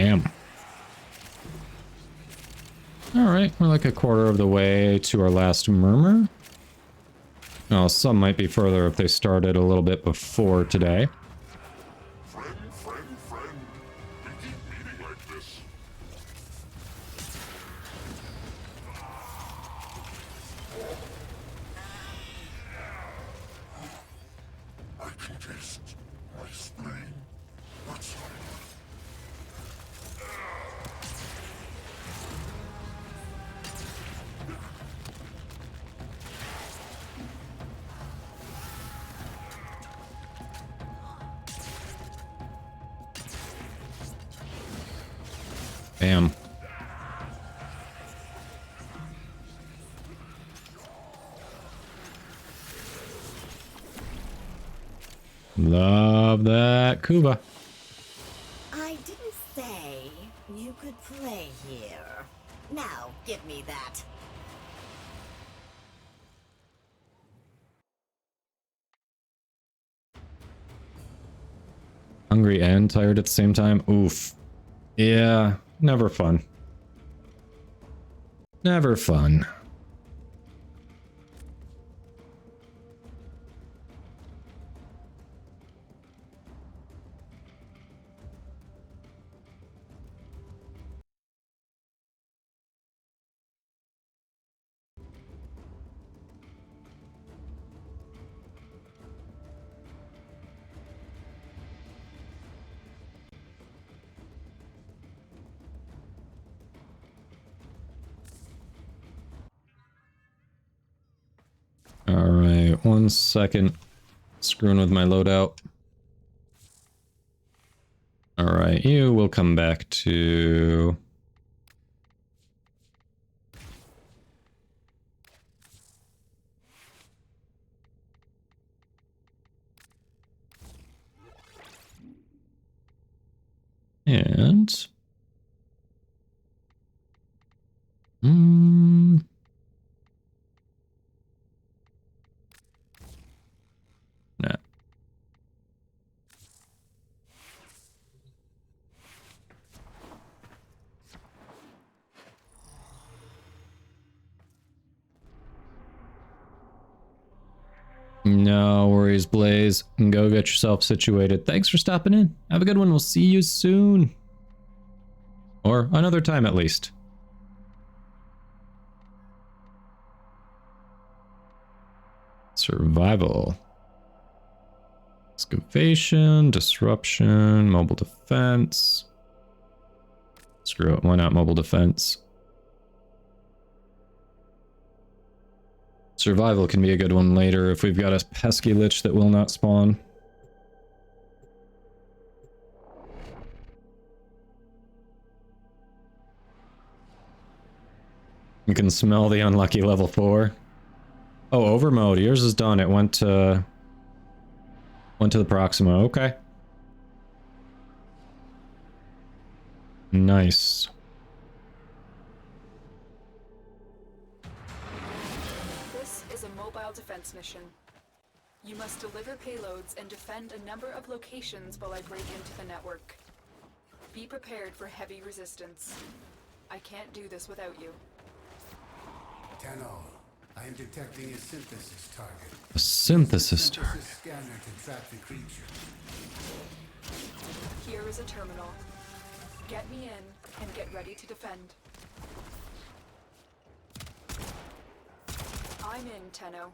Speaker 1: Bam. Alright, we're like a quarter of the way to our last murmur. Well, some might be further if they started a little bit before today.
Speaker 12: Friend, friend, friend. We keep meeting like this. I can taste my spleen. What's
Speaker 1: Bam. Love that Kuba.
Speaker 5: I didn't say you could play here. Now, give me that.
Speaker 1: Hungry and tired at the same time. Oof. Yeah, never fun. Never fun. Alright, 1 second. Screwing with my loadout. Alright, you will come back to... And... Nah. No worries, Blaze. Go get yourself situated. Thanks for stopping in. Have a good one. We'll see you soon. Or another time at least. Survival. Excavation, disruption, mobile defense. Screw it, why not mobile defense? Survival can be a good one later if we've got a pesky lich that will not spawn. You can smell the unlucky level 4. Oh, over mode. Yours is done. It went to the Proxima. Okay. Nice.
Speaker 4: This is a mobile defense mission. You must deliver payloads and defend a number of locations while I break into the network. Be prepared for heavy resistance. I can't do this without you.
Speaker 2: Tenno, I am detecting a synthesis target.
Speaker 1: A synthesis target.
Speaker 2: Scanner to track the creature.
Speaker 4: Here is a terminal. Get me in and get ready to defend. I'm in, Tenno.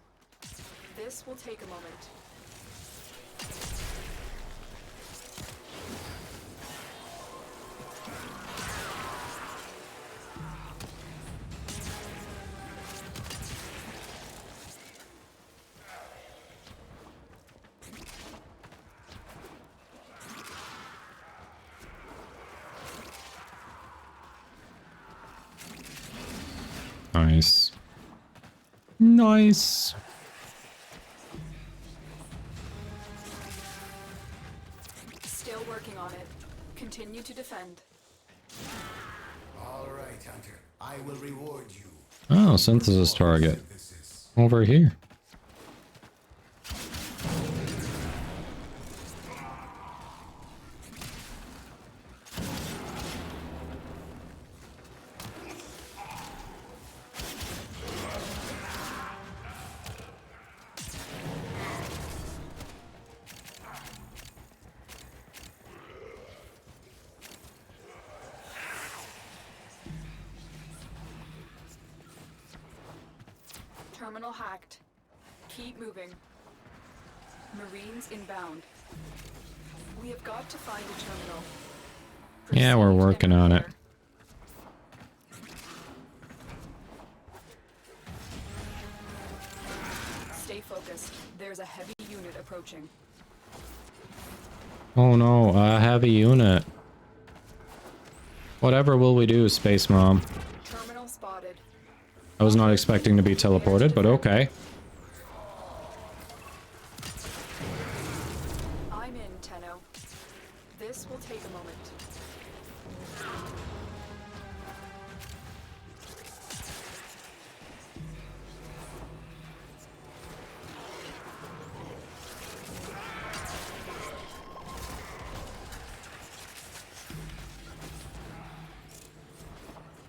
Speaker 4: This will take a moment.
Speaker 1: Nice. Nice.
Speaker 4: Still working on it. Continue to defend.
Speaker 2: All right, Hunter. I will reward you.
Speaker 1: Oh, synthesis target. Over here.
Speaker 4: Terminal hacked. Keep moving. Marines inbound. We have got to find a terminal.
Speaker 1: Yeah, we're working on it.
Speaker 4: Stay focused. There's a heavy unit approaching.
Speaker 1: Oh no, a heavy unit. Whatever will we do, Space Mom?
Speaker 4: Terminal spotted.
Speaker 1: I was not expecting to be teleported, but okay.
Speaker 4: I'm in, Tenno. This will take a moment.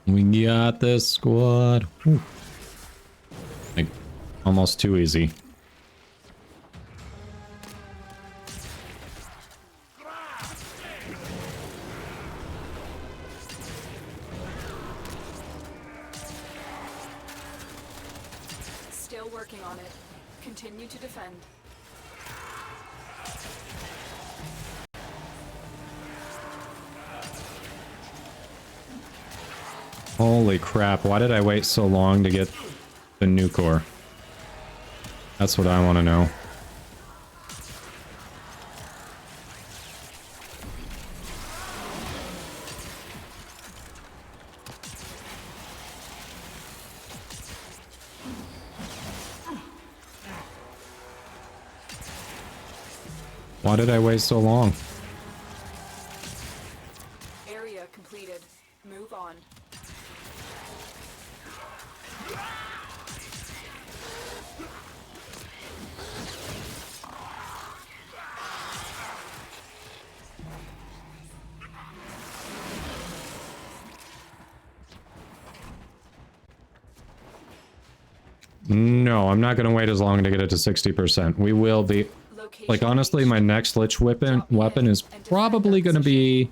Speaker 1: We got this, squad. Whew. Like, almost too easy.
Speaker 4: Still working on it. Continue to defend.
Speaker 1: Holy crap, why did I wait so long to get the new core? That's what I want to know. Why did I wait so long?
Speaker 4: Area completed. Move on.
Speaker 1: No, I'm not gonna wait as long to get it to 60%. We will be... Like, honestly, my next Lich weapon is probably gonna be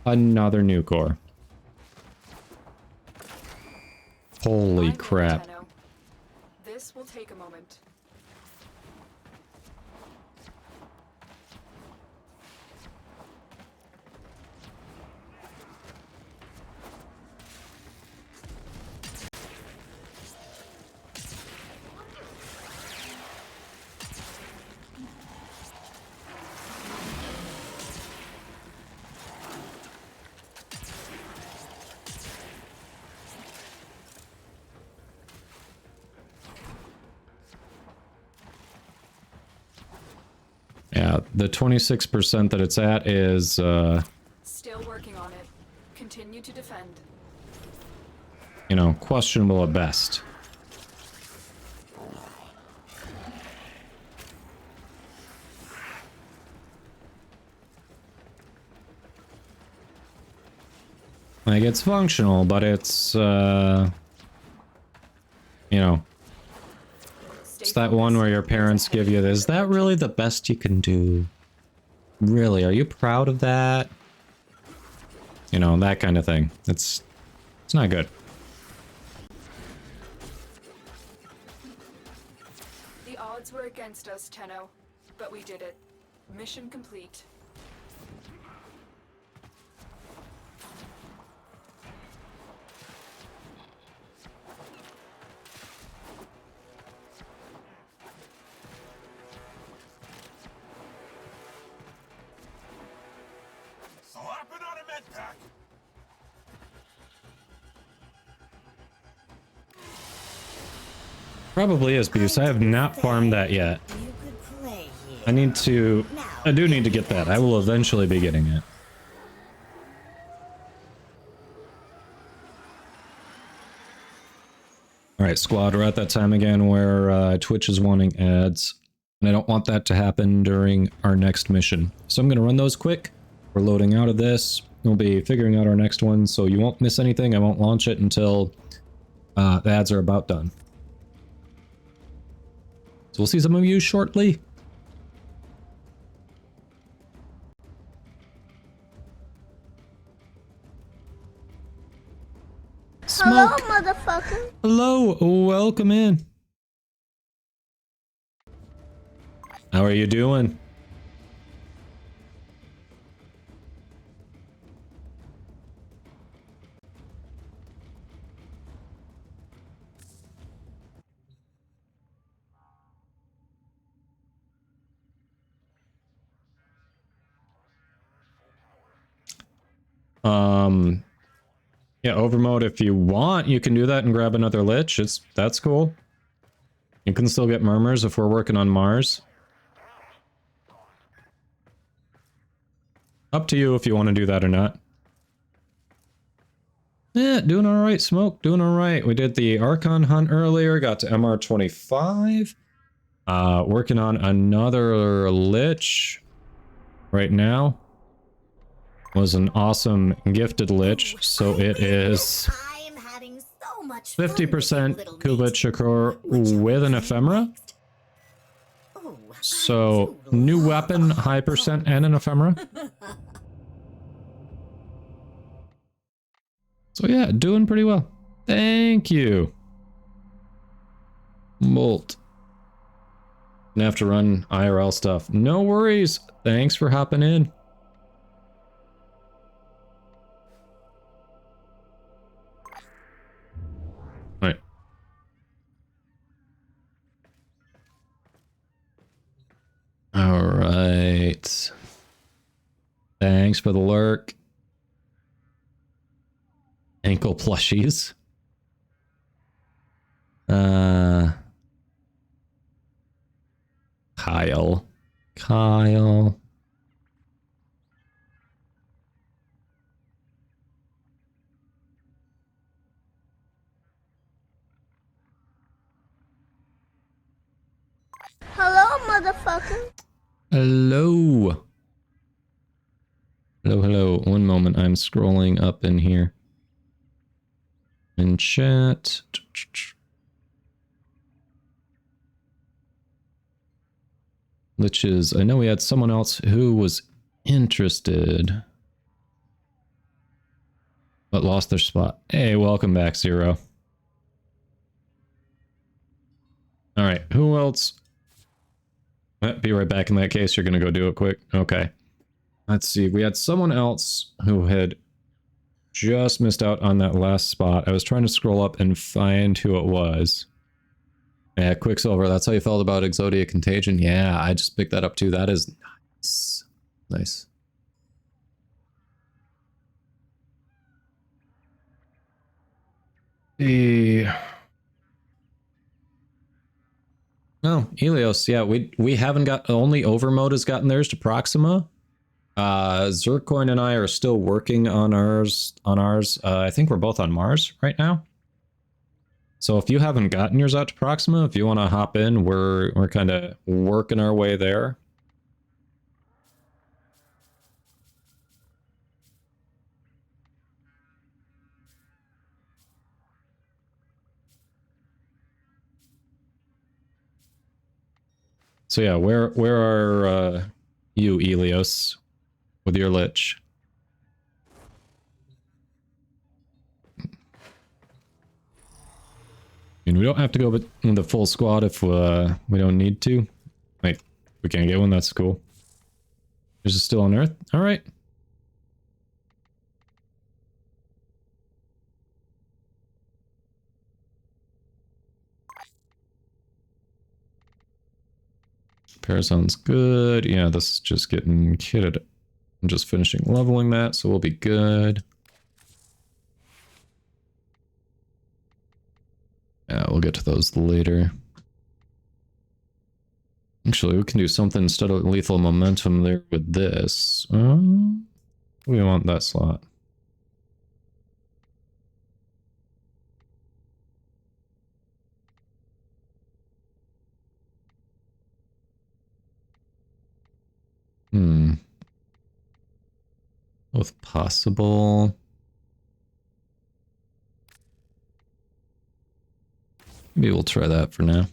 Speaker 1: another new core. Holy crap.
Speaker 4: This will take a moment.
Speaker 1: Yeah, the 26% that it's at is,
Speaker 4: Still working on it. Continue to defend.
Speaker 1: you know, questionable at best. Like, it's functional, but it's, you know, it's that one where your parents give you this. Is that really the best you can do? Really, are you proud of that? You know, that kind of thing. It's not good.
Speaker 4: The odds were against us, Tenno, but we did it. Mission complete.
Speaker 12: Slapping on a med pack.
Speaker 1: Probably is, because I have not farmed that yet. I do need to get that. I will eventually be getting it. Alright, squad, we're at that time again where Twitch is wanting ads. And I don't want that to happen during our next mission. So I'm going to run those quick. We're loading out of this. We'll be figuring out our next one, so you won't miss anything. I won't launch it until the ads are about done. So we'll see some of you shortly.
Speaker 15: Hello, motherfucker.
Speaker 1: Hello, welcome in. How are you doing? Yeah, overmode, if you want, you can do that and grab another Lich. That's cool. You can still get murmurs if we're working on Mars. Up to you if you want to do that or not. Yeah, doing alright, Smoke. Doing alright. We did the Archon hunt earlier, got to MR25. Working on another Lich right now. Was an awesome gifted Lich, so it is 50% Kuba Shakur with an ephemera. So, new weapon, high percent, and an ephemera. So yeah, doing pretty well. Thank you. Molt. Gonna have to run IRL stuff. No worries. Thanks for hopping in. Alright. Alright. Thanks for the lurk. Ankle plushies. Kyle.
Speaker 15: Hello, motherfucker.
Speaker 1: Hello. Hello. One moment. I'm scrolling up in here. In chat. Liches. I know we had someone else who was interested, but lost their spot. Hey, welcome back, Zero. Alright, who else? Be right back in that case. You're gonna go do it quick. Okay. Let's see. We had someone else who had just missed out on that last spot. I was trying to scroll up and find who it was. Yeah, Quicksilver, that's how you felt about Exodia Contagion? Yeah, I just picked that up too. That is nice. Nice. Oh, Elios, yeah, we haven't got, only Overmode has gotten theirs to Proxima. Zircoin and I are still working on ours. I think we're both on Mars right now. So if you haven't gotten yours out to Proxima, if you want to hop in, we're kind of working our way there. So yeah, where are you, Elios, with your Lich? I mean, we don't have to go with the full squad if we don't need to. Like, we can't get one, that's cool. Yours is still on Earth? Alright. Parazone's good. Yeah, this is just getting kitted. I'm just finishing leveling that, so we'll be good. Yeah, we'll get to those later. Actually, we can do something instead of lethal momentum there with this. We want that slot. Both possible. Maybe we'll try that for now.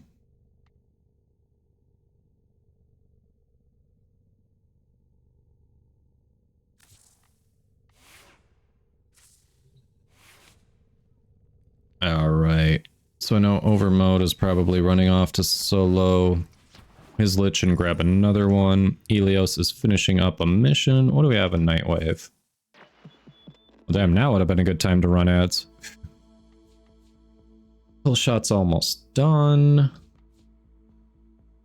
Speaker 1: Alright. So I know Overmode is probably running off to solo his Lich and grab another one. Elios is finishing up a mission. What do we have in Nightwave? Well, damn, now would have been a good time to run ads. Kill shot's almost done.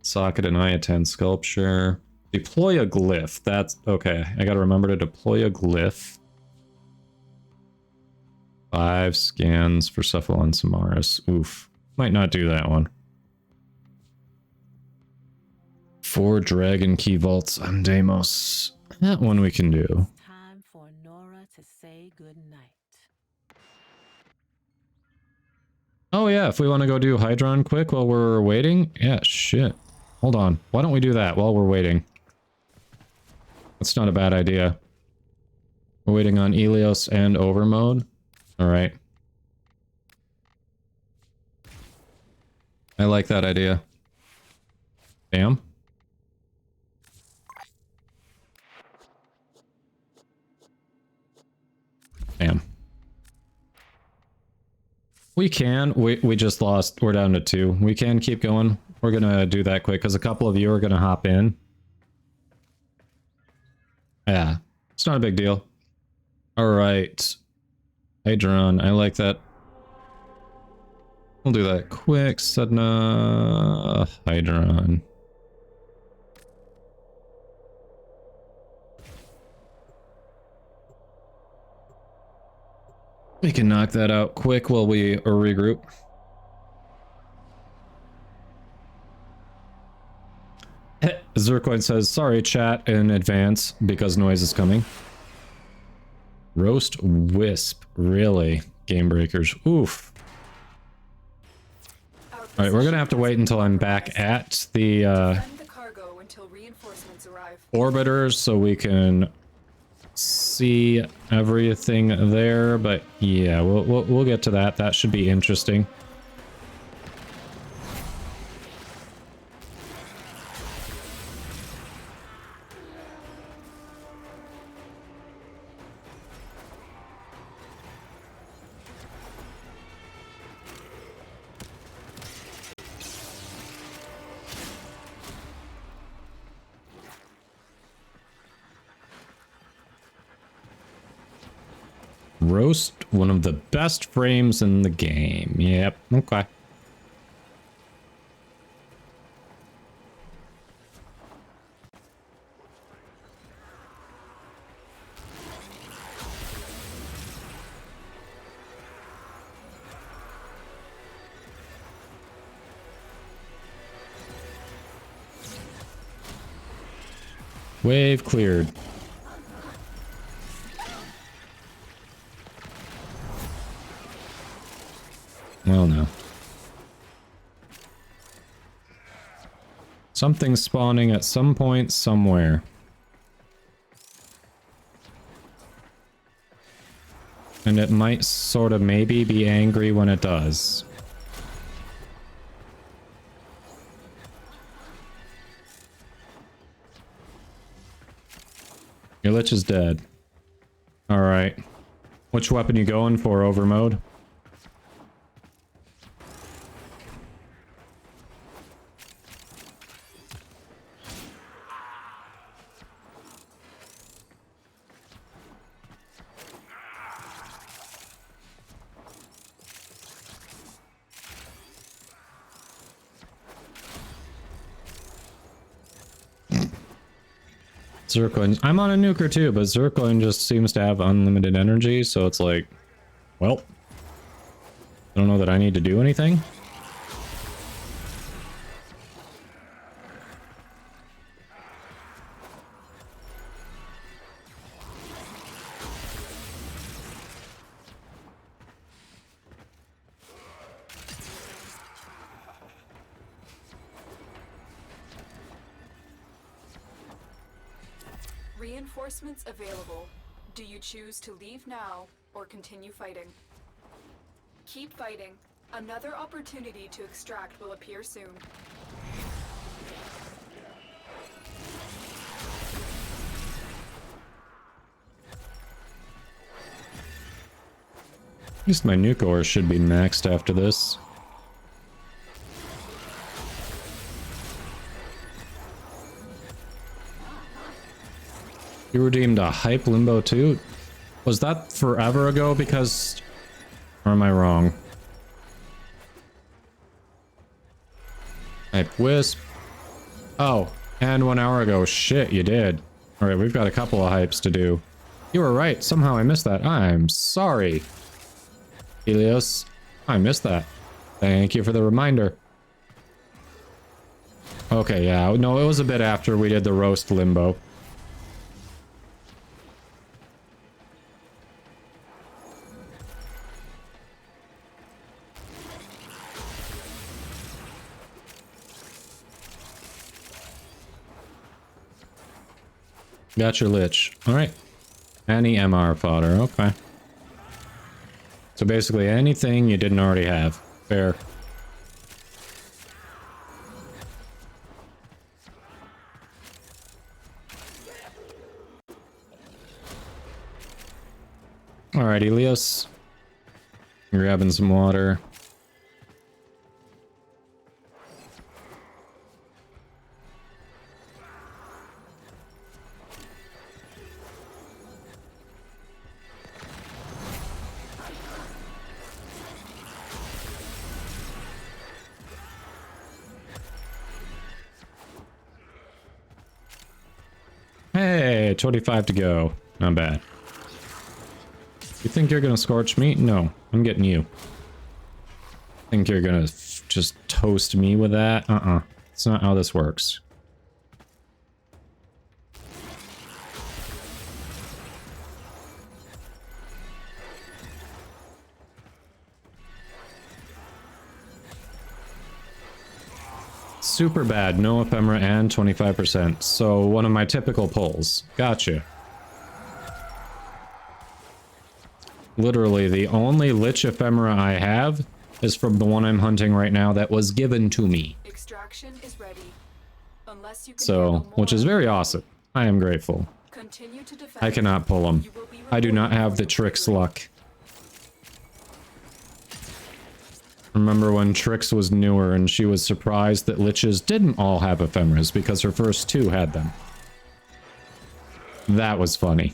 Speaker 1: Socket and Iatan sculpture. Deploy a glyph. That's okay. I gotta remember to deploy a glyph. 5 scans for Cephalon Samaris. Oof. Might not do that one. 4 Dragon Key Vaults on Deimos. That one we can do.
Speaker 13: Time for Nora to say goodnight.
Speaker 1: Oh yeah, if we want to go do Hydron quick while we're waiting. Yeah, shit. Hold on. Why don't we do that while we're waiting? That's not a bad idea. We're waiting on Elios and Overmode. Alright. I like that idea. Bam. Bam. We can. We just lost. We're down to 2. We can keep going. We're gonna do that quick because a couple of you are gonna hop in. Yeah. It's not a big deal. Alright. Hydron. I like that. We'll do that quick. Sedna. Hydron. We can knock that out quick while we regroup. Zircoin says, sorry chat in advance because noise is coming. Roast Wisp. Really? Game breakers. Oof. Alright, we're gonna have to wait until I'm back at the orbiters so we can see everything there, but yeah, we'll get to that. That should be interesting. Roast, one of the best frames in the game. Yep, okay. Wave cleared. Well, no. Something's spawning at some point somewhere. And it might sort of maybe be angry when it does. Your Lich is dead. Alright. Which weapon you going for, Overmode? Zircoin. I'm on a nuker too, but Zircoin just seems to have unlimited energy, so it's like, well, I don't know that I need to do anything.
Speaker 4: Reinforcements available. Do you choose to leave now or continue fighting? Keep fighting. Another opportunity to extract will appear soon.
Speaker 1: At least my nuke ore should be maxed after this. You redeemed a hype limbo too? Was that forever ago? Because... Or am I wrong? Hype wisp. Oh, and 1 hour ago. Shit, you did. Alright, we've got a couple of hypes to do. You were right. Somehow I missed that. I'm sorry. Helios, I missed that. Thank you for the reminder. Okay, yeah. No, it was a bit after we did the roast limbo. Got your Lich. Alright. Any MR fodder. Okay. So basically anything you didn't already have. Fair. Alright, Elios. Grabbing some water. Hey, 25 to go. Not bad. You think you're gonna scorch me? No, I'm getting you. Think you're gonna just toast me with that? It's not how this works. Super bad, no ephemera and 25%. So one of my typical pulls. Gotcha. Literally, the only Lich ephemera I have is from the one I'm hunting right now that was given to me.
Speaker 4: Extraction is ready. Unless you can
Speaker 1: So, which is very awesome. I am grateful.
Speaker 4: continue to defend.
Speaker 1: I cannot pull them. I do not have the Trix luck. Remember when Trix was newer and she was surprised that Liches didn't all have ephemeras because her first two had them. That was funny.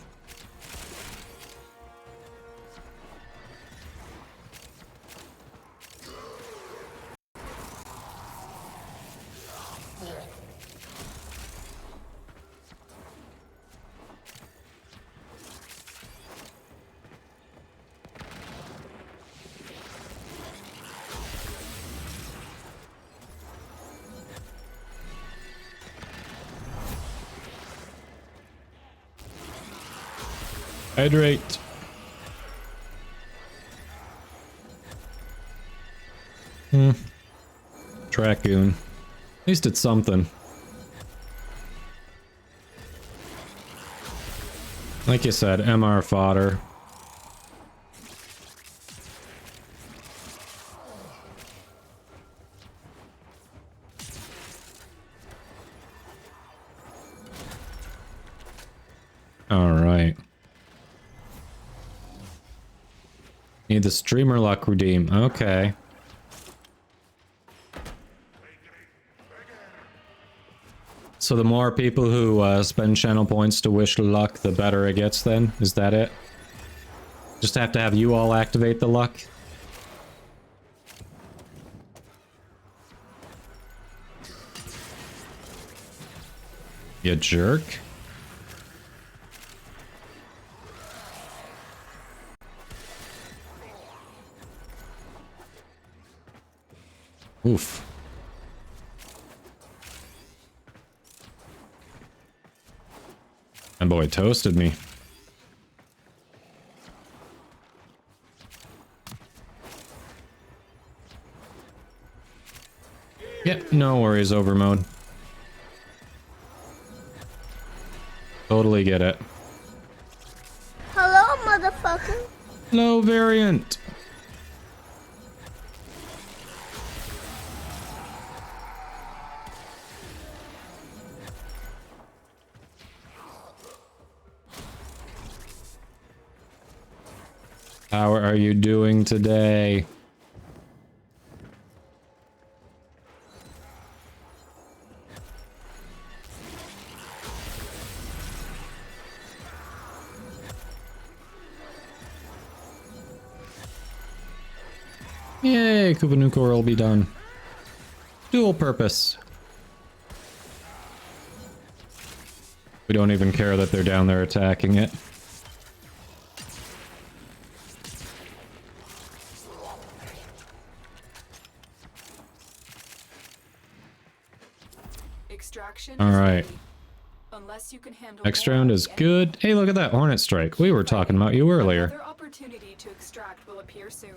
Speaker 1: Hydrate. Trackoon. At least it's something. Like you said, MR fodder. All right. Need the streamer luck redeem. Okay. So the more people who spend channel points to wish luck, the better it gets then? Is that it? Just have to have you all activate the luck? You jerk. Oof. That boy toasted me. Yep, no worries, overmode. Totally get it.
Speaker 15: Hello, motherfucker.
Speaker 1: Hello, variant. How are you doing today? Yay, Kubanukor will be done. Dual purpose. We don't even care that they're down there attacking it.
Speaker 4: Extraction.
Speaker 1: All right.
Speaker 4: Unless you can handle
Speaker 1: Next
Speaker 4: more
Speaker 1: round
Speaker 4: of
Speaker 1: is
Speaker 4: the
Speaker 1: good. Hey, look at that Hornet Strike. We were talking about you earlier.
Speaker 4: Another opportunity to extract will appear soon.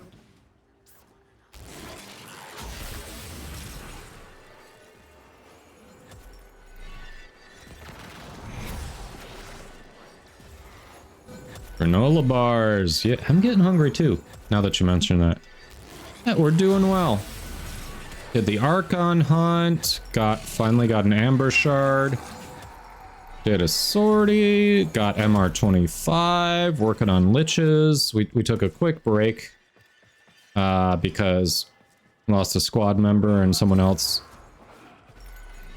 Speaker 1: Granola bars. Yeah, I'm getting hungry too, now that you mention that. Yeah, we're doing well. Did the Archon hunt. Finally got an Amber Shard. Did a sortie. Got MR25. Working on Liches. We took a quick break. Because lost a squad member and someone else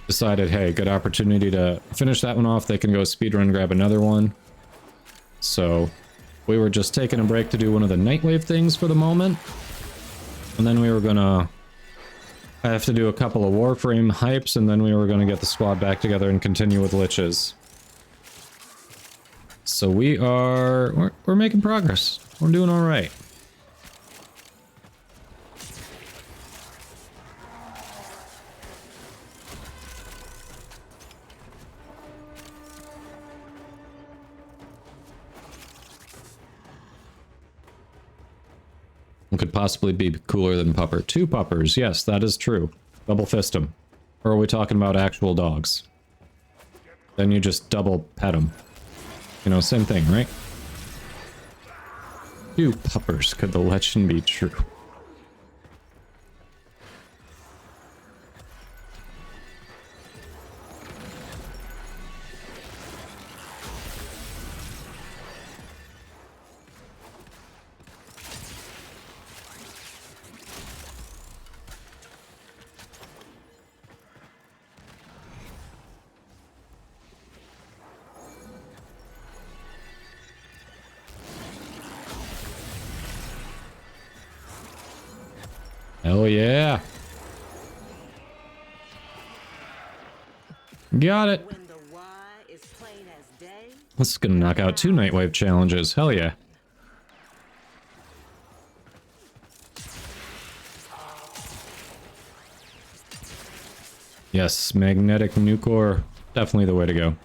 Speaker 1: decided, hey, good opportunity to finish that one off. They can go speedrun, grab another one. So we were just taking a break to do one of the Nightwave things for the moment. And then we were gonna have to do a couple of Warframe hypes, and then we were gonna get the squad back together and continue with Liches. So we're making progress. We're doing all right. Could possibly be cooler than Pupper. 2 Puppers, yes, that is true. Double fist them. Or are we talking about actual dogs? Then you just double pet them. You know, same thing, right? 2 Puppers, could the legend be true? Hell yeah. Got it. This is gonna knock out 2 Nightwave challenges. Hell yeah. Yes, magnetic nucor. Definitely the way to go.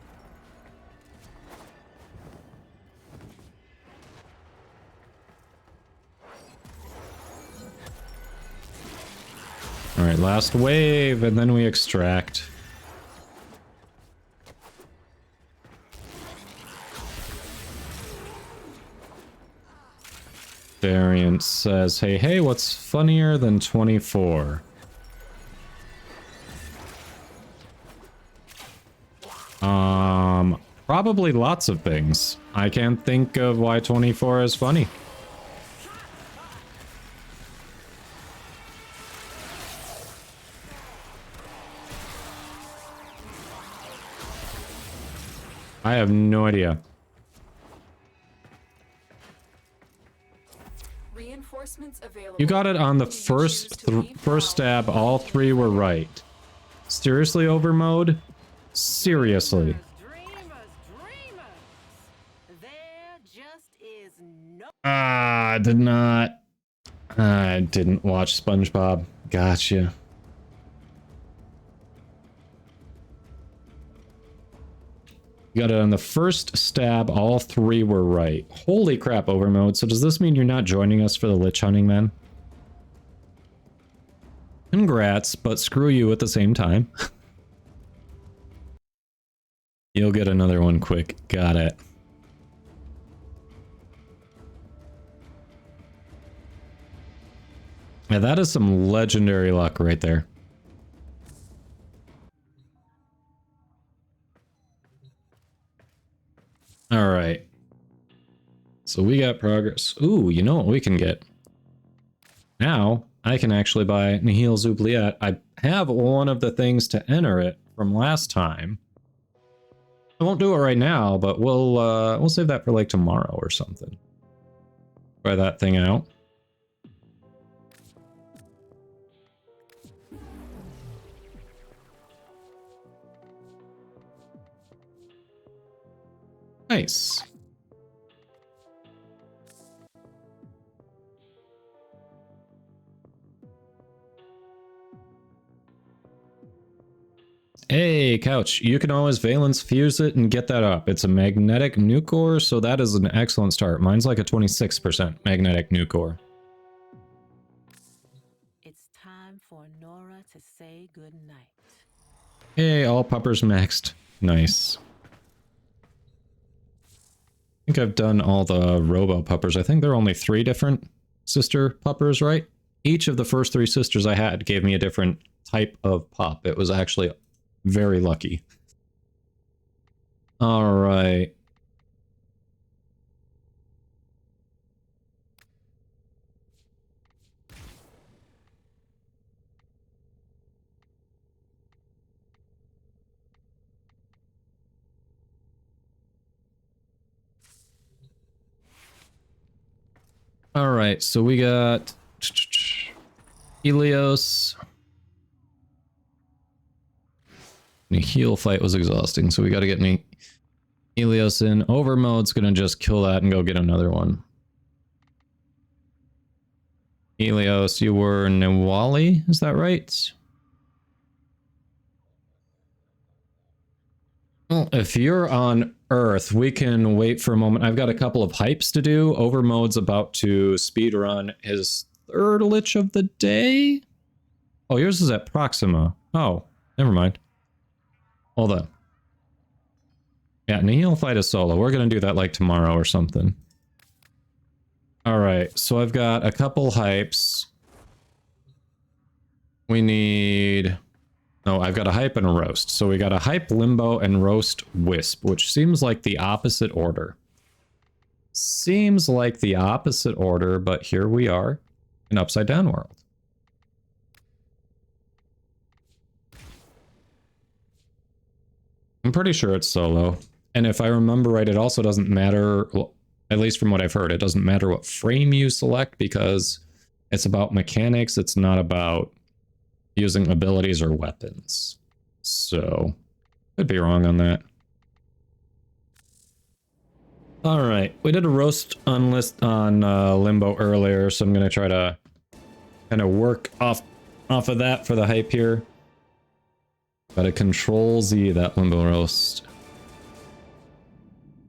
Speaker 1: Alright, last wave, and then we extract. Variant says, hey, what's funnier than 24? Probably lots of things. I can't think of why 24 is funny. I have no idea.
Speaker 4: Reinforcements available.
Speaker 1: You got it on the first stab. All 3 were right. Seriously, over mode? Seriously. I did not. I didn't watch SpongeBob. Gotcha. You got it on the first stab. All 3 were right. Holy crap, overmode. So does this mean you're not joining us for the Lich hunting, then? Congrats, but screw you at the same time. You'll get another one quick. Got it. Yeah, that is some legendary luck right there. All right. So we got progress. Ooh, you know what we can get? Now, I can actually buy Nihil's Oubliette. I have one of the things to enter it from last time. I won't do it right now, but we'll save that for like tomorrow or something. Try that thing out. Nice. Hey, Couch, you can always valence fuse it and get that up. It's a magnetic nuke core, so that is an excellent start. Mine's like a 26% magnetic nuke core.
Speaker 13: It's time for Nora to say goodnight.
Speaker 1: Hey, all puppers maxed. Nice. I think I've done all the robo puppers. I think there are only 3 different sister puppers, right? Each of the first 3 sisters I had gave me a different type of pup. It was actually very lucky. All right. All right, so we got Helios. The heal fight was exhausting, so we got to get any Helios in. Overmode's gonna just kill that and go get another one. Helios, you were Nawali, is that right? Well, if you're on Earth, we can wait for a moment. I've got a couple of hypes to do. Overmode's about to speedrun his 3rd Lich of the day. Oh, yours is at Proxima. Oh, never mind. Hold on. Yeah, Nihil fight is solo. We're going to do that like tomorrow or something. Alright, so I've got a couple hypes. We need... No, I've got a hype and a roast. So we got a hype limbo and roast wisp, which seems like the opposite order. Seems like the opposite order, but here we are in Upside Down World. I'm pretty sure it's solo. And if I remember right, it also doesn't matter, well, at least from what I've heard, it doesn't matter what frame you select because it's about mechanics. It's not about using abilities or weapons. So, could be wrong on that. All right, we did a roast on Limbo earlier, so I'm going to try to kind of work off of that for the hype here. Gotta control Z that Limbo roast.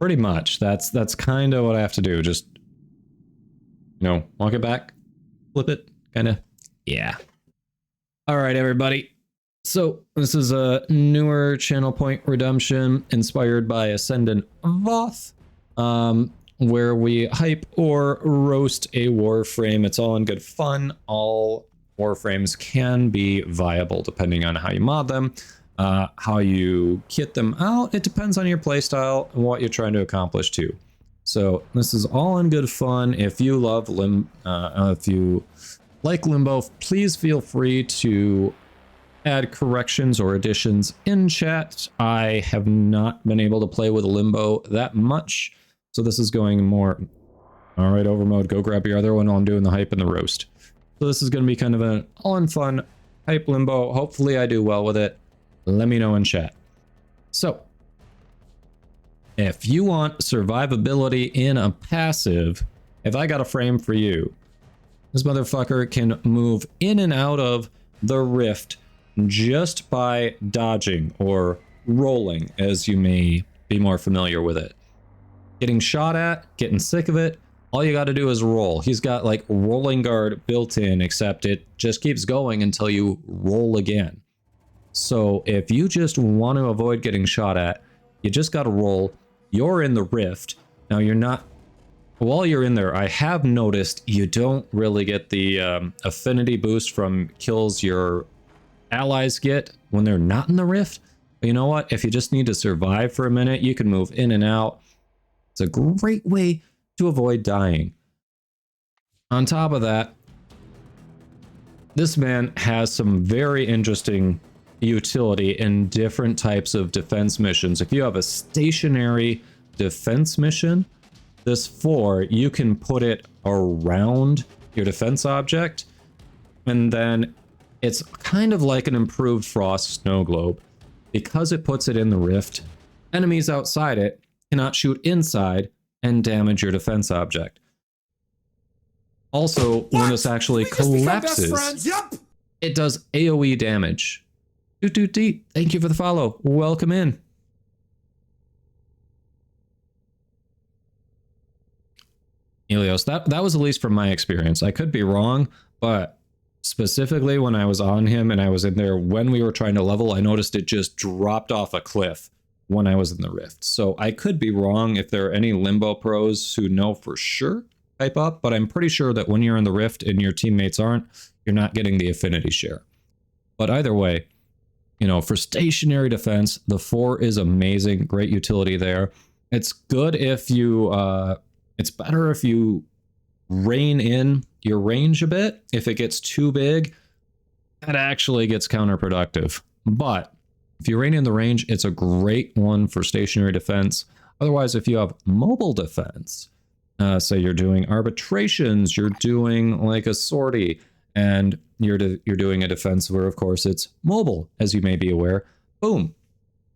Speaker 1: Pretty much. That's kind of what I have to do. Just, you know, walk it back, flip it, kind of. Yeah. All right, everybody. So this is a newer channel point redemption inspired by Ascendant Voth, where we hype or roast a Warframe. It's all in good fun. All Warframes can be viable depending on how you mod them. How you kit them out, it depends on your playstyle and what you're trying to accomplish too. So this is all in good fun. If you love if you like Limbo, please feel free to add corrections or additions in chat. I have not been able to play with Limbo that much, so this is going more. All right, Overmode, go grab your other one while I'm doing the hype and the roast. So this is going to be kind of an all-in-fun hype Limbo. Hopefully I do well with it. Let me know in chat. So, if you want survivability in a passive, if I got a frame for you, this motherfucker can move in and out of the rift just by dodging or rolling, as you may be more familiar with it. Getting shot at, getting sick of it, all you got to do is roll. He's got like rolling guard built in, except it just keeps going until you roll again. So if you just want to avoid getting shot at, you just got to roll. You're in the rift. Now you're not, while you're in there, I have noticed you don't really get the affinity boost from kills your allies get when they're not in the rift. But you know what? If you just need to survive for a minute, you can move in and out. It's a great way to avoid dying. On top of that, this man has some very interesting utility in different types of defense missions. If you have a stationary defense mission, this 4, you can put it around your defense object, and then it's kind of like an improved Frost Snow Globe. Because it puts it in the rift, enemies outside it cannot shoot inside and damage your defense object. Also, when this actually collapses, it does AoE damage. Doot, thank you for the follow. Welcome in. Helios, that was at least from my experience. I could be wrong, but specifically when I was on him and I was in there when we were trying to level, I noticed it just dropped off a cliff when I was in the rift. So I could be wrong. If there are any Limbo pros who know for sure, type up, but I'm pretty sure that when you're in the rift and your teammates aren't, you're not getting the affinity share. But either way, you know, for stationary defense, the 4 is amazing, great utility there. It's good if you, it's better if you rein in your range a bit. If it gets too big, that actually gets counterproductive. But if you rein in the range, it's a great one for stationary defense. Otherwise, if you have mobile defense, say you're doing arbitrations, you're doing like a sortie, and you're doing a defense where, of course, it's mobile, as you may be aware. Boom.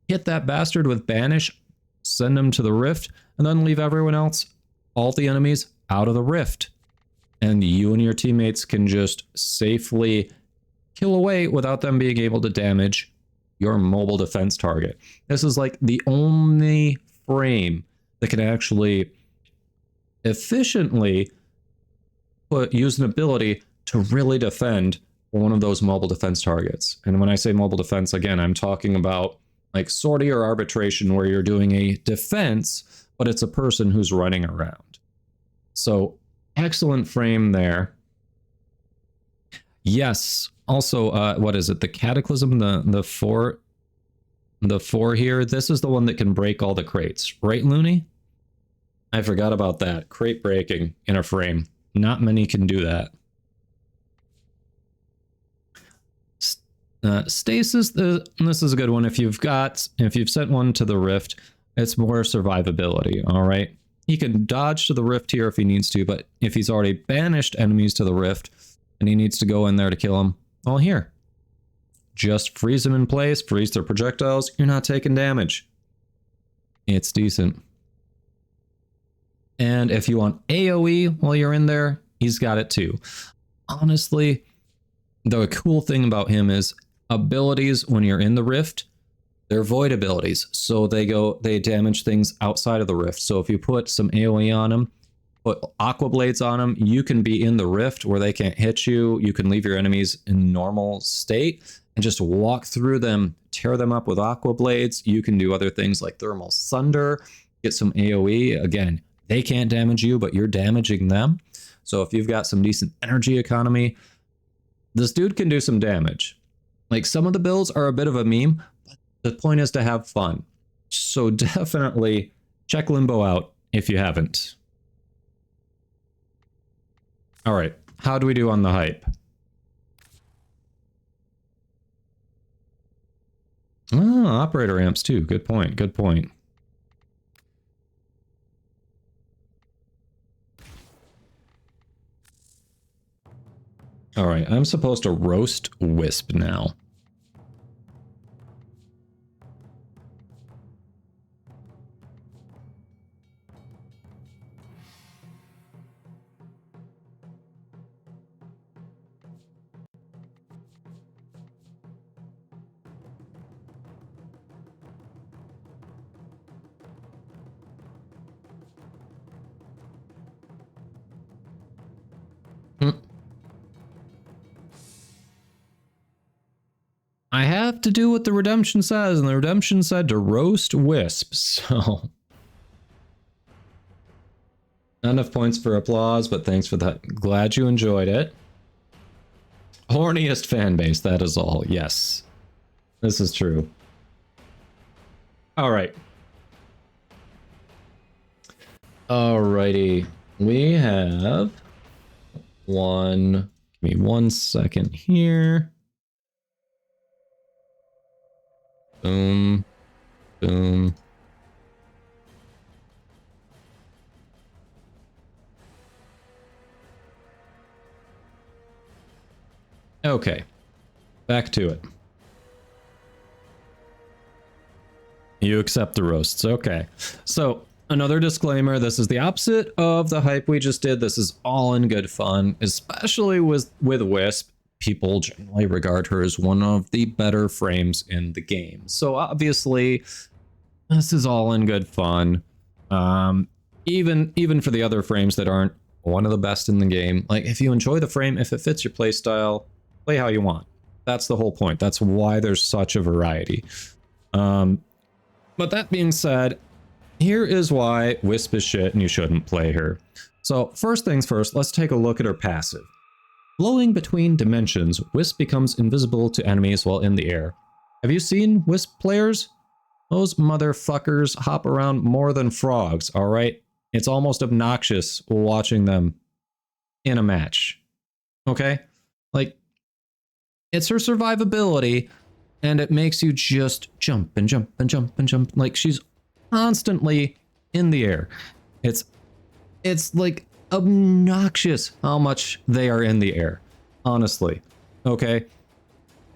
Speaker 1: Hit that bastard with Banish, send him to the rift, and then leave everyone else, all the enemies, out of the rift. And you and your teammates can just safely kill away without them being able to damage your mobile defense target. This is like the only frame that can actually efficiently use an ability to really defend one of those mobile defense targets. And when I say mobile defense, again, I'm talking about like sortie or arbitration where you're doing a defense, but it's a person who's running around. So excellent frame there. Yes. Also, what is it? The Cataclysm, the 4 here. This is the one that can break all the crates, right, Looney? I forgot about that. Crate breaking in a frame. Not many can do that. Stasis, this is a good one. If you've sent one to the rift, it's more survivability, all right? He can dodge to the rift here if he needs to, but if he's already banished enemies to the rift and he needs to go in there to kill them, well, here. Just freeze them in place, freeze their projectiles, you're not taking damage. It's decent. And if you want AoE while you're in there, he's got it too. Honestly, the cool thing about him is abilities when you're in the rift, they're void abilities. So they damage things outside of the rift. So if you put some AoE on him, put Aqua Blades on him, you can be in the rift where they can't hit you. You can leave your enemies in normal state and just walk through them, tear them up with Aqua Blades. You can do other things like Thermal Sunder, get some AoE. Again, they can't damage you, but you're damaging them. So if you've got some decent energy economy, this dude can do some damage. Like, some of the builds are a bit of a meme, but the point is to have fun. So definitely check Limbo out if you haven't. All right, how do we do on the hype? Oh, operator amps too. Good point, good point. All right, I'm supposed to roast Wisp now. I have to do what the redemption says, and the redemption said to roast Wisp, so... Not enough points for applause, but thanks for that. Glad you enjoyed it. Horniest fan base, that is all. Yes. This is true. Alright. Alrighty. We have... Give me 1 second here. Boom. Boom. Okay. Back to it. You accept the roasts. Okay. So another disclaimer. This is the opposite of the hype we just did. This is all in good fun, especially with Wisp. People generally regard her as one of the better frames in the game. So obviously this is all in good fun. Even for the other frames that aren't one of the best in the game. Like, if you enjoy the frame, if it fits your playstyle, play how you want. That's the whole point. That's why there's such a variety. But that being said, here is why Wisp is shit and you shouldn't play her. So first things first, let's take a look at her passive. Flowing between dimensions, Wisp becomes invisible to enemies while in the air. Have you seen Wisp players? Those motherfuckers hop around more than frogs, alright? It's almost obnoxious watching them in a match. Okay? Like, it's her survivability, and it makes you just jump and jump and jump and jump. Like, she's constantly in the air. It's like obnoxious how much they are in the air. Honestly. Okay?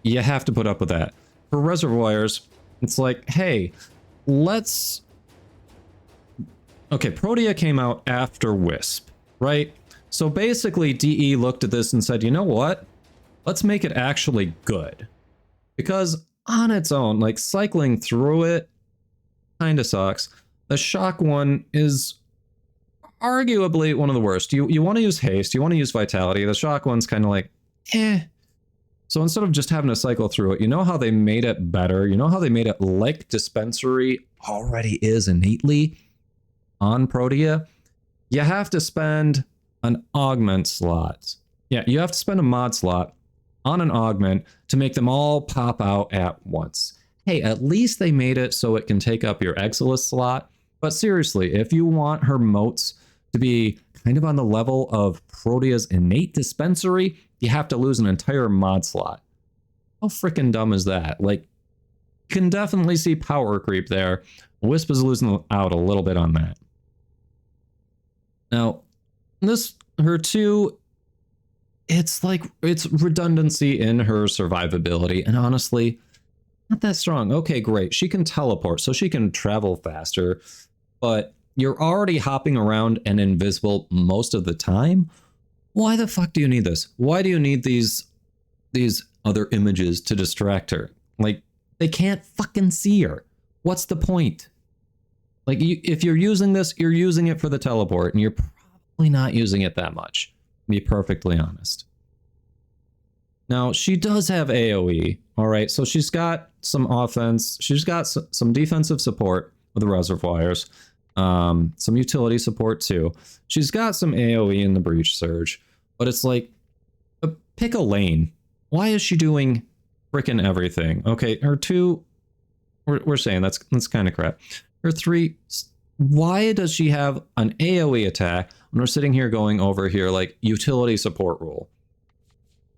Speaker 1: You have to put up with that. For reservoirs, it's like, hey, let's... Okay, Protea came out after Wisp, right? So basically, DE looked at this and said, you know what? Let's make it actually good. Because on its own, like, cycling through it kind of sucks. The shock one is arguably one of the worst. You want to use haste, you want to use vitality. The shock one's kind of like, eh. So instead of just having to cycle through it, you know how they made it better? You know how they made it like Dispensary already is innately on Protea? You have to spend an augment slot. Yeah, you have to spend a mod slot on an augment to make them all pop out at once. Hey, at least they made it so it can take up your Exilus slot. But seriously, if you want her motes to be kind of on the level of Protea's innate Dispensary, you have to lose an entire mod slot. How freaking dumb is that? Like, you can definitely see power creep there. Wisp is losing out a little bit on that. Now, her 2, it's like, it's redundancy in her survivability, and honestly, not that strong. Okay, great. She can teleport, so she can travel faster, but you're already hopping around and invisible most of the time. Why the fuck do you need this? Why do you need these other images to distract her? Like, they can't fucking see her. What's the point? Like, if you're using this, you're using it for the teleport, and you're probably not using it that much, to be perfectly honest. Now, she does have AoE, all right? So she's got some offense. She's got some defensive support with the reservoirs, some utility support too. She's got some AoE in the Breach Surge, but it's like, pick a lane. Why is she doing frickin' everything? Okay, her 2, we're saying that's kind of crap. Her 3, why does she have an AoE attack when we're sitting here going over here like utility support rule?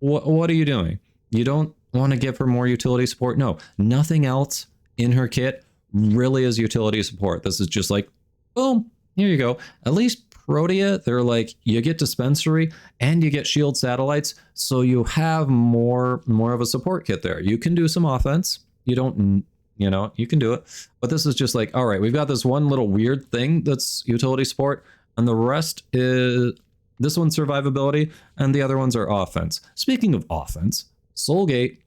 Speaker 1: What are you doing? You don't want to give her more utility support? No, nothing else in her kit really is utility support. This is just like, boom, here you go. At least Protea, they're like, you get Dispensary and you get shield satellites, so you have more of a support kit there. You can do some offense. You don't, you know, you can do it. But this is just like, all right, we've got this one little weird thing that's utility support, and the rest is, this one's survivability, and the other ones are offense. Speaking of offense, Soulgate,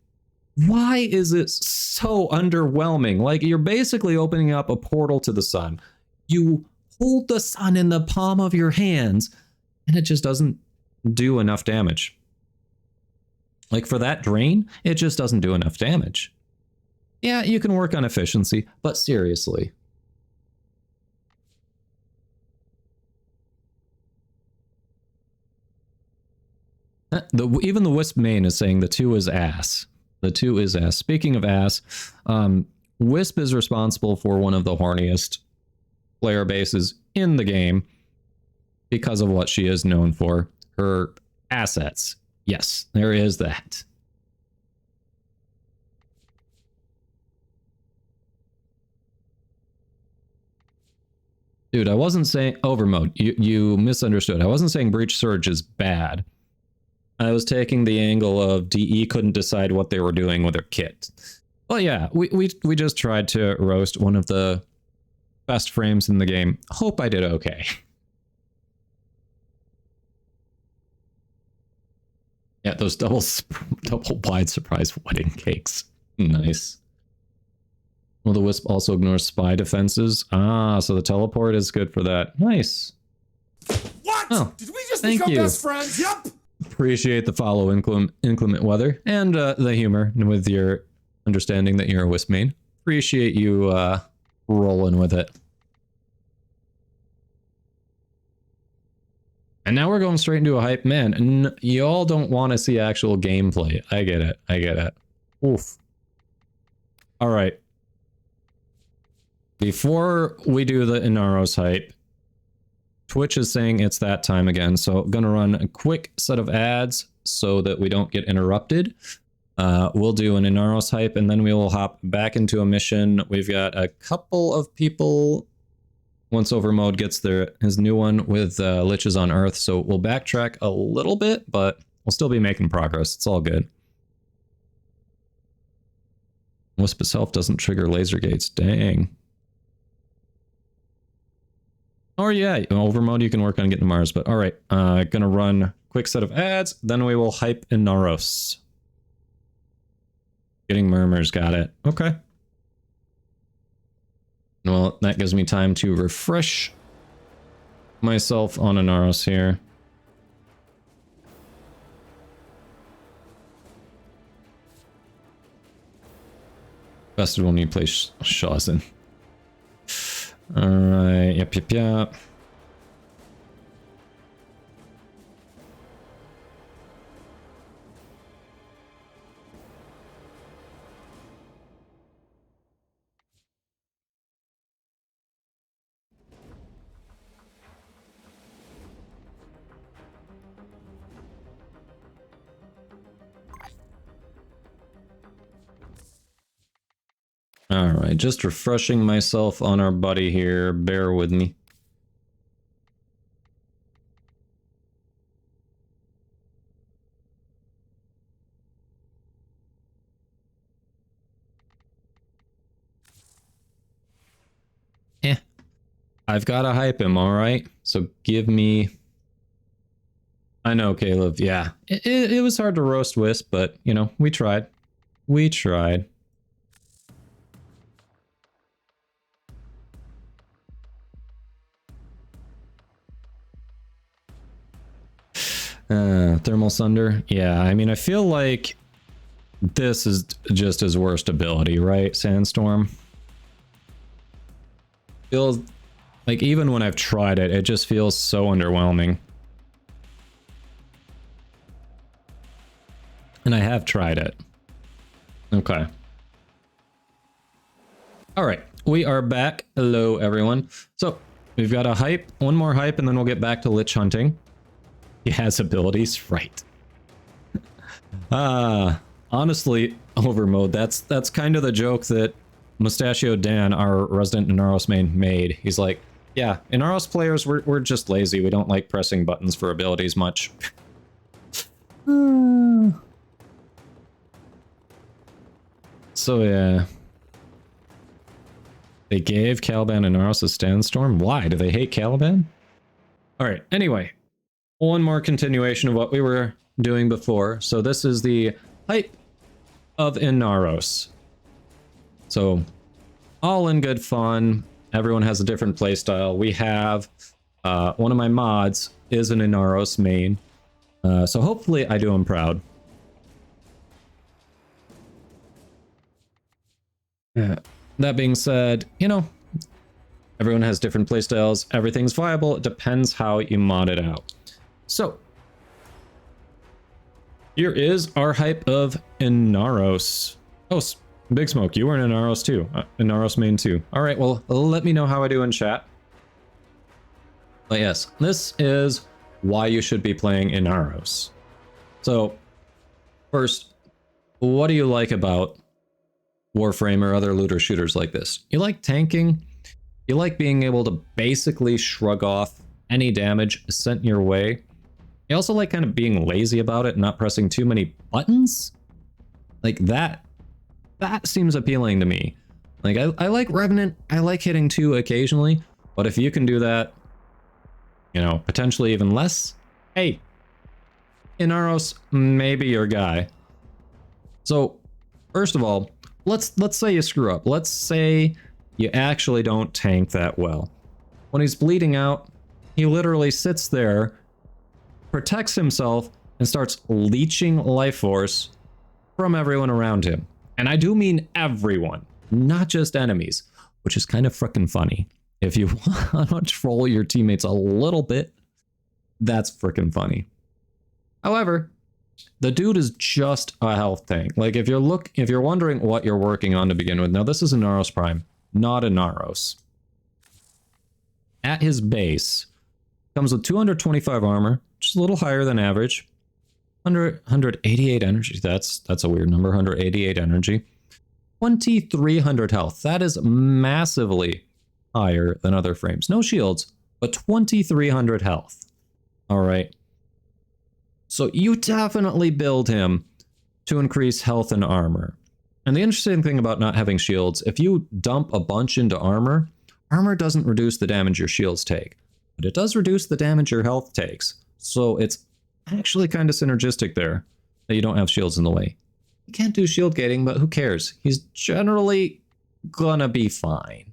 Speaker 1: why is it so underwhelming? Like, you're basically opening up a portal to the sun. You hold the sun in the palm of your hands, and it just doesn't do enough damage. Like, for that drain, it just doesn't do enough damage. Yeah, you can work on efficiency, but seriously. Even the Wisp main is saying the 2 is ass. The 2 is ass. Speaking of ass, Wisp is responsible for one of the horniest player bases in the game because of what she is known for. Her assets. Yes, there is that. Dude, I wasn't saying overmode. You misunderstood. I wasn't saying Breach Surge is bad. I was taking the angle of DE couldn't decide what they were doing with their kit. Well, yeah, we just tried to roast one of the best frames in the game. Hope I did okay. Yeah, those double wide surprise wedding cakes. Nice. Well, the Wisp also ignores spy defenses. Ah, so the teleport is good for that. Nice.
Speaker 9: What?
Speaker 1: Oh,
Speaker 9: did we just
Speaker 1: thank
Speaker 9: become
Speaker 1: you.
Speaker 9: best friends? Yep.
Speaker 1: Appreciate the follow, inclement weather, and the humor with your understanding that you're a Wisp main. Appreciate you rolling with it. And now we're going straight into a hype. Man, y'all don't want to see actual gameplay. I get it. I get it. Oof. All right. Before we do the Inaros hype, Twitch is saying it's that time again. So I'm going to run a quick set of ads so that we don't get interrupted. We'll do an Inaros hype and then we will hop back into a mission. We've got a couple of people... Once Overmode gets his new one with Liches on Earth, so we'll backtrack a little bit, but we'll still be making progress. It's all good. Wisp itself doesn't trigger laser gates. Dang. Or yeah, Overmode you can work on getting to Mars, but all right. Gonna run a quick set of ads, then we will hype Inaros. Getting murmurs, got it. Okay. Well, that gives me time to refresh myself on Inaros here. Best when you play Shawson. Alright, yep. Alright, just refreshing myself on our buddy here. Bear with me. I've got to hype him, alright? So give me... I know, Caleb, yeah. It was hard to roast Wisp, but, you know, we tried. We tried. Thermal Sunder. Yeah, I mean, I feel like this is just his worst ability, right? Sandstorm. Feels like even when I've tried it, it just feels so underwhelming. And I have tried it. Okay. All right, we are back. Hello, everyone. So we've got a hype, one more hype, and then we'll get back to Lich hunting. He has abilities, right? Honestly, Overmode, that's kind of the joke that Mustachio Dan, our resident Inaros main, made. He's like, yeah, Inaros players, we're just lazy. We don't like pressing buttons for abilities much. So yeah. They gave Caliban Inaros a Sandstorm? Why? Do they hate Caliban? Alright, anyway. One more continuation of what we were doing before. So this is the hype of Inaros. So, all in good fun. Everyone has a different playstyle. We have, one of my mods is an Inaros main. So hopefully I do him proud. That being said, you know, everyone has different playstyles. Everything's viable. It depends how you mod it out. So, here is our hype of Inaros. Oh, Big Smoke, you were in Inaros too. Inaros main too. Alright, well, let me know how I do in chat. But yes, this is why you should be playing Inaros. So, first, what do you like about Warframe or other looter shooters like this? You like tanking? You like being able to basically shrug off any damage sent your way? You also like kind of being lazy about it and not pressing too many buttons? Like that That seems appealing to me. Like, I like Revenant, I like hitting 2 occasionally, but if you can do that, you know, potentially even less, hey, Inaros, maybe your guy. So, first of all, let's say you screw up. Let's say you actually don't tank that well. When he's bleeding out, he literally sits there, protects himself, and starts leeching life force from everyone around him. And I do mean everyone, not just enemies, which is kind of freaking funny. If you want to troll your teammates a little bit, that's freaking funny. However, the dude is just a health tank. Like, if you're wondering what you're working on to begin with, now this is a Naros Prime, not a Naros. At his base, comes with 225 armor, which is a little higher than average. 188 energy, that's a weird number, 188 energy. 2300 health, that is massively higher than other frames. No shields, but 2300 health. All right. So you definitely build him to increase health and armor. And the interesting thing about not having shields, if you dump a bunch into armor, armor doesn't reduce the damage your shields take, but it does reduce the damage your health takes. So it's actually kind of synergistic there that you don't have shields in the way. You can't do shield gating, but who cares? He's generally gonna be fine.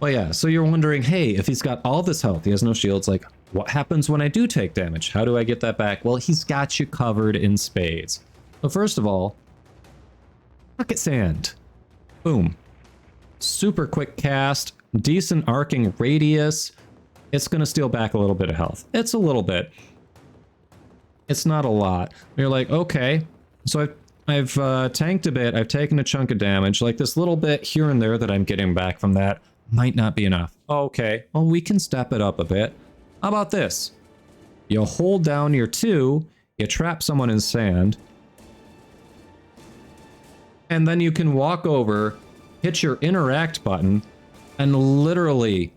Speaker 1: Well, yeah, so you're wondering, hey, if he's got all this health, he has no shields, like, what happens when I do take damage? How do I get that back? Well, he's got you covered in spades. So first of all, Bucket Sand. Boom. Super quick cast, decent arcing radius. It's going to steal back a little bit of health. It's a little bit. It's not a lot. You're like, okay, so I've tanked a bit. I've taken a chunk of damage. Like, this little bit here and there that I'm getting back from that might not be enough. Okay, well, we can step it up a bit. How about this? You hold down your 2, you trap someone in sand, and then you can walk over, hit your interact button, and literally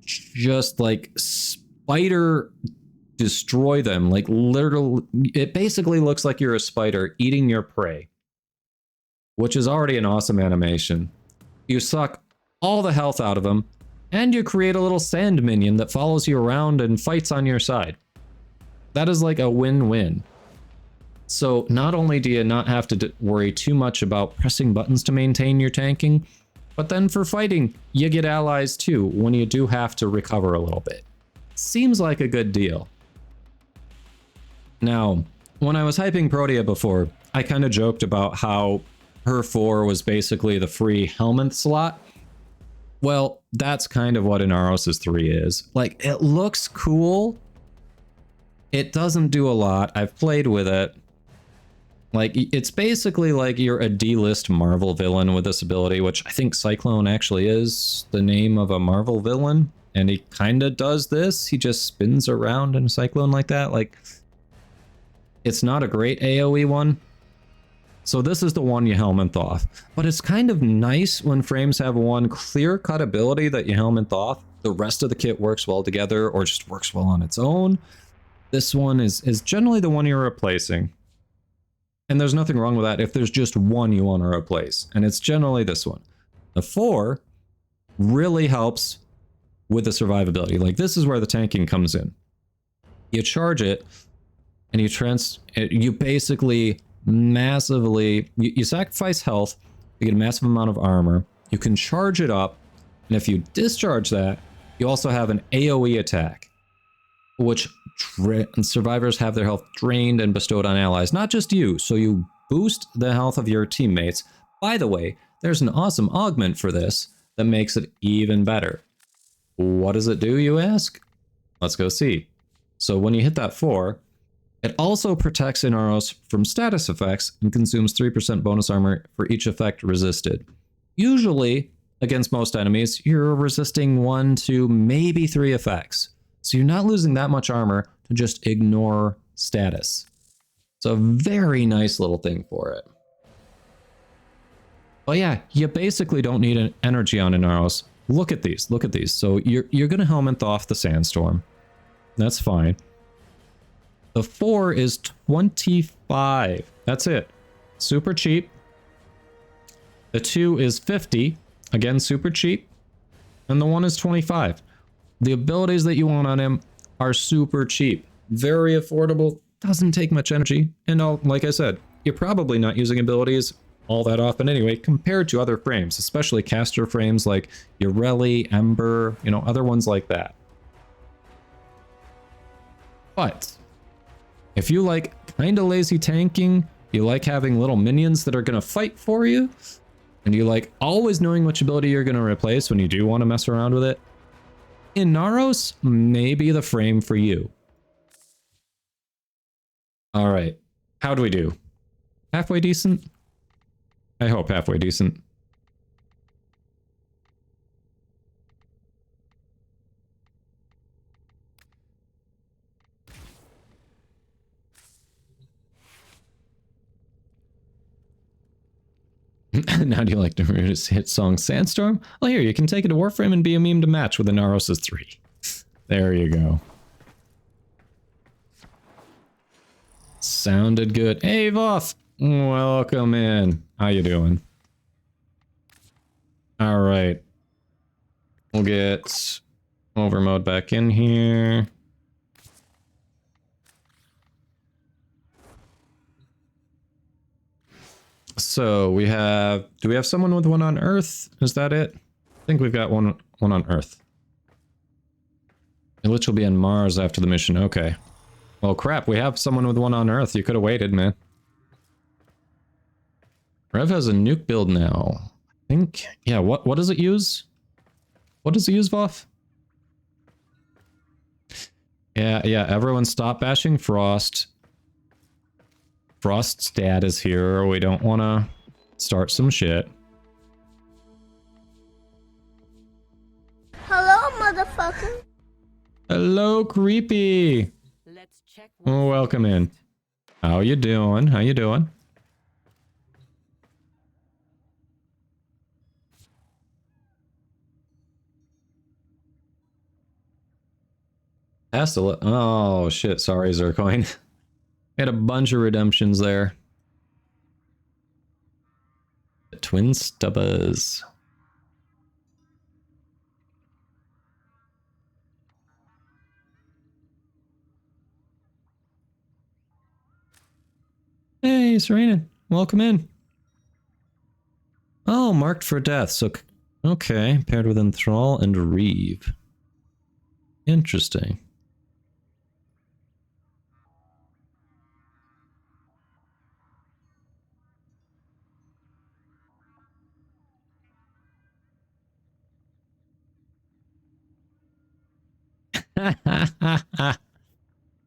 Speaker 1: just like spider destroy them. Like, literally, it basically looks like you're a spider eating your prey, which is already an awesome animation. You suck all the health out of them, and you create a little sand minion that follows you around and fights on your side. That is like a win-win. So not only do you not have to worry too much about pressing buttons to maintain your tanking, but then for fighting, you get allies too when you do have to recover a little bit. Seems like a good deal. Now, when I was hyping Protea before, I kind of joked about how her 4 was basically the free Helminth slot. Well, that's kind of what Inaros' 3 is. Like, it looks cool. It doesn't do a lot. I've played with it. Like, it's basically like you're a D-list Marvel villain with this ability, which I think Cyclone actually is the name of a Marvel villain. And he kind of does this. He just spins around in a Cyclone like that. Like, it's not a great AoE one. So this is the one you Helminth off. But it's kind of nice when frames have one clear-cut ability that you Helminth off. The rest of the kit works well together or just works well on its own. This one is generally the one you're replacing. And there's nothing wrong with that if there's just one you want to replace. And it's generally this one. The 4 really helps with the survivability. Like, this is where the tanking comes in. You charge it, and you basically massively, you sacrifice health, you get a massive amount of armor, you can charge it up, and if you discharge that, you also have an AoE attack, which survivors have their health drained and bestowed on allies, not just you, so you boost the health of your teammates. By the way, there's an awesome augment for this that makes it even better. What does it do, you ask? Let's go see. So when you hit that 4, it also protects Inaros from status effects and consumes 3% bonus armor for each effect resisted. Usually, against most enemies, you're resisting 1 to maybe 3 effects. So you're not losing that much armor to just ignore status. It's a very nice little thing for it. But yeah, you basically don't need an energy on Inaros. Look at these, look at these. So you're gonna Helminth off the Sandstorm. That's fine. The 4 is 20 25. That's it. Super cheap. The 2 is 50. Again, super cheap. And the 1 is 25. The abilities that you want on him are super cheap. Very affordable. Doesn't take much energy. And like I said, you're probably not using abilities all that often anyway, compared to other frames, especially caster frames like Ureli, Ember, you know, other ones like that. But if you like kind of lazy tanking, you like having little minions that are going to fight for you, and you like always knowing which ability you're going to replace when you do want to mess around with it, Inaros may be the frame for you. All right, how do we do? Halfway decent? I hope halfway decent. Now do you like to hit song Sandstorm? Well, here, you can take it to Warframe and be a meme to match with the Naros' 3. There you go. Sounded good. Hey, Voth! Welcome in. How you doing? All right. We'll get overmode back in here. So we have, do we have someone with one on Earth? Is that it? I think we've got one on Earth. The Lich will be on Mars after the mission. Okay. Well, crap, we have someone with one on Earth. You could have waited, man. Rev has a nuke build now. I think, yeah, what does it use? What does it use, Voth? Yeah, everyone stop bashing Frost. Frost's dad is here. We don't want to start some shit.
Speaker 15: Hello, motherfucker.
Speaker 1: Hello, creepy.
Speaker 13: Let's check.
Speaker 1: Oh, welcome in. How you doing? How you doing? Oh shit! Sorry, Zircoin. We had a bunch of redemptions there. The twin stubbers. Hey, Serena. Welcome in. Oh, marked for death. So, okay. Paired with Enthrall and Reeve. Interesting.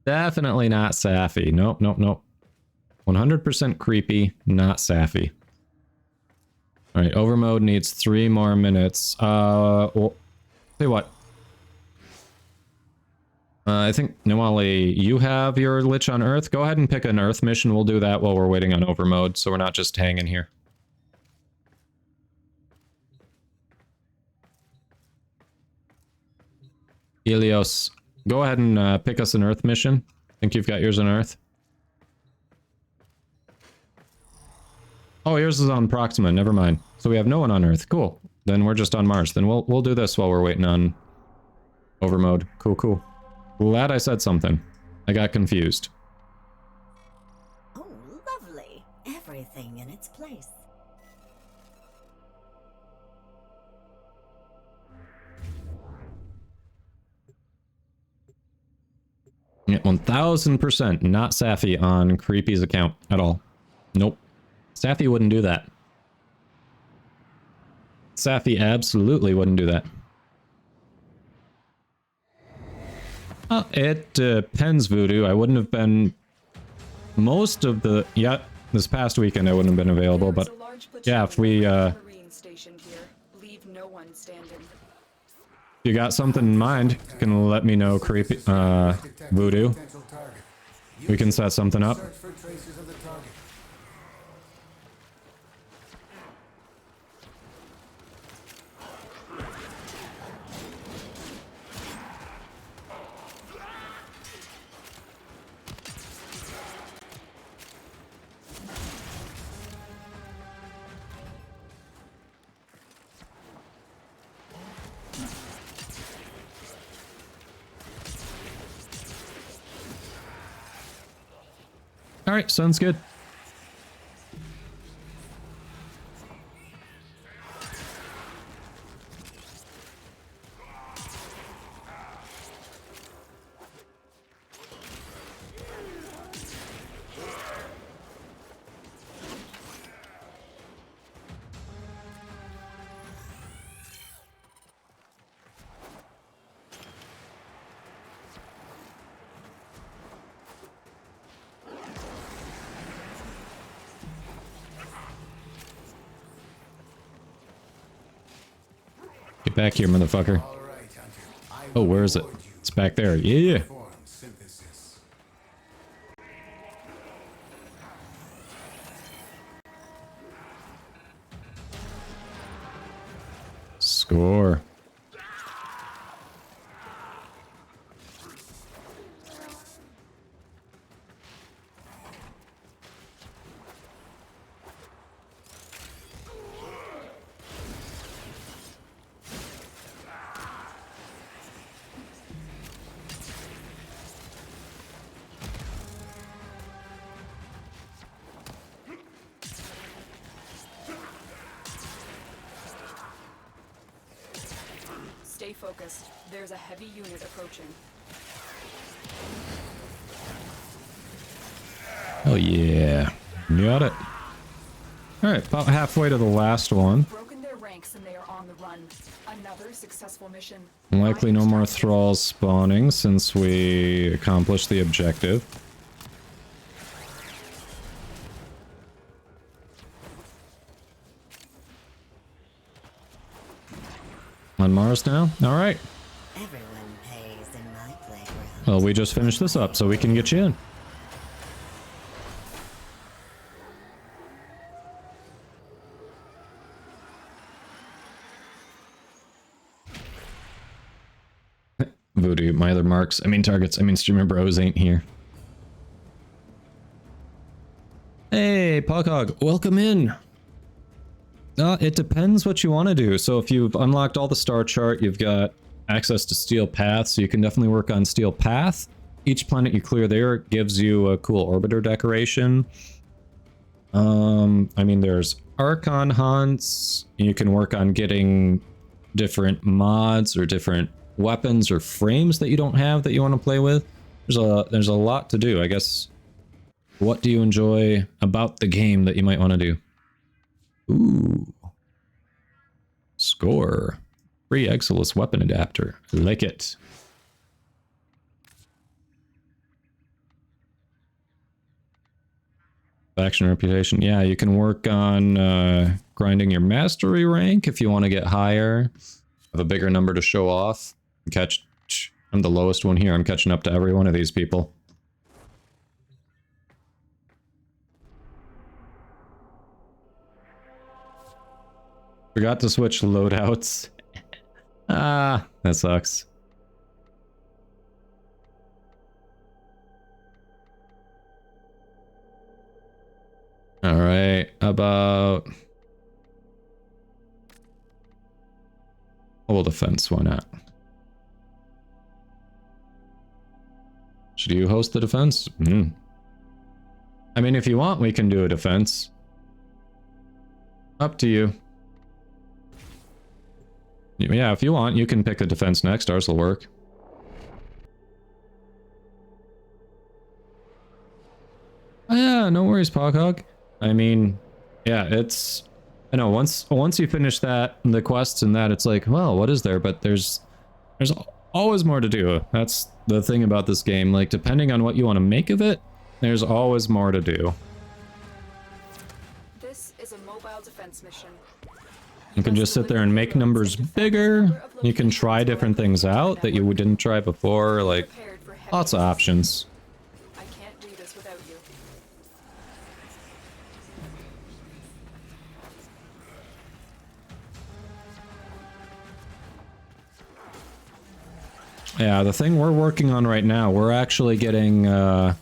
Speaker 1: Definitely not Sappy. Nope. 100% creepy, not Sappy. Alright, overmode needs 3 more minutes. Well, tell you what. I think, Nawali, you have your Lich on Earth. Go ahead and pick an Earth mission. We'll do that while we're waiting on overmode, so we're not just hanging here. Ilios, go ahead and pick us an Earth mission. Think you've got yours on Earth? Oh, yours is on Proxima. Never mind. So we have no one on Earth. Cool. Then we're just on Mars. Then we'll do this while we're waiting on overmode. Cool. Glad I said something. I got confused.
Speaker 5: Oh, lovely. Everything in its place.
Speaker 1: Yeah, 1000% not Sappy on Creepy's account at all. Nope. Sappy wouldn't do that. Sappy absolutely wouldn't do that. It depends, Voodoo. I wouldn't have been... Most of the... Yeah, this past weekend I wouldn't have been available, but... Yeah, if we... You got something in mind, you can let me know, Creepy... Voodoo. We can set something up. Alright, sounds good. Get back here, motherfucker. Oh, where is it? It's back there. Yeah. Score.
Speaker 4: Stay focused. There's a heavy unit approaching.
Speaker 1: Oh yeah. Got it. Alright, about halfway to the last one.
Speaker 4: Broken their ranks and they are on the run. Another successful mission.
Speaker 1: Likely no more thralls spawning since we accomplished the objective. On Mars now? Alright.
Speaker 5: Everyone pays in my playground.
Speaker 1: Well, we just finished this up, so we can get you in. Voodoo, my other marks, targets, streamer bros ain't here. Hey, Poghog, welcome in. It depends what you want to do. So if you've unlocked all the star chart, you've got access to Steel Path, so you can definitely work on Steel Path. Each planet you clear there gives you a cool orbiter decoration. There's Archon hunts. You can work on getting different mods or different weapons or frames that you don't have that you want to play with. There's a lot to do, I guess. What do you enjoy about the game that you might want to do? Ooh. Score. Free Exilus weapon adapter. I like it. Faction reputation. Yeah, you can work on grinding your mastery rank if you want to get higher. Have a bigger number to show off. I'm the lowest one here. I'm catching up to every one of these people. Forgot to switch loadouts. Ah, that sucks. Alright, about... Hold defense, why not? Should you host the defense? If you want, we can do a defense. Up to you. Yeah, if you want, you can pick a defense next. Ours will work. Oh, yeah, no worries, Poghog. Yeah, it's... I know, once you finish that, the quests and that, it's like, well, what is there? But there's always more to do. That's the thing about this game. Like, depending on what you want to make of it, there's always more to do.
Speaker 4: This is a mobile defense mission.
Speaker 1: You can just sit there and make numbers bigger. You can try different things out that you didn't try before. Like, lots of options.
Speaker 4: I can't do this without you.
Speaker 1: Yeah, the thing we're working on right now, we're actually getting,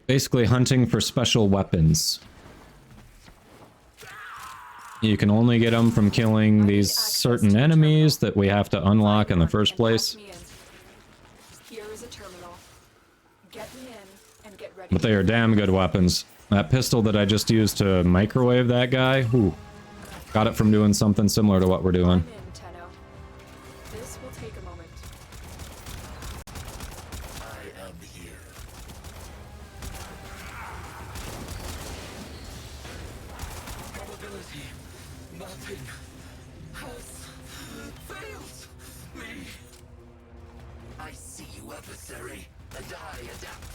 Speaker 1: basically hunting for special weapons. You can only get them from killing these certain enemies that we have to unlock in the first place.
Speaker 4: Here is a terminal. Get me in, and get ready.
Speaker 1: But they are damn good weapons. That pistol that I just used to microwave that guy, whew, got it from doing something similar to what we're doing.
Speaker 4: I'm in, Tenno. This will take a moment.
Speaker 10: I am here. Probability. Nothing has failed me. I see you, adversary, and I adapt.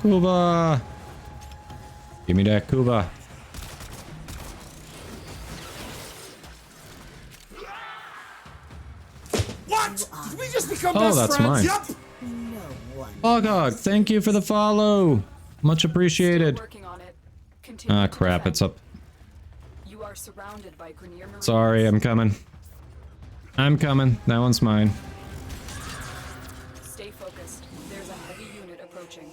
Speaker 1: Kuba! Give me that Kuba.
Speaker 9: What? Did we just become
Speaker 1: Oh,
Speaker 9: best
Speaker 1: that's
Speaker 9: friends?
Speaker 1: mine.
Speaker 9: Yup.
Speaker 1: Bogog, thank you for the follow. Much appreciated.
Speaker 4: Working on it. Continue
Speaker 1: Ah,
Speaker 4: to
Speaker 1: crap,
Speaker 4: defend.
Speaker 1: it's up.
Speaker 4: You are surrounded by Grenier Marines.
Speaker 1: Sorry, I'm coming. I'm coming. That one's mine.
Speaker 4: Stay focused. There's a heavy unit approaching.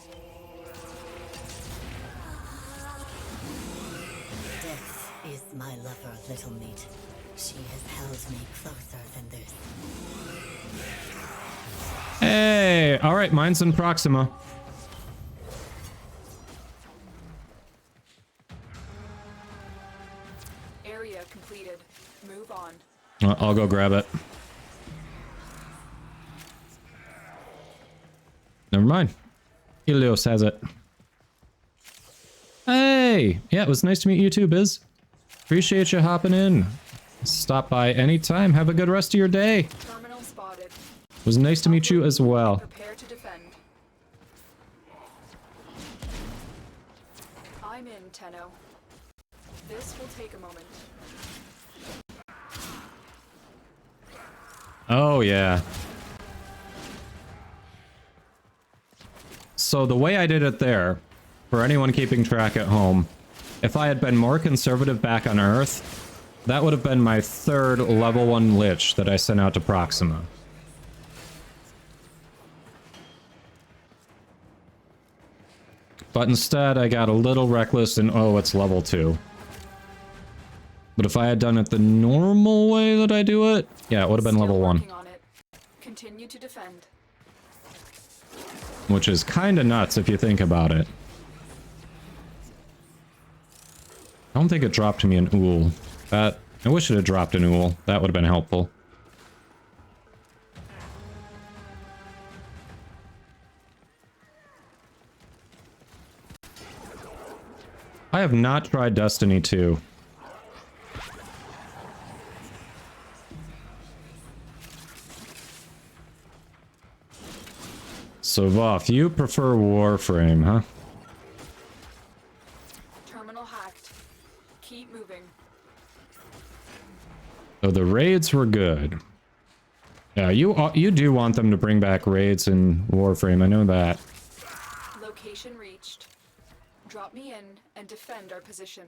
Speaker 5: Death is my lover, little meat. She has held me closer than this.
Speaker 1: Hey! Alright, mine's in Proxima.
Speaker 4: Area completed. Move on.
Speaker 1: I'll go grab it. Never mind. Helios has it. Hey! Yeah, it was nice to meet you too, Biz. Appreciate you hopping in. Stop by anytime. Have a good rest of your day.
Speaker 4: Terminal spotted.
Speaker 1: It was nice to meet you as well.
Speaker 4: Prepare to defend. I'm in, Tenno. This will take a moment.
Speaker 1: Oh, yeah. So the way I did it there, for anyone keeping track at home, if I had been more conservative back on Earth, that would have been my third level 1 Lich that I sent out to Proxima. But instead, I got a little reckless and oh, it's level 2. But if I had done it the normal way that I do it, yeah, it would have been level 1.
Speaker 4: On it. Continue to defend.
Speaker 1: Which is kinda nuts if you think about it. I don't think it dropped me an Ool. I wish it had dropped an Ool. That would have been helpful. I have not tried Destiny 2. So, Voff, you prefer Warframe, huh?
Speaker 4: Terminal hacked. Keep moving.
Speaker 1: So the raids were good. Yeah, you do want them to bring back raids in Warframe, I know that.
Speaker 4: Location reached. Drop me in and defend our position.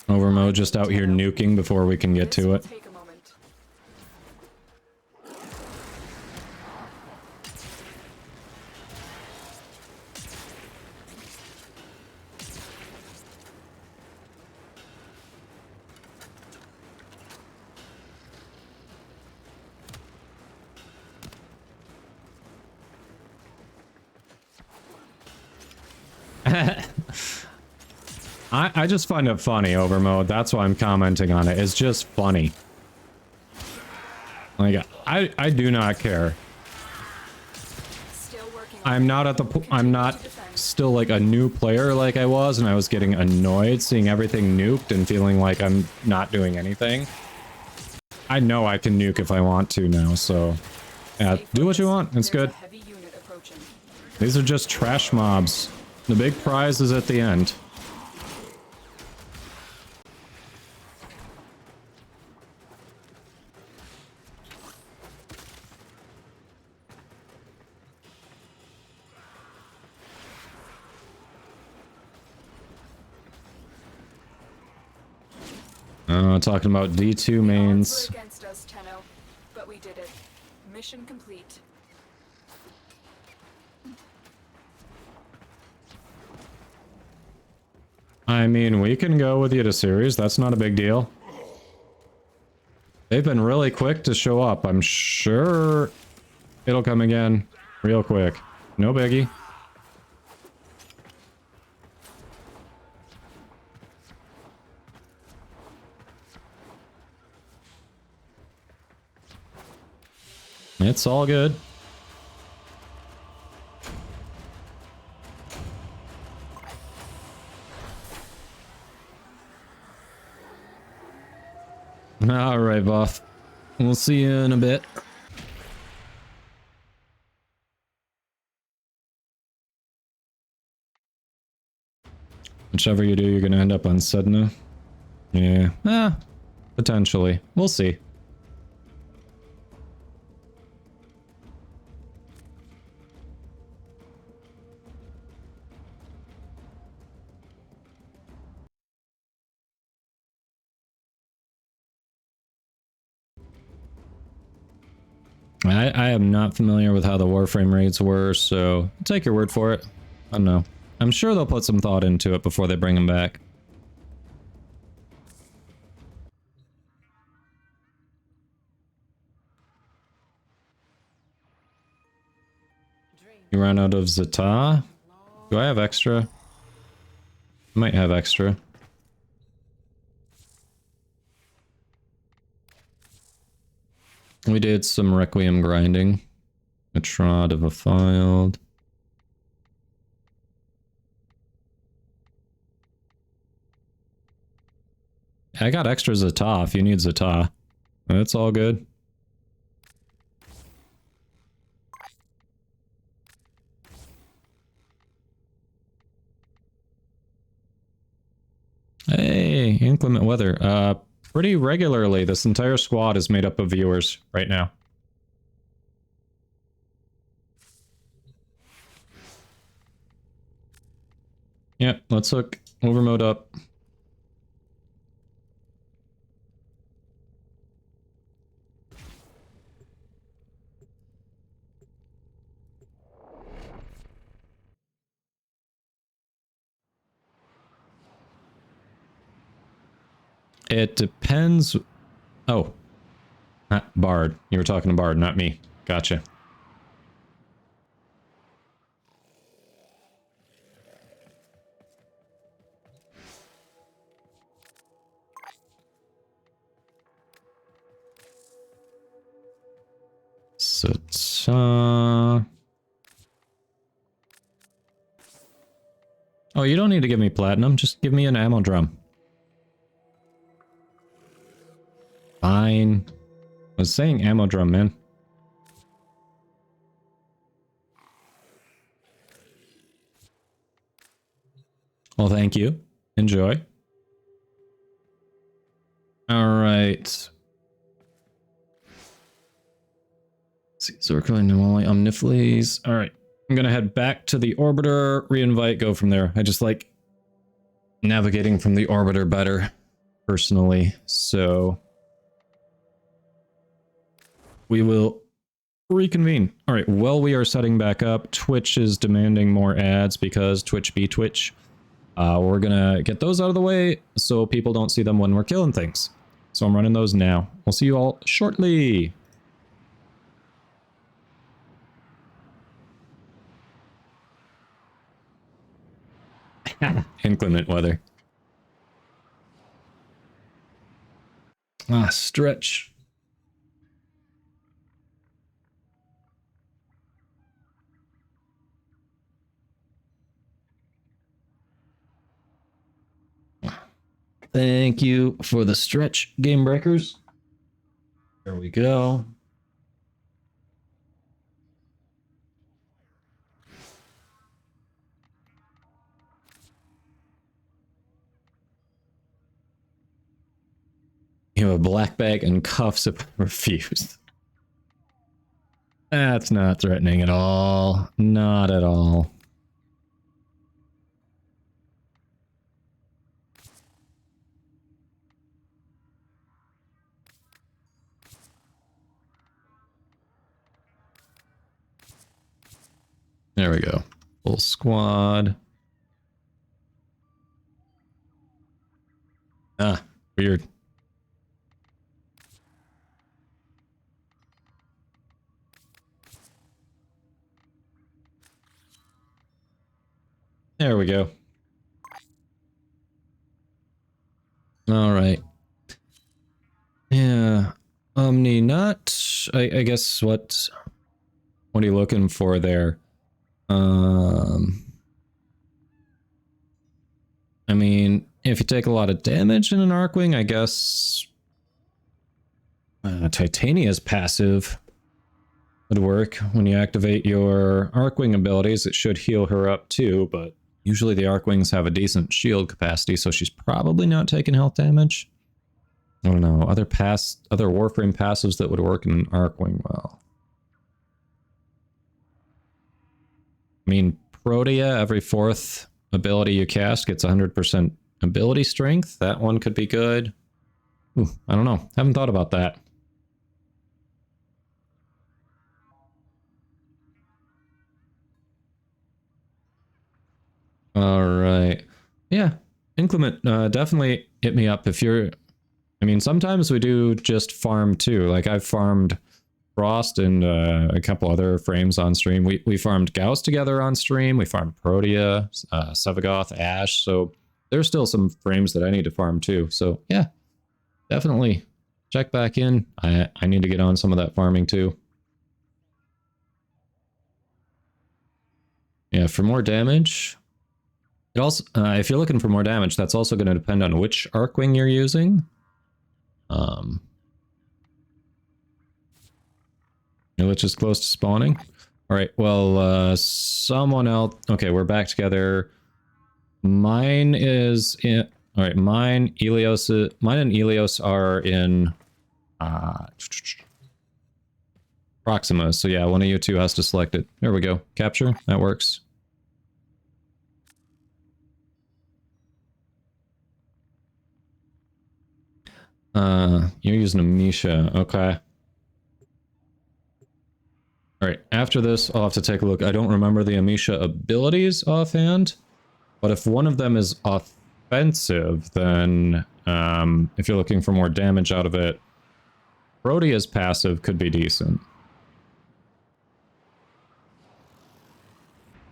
Speaker 1: Overmo just out here nuking before we can get to it.
Speaker 4: Take a moment.
Speaker 1: I just find it funny, Overmode. That's why I'm commenting on it. It's just funny. Like, I do not care. I'm not at the I'm not still like a new player like I was, and I was getting annoyed seeing everything nuked and feeling like I'm not doing anything. I know I can nuke if I want to now, so yeah, do what you want. It's good. These are just trash mobs. The big prize is at the end. Talking about D2 mains.
Speaker 4: Against us, Tenno, but we did it. Mission complete.
Speaker 1: I mean, we can go with you to series. That's not a big deal. They've been really quick to show up. I'm sure it'll come again real quick. No biggie. It's all good. All right, Buff. We'll see you in a bit. Whichever you do, you're gonna end up on Sedna. Yeah, potentially. We'll see. I am not familiar with how the Warframe raids were, so I'll take your word for it. I don't know. I'm sure they'll put some thought into it before they bring him back. You ran out of Zata? Do I have extra? I might have extra. We did some Requiem grinding. A trod of a filed. I got extra Zata if you need Zata. That's all good. Hey, inclement weather. Pretty regularly, this entire squad is made up of viewers right now. Yep, let's hook overmode up. It depends. Oh. Bard. You were talking to Bard, not me. Gotcha. So, oh, you don't need to give me platinum. Just give me an ammo drum. Fine. I was saying ammo drum, man. Well, thank you. Enjoy. All right. Let's see, Zorko and Namali Omnifles. All right. I'm going to head back to the orbiter, re-invite, go from there. I just like navigating from the orbiter better, personally. So we will reconvene. All right, well, we are setting back up. Twitch is demanding more ads because Twitch be Twitch. We're gonna get those out of the way so people don't see them when we're killing things. So I'm running those now. We'll see you all shortly. Inclement weather. Stretch. Thank you for the stretch, game breakers. There we go. You have a black bag and cuffs if refused. That's not threatening at all. Not at all. There we go. Full squad. Weird. There we go. All right. Yeah. Omni Nut. I guess what are you looking for there? I mean, if you take a lot of damage in an Arcwing, I guess Titania's passive would work. When you activate your Arcwing abilities, it should heal her up too, but usually the Arcwings have a decent shield capacity, so she's probably not taking health damage. I don't know, other Warframe passives that would work in an Arcwing well. I mean, Protea, every 4th ability you cast gets 100% ability strength. That one could be good. Ooh, I don't know. Haven't thought about that. All right. Yeah. Inclement, definitely hit me up if you're... I mean, sometimes we do just farm too. Like, I've farmed Frost and a couple other frames on stream. We farmed Gauss together on stream. We farmed Protea, Sevagoth, Ash. So there's still some frames that I need to farm too. So yeah, definitely check back in. I need to get on some of that farming too. Yeah, for more damage. It also, if you're looking for more damage, that's also going to depend on which Arcwing you're using. Lich is close to spawning. All right, well, someone else... Okay, we're back together. Mine is in... All right, mine and Elios are in Proxima. So yeah, one of you two has to select it. There we go. Capture. That works. You're using Amisha. Okay. Alright, after this, I'll have to take a look. I don't remember the Amisha abilities offhand, but if one of them is offensive, then if you're looking for more damage out of it, Protea's passive could be decent.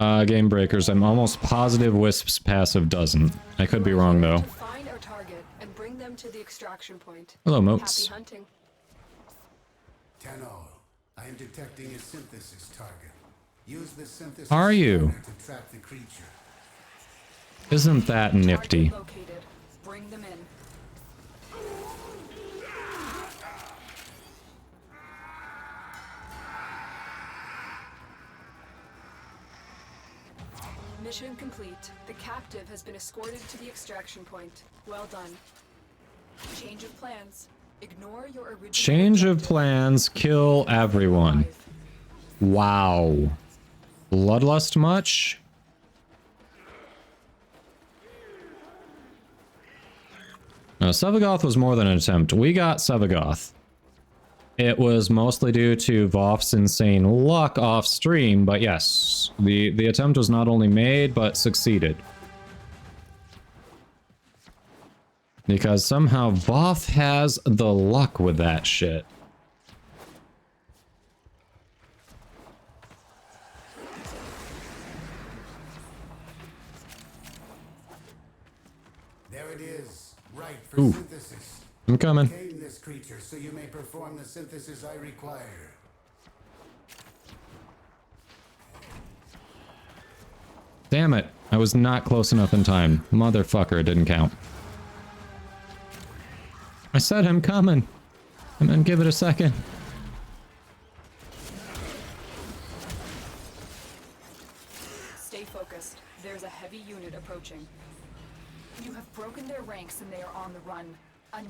Speaker 1: Game Breakers, I'm almost positive Wisp's passive doesn't. I could be wrong, though.
Speaker 4: Find our target and bring them to the extraction point.
Speaker 1: Hello, Moats.
Speaker 4: Happy hunting.
Speaker 2: Tenol, I am detecting a synthesis target. Use the synthesis
Speaker 1: Are you?
Speaker 2: to track the creature.
Speaker 1: Isn't that nifty?
Speaker 4: Target located. Bring them in. Mission complete. The captive has been escorted to the extraction point. Well done. Change of plans. Ignore your original...
Speaker 1: Change of plans, kill everyone. Wow. Bloodlust much? No, Sevagoth was more than an attempt. We got Sevagoth. It was mostly due to Voff's insane luck off stream, but yes, the attempt was not only made, but succeeded. Because somehow Voff has the luck with that shit.
Speaker 2: There it is, right for
Speaker 1: Ooh.
Speaker 2: synthesis.
Speaker 1: I'm coming.
Speaker 2: Tame this creature so you may perform the synthesis I require.
Speaker 1: Damn it. I was not close enough in time. Motherfucker, it didn't count. I said I'm coming. And then give it a second.
Speaker 4: Stay focused. There's a heavy unit approaching. You have broken their ranks and they are on the run.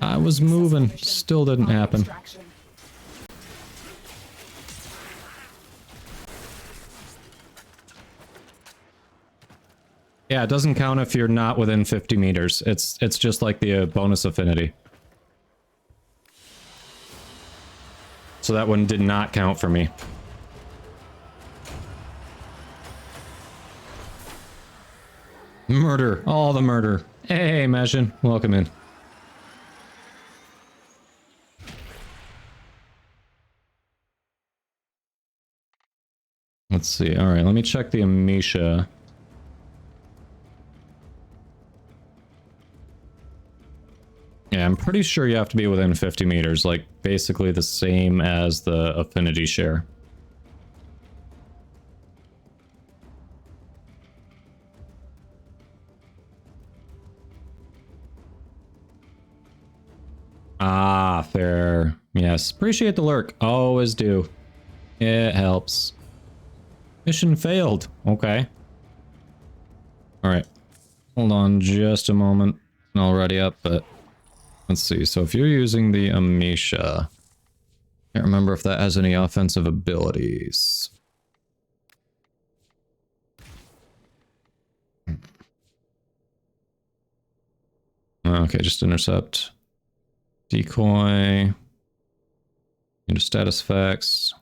Speaker 1: I was moving. Still didn't happen. Yeah, it doesn't count if you're not within 50 meters. It's just like the bonus affinity. So that one did not count for me. Murder. All the murder. Hey, Meshin. Welcome in. Let's see. All right, let me check the Amisha. Yeah, I'm pretty sure you have to be within 50 meters, like basically the same as the affinity share. Ah, fair. Yes, appreciate the lurk. Always do. It helps. Mission failed. Okay. Alright. Hold on just a moment. I'll ready up, but let's see. So if you're using the Amisha, can't remember if that has any offensive abilities. Okay, just intercept. Decoy. Into status effects.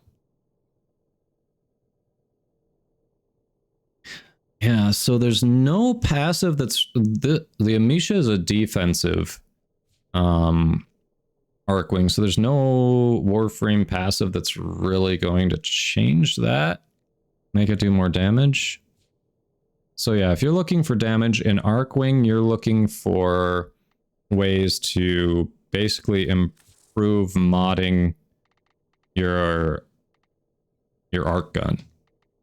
Speaker 1: Yeah, so there's no passive that's... The Amisha is a defensive Arcwing, so there's no Warframe passive that's really going to change that. Make it do more damage. So yeah, if you're looking for damage in Arcwing, you're looking for ways to basically improve modding your arc gun.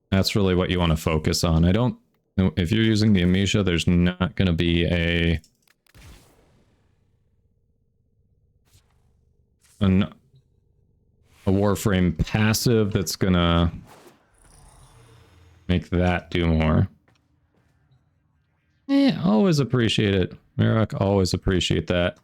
Speaker 1: That's really what you want to focus on. I don't... If you're using the Amisha, there's not going to be a Warframe passive that's going to make that do more. Always appreciate it. Mirak, always appreciate that.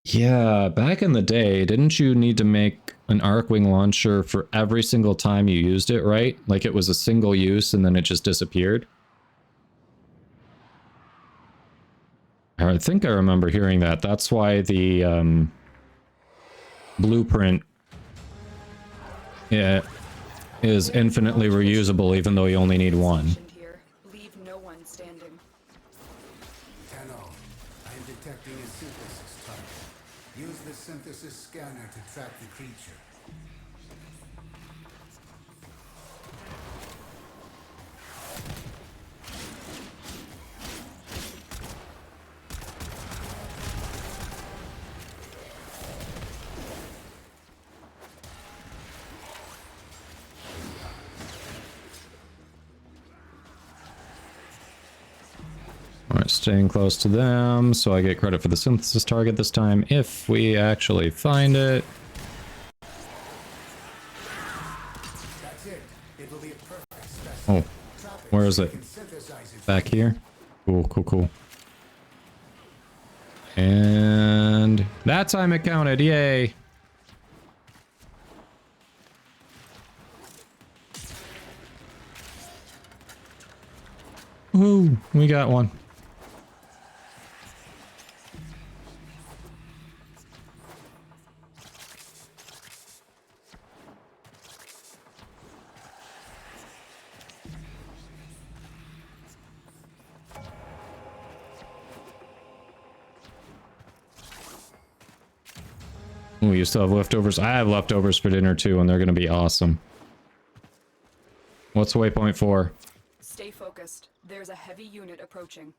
Speaker 1: Yeah, back in the day, didn't you need to make an Arcwing launcher for every single time you used it, right? Like it was a single use and then it just disappeared? I think I remember hearing that. That's why the blueprint is infinitely reusable even though you only need one.
Speaker 4: Leave no one standing.
Speaker 2: Kahl, I am detecting a synthesis target. Use the synthesis scanner to track the creature.
Speaker 1: Alright, staying close to them, so I get credit for the synthesis target this time, if we actually find it.
Speaker 2: That's it. It will be a perfect
Speaker 1: Oh,
Speaker 2: specimen.
Speaker 1: where is it? Back here? Cool, cool, cool. And that time it counted, yay! Woo, we got one. Ooh, you still have leftovers? I have leftovers for dinner too, and they're gonna be awesome. What's waypoint 4?
Speaker 4: Stay focused. There's a heavy unit approaching.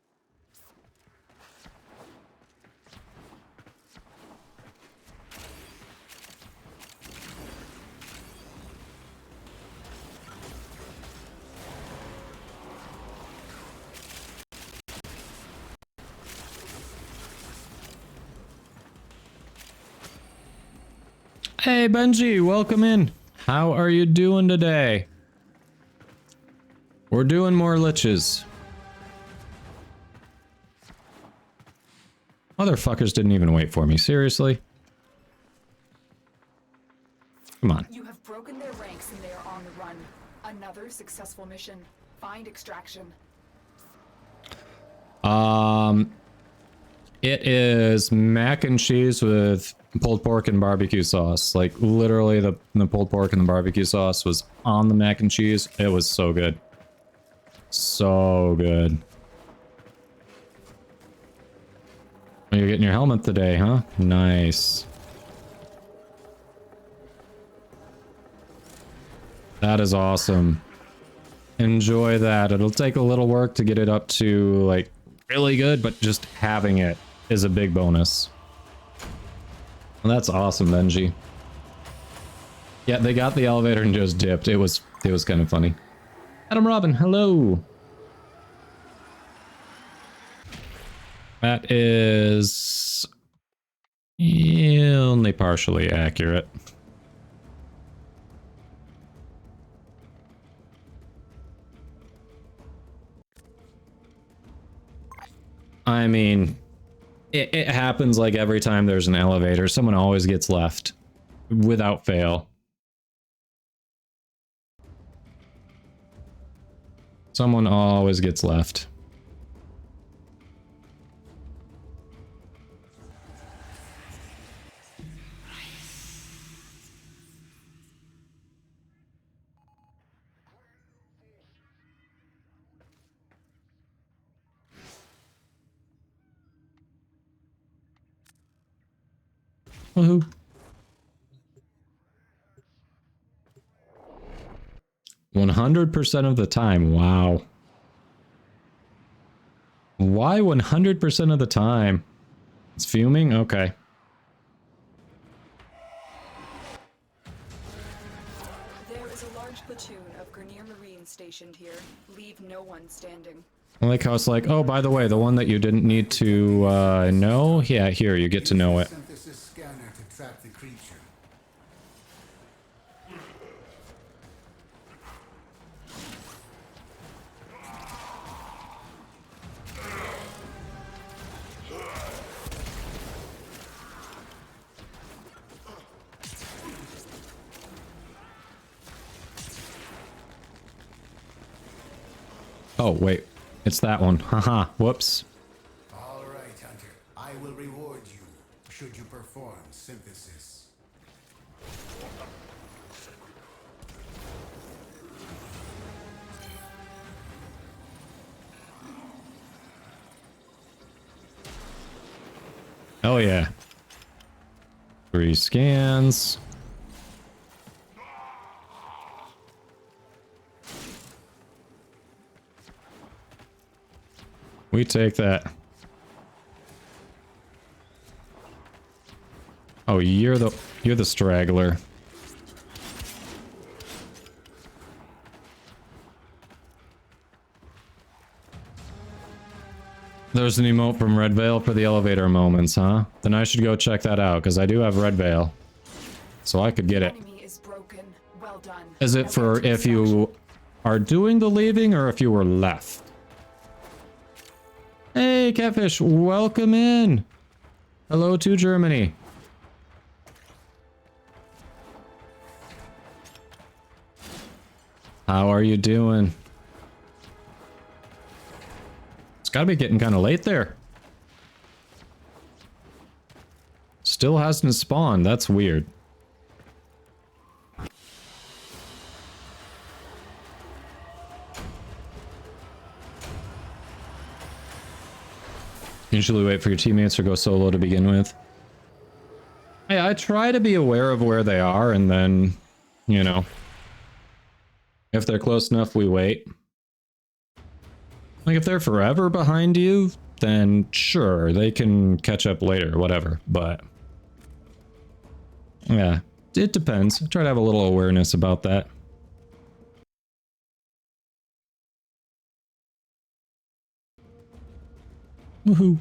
Speaker 1: Hey Benji, welcome in. How are you doing today? We're doing more liches. Motherfuckers didn't even wait for me, seriously? Come on.
Speaker 4: You have broken their ranks and they are on the run. Another successful mission. Find extraction.
Speaker 1: It is mac and cheese with pulled pork and barbecue sauce. Like, literally, the pulled pork and the barbecue sauce was on the mac and cheese. It was so good. So good. You're getting your helmet today, huh? Nice. That is awesome. Enjoy that. It'll take a little work to get it up to, like, really good, but just having it is a big bonus. Well, that's awesome, Benji. Yeah, they got the elevator and just dipped. It was kind of funny. Adam Robin, hello. That is only partially accurate. I mean, it happens like every time there's an elevator. Someone always gets left without fail. Someone always gets left. Woohoo. 100% of the time. Wow. Why 100% of the time? It's fuming? Okay.
Speaker 4: There is a large platoon of Grenier Marines stationed here. Leave no one standing.
Speaker 1: I like how it's like, oh, by the way, the one that you didn't need to know? Yeah, here, you get to know it.
Speaker 2: Synthesis scanner to track the creature.
Speaker 1: Oh, wait. It's that one. Haha. Whoops.
Speaker 2: All right, Hunter. I will reward you should you perform synthesis.
Speaker 1: Oh, yeah. 3 scans. We take that. Oh, you're the straggler. There's an emote from Red Veil for the elevator moments, huh? Then I should go check that out, because I do have Red Veil. So I could get it. Is it for if you are doing the leaving, or if you were left? Hey, Catfish, welcome in. Hello to Germany. How are you doing? It's gotta be getting kind of late there. Still hasn't spawned. That's weird. Usually wait for your teammates or go solo to begin with. Hey, I try to be aware of where they are, and then, you know, if they're close enough, we wait. Like, if they're forever behind you, then sure, they can catch up later, whatever, but yeah, it depends. I try to have a little awareness about that. Woohoo.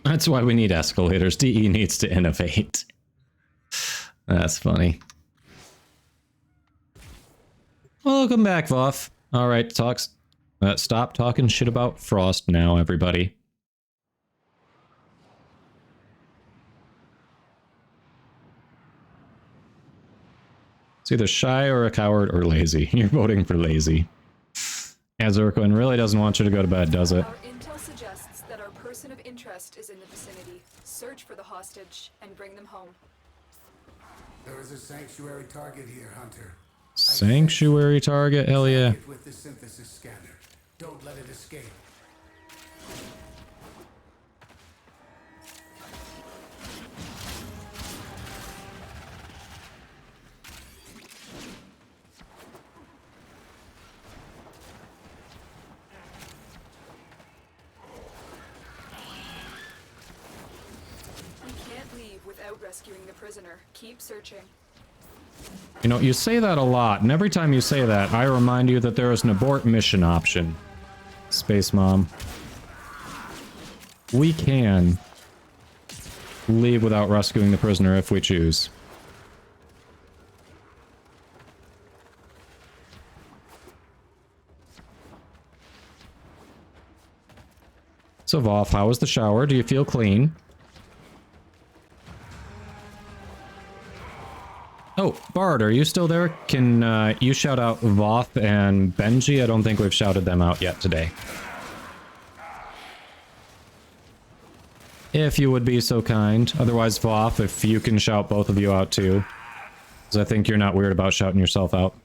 Speaker 1: That's why we need escalators. DE needs to innovate. That's funny. Welcome back, Voff. Alright, stop talking shit about Frost now, everybody. It's either shy or a coward or lazy. You're voting for lazy. Azurquin really doesn't want you to go to bed, does it?
Speaker 4: Our intel suggests that our person of interest is in the vicinity. Search for the hostage and bring them home.
Speaker 2: There is a sanctuary target here, Hunter.
Speaker 1: Sanctuary target? Hell yeah.
Speaker 2: With the synthesis scanner. Don't let it escape.
Speaker 4: about rescuing the prisoner. Keep searching.
Speaker 1: You know, you say that a lot, and every time you say that, I remind you that there is an abort mission option. Space Mom. We can leave without rescuing the prisoner if we choose. So Voth, how was the shower? Do you feel clean? Oh, Bard, are you still there? Can you shout out Voth and Benji? I don't think we've shouted them out yet today. If you would be so kind. Otherwise, Voth, if you can shout both of you out too. Because I think you're not weird about shouting yourself out.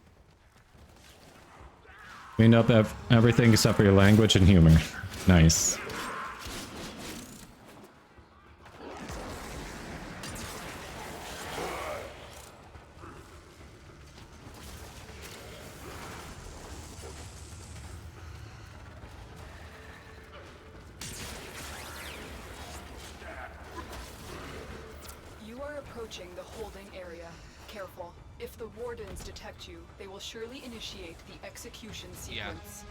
Speaker 1: Cleaned up everything except for your language and humor. Nice.
Speaker 4: The holding area. Careful. If the wardens detect you, they will surely initiate the execution sequence.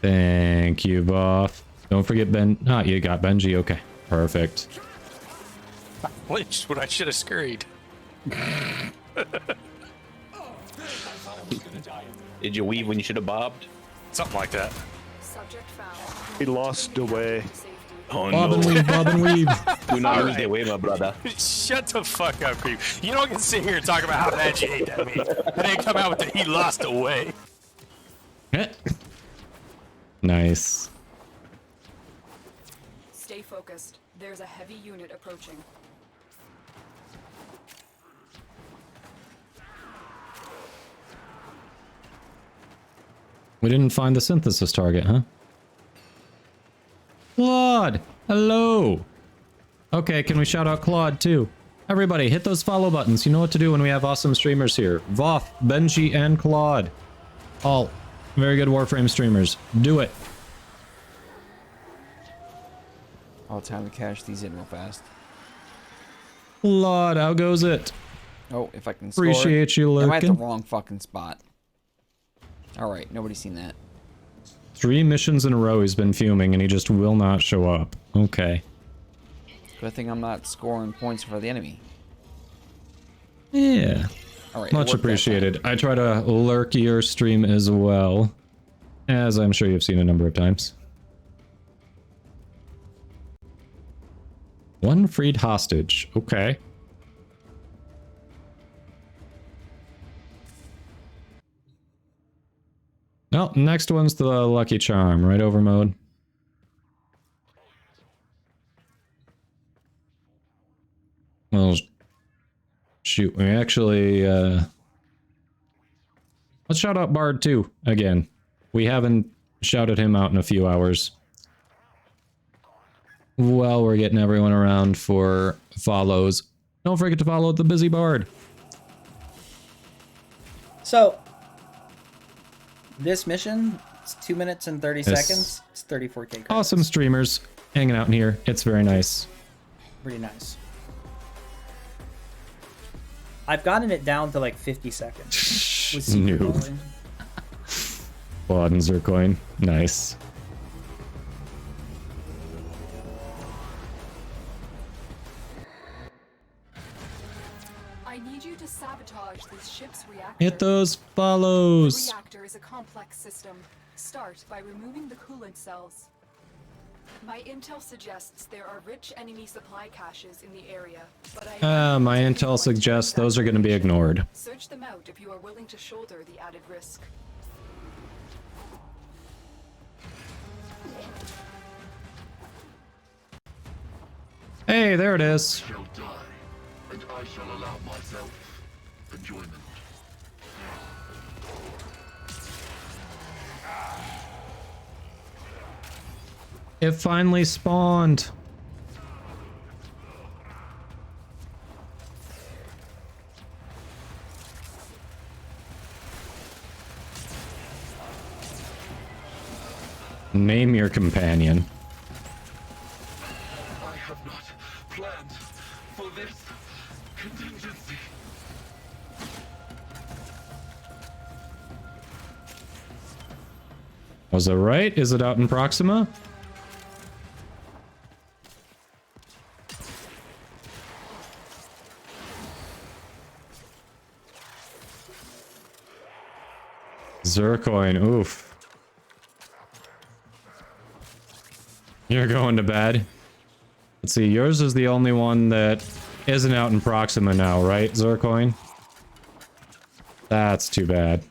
Speaker 1: Thank you, Voth. Don't forget Ben. Ah, you got Benji. Okay. Perfect.
Speaker 20: Lich, what I should have scurried.
Speaker 21: Did you weave when you should have bobbed?
Speaker 20: Something like that.
Speaker 4: Subject found.
Speaker 22: He lost away.
Speaker 21: Oh
Speaker 1: Bob
Speaker 21: no.
Speaker 1: and weave, Bob and weave.
Speaker 21: Do not lose the way, my brother.
Speaker 20: Shut the fuck up, creep. You don't get to sit here and talk about how bad you hate that meme. And then come out with the he lost away.
Speaker 1: Nice.
Speaker 4: Stay focused. There's a heavy unit approaching.
Speaker 1: We didn't find the synthesis target, huh? Claude! Hello! Okay, can we shout out Claude too? Everybody, hit those follow buttons. You know what to do when we have awesome streamers here. Voth, Benji, and Claude. All very good Warframe streamers. Do it.
Speaker 23: All time to cash these in real fast.
Speaker 1: Claude, how goes it?
Speaker 23: Oh, if I can score.
Speaker 1: Appreciate you lurking.
Speaker 23: Am I at the wrong fucking spot? Alright, nobody's seen that.
Speaker 1: 3 missions in a row he's been fuming and he just will not show up. Okay.
Speaker 23: Good thing I'm not scoring points for the enemy.
Speaker 1: Yeah.
Speaker 23: All right,
Speaker 1: much appreciated. I try to lurk your stream as well, as I'm sure you've seen a number of times. One freed hostage. Okay. Well, next one's the Lucky Charm, right over mode. Well, shoot, we actually, let's shout out Bard too, again. We haven't shouted him out in a few hours. Well, we're getting everyone around for follows. Don't forget to follow the Busy Bard.
Speaker 19: So, this mission, it's 2 minutes and 30 seconds. It's 34k credits.
Speaker 1: Awesome streamers hanging out in here. It's very nice.
Speaker 19: Pretty nice. I've gotten it down to like 50 seconds. With
Speaker 1: New. Blood and Zircoin. Nice.
Speaker 4: I need you to sabotage this ship's reactor.
Speaker 1: Hit those follows.
Speaker 4: The reactor is a complex system. Start by removing the coolant cells. My intel suggests there are rich enemy supply caches in the area, but
Speaker 1: My intel suggests those are going to be ignored.
Speaker 4: search them out if you are willing to shoulder the added risk.
Speaker 1: Hey, there it is.
Speaker 12: Shall die, and I shall allow myself enjoyment.
Speaker 1: It finally spawned. Name your companion.
Speaker 12: have not planned for this contingency.
Speaker 1: Was it right? Is it out in Proxima? Zircoin, oof. You're going to bed. Let's see, yours is the only one that isn't out in Proxima now, right, Zircoin? That's too bad.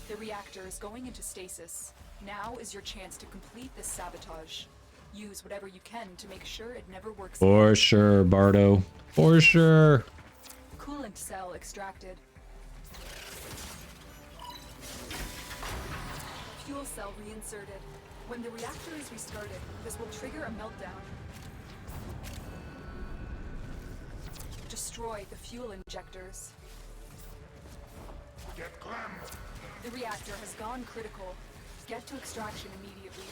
Speaker 4: The reactor is going into stasis. Now is your chance to complete this sabotage. Use whatever you can to make sure it never works.
Speaker 1: For sure, Bardo. For sure.
Speaker 4: Coolant cell extracted. Fuel cell reinserted. When the reactor is restarted, this will trigger a meltdown. Destroy the fuel injectors.
Speaker 12: Get Clem!
Speaker 4: The reactor has gone critical. Get to extraction immediately.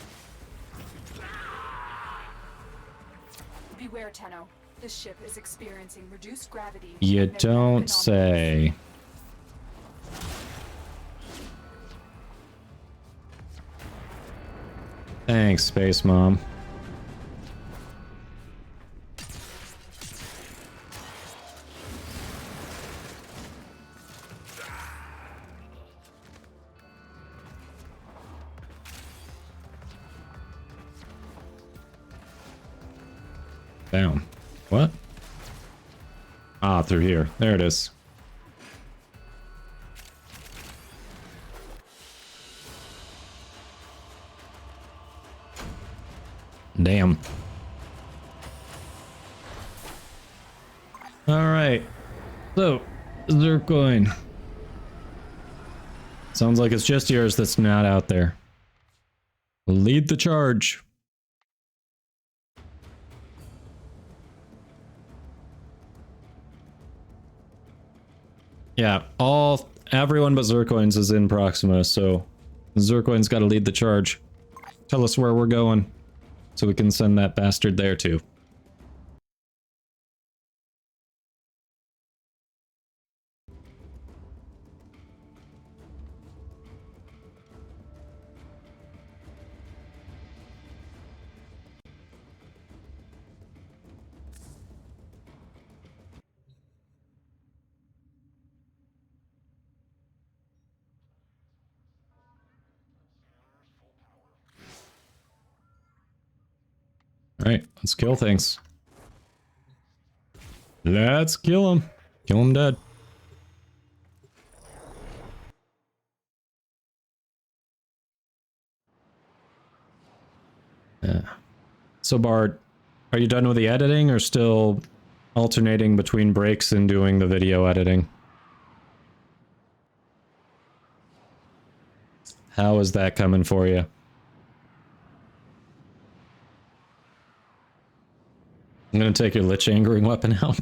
Speaker 4: Beware, Tenno. This ship is experiencing reduced gravity.
Speaker 1: You don't say. Thanks, Space Mom. Down. What? Ah, through here. There it is. Damn. Alright. So, Zircoin. Sounds like it's just yours that's not out there. Lead the charge. Yeah, everyone but Zircoins is in Proxima, so Zircoin's got to lead the charge. Tell us where we're going, so we can send that bastard there too. Alright, let's kill things. Let's kill him. Kill him dead. Yeah. So Bart, are you done with the editing or still alternating between breaks and doing the video editing? How is that coming for you? I'm gonna take your Lich angering weapon out.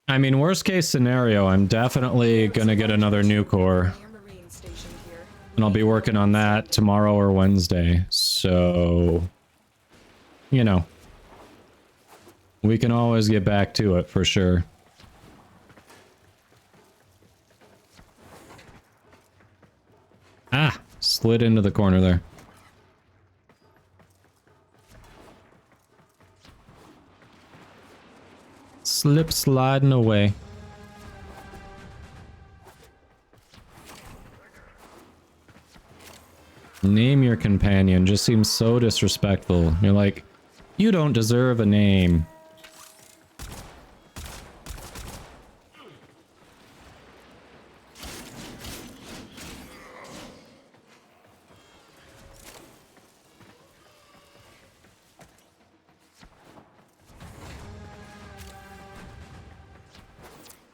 Speaker 1: I mean, worst case scenario, I'm definitely gonna get another new core. And I'll be working on that tomorrow or Wednesday, so... You know. We can always get back to it, for sure. Ah! Slid into the corner there. Slip sliding away. Name your companion just seems so disrespectful. You're like, you don't deserve a name.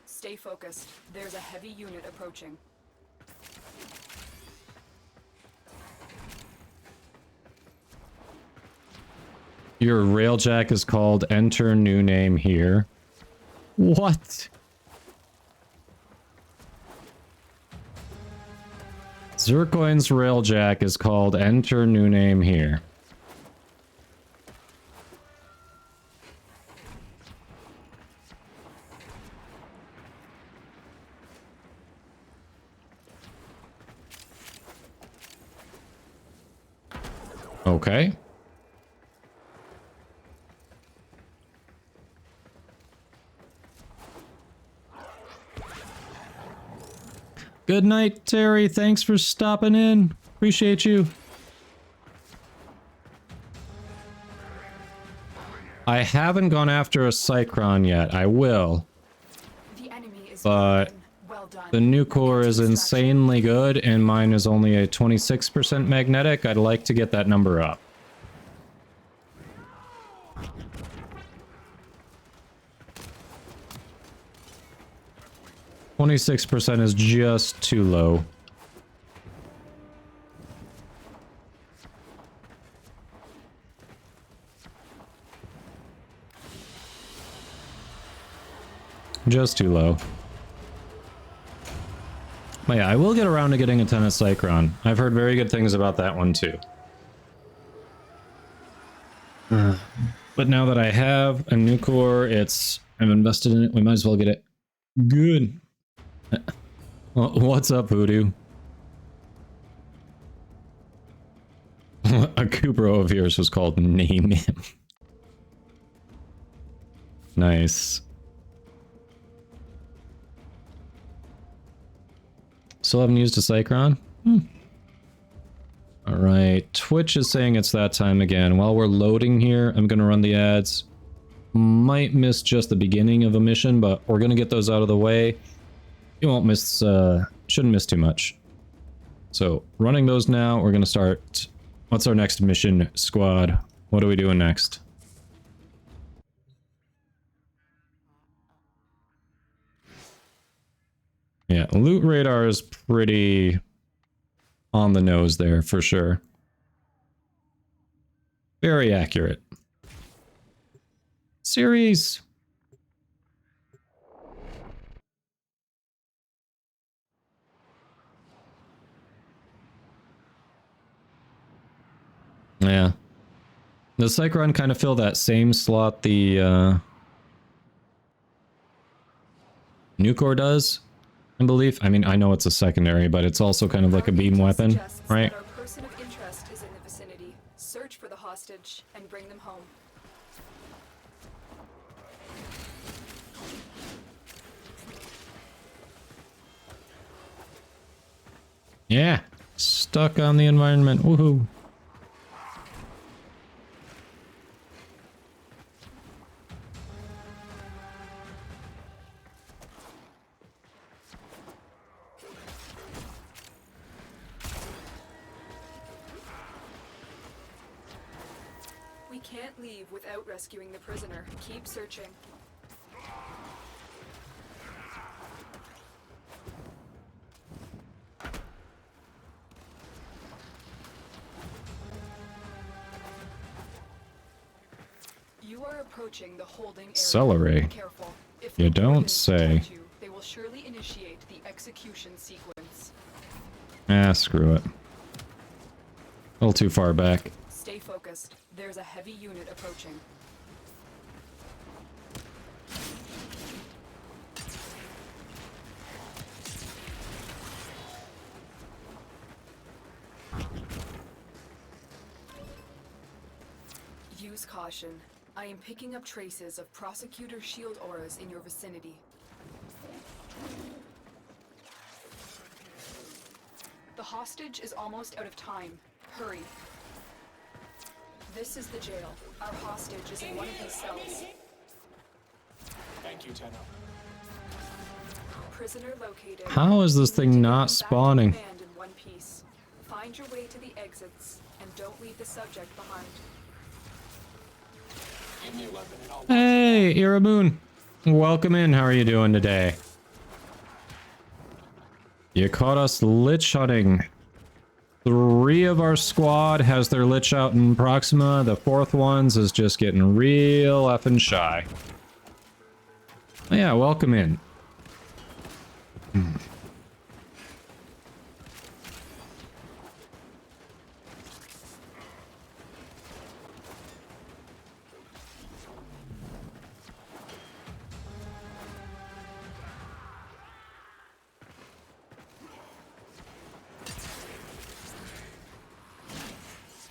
Speaker 4: Stay focused. There's a heavy unit approaching.
Speaker 1: Your railjack is called enter new name here. What? Zircoin's railjack is called enter new name here. Okay. Good night, Terry. Thanks for stopping in. Appreciate you. I haven't gone after a Cycron yet. I will. But the new core is insanely good, and mine is only a 26% magnetic. I'd like to get that number up. %26 is just too low. Just too low. But yeah, I will get around to getting a ton of Cycron. I've heard very good things about that one too. But now that I have a new core, I've invested in it, we might as well get it. Good. What's up, Voodoo? A Kubro of yours was called Name Him. Nice. Still haven't used a Cycron? Alright, Twitch is saying it's that time again. While we're loading here, I'm gonna run the ads. Might miss just the beginning of a mission, but we're gonna get those out of the way. You won't miss, shouldn't miss too much. So, running those now, we're gonna start. What's our next mission, squad? What are we doing next? Yeah, loot radar is pretty on the nose there, for sure. Very accurate. Series. Yeah. The Cycron kind of fill that same slot the Nucor does, I believe. I mean, I know it's a secondary, but it's also kind of like a beam weapon, right?
Speaker 4: Our person of interest is in the vicinity. Search for the hostage and bring them home.
Speaker 1: Yeah. Stuck on the environment. Woohoo.
Speaker 4: We can't leave without rescuing the prisoner. Keep searching. You are approaching the holding area.
Speaker 1: Celery.
Speaker 4: Careful. If
Speaker 1: You
Speaker 4: the
Speaker 1: don't
Speaker 4: coordinates
Speaker 1: say.
Speaker 4: detect you, they will surely initiate the execution sequence.
Speaker 1: Ah, screw it. A little too far back.
Speaker 4: Stay focused. There's a heavy unit approaching. Use caution. I am picking up traces of prosecutor shield auras in your vicinity. The hostage is almost out of time. Hurry. This is the jail. Our hostage is in one of these cells.
Speaker 14: Thank you, Tenno.
Speaker 4: Prisoner located.
Speaker 1: How is this thing not spawning?
Speaker 4: Command in one piece. Find your way to the exits and don't leave the subject behind.
Speaker 14: Give me a weapon and I'll
Speaker 1: Hey, Iraboon. Welcome in. How are you doing today? You caught us Lich hunting. 3 of our squad has their Lich out in Proxima. The 4th ones is just getting real effing shy. Oh yeah, welcome in.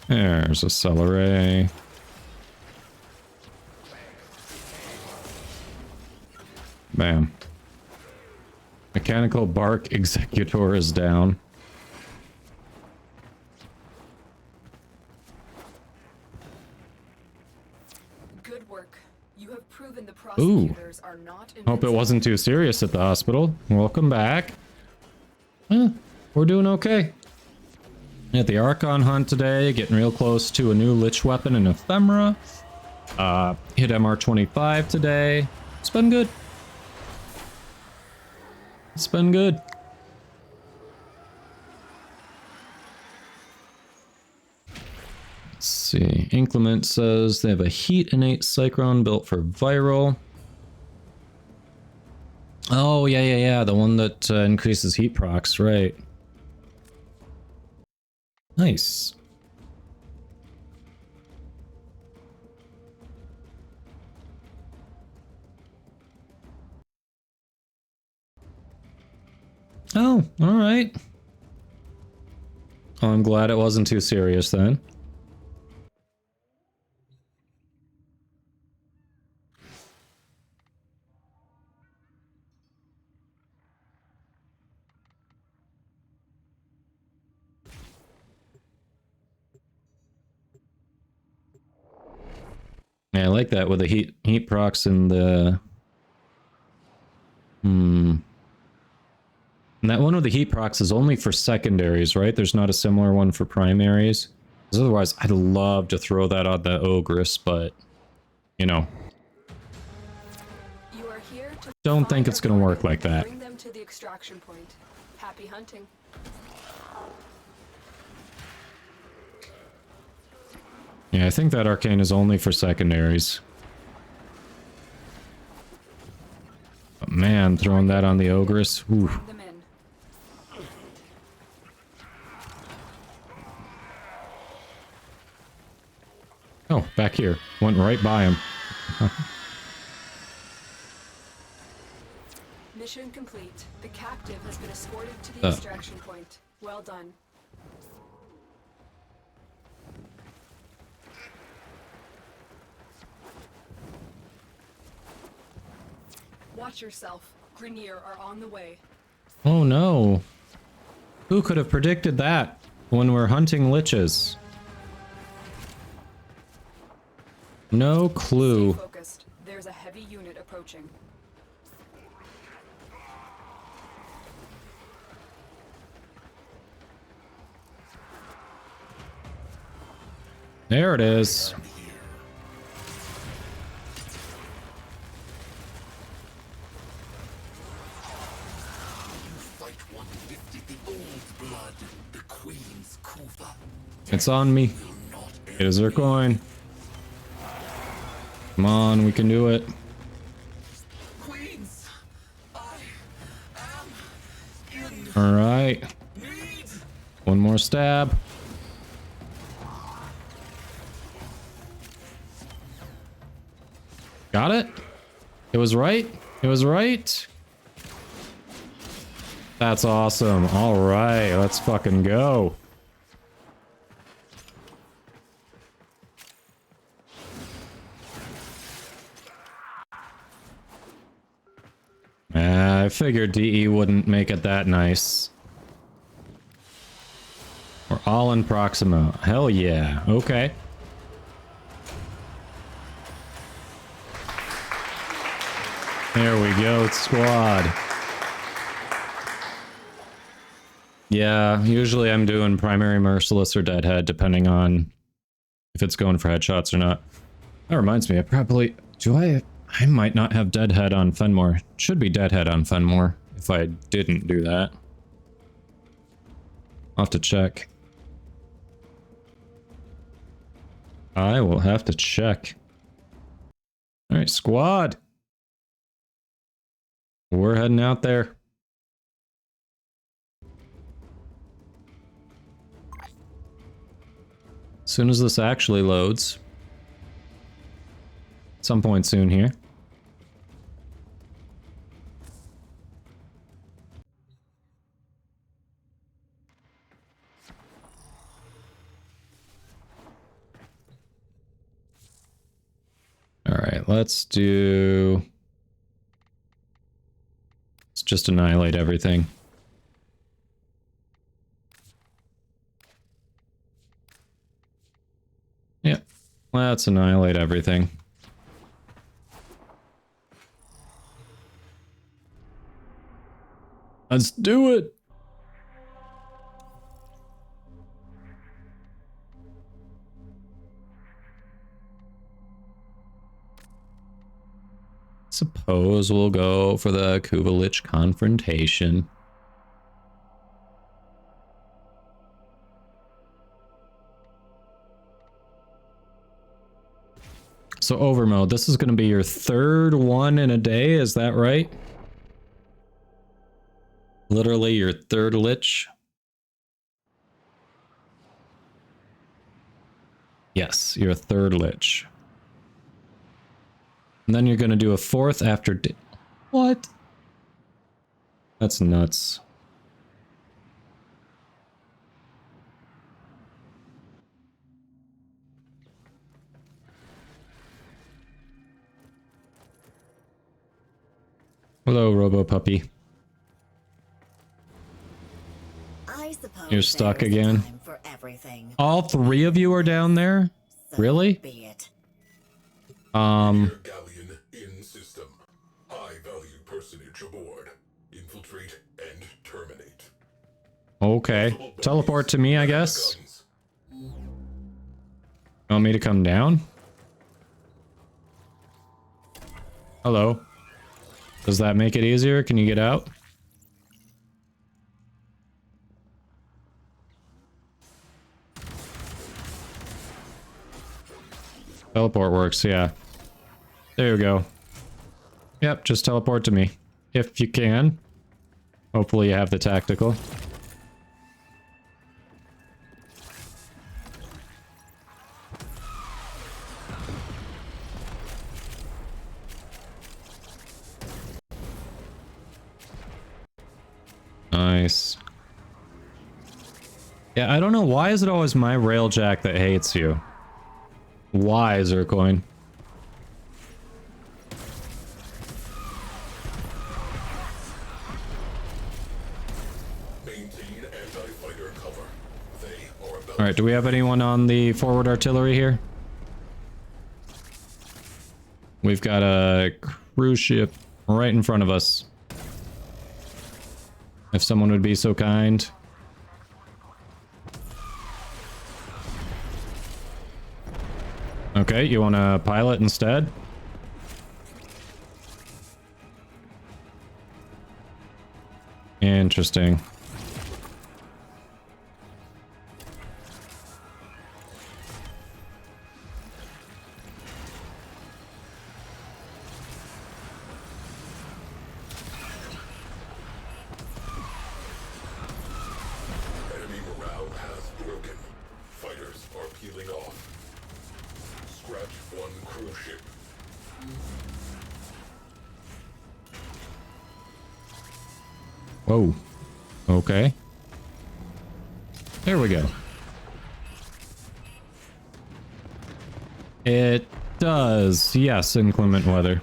Speaker 1: There's a Celeray. Bam. Mechanical Bark Executor is down.
Speaker 4: Good work. You have proven the
Speaker 1: Ooh.
Speaker 4: prosecutors are not
Speaker 1: Hope it wasn't too serious at the hospital. Welcome back. We're doing okay. At the Archon hunt today, getting real close to a new Lich weapon and ephemera. Hit MR25 today. It's been good. It's been good. Let's see. Inclement says they have a heat innate Cyclone built for viral. Oh, yeah. The one that increases heat procs, right. Nice. Oh, alright. Oh, I'm glad it wasn't too serious then. Yeah, I like that with the heat procs and the... And that one with the heat procs is only for secondaries, right? There's not a similar one for primaries. Because otherwise, I'd love to throw that on the Ogress, but... You know.
Speaker 4: You are here to
Speaker 1: Don't think it's gonna work like that.
Speaker 4: bring them to the extraction point. Happy hunting.
Speaker 1: Yeah, I think that arcane is only for secondaries. But man, throwing that on the Ogress. Ooh. Oh, back here. Went right by him.
Speaker 4: Mission complete. The captive has been escorted to the extraction point. Well done. Watch yourself. Grineer are on the way.
Speaker 1: Oh no. Who could have predicted that when we're hunting liches? No clue.
Speaker 4: Stay focused. There's a heavy unit approaching.
Speaker 1: There it is. It's on me. Get a Zircoin. Come on, we can do it. Alright. One more stab. Got it? It was right? It was right? That's awesome. Alright, let's fucking go. I figured DE wouldn't make it that nice. We're all in Proxima. Hell yeah. Okay. There we go, squad. Yeah, usually I'm doing primary merciless or deadhead, depending on if it's going for headshots or not. That reminds me, I probably... I might not have deadhead on Fenmore. Should be deadhead on Fenmore, if I didn't do that. I'll have to check. I will have to check. Alright, squad. We're heading out there. As soon as this actually loads. Some point soon here. Alright, let's just annihilate everything. Yeah, let's annihilate everything. Let's do it! Suppose we'll go for the Lich confrontation. So overmode, this is going to be your third one in a day, is that right? Literally your third Lich? Yes, your third Lich. And then you're going to do a fourth after... What? That's nuts. Hello, Robo Puppy.
Speaker 5: I suppose
Speaker 1: You're stuck
Speaker 5: there's a
Speaker 1: again.
Speaker 5: time for everything.
Speaker 1: All three of you are down there? Really?
Speaker 5: Be it.
Speaker 12: Galleon in system. High value personage aboard. Infiltrate and terminate.
Speaker 1: Okay. Teleport to me, I guess. Want me to come down? Hello. Does that make it easier? Can you get out? Teleport works, yeah. There you go. Yep, just teleport to me. If you can. Hopefully you have the tactical. Nice. Yeah, I don't know. Why is it always my railjack that hates you? Why, Zircoin? Alright, do we have anyone on the forward artillery here? We've got a cruise ship right in front of us. If someone would be so kind. Okay, you want to pilot instead? Interesting.
Speaker 12: Enemy morale has broken. Fighters are peeling off. Scratch one cruise ship.
Speaker 1: Whoa. Okay. There we go. It does. Yes, inclement weather.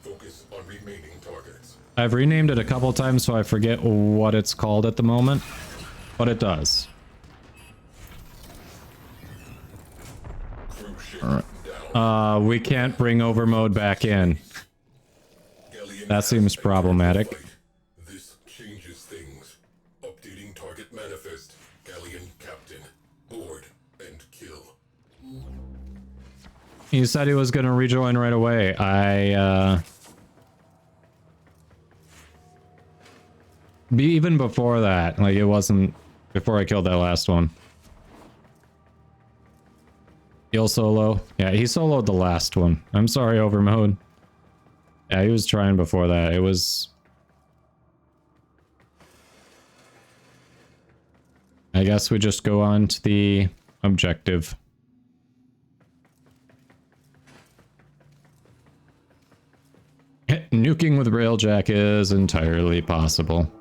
Speaker 12: Focus on remaining targets.
Speaker 1: I've renamed it a couple times, so I forget what it's called at the moment. But it does. Alright. We can't bring overmode back in. That seems problematic.
Speaker 12: This changes things. Updating target manifest. Galleon captain. Board and kill.
Speaker 1: He said he was gonna rejoin right away. Even before that, like it wasn't before I killed that last one. He'll solo. Yeah, he soloed the last one. I'm sorry, Overmode. Yeah, he was trying before that. It was... I guess we just go on to the objective. Nuking with Railjack is entirely possible.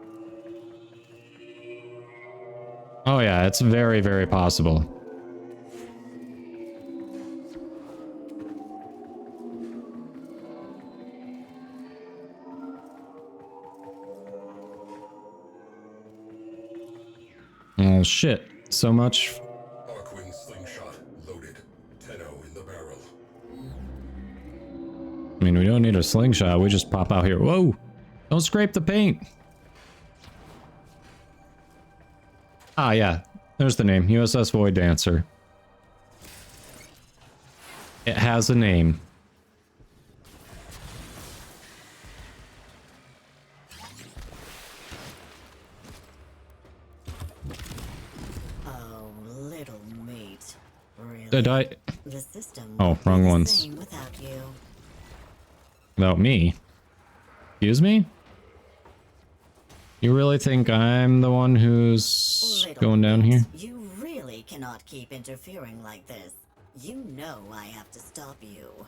Speaker 1: Oh yeah, it's very, very possible. Oh shit, so much.
Speaker 12: Archon slingshot loaded. Tenno in the barrel.
Speaker 1: I mean, we don't need a slingshot, we just pop out here. Whoa! Don't scrape the paint! Ah yeah, there's the name, USS Void Dancer. It has a name. Did I?
Speaker 5: The system
Speaker 1: Oh, wrong ones.
Speaker 5: without you.
Speaker 1: Without me? Excuse me? You really think I'm the one who's going down here?
Speaker 5: You really cannot keep interfering like this. You know I have to stop you.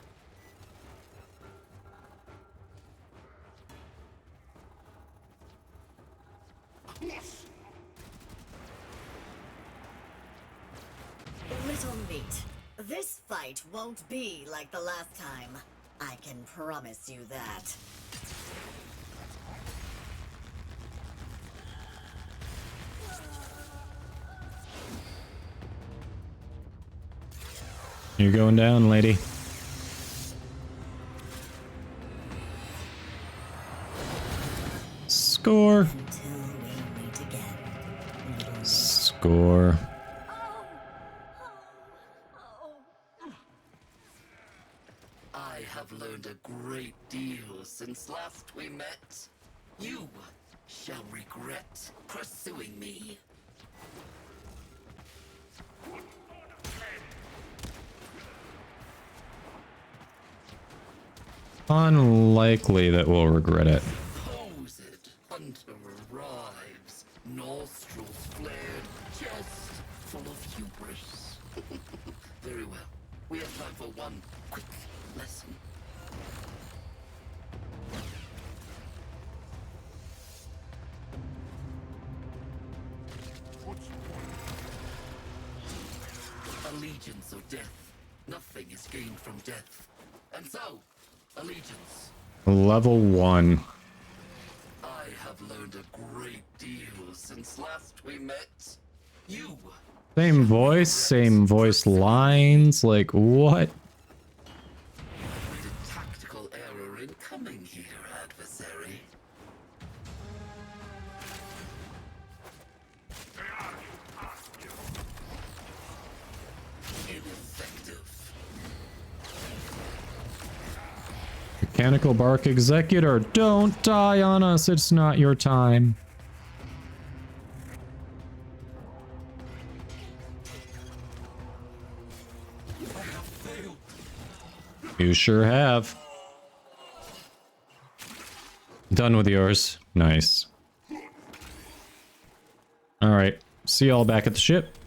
Speaker 5: Little meat, this fight won't be like the last time. I can promise you that.
Speaker 1: You're going down, lady. Score. Score.
Speaker 11: I have learned a great deal since last we met. You shall regret pursuing me.
Speaker 1: Unlikely that we'll regret it.
Speaker 11: Supposed hunter arrives, nostrils flared, chest full of hubris. Very well. We have time for one quick lesson. Allegiance or death. Nothing is gained from death. And so, allegiance.
Speaker 1: Level 1.
Speaker 11: I have learned a great deal since last we met. You.
Speaker 1: Same voice lines, like what?
Speaker 11: Made a tactical error in coming here, adversary. Ineffective.
Speaker 1: Mechanical Bark Executor, don't die on us, it's not your time. You sure have. Done with yours. Nice. Alright, see y'all back at the ship.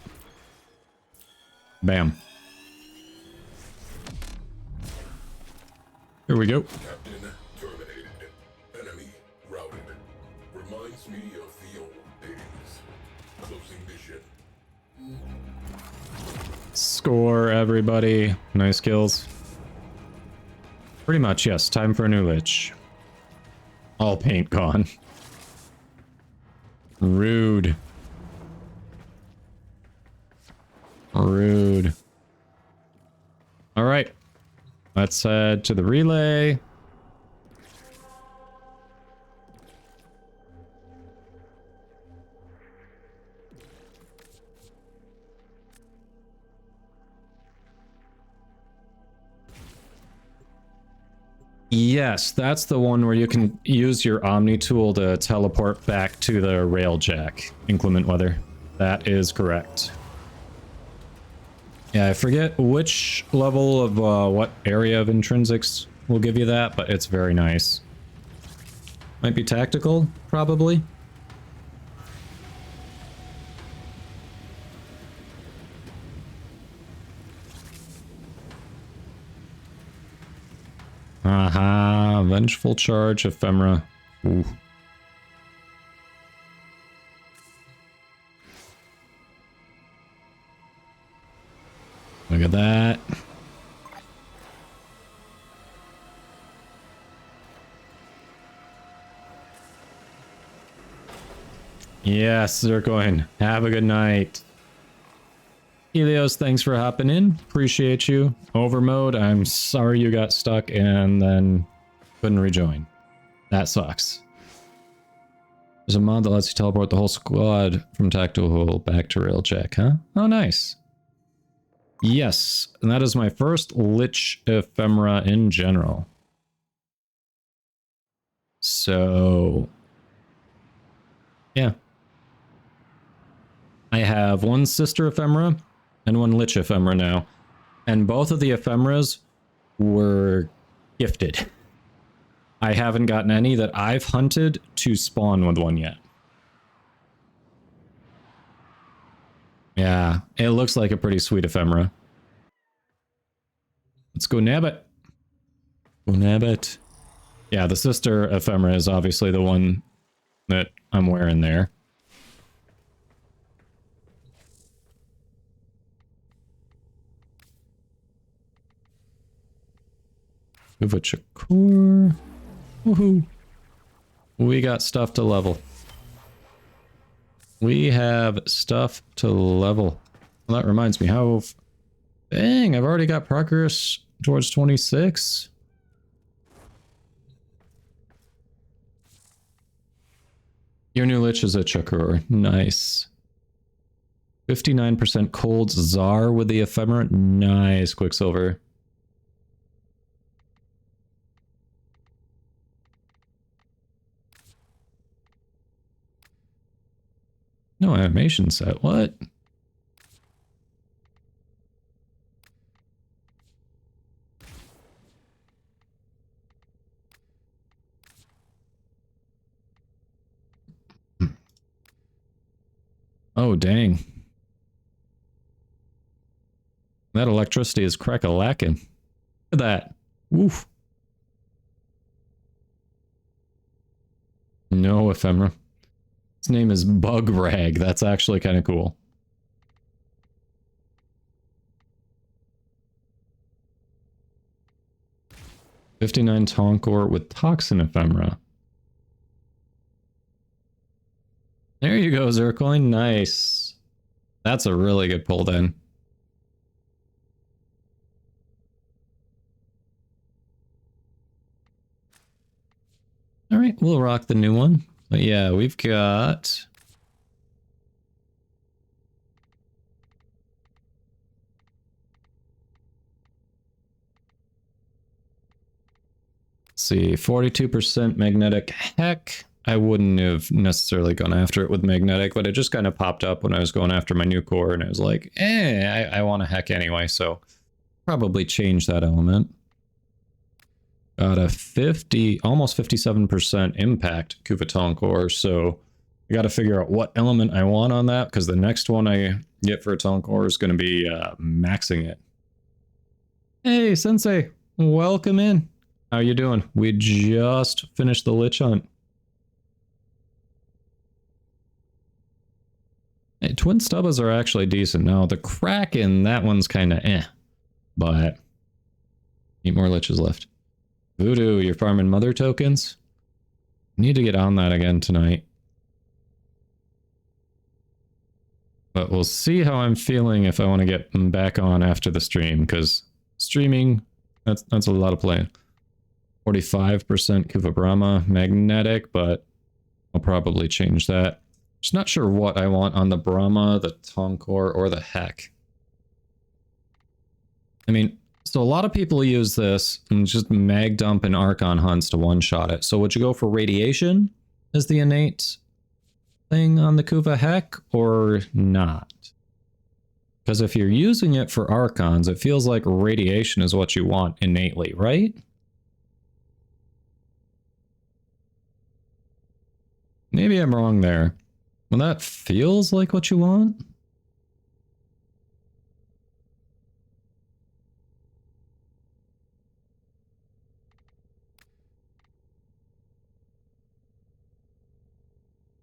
Speaker 1: Bam. Here we go.
Speaker 12: Captain terminated. Enemy routed. Reminds me of the old days. Closing mission.
Speaker 1: Score, everybody. Nice kills. Pretty much, yes. Time for a new Lich. All paint gone. Rude. Rude. Alright. Let's head to the relay. Yes, that's the one where you can use your Omni tool to teleport back to the Railjack. Inclement weather. That is correct. Yeah, I forget which level of what area of intrinsics will give you that, but it's very nice. Might be tactical, probably. Aha, vengeful charge ephemera. Ooh. Look at that. Yes, Zircoin. Have a good night. Helios, thanks for hopping in. Appreciate you. Overmode, I'm sorry you got stuck and then couldn't rejoin. That sucks. There's a mod that lets you teleport the whole squad from tactical back to railjack, huh? Oh, nice. Yes, and that is my first Lich ephemera in general. So, yeah. I have one sister ephemera and one Lich ephemera now. And both of the ephemeras were gifted. I haven't gotten any that I've hunted to spawn with one yet. Yeah, it looks like a pretty sweet ephemera. Let's go nab it. Go nab it. Yeah, the sister ephemera is obviously the one that I'm wearing there. Uvachakur. Woohoo. We got stuff to level. We have stuff to level. Well, that reminds me, how... Dang, I've already got progress towards 26. Your new Lich is a Chakur. Nice. 59% cold Czar with the ephemera. Nice, Quicksilver. No animation set. What? Oh, dang. That electricity is crack-a-lackin'. Look at that. Woof. No ephemera. His name is Bug Rag. That's actually kind of cool. $59 Tonkor with Toxin ephemera. There you go, Zircoin. Nice. That's a really good pull then. All right, we'll rock the new one. But yeah, we've got... Let's see, 42% magnetic heck. I wouldn't have necessarily gone after it with magnetic, but it just kind of popped up when I was going after my new core, and it was like, I want a heck anyway, so probably change that element. Got a 50, almost 57% impact Kuvaton core, so I got to figure out what element I want on that, because the next one I get for a Tonkor is going to be maxing it. Hey, Sensei, welcome in. How you doing? We just finished the Lich hunt. Hey, Twin Stubbas are actually decent. Now, the Kraken, that one's kind of but 8 more Liches left. Voodoo, you're farming mother tokens? Need to get on that again tonight. But we'll see how I'm feeling if I want to get back on after the stream, because streaming, that's a lot of playing. 45% Kuva Brahma magnetic, but I'll probably change that. Just not sure what I want on the Brahma, the Tonkor, or the Heck. I mean, so a lot of people use this and just mag dump and Archon hunts to one-shot it. So would you go for radiation as the innate thing on the Kuva Heck, or not? Because if you're using it for Archons, it feels like radiation is what you want innately, right? Maybe I'm wrong there. Well, that feels like what you want.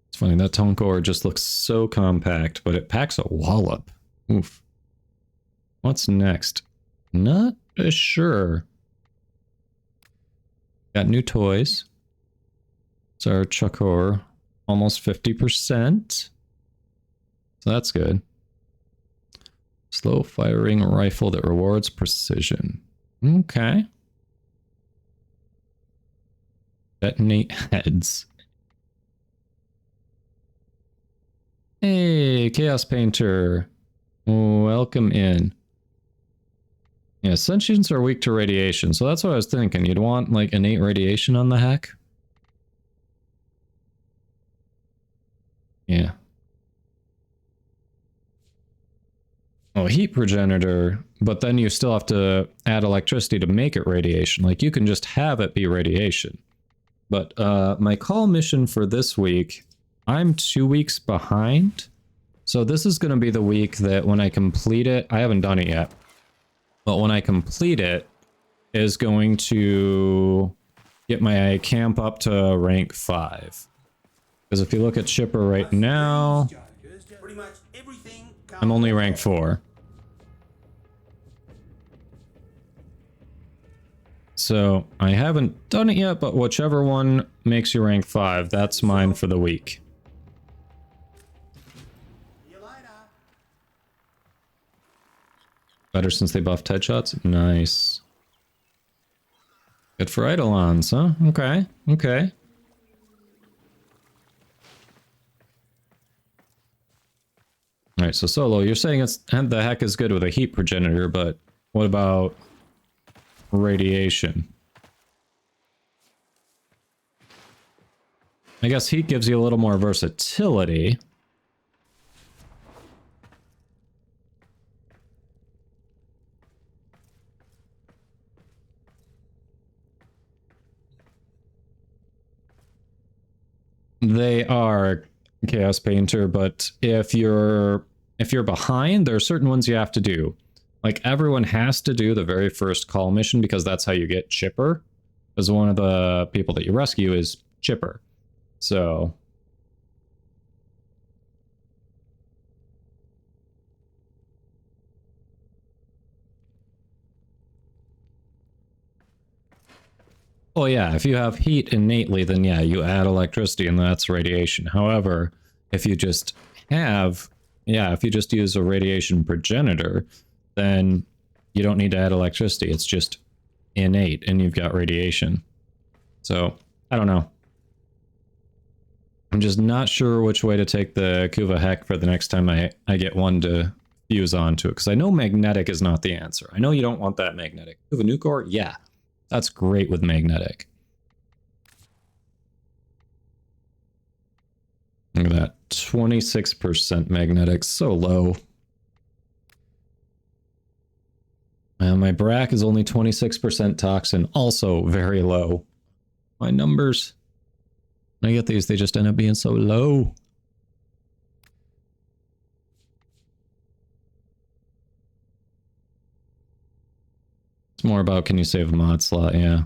Speaker 1: It's funny, that Tonkor just looks so compact, but it packs a wallop. Oof. What's next? Not sure. Got new toys. It's our Chakor, almost 50%. So that's good. Slow firing rifle that rewards precision. Okay. Detonate heads. Hey, Chaos Painter. Welcome in. Yeah, sentients are weak to radiation, so that's what I was thinking. You'd want, like, innate radiation on the hack? Yeah. Oh, heat progenitor, but then you still have to add electricity to make it radiation. Like, you can just have it be radiation. But, my call mission for this week, I'm 2 weeks behind. So this is going to be the week that when I complete it, I haven't done it yet. But when I complete it, is going to get my camp up to rank 5. Because if you look at Shipper right now, I'm only rank 4. So I haven't done it yet, but whichever one makes you rank 5, that's mine for the week. Better since they buffed headshots? Nice. Good for Eidolons, huh? Okay, okay. Alright, so Solo, you're saying it's the heck is good with a heat progenitor, but what about radiation? I guess heat gives you a little more versatility. They are Chaos Painter, but if you're behind, there are certain ones you have to do. Like, everyone has to do the very first call mission because that's how you get Chipper. Because one of the people that you rescue is Chipper. So... oh yeah, if you have heat innately, then yeah, you add electricity and that's radiation. However, if you just have... yeah, if you just use a radiation progenitor, then you don't need to add electricity. It's just innate and you've got radiation. So, I don't know. I'm just not sure which way to take the Kuva Heck for the next time I get one to fuse onto it. Because I know magnetic is not the answer. I know you don't want that magnetic. Kuva Nucor? Yeah. That's great with magnetic. Look at that. 26% magnetic. So low. My Brack is only 26% toxin. Also very low. My numbers... when I get these, they just end up being so low. It's more about can you save a mod slot, yeah.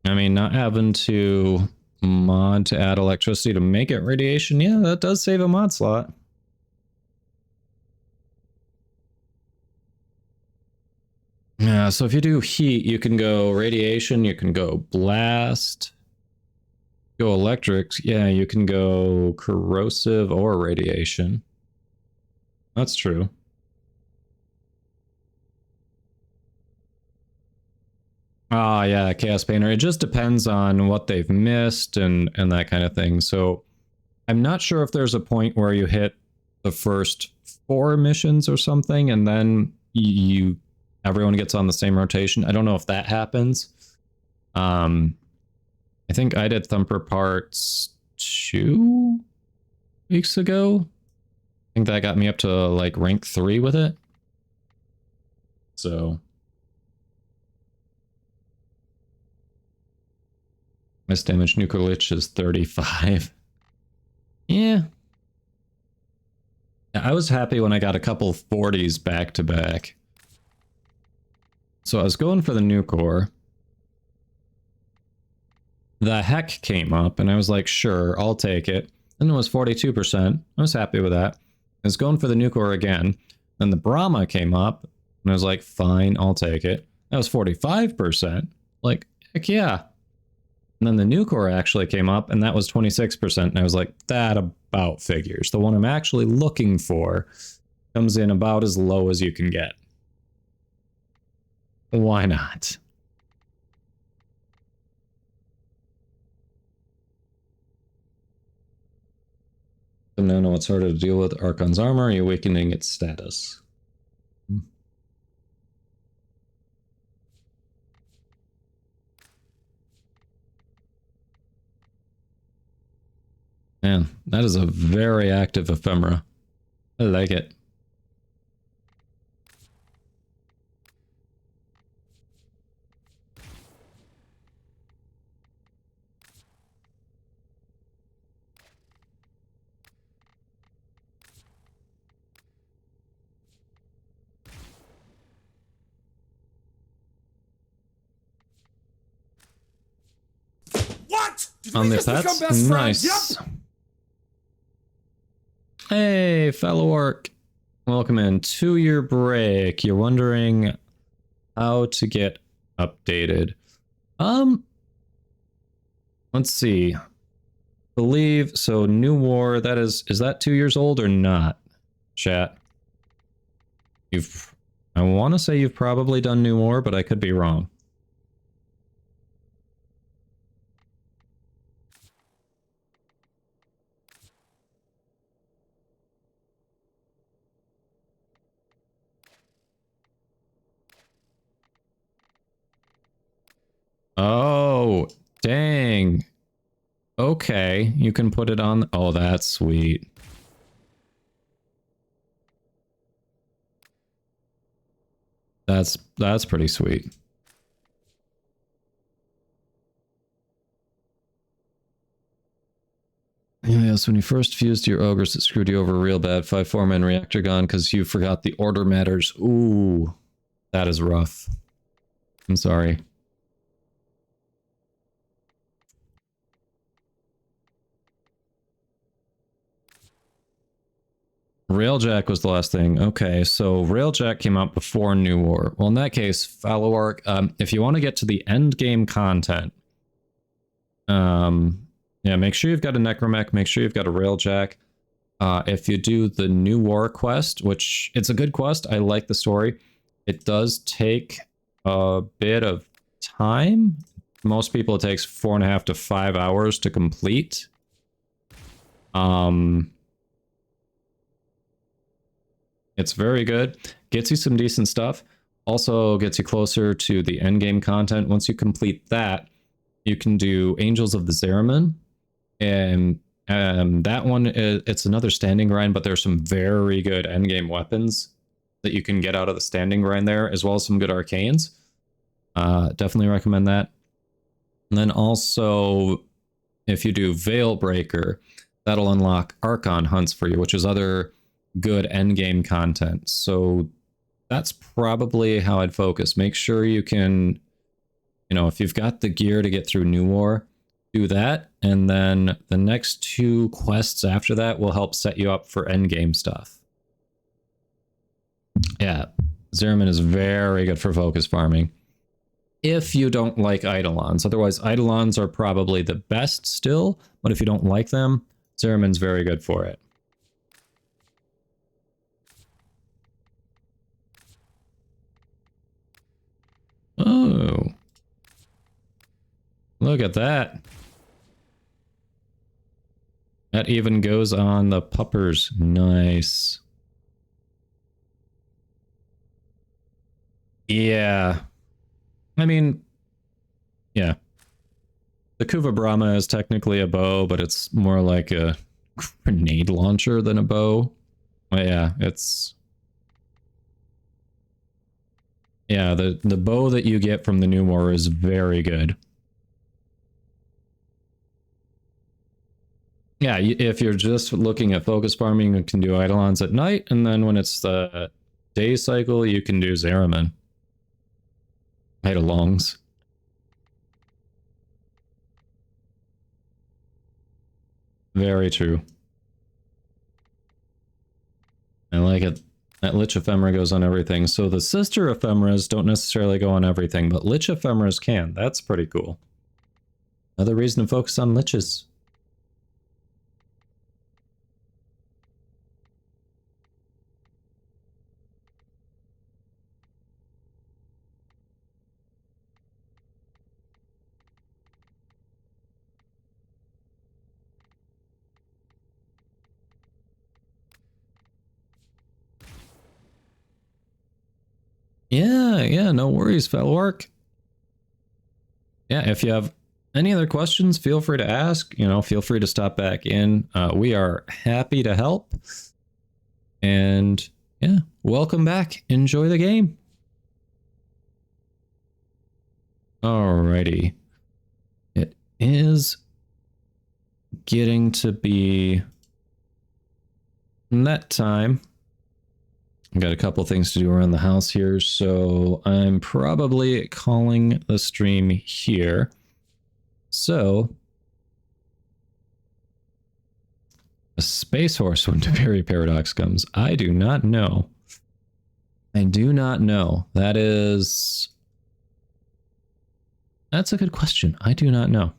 Speaker 1: I mean, not having to mod to add electricity to make it radiation, yeah, that does save a mod slot. Yeah, so if you do heat, you can go radiation, you can go blast, go electrics, yeah, you can go corrosive or radiation. That's true. Ah, yeah, Chaos Painter. It just depends on what they've missed and that kind of thing. So I'm not sure if there's a point where you hit the first 4 missions or something and then everyone gets on the same rotation. I don't know if that happens. I think I did Thumper Parts 2 weeks ago. think that got me up to like rank 3 with it. So miss damage nuclear lich is 35. Yeah. I was happy when I got a couple 40s back to back. So I was going for the new core. The heck came up and I was like, sure, I'll take it. And it was 42%. I was happy with that. I was going for the new core again. Then the Brahma came up and I was like, fine, I'll take it. That was 45%. Like, heck yeah. And then the new core actually came up and that was 26%. And I was like, that about figures. The one I'm actually looking for comes in about as low as you can get. Why not? So now know what's harder to deal with, Archon's armor, or awakening its status. Man, that is a very active ephemera. I like it.
Speaker 9: What? Did
Speaker 1: On
Speaker 9: we
Speaker 1: the
Speaker 9: just become
Speaker 1: pets?
Speaker 9: best friends?
Speaker 1: Nice.
Speaker 9: Yep.
Speaker 1: Hey, fellow orc. Welcome in. 2-year break. You're wondering how to get updated. Let's see. Believe, so New War, that is that 2 years old or not? Chat. I want to say you've probably done New War, but I could be wrong. Oh, dang. Okay, you can put it on. Oh, that's sweet. That's pretty sweet. Yes, when you first fused your ogres, it screwed you over real bad. 5-4-man reactor gone because you forgot the order matters. Ooh, that is rough. I'm sorry. Railjack was the last thing. Okay, so Railjack came out before New War. Well, in that case, fellow orc, if you want to get to the end game content, yeah, make sure you've got a Necromech, make sure you've got a Railjack. If you do the New War quest, which it's a good quest, I like the story. It does take a bit of time. Most people it takes 4.5 to 5 hours to complete. It's very good. Gets you some decent stuff. Also gets you closer to the endgame content. Once you complete that, you can do Angels of the Zeraman. And that one, it's another standing grind, but there's some very good endgame weapons that you can get out of the standing grind there, as well as some good arcanes. Definitely recommend that. And then also, if you do Veil Breaker, that'll unlock Archon hunts for you, which is other good endgame content. So that's probably how I'd focus. Make sure you can, you know, if you've got the gear to get through New War, do that. And then the next 2 quests after that will help set you up for endgame stuff. Yeah, Zeraman is very good for focus farming. If you don't like Eidolons. Otherwise, Eidolons are probably the best still, but if you don't like them, Zeraman's very good for it. Oh. Look at that. That even goes on the puppers. Nice. Yeah. I mean, yeah. The Kuva Brahma is technically a bow, but it's more like a grenade launcher than a bow. But yeah, it's... Yeah, the bow that you get from the new war is very good. Yeah, if you're just looking at focus farming, you can do Eidolons at night, and then when it's the day cycle, you can do Zeraman. Eidolons. Very true. I like it. That Lich Ephemera goes on everything. So the sister Ephemeras don't necessarily go on everything, but Lich Ephemeras can. That's pretty cool. Another reason to focus on Liches. Yeah, no worries, Felwork. Yeah, if you have any other questions, feel free to ask. You know, feel free to stop back in. We are happy to help. And yeah, welcome back. Enjoy the game. Alrighty. It is getting to be that time. I've got a couple things to do around the house here, so I'm probably calling the stream here. So, a space horse when Tiberi Paradox comes. I do not know. I do not know. That's a good question. I do not know.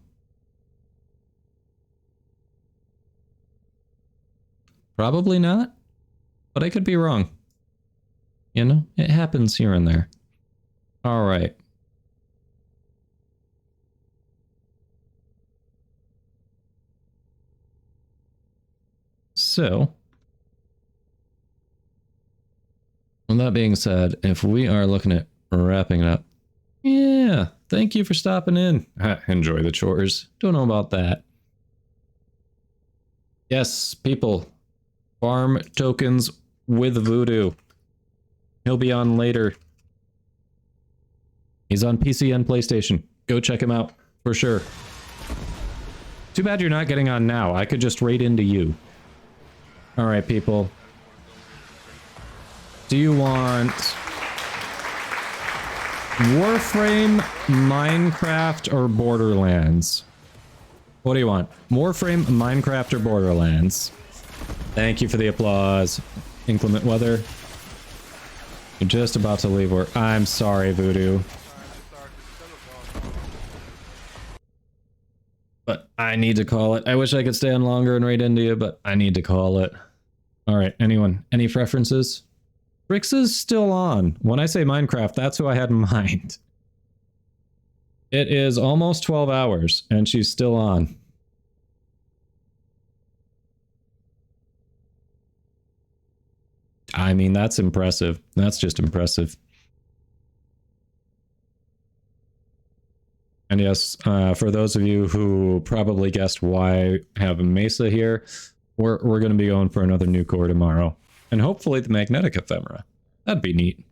Speaker 1: Probably not, but I could be wrong. You know, it happens here and there. All right. So, with that being said, if we are looking at wrapping it up, yeah, thank you for stopping in. Enjoy the chores. Don't know about that. Yes, people, farm tokens with Voodoo. He'll be on later. He's on PC and PlayStation. Go check him out, for sure. Too bad you're not getting on now. I could just raid into you. Alright, people. Do you want Warframe, Minecraft, or Borderlands? What do you want? Warframe, Minecraft, or Borderlands? Thank you for the applause. Inclement weather. You're just about to leave work. I'm sorry, Voodoo. But I need to call it. I wish I could stay on longer and raid into you, but I need to call it. Alright, anyone? Any preferences? Rix is still on. When I say Minecraft, that's who I had in mind. It is almost 12 hours, and she's still on. I mean, that's impressive. That's just impressive. And yes, for those of you who probably guessed why I have a Mesa here, we're going to be going for another new core tomorrow. And hopefully the magnetic ephemera. That'd be neat.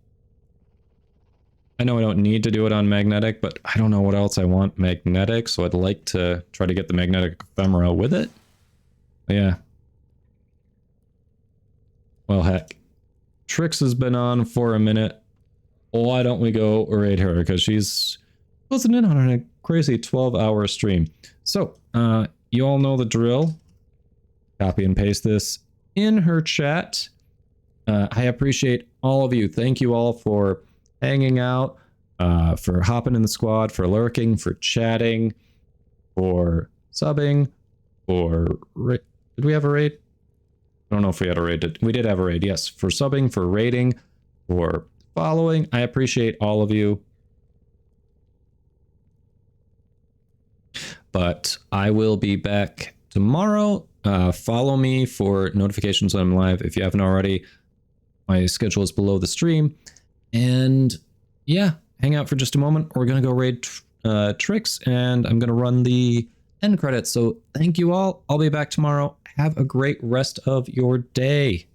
Speaker 1: I know I don't need to do it on magnetic, but I don't know what else I want magnetic, so I'd like to try to get the magnetic ephemera with it. Yeah. Well, heck. Trix has been on for a minute. Why don't we go raid her? Because she's closing in on a crazy 12-hour stream. So, you all know the drill. Copy and paste this in her chat. I appreciate all of you. Thank you all for hanging out, for hopping in the squad, for lurking, for chatting, for subbing, for... Did we have a raid? I don't know if we had a raid. We did have a raid, yes. For subbing, for raiding, for following. I appreciate all of you. But I will be back tomorrow. Follow me for notifications when I'm live. If you haven't already, my schedule is below the stream. And yeah, hang out for just a moment. We're going to go raid Trix, and I'm going to run the end credits. So thank you all. I'll be back tomorrow. Have a great rest of your day.